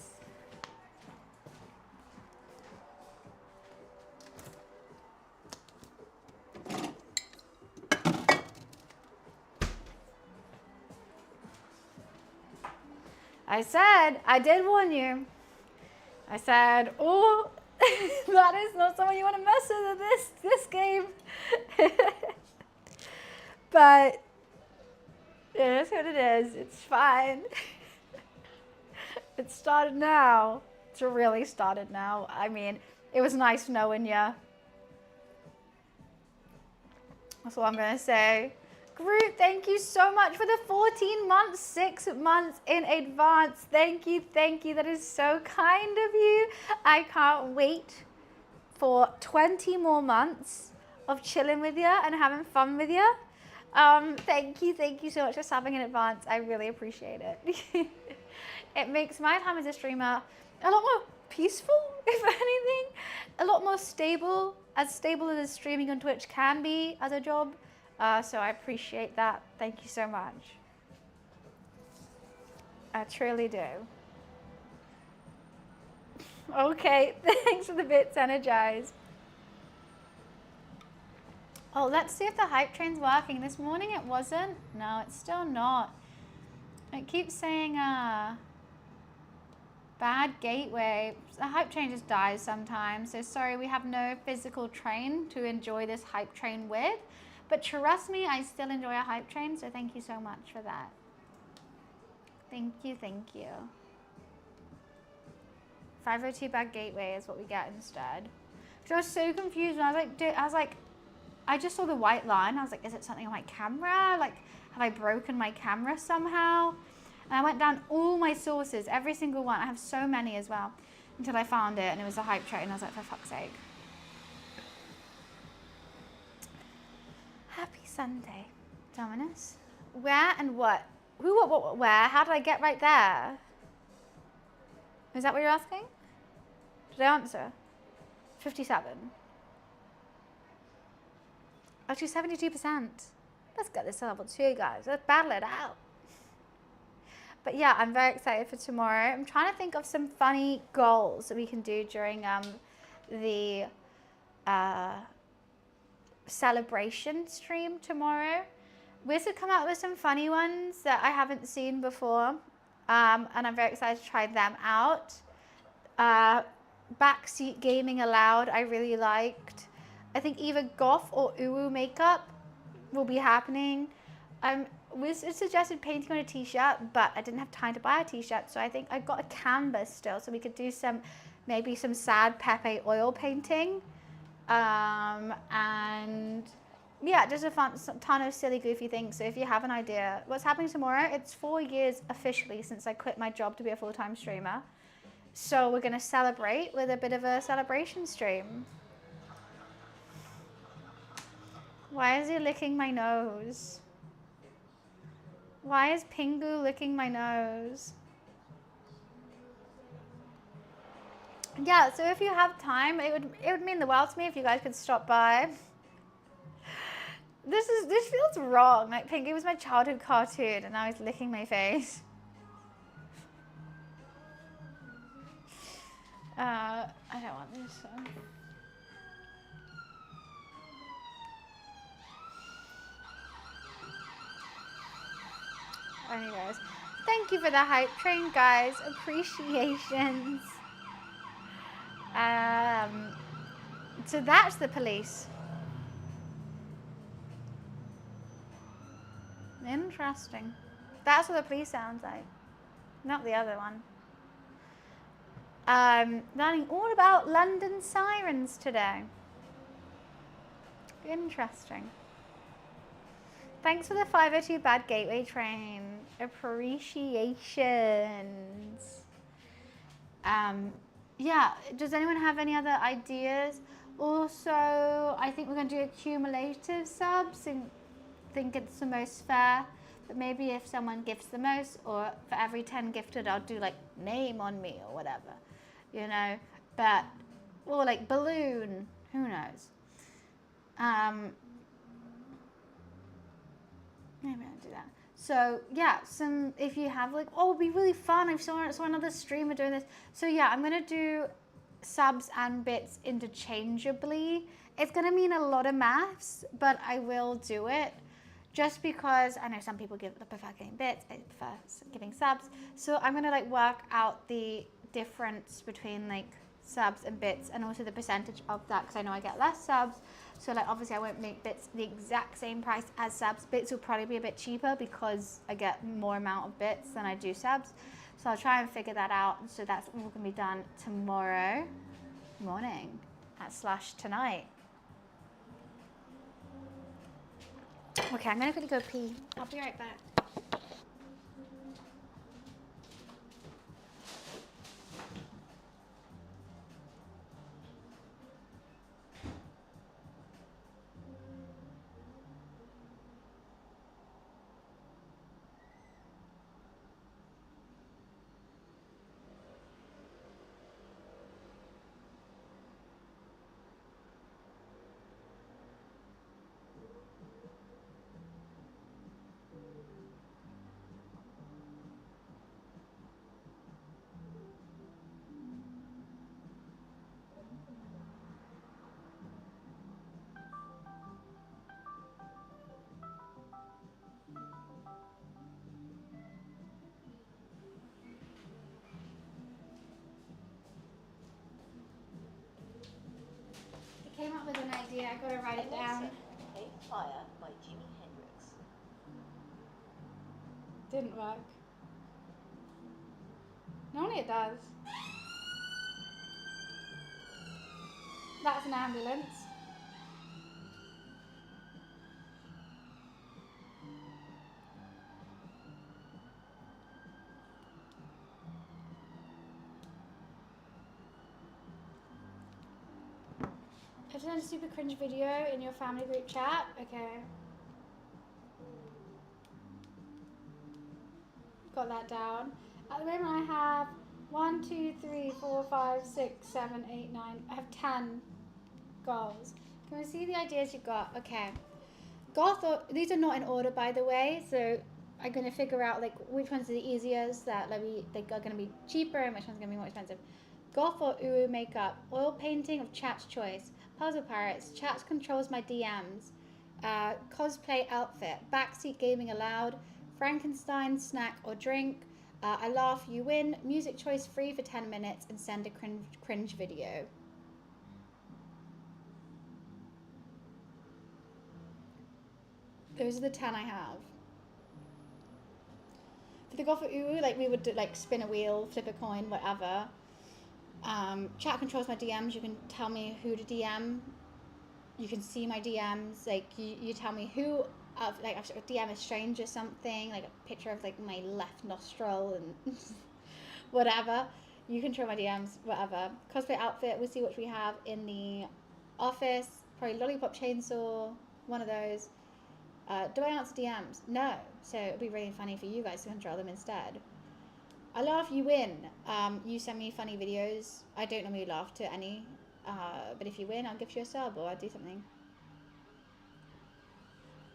Speaker 1: I said, I did warn you. I said, oh, that is not someone you want to mess with in this game. But it is what it is. It's fine. It started now. It's really started now. I mean, it was nice knowing you. That's all I'm going to say. Groot, thank you so much for the 14 months, 6 months in advance. Thank you, thank you. That is so kind of you. I can't wait for 20 more months of chilling with you and having fun with you. Thank you so much for subbing in advance. I really appreciate it. It makes my time as a streamer a lot more peaceful, if anything, a lot more stable as streaming on Twitch can be as a job. So I appreciate that. Thank you so much. I truly do. Okay, thanks for the bits, Energize. Oh, let's see if the hype train's working. This morning it wasn't. No, it's still not. It keeps saying, bad gateway. The hype train just dies sometimes. So sorry, we have no physical train to enjoy this hype train with. But trust me, I still enjoy a hype train. So thank you so much for that. Thank you, thank you. 502 bad gateway is what we get instead. So I was so confused when I was like, I just saw the white line. I was like, is it something on my camera? Like, have I broken my camera somehow? And I went down all my sources, every single one. I have so many as well, until I found it, and it was a hype train. I was like, for fuck's sake. Happy Sunday, Dominus. Where and what? Who, what, where? How did I get right there? Is that what you're asking? Did I answer? 57. Actually, 72%. Let's get this to level 2, guys. Let's battle it out. But yeah, I'm very excited for tomorrow. I'm trying to think of some funny goals that we can do during the celebration stream tomorrow. We're going to come out with some funny ones that I haven't seen before. And I'm very excited to try them out. Backseat gaming allowed, I really liked. I think either goth or uwu makeup will be happening. We suggested painting on a t-shirt, but I didn't have time to buy a t-shirt, so I think I got a canvas still, so we could do maybe some sad Pepe oil painting. And yeah, just a ton of silly, goofy things. So if you have an idea, what's happening tomorrow? It's 4 years officially since I quit my job to be a full-time streamer. So we're going to celebrate with a bit of a celebration stream. Why is he licking my nose? Why is Pingu licking my nose? Yeah, so if you have time, it would mean the world to me if you guys could stop by. This feels wrong. Like Pingu was my childhood cartoon and now he's licking my face. I don't want this one. Anyways, thank you for the hype train, guys. Appreciations. So that's the police. Interesting. That's what the police sounds like. Not the other one. Learning all about London sirens today. Interesting. Thanks for the 502 bad gateway train. Appreciations. Yeah, does anyone have any other ideas? Also, I think we're going to do accumulative subs and think it's the most fair. But maybe if someone gifts the most, or for every 10 gifted, I'll do like name on me or whatever, you know. But, or like balloon, who knows? Maybe I'll do that. So yeah, if you have like, oh, it'd be really fun. I saw another streamer doing this. So yeah, I'm gonna do subs and bits interchangeably. It's gonna mean a lot of maths, but I will do it just because I know some people prefer getting bits, I prefer giving subs. So I'm gonna like work out the difference between like subs and bits and also the percentage of that because I know I get less subs. So like obviously I won't make bits the exact same price as subs. Bits will probably be a bit cheaper because I get more amount of bits than I do subs. So I'll try and figure that out. So that's all going to be done tomorrow morning at / tonight. Okay, I'm going to quickly go pee. I'll be right back. Came up with an idea, I gotta write it down.
Speaker 2: Play Fire by Jimi Hendrix.
Speaker 1: Didn't work. Normally it does. That's an ambulance. I did a super cringe video in your family group chat. Okay. Got that down. At the moment I have 1, 2, 3, 4, 5, 6, 7, 8, 9. I have 10 goals. Can we see the ideas you got? Okay. These are not in order by the way, so I'm gonna figure out like which ones are the easiest that like they are gonna be cheaper and which one's gonna be more expensive. Goth or Uru makeup, oil painting of Chat's choice, puzzle pirates, Chat controls my DMs, cosplay outfit, backseat gaming allowed, Frankenstein snack or drink, I laugh you win, music choice free for 10 minutes, and send a cringe video. Those are the 10 I have. For the Goth or Uru, like we would do, like spin a wheel, flip a coin, whatever. Chat controls my DMs. You can tell me who to DM.
Speaker 3: You can see my DMs. Like you tell me who, like I've DM a stranger something, like a picture of like my left nostril and whatever. You control my DMs, whatever. Cosplay outfit, we'll see what we have in the office. Probably lollipop chainsaw, one of those. Do I answer DMs? No. So it'd be really funny for you guys to control them instead. I laugh, you win. You send me funny videos. I don't normally laugh to any, but if you win, I'll give you a sub or I'll do something.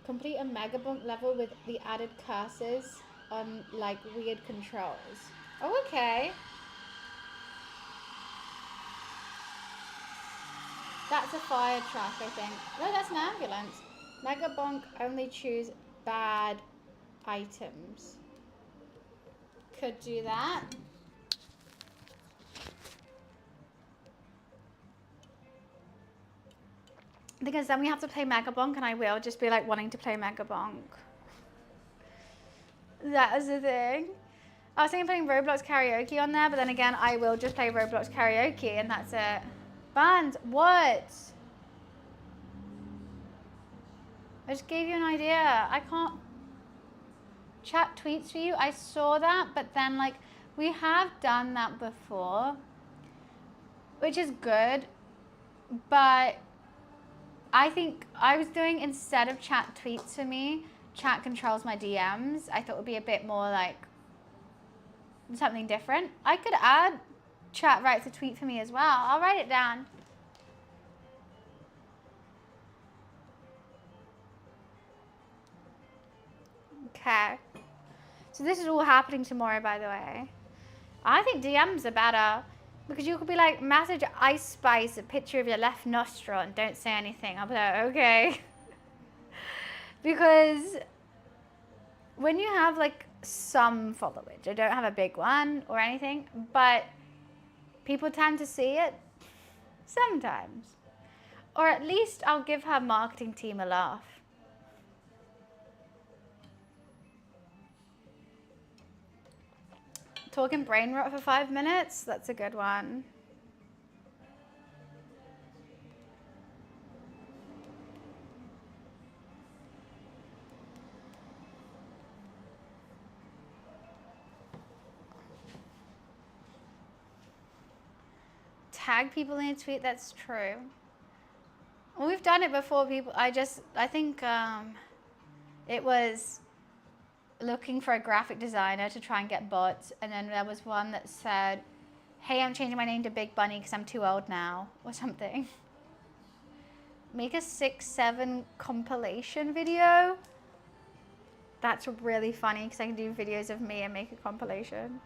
Speaker 3: Complete a megabunk level with the added curses on like weird controls. Oh, okay. That's a fire truck, I think. No, that's an ambulance. Megabunk only choose bad items. Could do that. Because then we have to play Megabonk and I will just be like wanting to play Megabonk. That is the thing. I was thinking putting Roblox karaoke on there, but then again, I will just play Roblox karaoke and that's it. Band, what? I just gave you an idea. I can't chat tweets for you. I saw that, but then like we have done that before, which is good, but I think I was doing, instead of chat tweets for me, chat controls my DMs. I thought it would be a bit more like something different. I could add chat writes a tweet for me as well. I'll write it down. Okay. So this is all happening tomorrow, by the way. I think DMs are better because you could be like, message Ice Spice a picture of your left nostril and don't say anything. I'll be like, okay. Because when you have like some followers, I don't have a big one or anything, but people tend to see it sometimes. Or at least I'll give her marketing team a laugh. Talking brain rot for 5 minutes, that's a good one. Tag people in a tweet, that's true. Well, we've done it before, people. I think it was looking for a graphic designer to try and get bots, and then there was one that said, hey, I'm changing my name to Big Bunny because I'm too old now, or something. Make a 6-7 compilation video. That's really funny because I can do videos of me and make a compilation.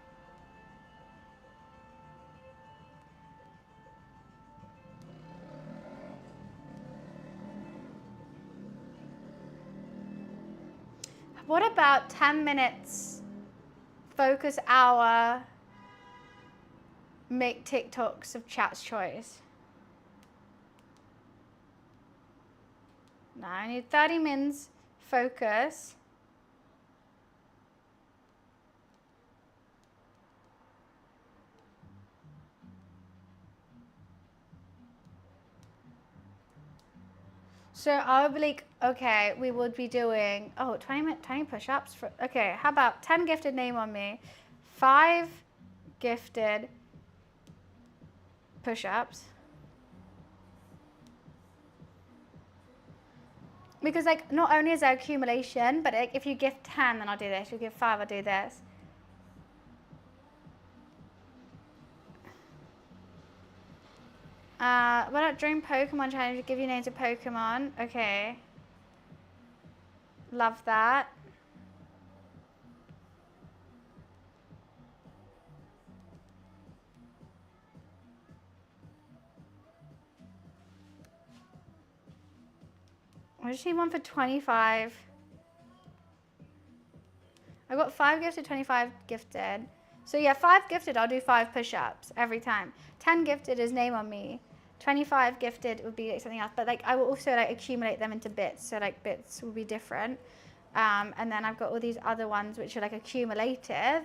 Speaker 3: What about 10 minutes focus hour, make TikToks of chat's choice? Now I need 30 minutes focus. So I would be like, okay, we would be doing, 20 push-ups. Okay, how about 10 gifted name on me, 5 gifted push-ups. Because like, not only is there accumulation, but like, if you gift 10, then I'll do this. If you give 5, I'll do this. What about during Pokemon challenge, give you names of Pokemon? Okay. Love that. I just need one for 25. I got 5 gifted, 25 gifted. So yeah, 5 gifted, I'll do 5 push-ups every time. 10 gifted is name on me. 25 gifted would be like something else, but like I will also like accumulate them into bits, so like bits will be different. And then I've got all these other ones which are like accumulative.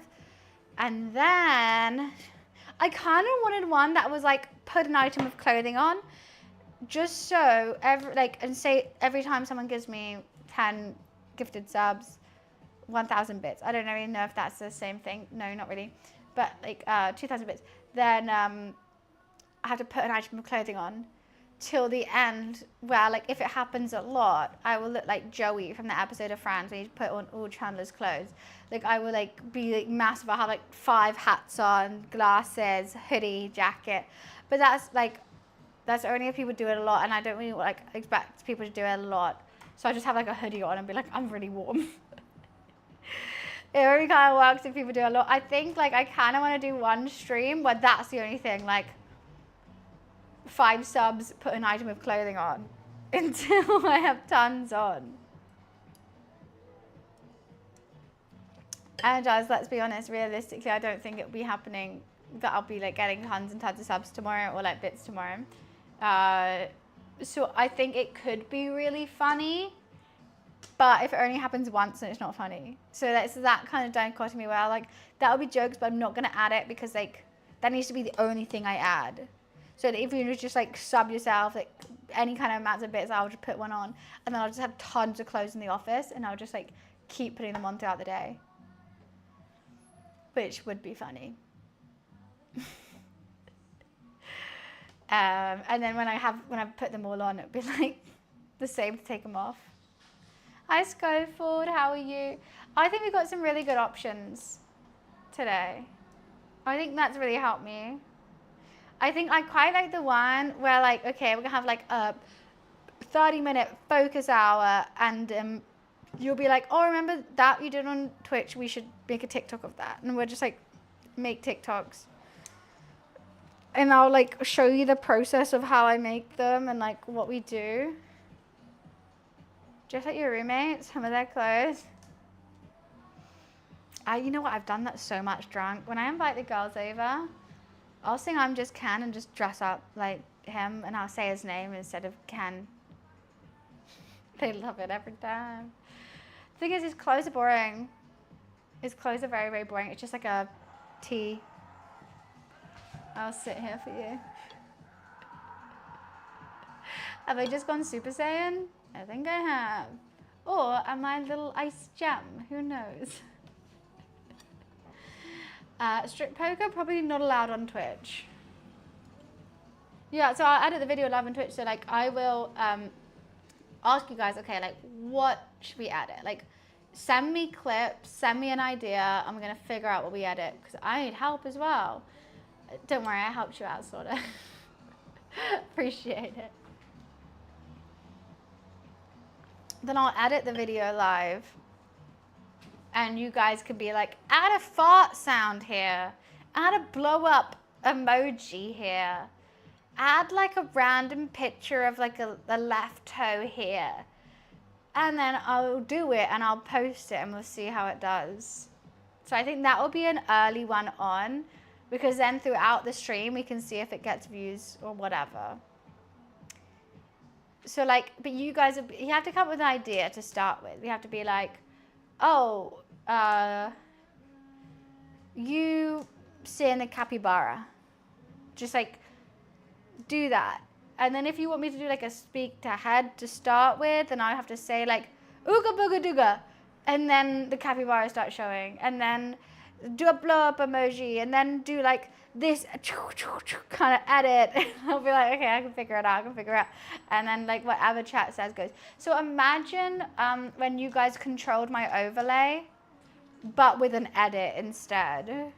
Speaker 3: And then I kind of wanted one that was like put an item of clothing on,
Speaker 1: just so every time someone gives me 10 gifted subs, 1,000 bits. I don't even know if that's the same thing. No, not really. But like 2,000 bits. Then I have to put an item of clothing on till the end, where like if it happens a lot, I will look like Joey from the episode of Friends where you put on all Chandler's clothes. Like I will like be like massive. I'll have like 5 hats on, glasses, hoodie, jacket. But that's only if people do it a lot, and I don't really like expect people to do it a lot. So I just have like a hoodie on and be like, I'm really warm. It really kind of works if people do a lot. I think like I kind of want to do one stream where that's the only thing, like 5 subs, put an item of clothing on until I have tons on. And guys, let's be honest, realistically, I don't think it'll be happening that I'll be like getting tons and tons of subs tomorrow or like bits tomorrow. So I think it could be really funny, but if it only happens once, then it's not funny. So that's that kind of dichotomy where like that'll be jokes, but I'm not gonna add it because like that needs to be the only thing I add. So that if you just like sub yourself, like any kind of amounts of bits, I'll just put one on, and then I'll just have tons of clothes in the office, and I'll just like keep putting them on throughout the day, which would be funny. And then when I've put them all on, it'd be like the same to take them off. Hi Schofield, how are you? I think we've got some really good options today. I think that's really helped me. I think I quite like the one where like, okay, we're gonna have like a 30-minute focus hour, and you'll be like, oh, remember that you did on Twitch? We should make a TikTok of that. And we'll just like make TikToks. And I'll like show you the process of how I make them and like what we do. Just like your roommates, some of their clothes. You know what, I've done that so much drunk. When I invite the girls over, I'll sing I'm Just Ken and just dress up like him, and I'll say his name instead of Ken. They love it every time. The thing is, his clothes are boring. His clothes are very, very boring. It's just like a tee. I'll sit here for you. Have I just gone Super Saiyan? I think I have. Or am I a little ice gem? Who knows? Strip poker, probably not allowed on Twitch. Yeah, so I'll edit the video live on Twitch. So like I will ask you guys, okay, like what should we edit? Like send me clips, send me an idea. I'm going to figure out what we edit because I need help as well. Don't worry, I helped you out, sort of. Appreciate it. Then I'll edit the video live. And you guys could be like, add a fart sound here. Add a blow up emoji here. Add like a random picture of like a left toe here. And then I'll do it and I'll post it and we'll see how it does. So I think that will be an early one on, because then throughout the stream we can see if it gets views or whatever. So like, but you guys, you have to come up with an idea to start with. You have to be like, oh, you sit in the capybara. Just like do that. And then if you want me to do like a speak to head to start with, then I have to say like, ooga booga dooga. And then the capybara starts showing. And then do a blow up emoji. And then do like this kind of edit. And I'll be like, okay, I can figure it out. And then like whatever chat says goes. So imagine when you guys controlled my overlay, but with an edit instead.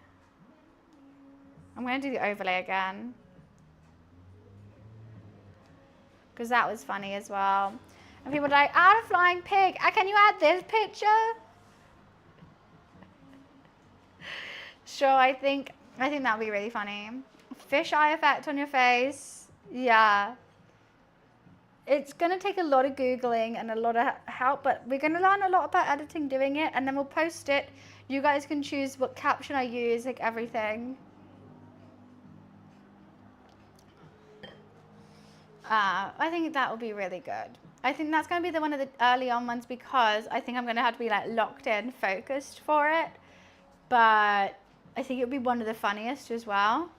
Speaker 1: I'm going to do the overlay again, because that was funny as well. And people are like, add a flying pig. Can you add this picture? Sure, I think that would be really funny. Fish eye effect on your face. Yeah. It's going to take a lot of Googling and a lot of help, but we're going to learn a lot about editing doing it, and then we'll post it. You guys can choose what caption I use, like everything. I think that will be really good. I think that's going to be one of the early on ones, because I think I'm going to have to be like locked in, focused for it. But I think it would be one of the funniest as well.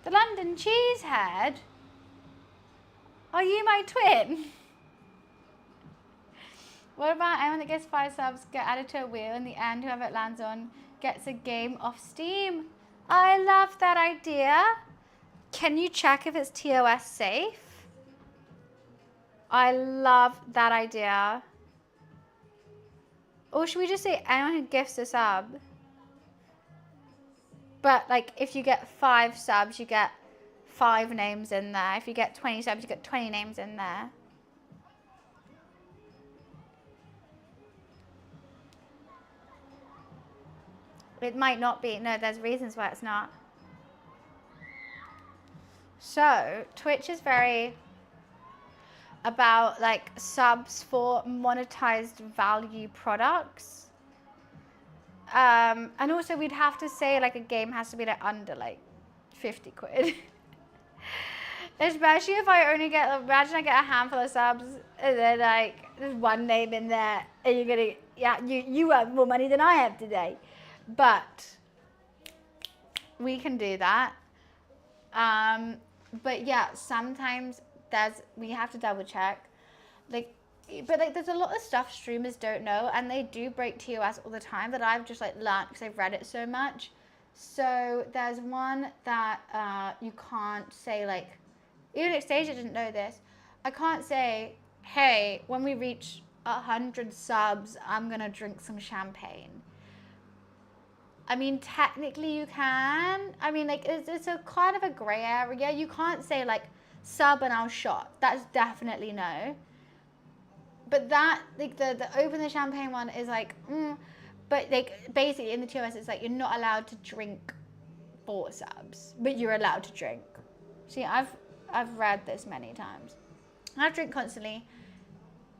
Speaker 1: The London Cheesehead. Are you my twin? What about anyone that gets 5 subs, get added to a wheel, in the end, whoever it lands on gets a game off Steam? I love that idea. Can you check if it's TOS safe? I love that idea. Or should we just say anyone who gifts a sub? But like if you get 5 subs, you get 5 names in there. If you get 20 subs, you get 20 names in there. It might not be. No, there's reasons why it's not. So Twitch is very about like subs for monetized value products. And also we'd have to say like a game has to be like under like 50 quid. Especially if I only get, imagine I get a handful of subs and then like there's one name in there and you're gonna, yeah, you have more money than I have today. But we can do that. But yeah, sometimes we have to double check. Like, but like there's a lot of stuff streamers don't know, and they do break TOS all the time that I've just like learned because I've read it so much. So there's one that you can't say, like, even Anastasia didn't know this. I can't say, hey, when we reach 100 subs, I'm gonna drink some champagne. I mean, technically you can. I mean, like, it's a kind of a gray area. You can't say, like, sub and I'll shot. That's definitely no. But that, like, the open the champagne one is like, but, like, basically in the TOS, it's like you're not allowed to drink 4 subs, but you're allowed to drink. See, I've read this many times. I drink constantly.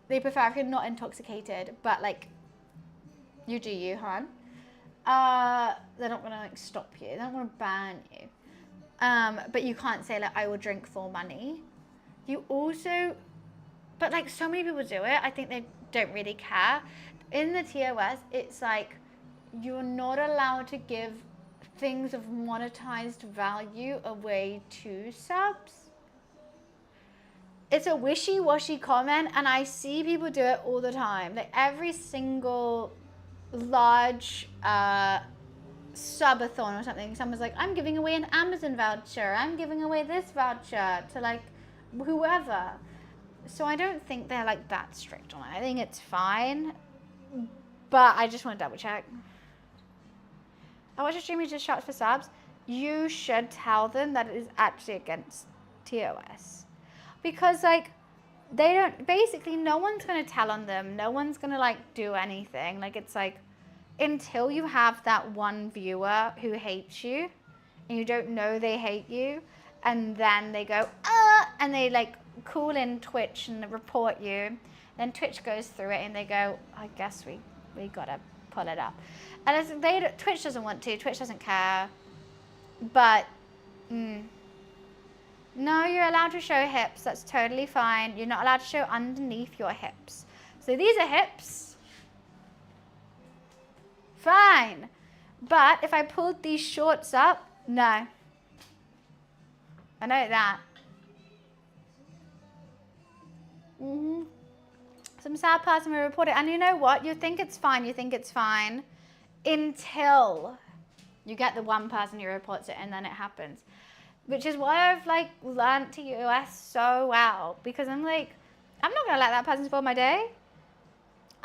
Speaker 1: They prefer if you're not intoxicated, but, like, you do you, hon. They're not gonna like stop you. They're not gonna ban you. But you can't say like I will drink for money. You also, but like so many people do it. I think they don't really care. In the TOS, it's like you're not allowed to give things of monetized value away to subs. It's a wishy-washy comment, and I see people do it all the time. Like every single large subathon or something, someone's like, I'm giving away an Amazon voucher, I'm giving away this voucher to like whoever. So I don't think they're like that strict on it. I think it's fine, but I just want to double check. I watch a stream who just shouts for subs. You should tell them that it is actually against TOS, because like they don't, basically no one's going to tell on them. No one's going to like do anything. Like it's like until you have that one viewer who hates you and you don't know they hate you, and then they go, and they like call in Twitch and report you. Then Twitch goes through it and they go, I guess we got to pull it up. And as Twitch doesn't want to, Twitch doesn't care. But no, you're allowed to show hips. That's totally fine. You're not allowed to show underneath your hips. So these are hips. Fine. But if I pulled these shorts up, no. I know that. Some sad person will report it. And you know what? You think it's fine. You think it's fine until you get the one person who reports it, and then it happens. Which is why I've like learned TOS so well, because I'm like, I'm not gonna let that person spoil my day.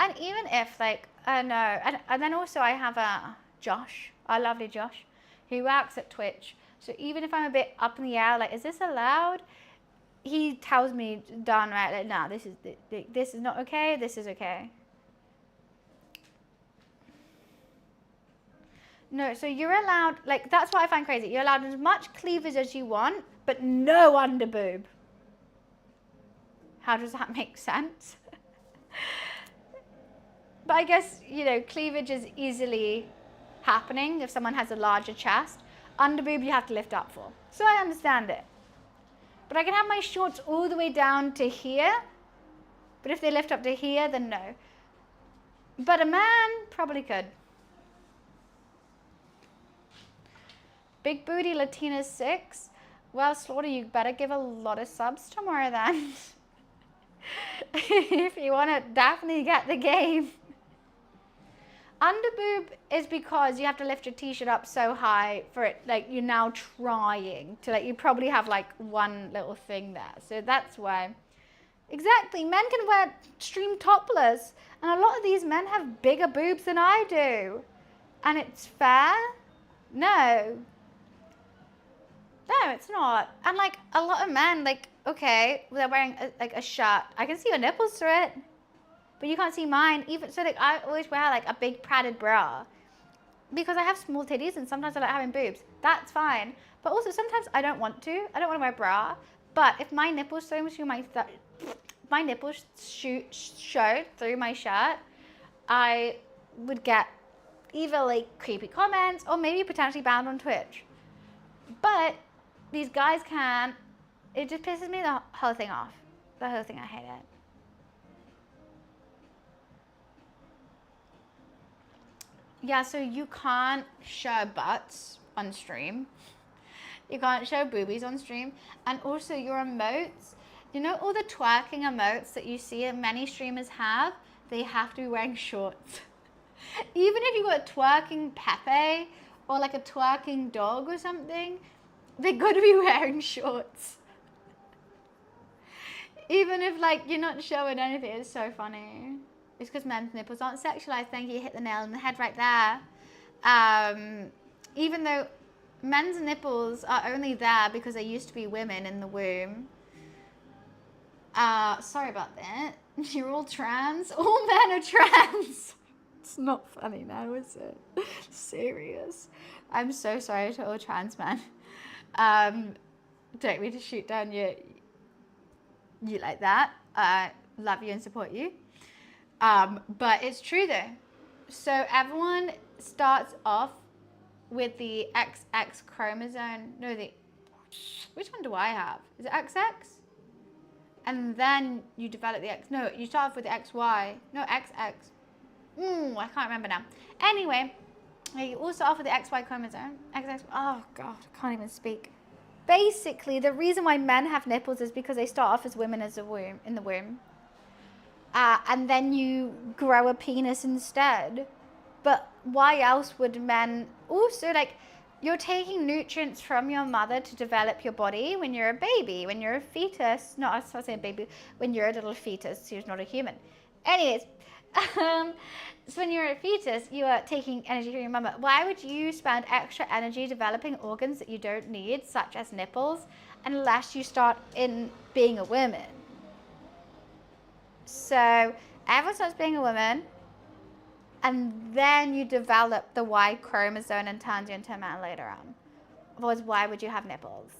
Speaker 1: And even if like, I know, and then also I have a Josh, our lovely Josh, who works at Twitch. So even if I'm a bit up in the air, like, is this allowed? He tells me, darn right, like, no, this is not okay, this is okay. No, so you're allowed, like, that's what I find crazy. You're allowed as much cleavage as you want, but no under boob. How does that make sense? But I guess, you know, cleavage is easily happening if someone has a larger chest. Under boob you have to lift up for. So I understand it. But I can have my shorts all the way down to here. But if they lift up to here, then no. But a man probably could. Big booty Latina 6. Well, Slaughter, you better give a lot of subs tomorrow then. If you want to definitely get the game. Under boob is because you have to lift your t-shirt up so high for it, like you're now trying to, like you probably have like one little thing there. So that's why. Exactly, men can wear extreme topless, and a lot of these men have bigger boobs than I do. And it's fair? No. No, it's not. And like a lot of men, like, okay, they're wearing like a shirt. I can see your nipples through it, but you can't see mine. Even so, like I always wear like a big padded bra because I have small titties and sometimes I like having boobs. That's fine. But also sometimes I don't want to. I don't want to wear a bra. But if my nipples showed through my nipples showed through my shirt, I would get either like creepy comments or maybe potentially banned on Twitch. But these guys can't. It just pisses me the whole thing off. The whole thing, I hate it. Yeah, so you can't show butts on stream. You can't show boobies on stream. And also your emotes, you know all the twerking emotes that you see many streamers have? They have to be wearing shorts. Even if you got a twerking Pepe or like a twerking dog or something, they got to be wearing shorts. Even if like you're not showing anything, it's so funny. It's because men's nipples aren't sexualized. Thank you, hit the nail on the head right there. Even though men's nipples are only there because they used to be women in the womb. Sorry about that. You're all trans. All men are trans. It's not funny now, is it? Serious. I'm so sorry to all trans men. Don't mean to shoot down you like that. Love you and support you. But it's true though. So everyone starts off with the XX chromosome. No, which one do I have? Is it XX? And then you develop the X. No, you start off with the XY. No, XX. I can't remember now. Anyway, you all start off with the XY chromosome. XX. Oh God, I can't even speak. Basically, the reason why men have nipples is because they start off as women in the womb. And then you grow a penis instead. But why else would men also, like, you're taking nutrients from your mother to develop your body when you're a baby, when you're a fetus. No, I was saying baby, when you're a little fetus, who's not a human. Anyways, so when you're a fetus, you are taking energy from your mother. Why would you spend extra energy developing organs that you don't need, such as nipples, unless you start in being a woman? So everyone starts being a woman, and then you develop the Y chromosome and turns you into a man later on. Otherwise, why would you have nipples?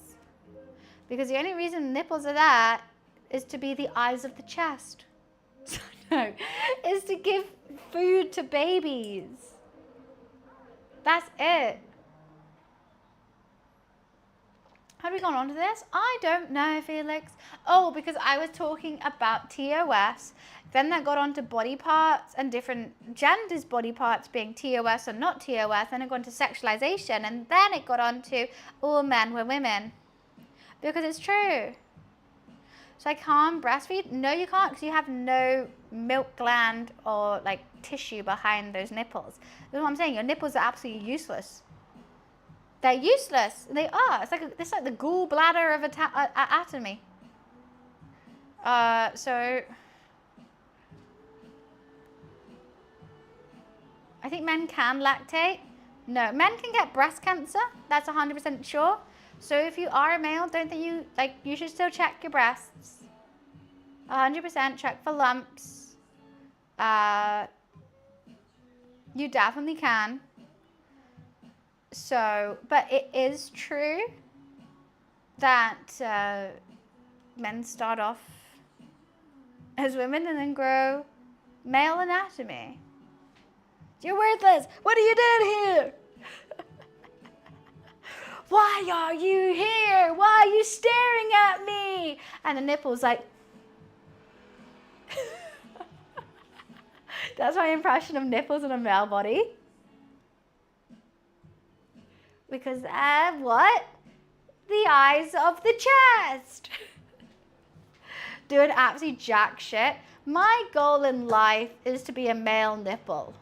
Speaker 1: Because the only reason nipples are there is to be the eyes of the chest. No, is to give food to babies. That's it. How do we gone on to this? I don't know, Felix. Oh, because I was talking about TOS. Then that got on to body parts and different genders' body parts being TOS or not TOS. Then it got on to sexualization. And then it got on to all men were women. Because it's true. So I can't breastfeed? No, you can't, because you have no milk gland or like tissue behind those nipples. That's what I'm saying. Your nipples are absolutely useless. They're useless. They are. It's like the gallbladder of anatomy. So I think men can lactate. No, men can get breast cancer. That's 100% sure. So if you are a male, don't think you should still check your breasts. 100% check for lumps. You definitely can. So, but it is true that men start off as women and then grow male anatomy. You're worthless. What are you doing here? Why are you here? Why are you staring at me? And the nipple's like... That's my impression of nipples in a male body. Because, what? the eyes of the chest. Doing absolutely jack shit. My goal in life is to be a male nipple.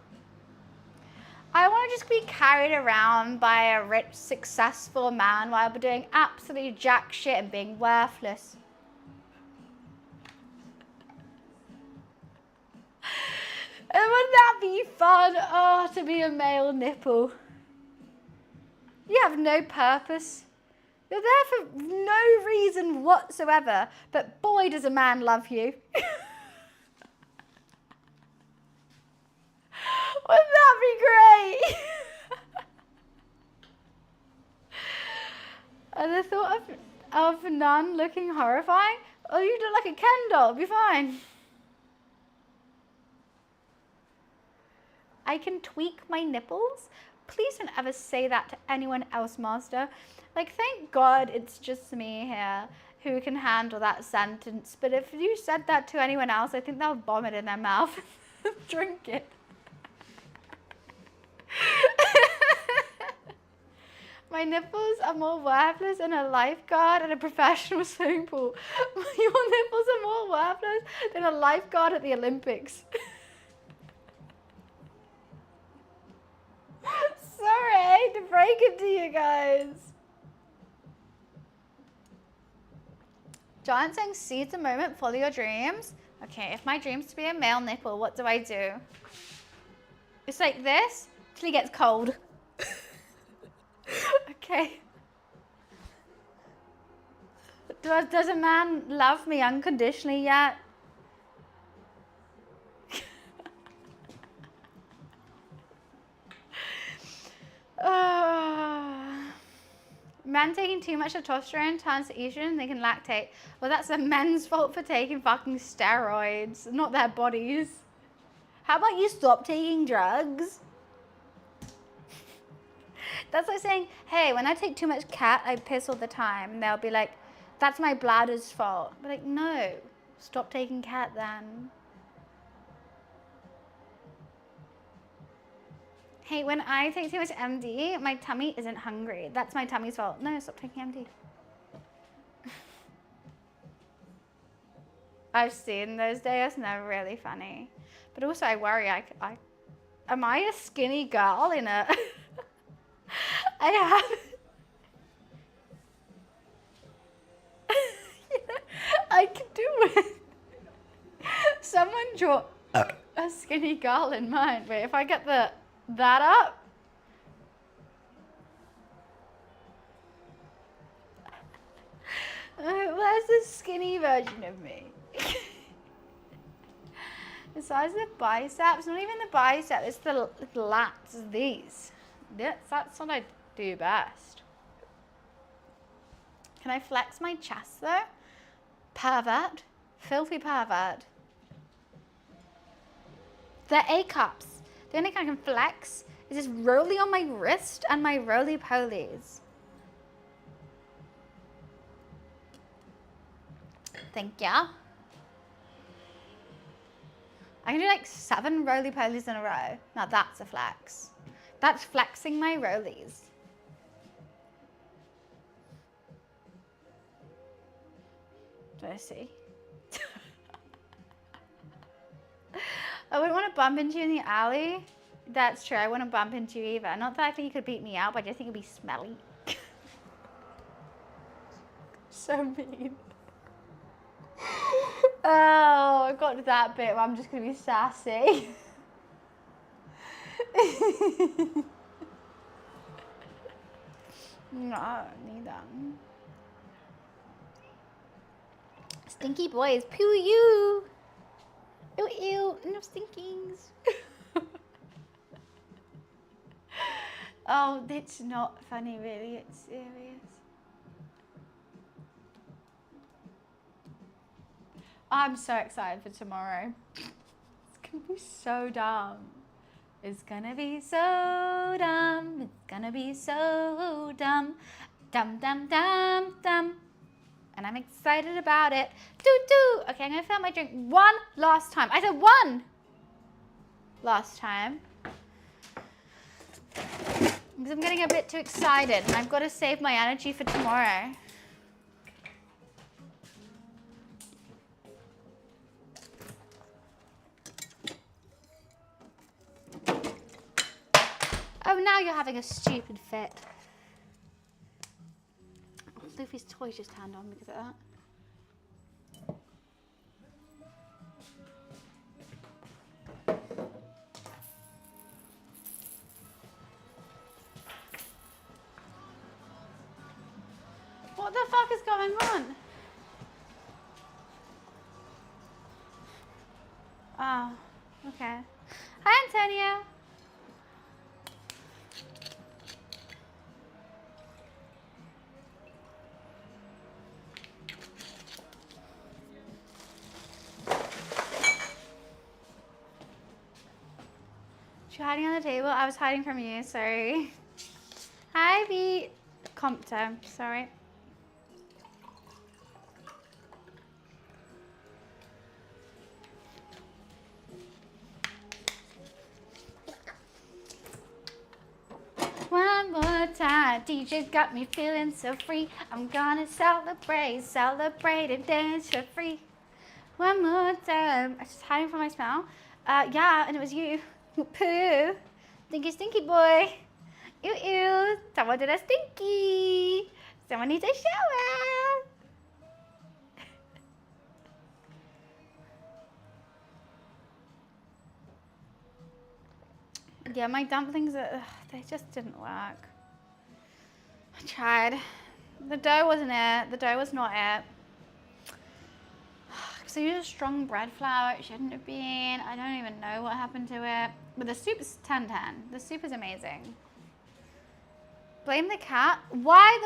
Speaker 1: I want to just be carried around by a rich, successful man while I'm doing absolutely jack shit and being worthless. And wouldn't that be fun? Oh, to be a male nipple. You have no purpose. You're there for no reason whatsoever, but boy does a man love you. Wouldn't that be great? And the thought of none looking horrifying? Oh, you look like a Ken doll, be fine. I can tweak my nipples? Please don't ever say that to anyone else, master. Like, thank God it's just me here who can handle that sentence. But if you said that to anyone else, I think they'll vomit in their mouth and drink it. My nipples are more worthless than a lifeguard at a professional swimming pool. Your nipples are more worthless than a lifeguard at the Olympics. Sorry to break it to you guys. John saying, seize the moment, follow your dreams. Okay, if my dream's to be a male nipple, what do I do? It's like this till he gets cold. Okay. Does a man love me unconditionally yet? Men taking too much testosterone turns to estrogen and they can lactate. Well, that's the men's fault for taking fucking steroids, not their bodies. How about you stop taking drugs? That's like saying, hey, when I take too much cat, I piss all the time. And they'll be like, that's my bladder's fault. But like, no, stop taking cat then. Hey, when I take too much MD, my tummy isn't hungry. That's my tummy's fault. No, stop taking MD. I've seen those days and they're really funny. But also I worry, am I a skinny girl in a... I have... I can do it. Someone draw a skinny girl in mine. Wait, if I get that up. Where's the skinny version of me? The size of the biceps, not even the bicep, it's the lats, these. That's what I do best. Can I flex my chest though? Pervert. Filthy pervert. They're A-cups. The only thing I can flex is just roly on my wrist and my roly-polies. Thank ya. I can do like 7 roly-polies in a row. Now that's a flex. That's flexing my rollies. Do I see? I wouldn't want to bump into you in the alley. That's true, I wouldn't bump into you either. Not that I think you could beat me out, but I just think it'd be smelly. So mean. Oh, I got to that bit where I'm just going to be sassy. No, neither. Stinky boys, poo you. Ew, ew, no stinkings. Oh, it's not funny, really. It's serious. I'm so excited for tomorrow. It's gonna be so dumb. It's gonna be so dumb. It's gonna be so dumb. Dum, dum, dum, dum. And I'm excited about it. Doo-doo. Okay, I'm gonna fill my drink one last time. I said one last time. Because I'm getting a bit too excited and I've got to save my energy for tomorrow. Oh, now you're having a stupid fit. Oh, Luffy's toy just turned on because of that. What the fuck is going on? Oh, okay. Hi, Antonio. You're hiding on the table? I was hiding from you, sorry. Hi, B. Compton, sorry. One more time, DJ's got me feeling so free. I'm gonna celebrate, celebrate and dance for free. One more time. I was just hiding from my smell. Yeah, and it was you. Poo. Stinky, stinky boy. Ew, ew. Someone did a stinky. Someone needs a shower. Yeah, my dumplings, they just didn't work. I tried. The dough wasn't it. The dough was not it. So I used strong bread flour. It shouldn't have been. I don't even know what happened to it. But the soup is 10-10. The soup is amazing. Blame the cat? What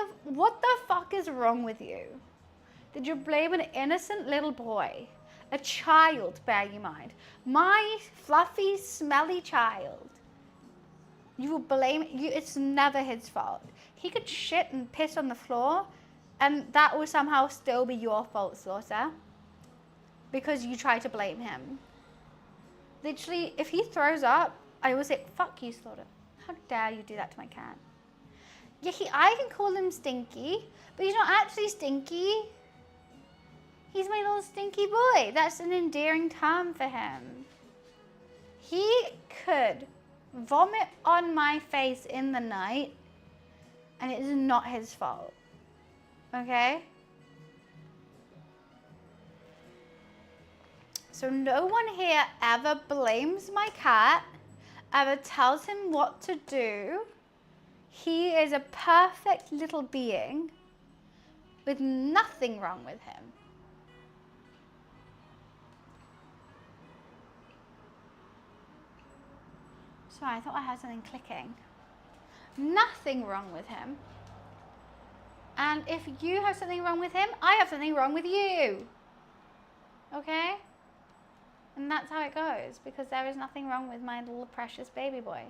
Speaker 1: the fuck is wrong with you? Did you blame an innocent little boy? A child, bear you mind. My fluffy, smelly child. You will blame, it's never his fault. He could shit and piss on the floor and that will somehow still be your fault, Slaughter. Because you try to blame him. Literally, if he throws up, I will say, fuck you, Slaughter. How dare you do that to my cat? Yeah, I can call him Stinky, but he's not actually Stinky. He's my little stinky boy. That's an endearing term for him. He could vomit on my face in the night, and it is not his fault. Okay? So no one here ever blames my cat, ever tells him what to do. He is a perfect little being with nothing wrong with him. Sorry, I thought I had something clicking. Nothing wrong with him. And if you have something wrong with him, I have something wrong with you. Okay? And that's how it goes, because there is nothing wrong with my little precious baby boy.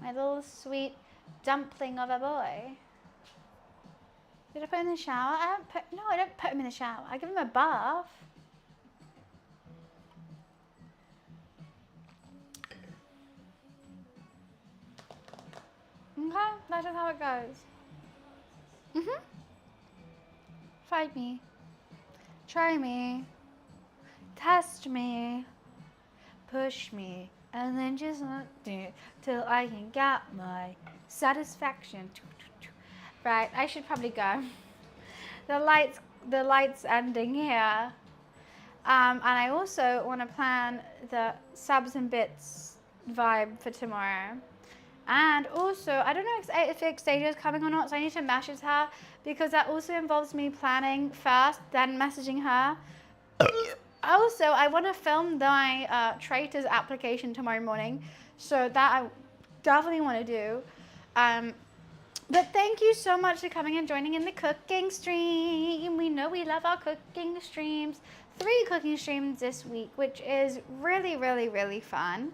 Speaker 1: My little sweet dumpling of a boy. Did I put him in the shower? No, I don't put him in the shower. I give him a bath. Okay, that's just how it goes. Fight me. Try me. Test me. Push me. And then just not do it till I can get my satisfaction. Right, I should probably go. The lights ending here. And I also want to plan the subs and bits vibe for tomorrow. And also, I don't know if Xadia is coming or not, so I need to message her because that also involves me planning first, then messaging her. Also, I want to film my Traitors application tomorrow morning, so that I definitely want to do. But thank you so much for coming and joining in the cooking stream. We know we love our cooking streams. 3 cooking streams this week, which is really, really, really fun.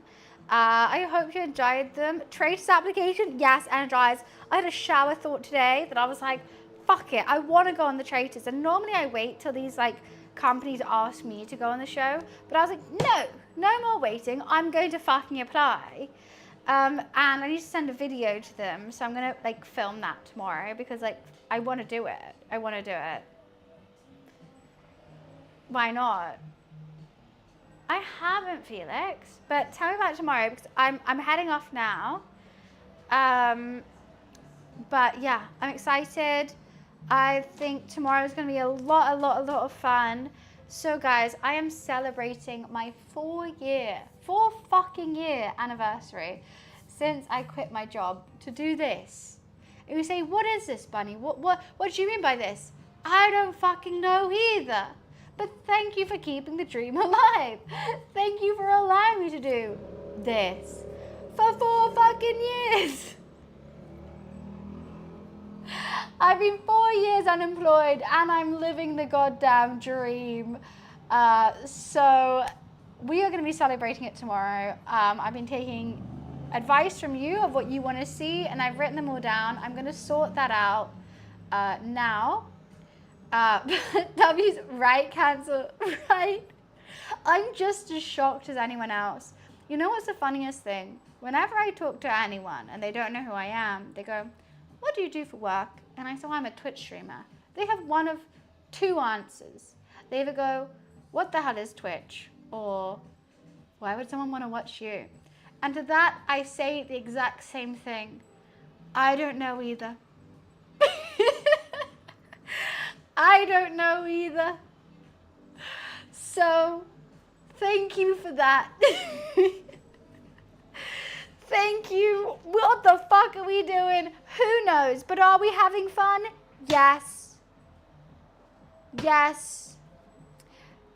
Speaker 1: I hope you enjoyed them. Traitors application, yes, energized. I had a shower thought today that I was like, fuck it, I want to go on the Traitors. And normally I wait till these companies ask me to go on the show. But I was like, no more waiting. I'm going to fucking apply. And I need to send a video to them, so I'm gonna like film that tomorrow because like I want to do it. I want to do it. Why not? I haven't, Felix, but tell me about tomorrow because I'm heading off now. But yeah, I'm excited. I think tomorrow is going to be a lot of fun. So guys, I am celebrating my 4 fucking year anniversary since I quit my job to do this. And you say, what is this, Bunny? What do you mean by this? I don't fucking know either. But thank you for keeping the dream alive. Thank you for allowing me to do this for 4 fucking years. I've been 4 years unemployed and I'm living the goddamn dream. So we are going to be celebrating it tomorrow. I've been taking advice from you of what you want to see and I've written them all down. I'm going to sort that out now. W's right, cancel, right? I'm just as shocked as anyone else. You know what's the funniest thing? Whenever I talk to anyone and they don't know who I am, they go, what do you do for work? And I say, I'm a Twitch streamer. They have one of 2 answers. They either go, what the hell is Twitch? Or why would someone want to watch you? And to that, I say the exact same thing. I don't know either. I don't know either. So, thank you for that. Thank you. What the fuck are we doing? Who knows? But are we having fun? Yes. Yes.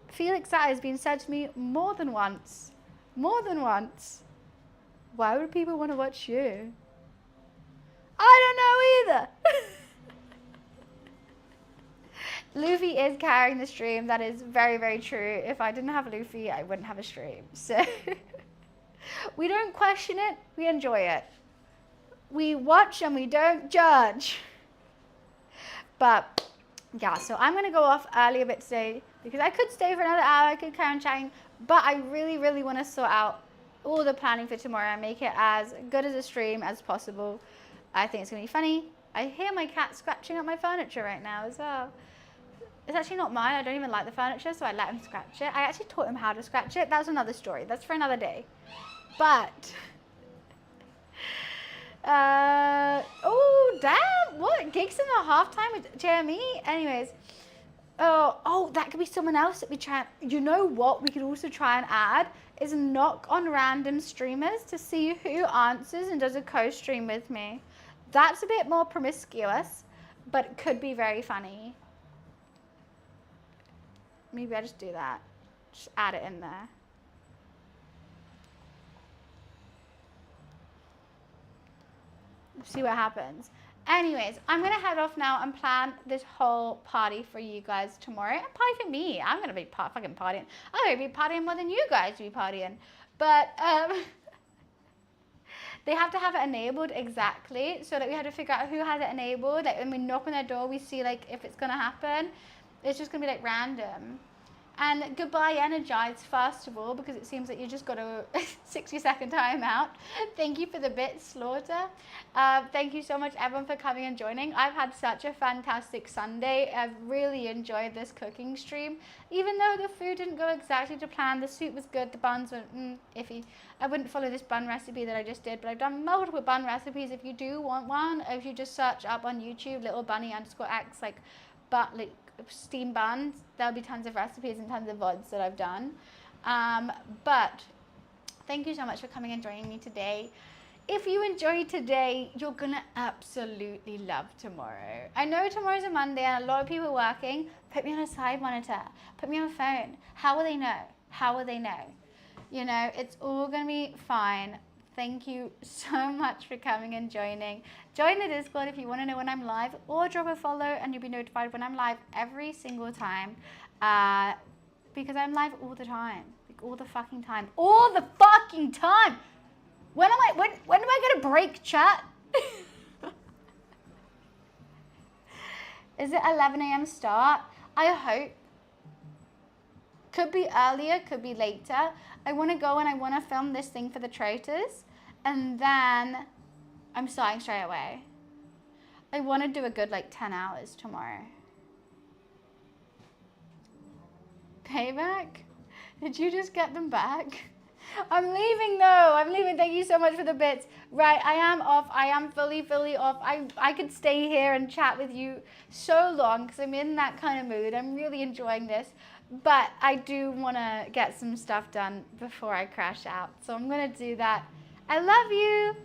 Speaker 1: Felix, that has been said to me more than once. More than once. Why would people want to watch you? I don't know either. Luffy is carrying the stream. That is very, very true. If I didn't have Luffy, I wouldn't have a stream. So we don't question it. We enjoy it. We watch and we don't judge. But yeah, so I'm going to go off early a bit today because I could stay for another hour. I could carry on chatting. But I really, really want to sort out all the planning for tomorrow and make it as good as a stream as possible. I think it's going to be funny. I hear my cat scratching at my furniture right now as well. It's actually not mine. I don't even like the furniture, so I let him scratch it. I actually taught him how to scratch it. That's another story. That's for another day. But, oh, damn. What? Gigs in the halftime with JME? Anyways. Oh, that could be someone else that we try. You know what we could also try and add is knock on random streamers to see who answers and does a co-stream with me. That's a bit more promiscuous, but it could be very funny. Maybe I just do that. Just add it in there. See what happens. Anyways, I'm going to head off now and plan this whole party for you guys tomorrow. And party for me. I'm going to be fucking partying. I'm going to be partying more than you guys will be partying. But they have to have it enabled exactly. So that we have to figure out who has it enabled. Like when we knock on their door, we see like if it's going to happen. It's just going to be like random. And goodbye Energize first of all, because it seems that you just got a 60-second timeout. Thank you for the bit, Slaughter. Thank you so much everyone for coming and joining. I've had such a fantastic Sunday. I've really enjoyed this cooking stream. Even though the food didn't go exactly to plan, the soup was good, the buns were iffy. I wouldn't follow this bun recipe that I just did, but I've done multiple bun recipes. If you do want one, if you just search up on YouTube, littlebunny_x, like steam buns, there'll be tons of recipes and tons of VODs that I've done. But thank you so much for coming and joining me today. If you enjoyed today, you're gonna absolutely love tomorrow. I know tomorrow's a Monday and a lot of people are working. Put me on a side monitor, put me on a phone. How will they know? How will they know? You know, it's all gonna be fine. Thank you so much for coming and joining. Join the Discord if you want to know when I'm live, or drop a follow and you'll be notified when I'm live every single time. Because I'm live all the time. Like all the fucking time. All the fucking time! When am I gonna break, chat? Is it 11 a.m. start? I hope. Could be earlier, could be later. I want to go and I want to film this thing for the traitors. and then I'm starting straight away. I want to do a good like 10 hours tomorrow. Payback? Did you just get them back? I'm leaving though. I'm leaving. Thank you so much for the bits. Right, I am off. I am fully off. I could stay here and chat with you so long because I'm in that kind of mood. I'm really enjoying this. But I do want to get some stuff done before I crash out. So I'm going to do that. I love you.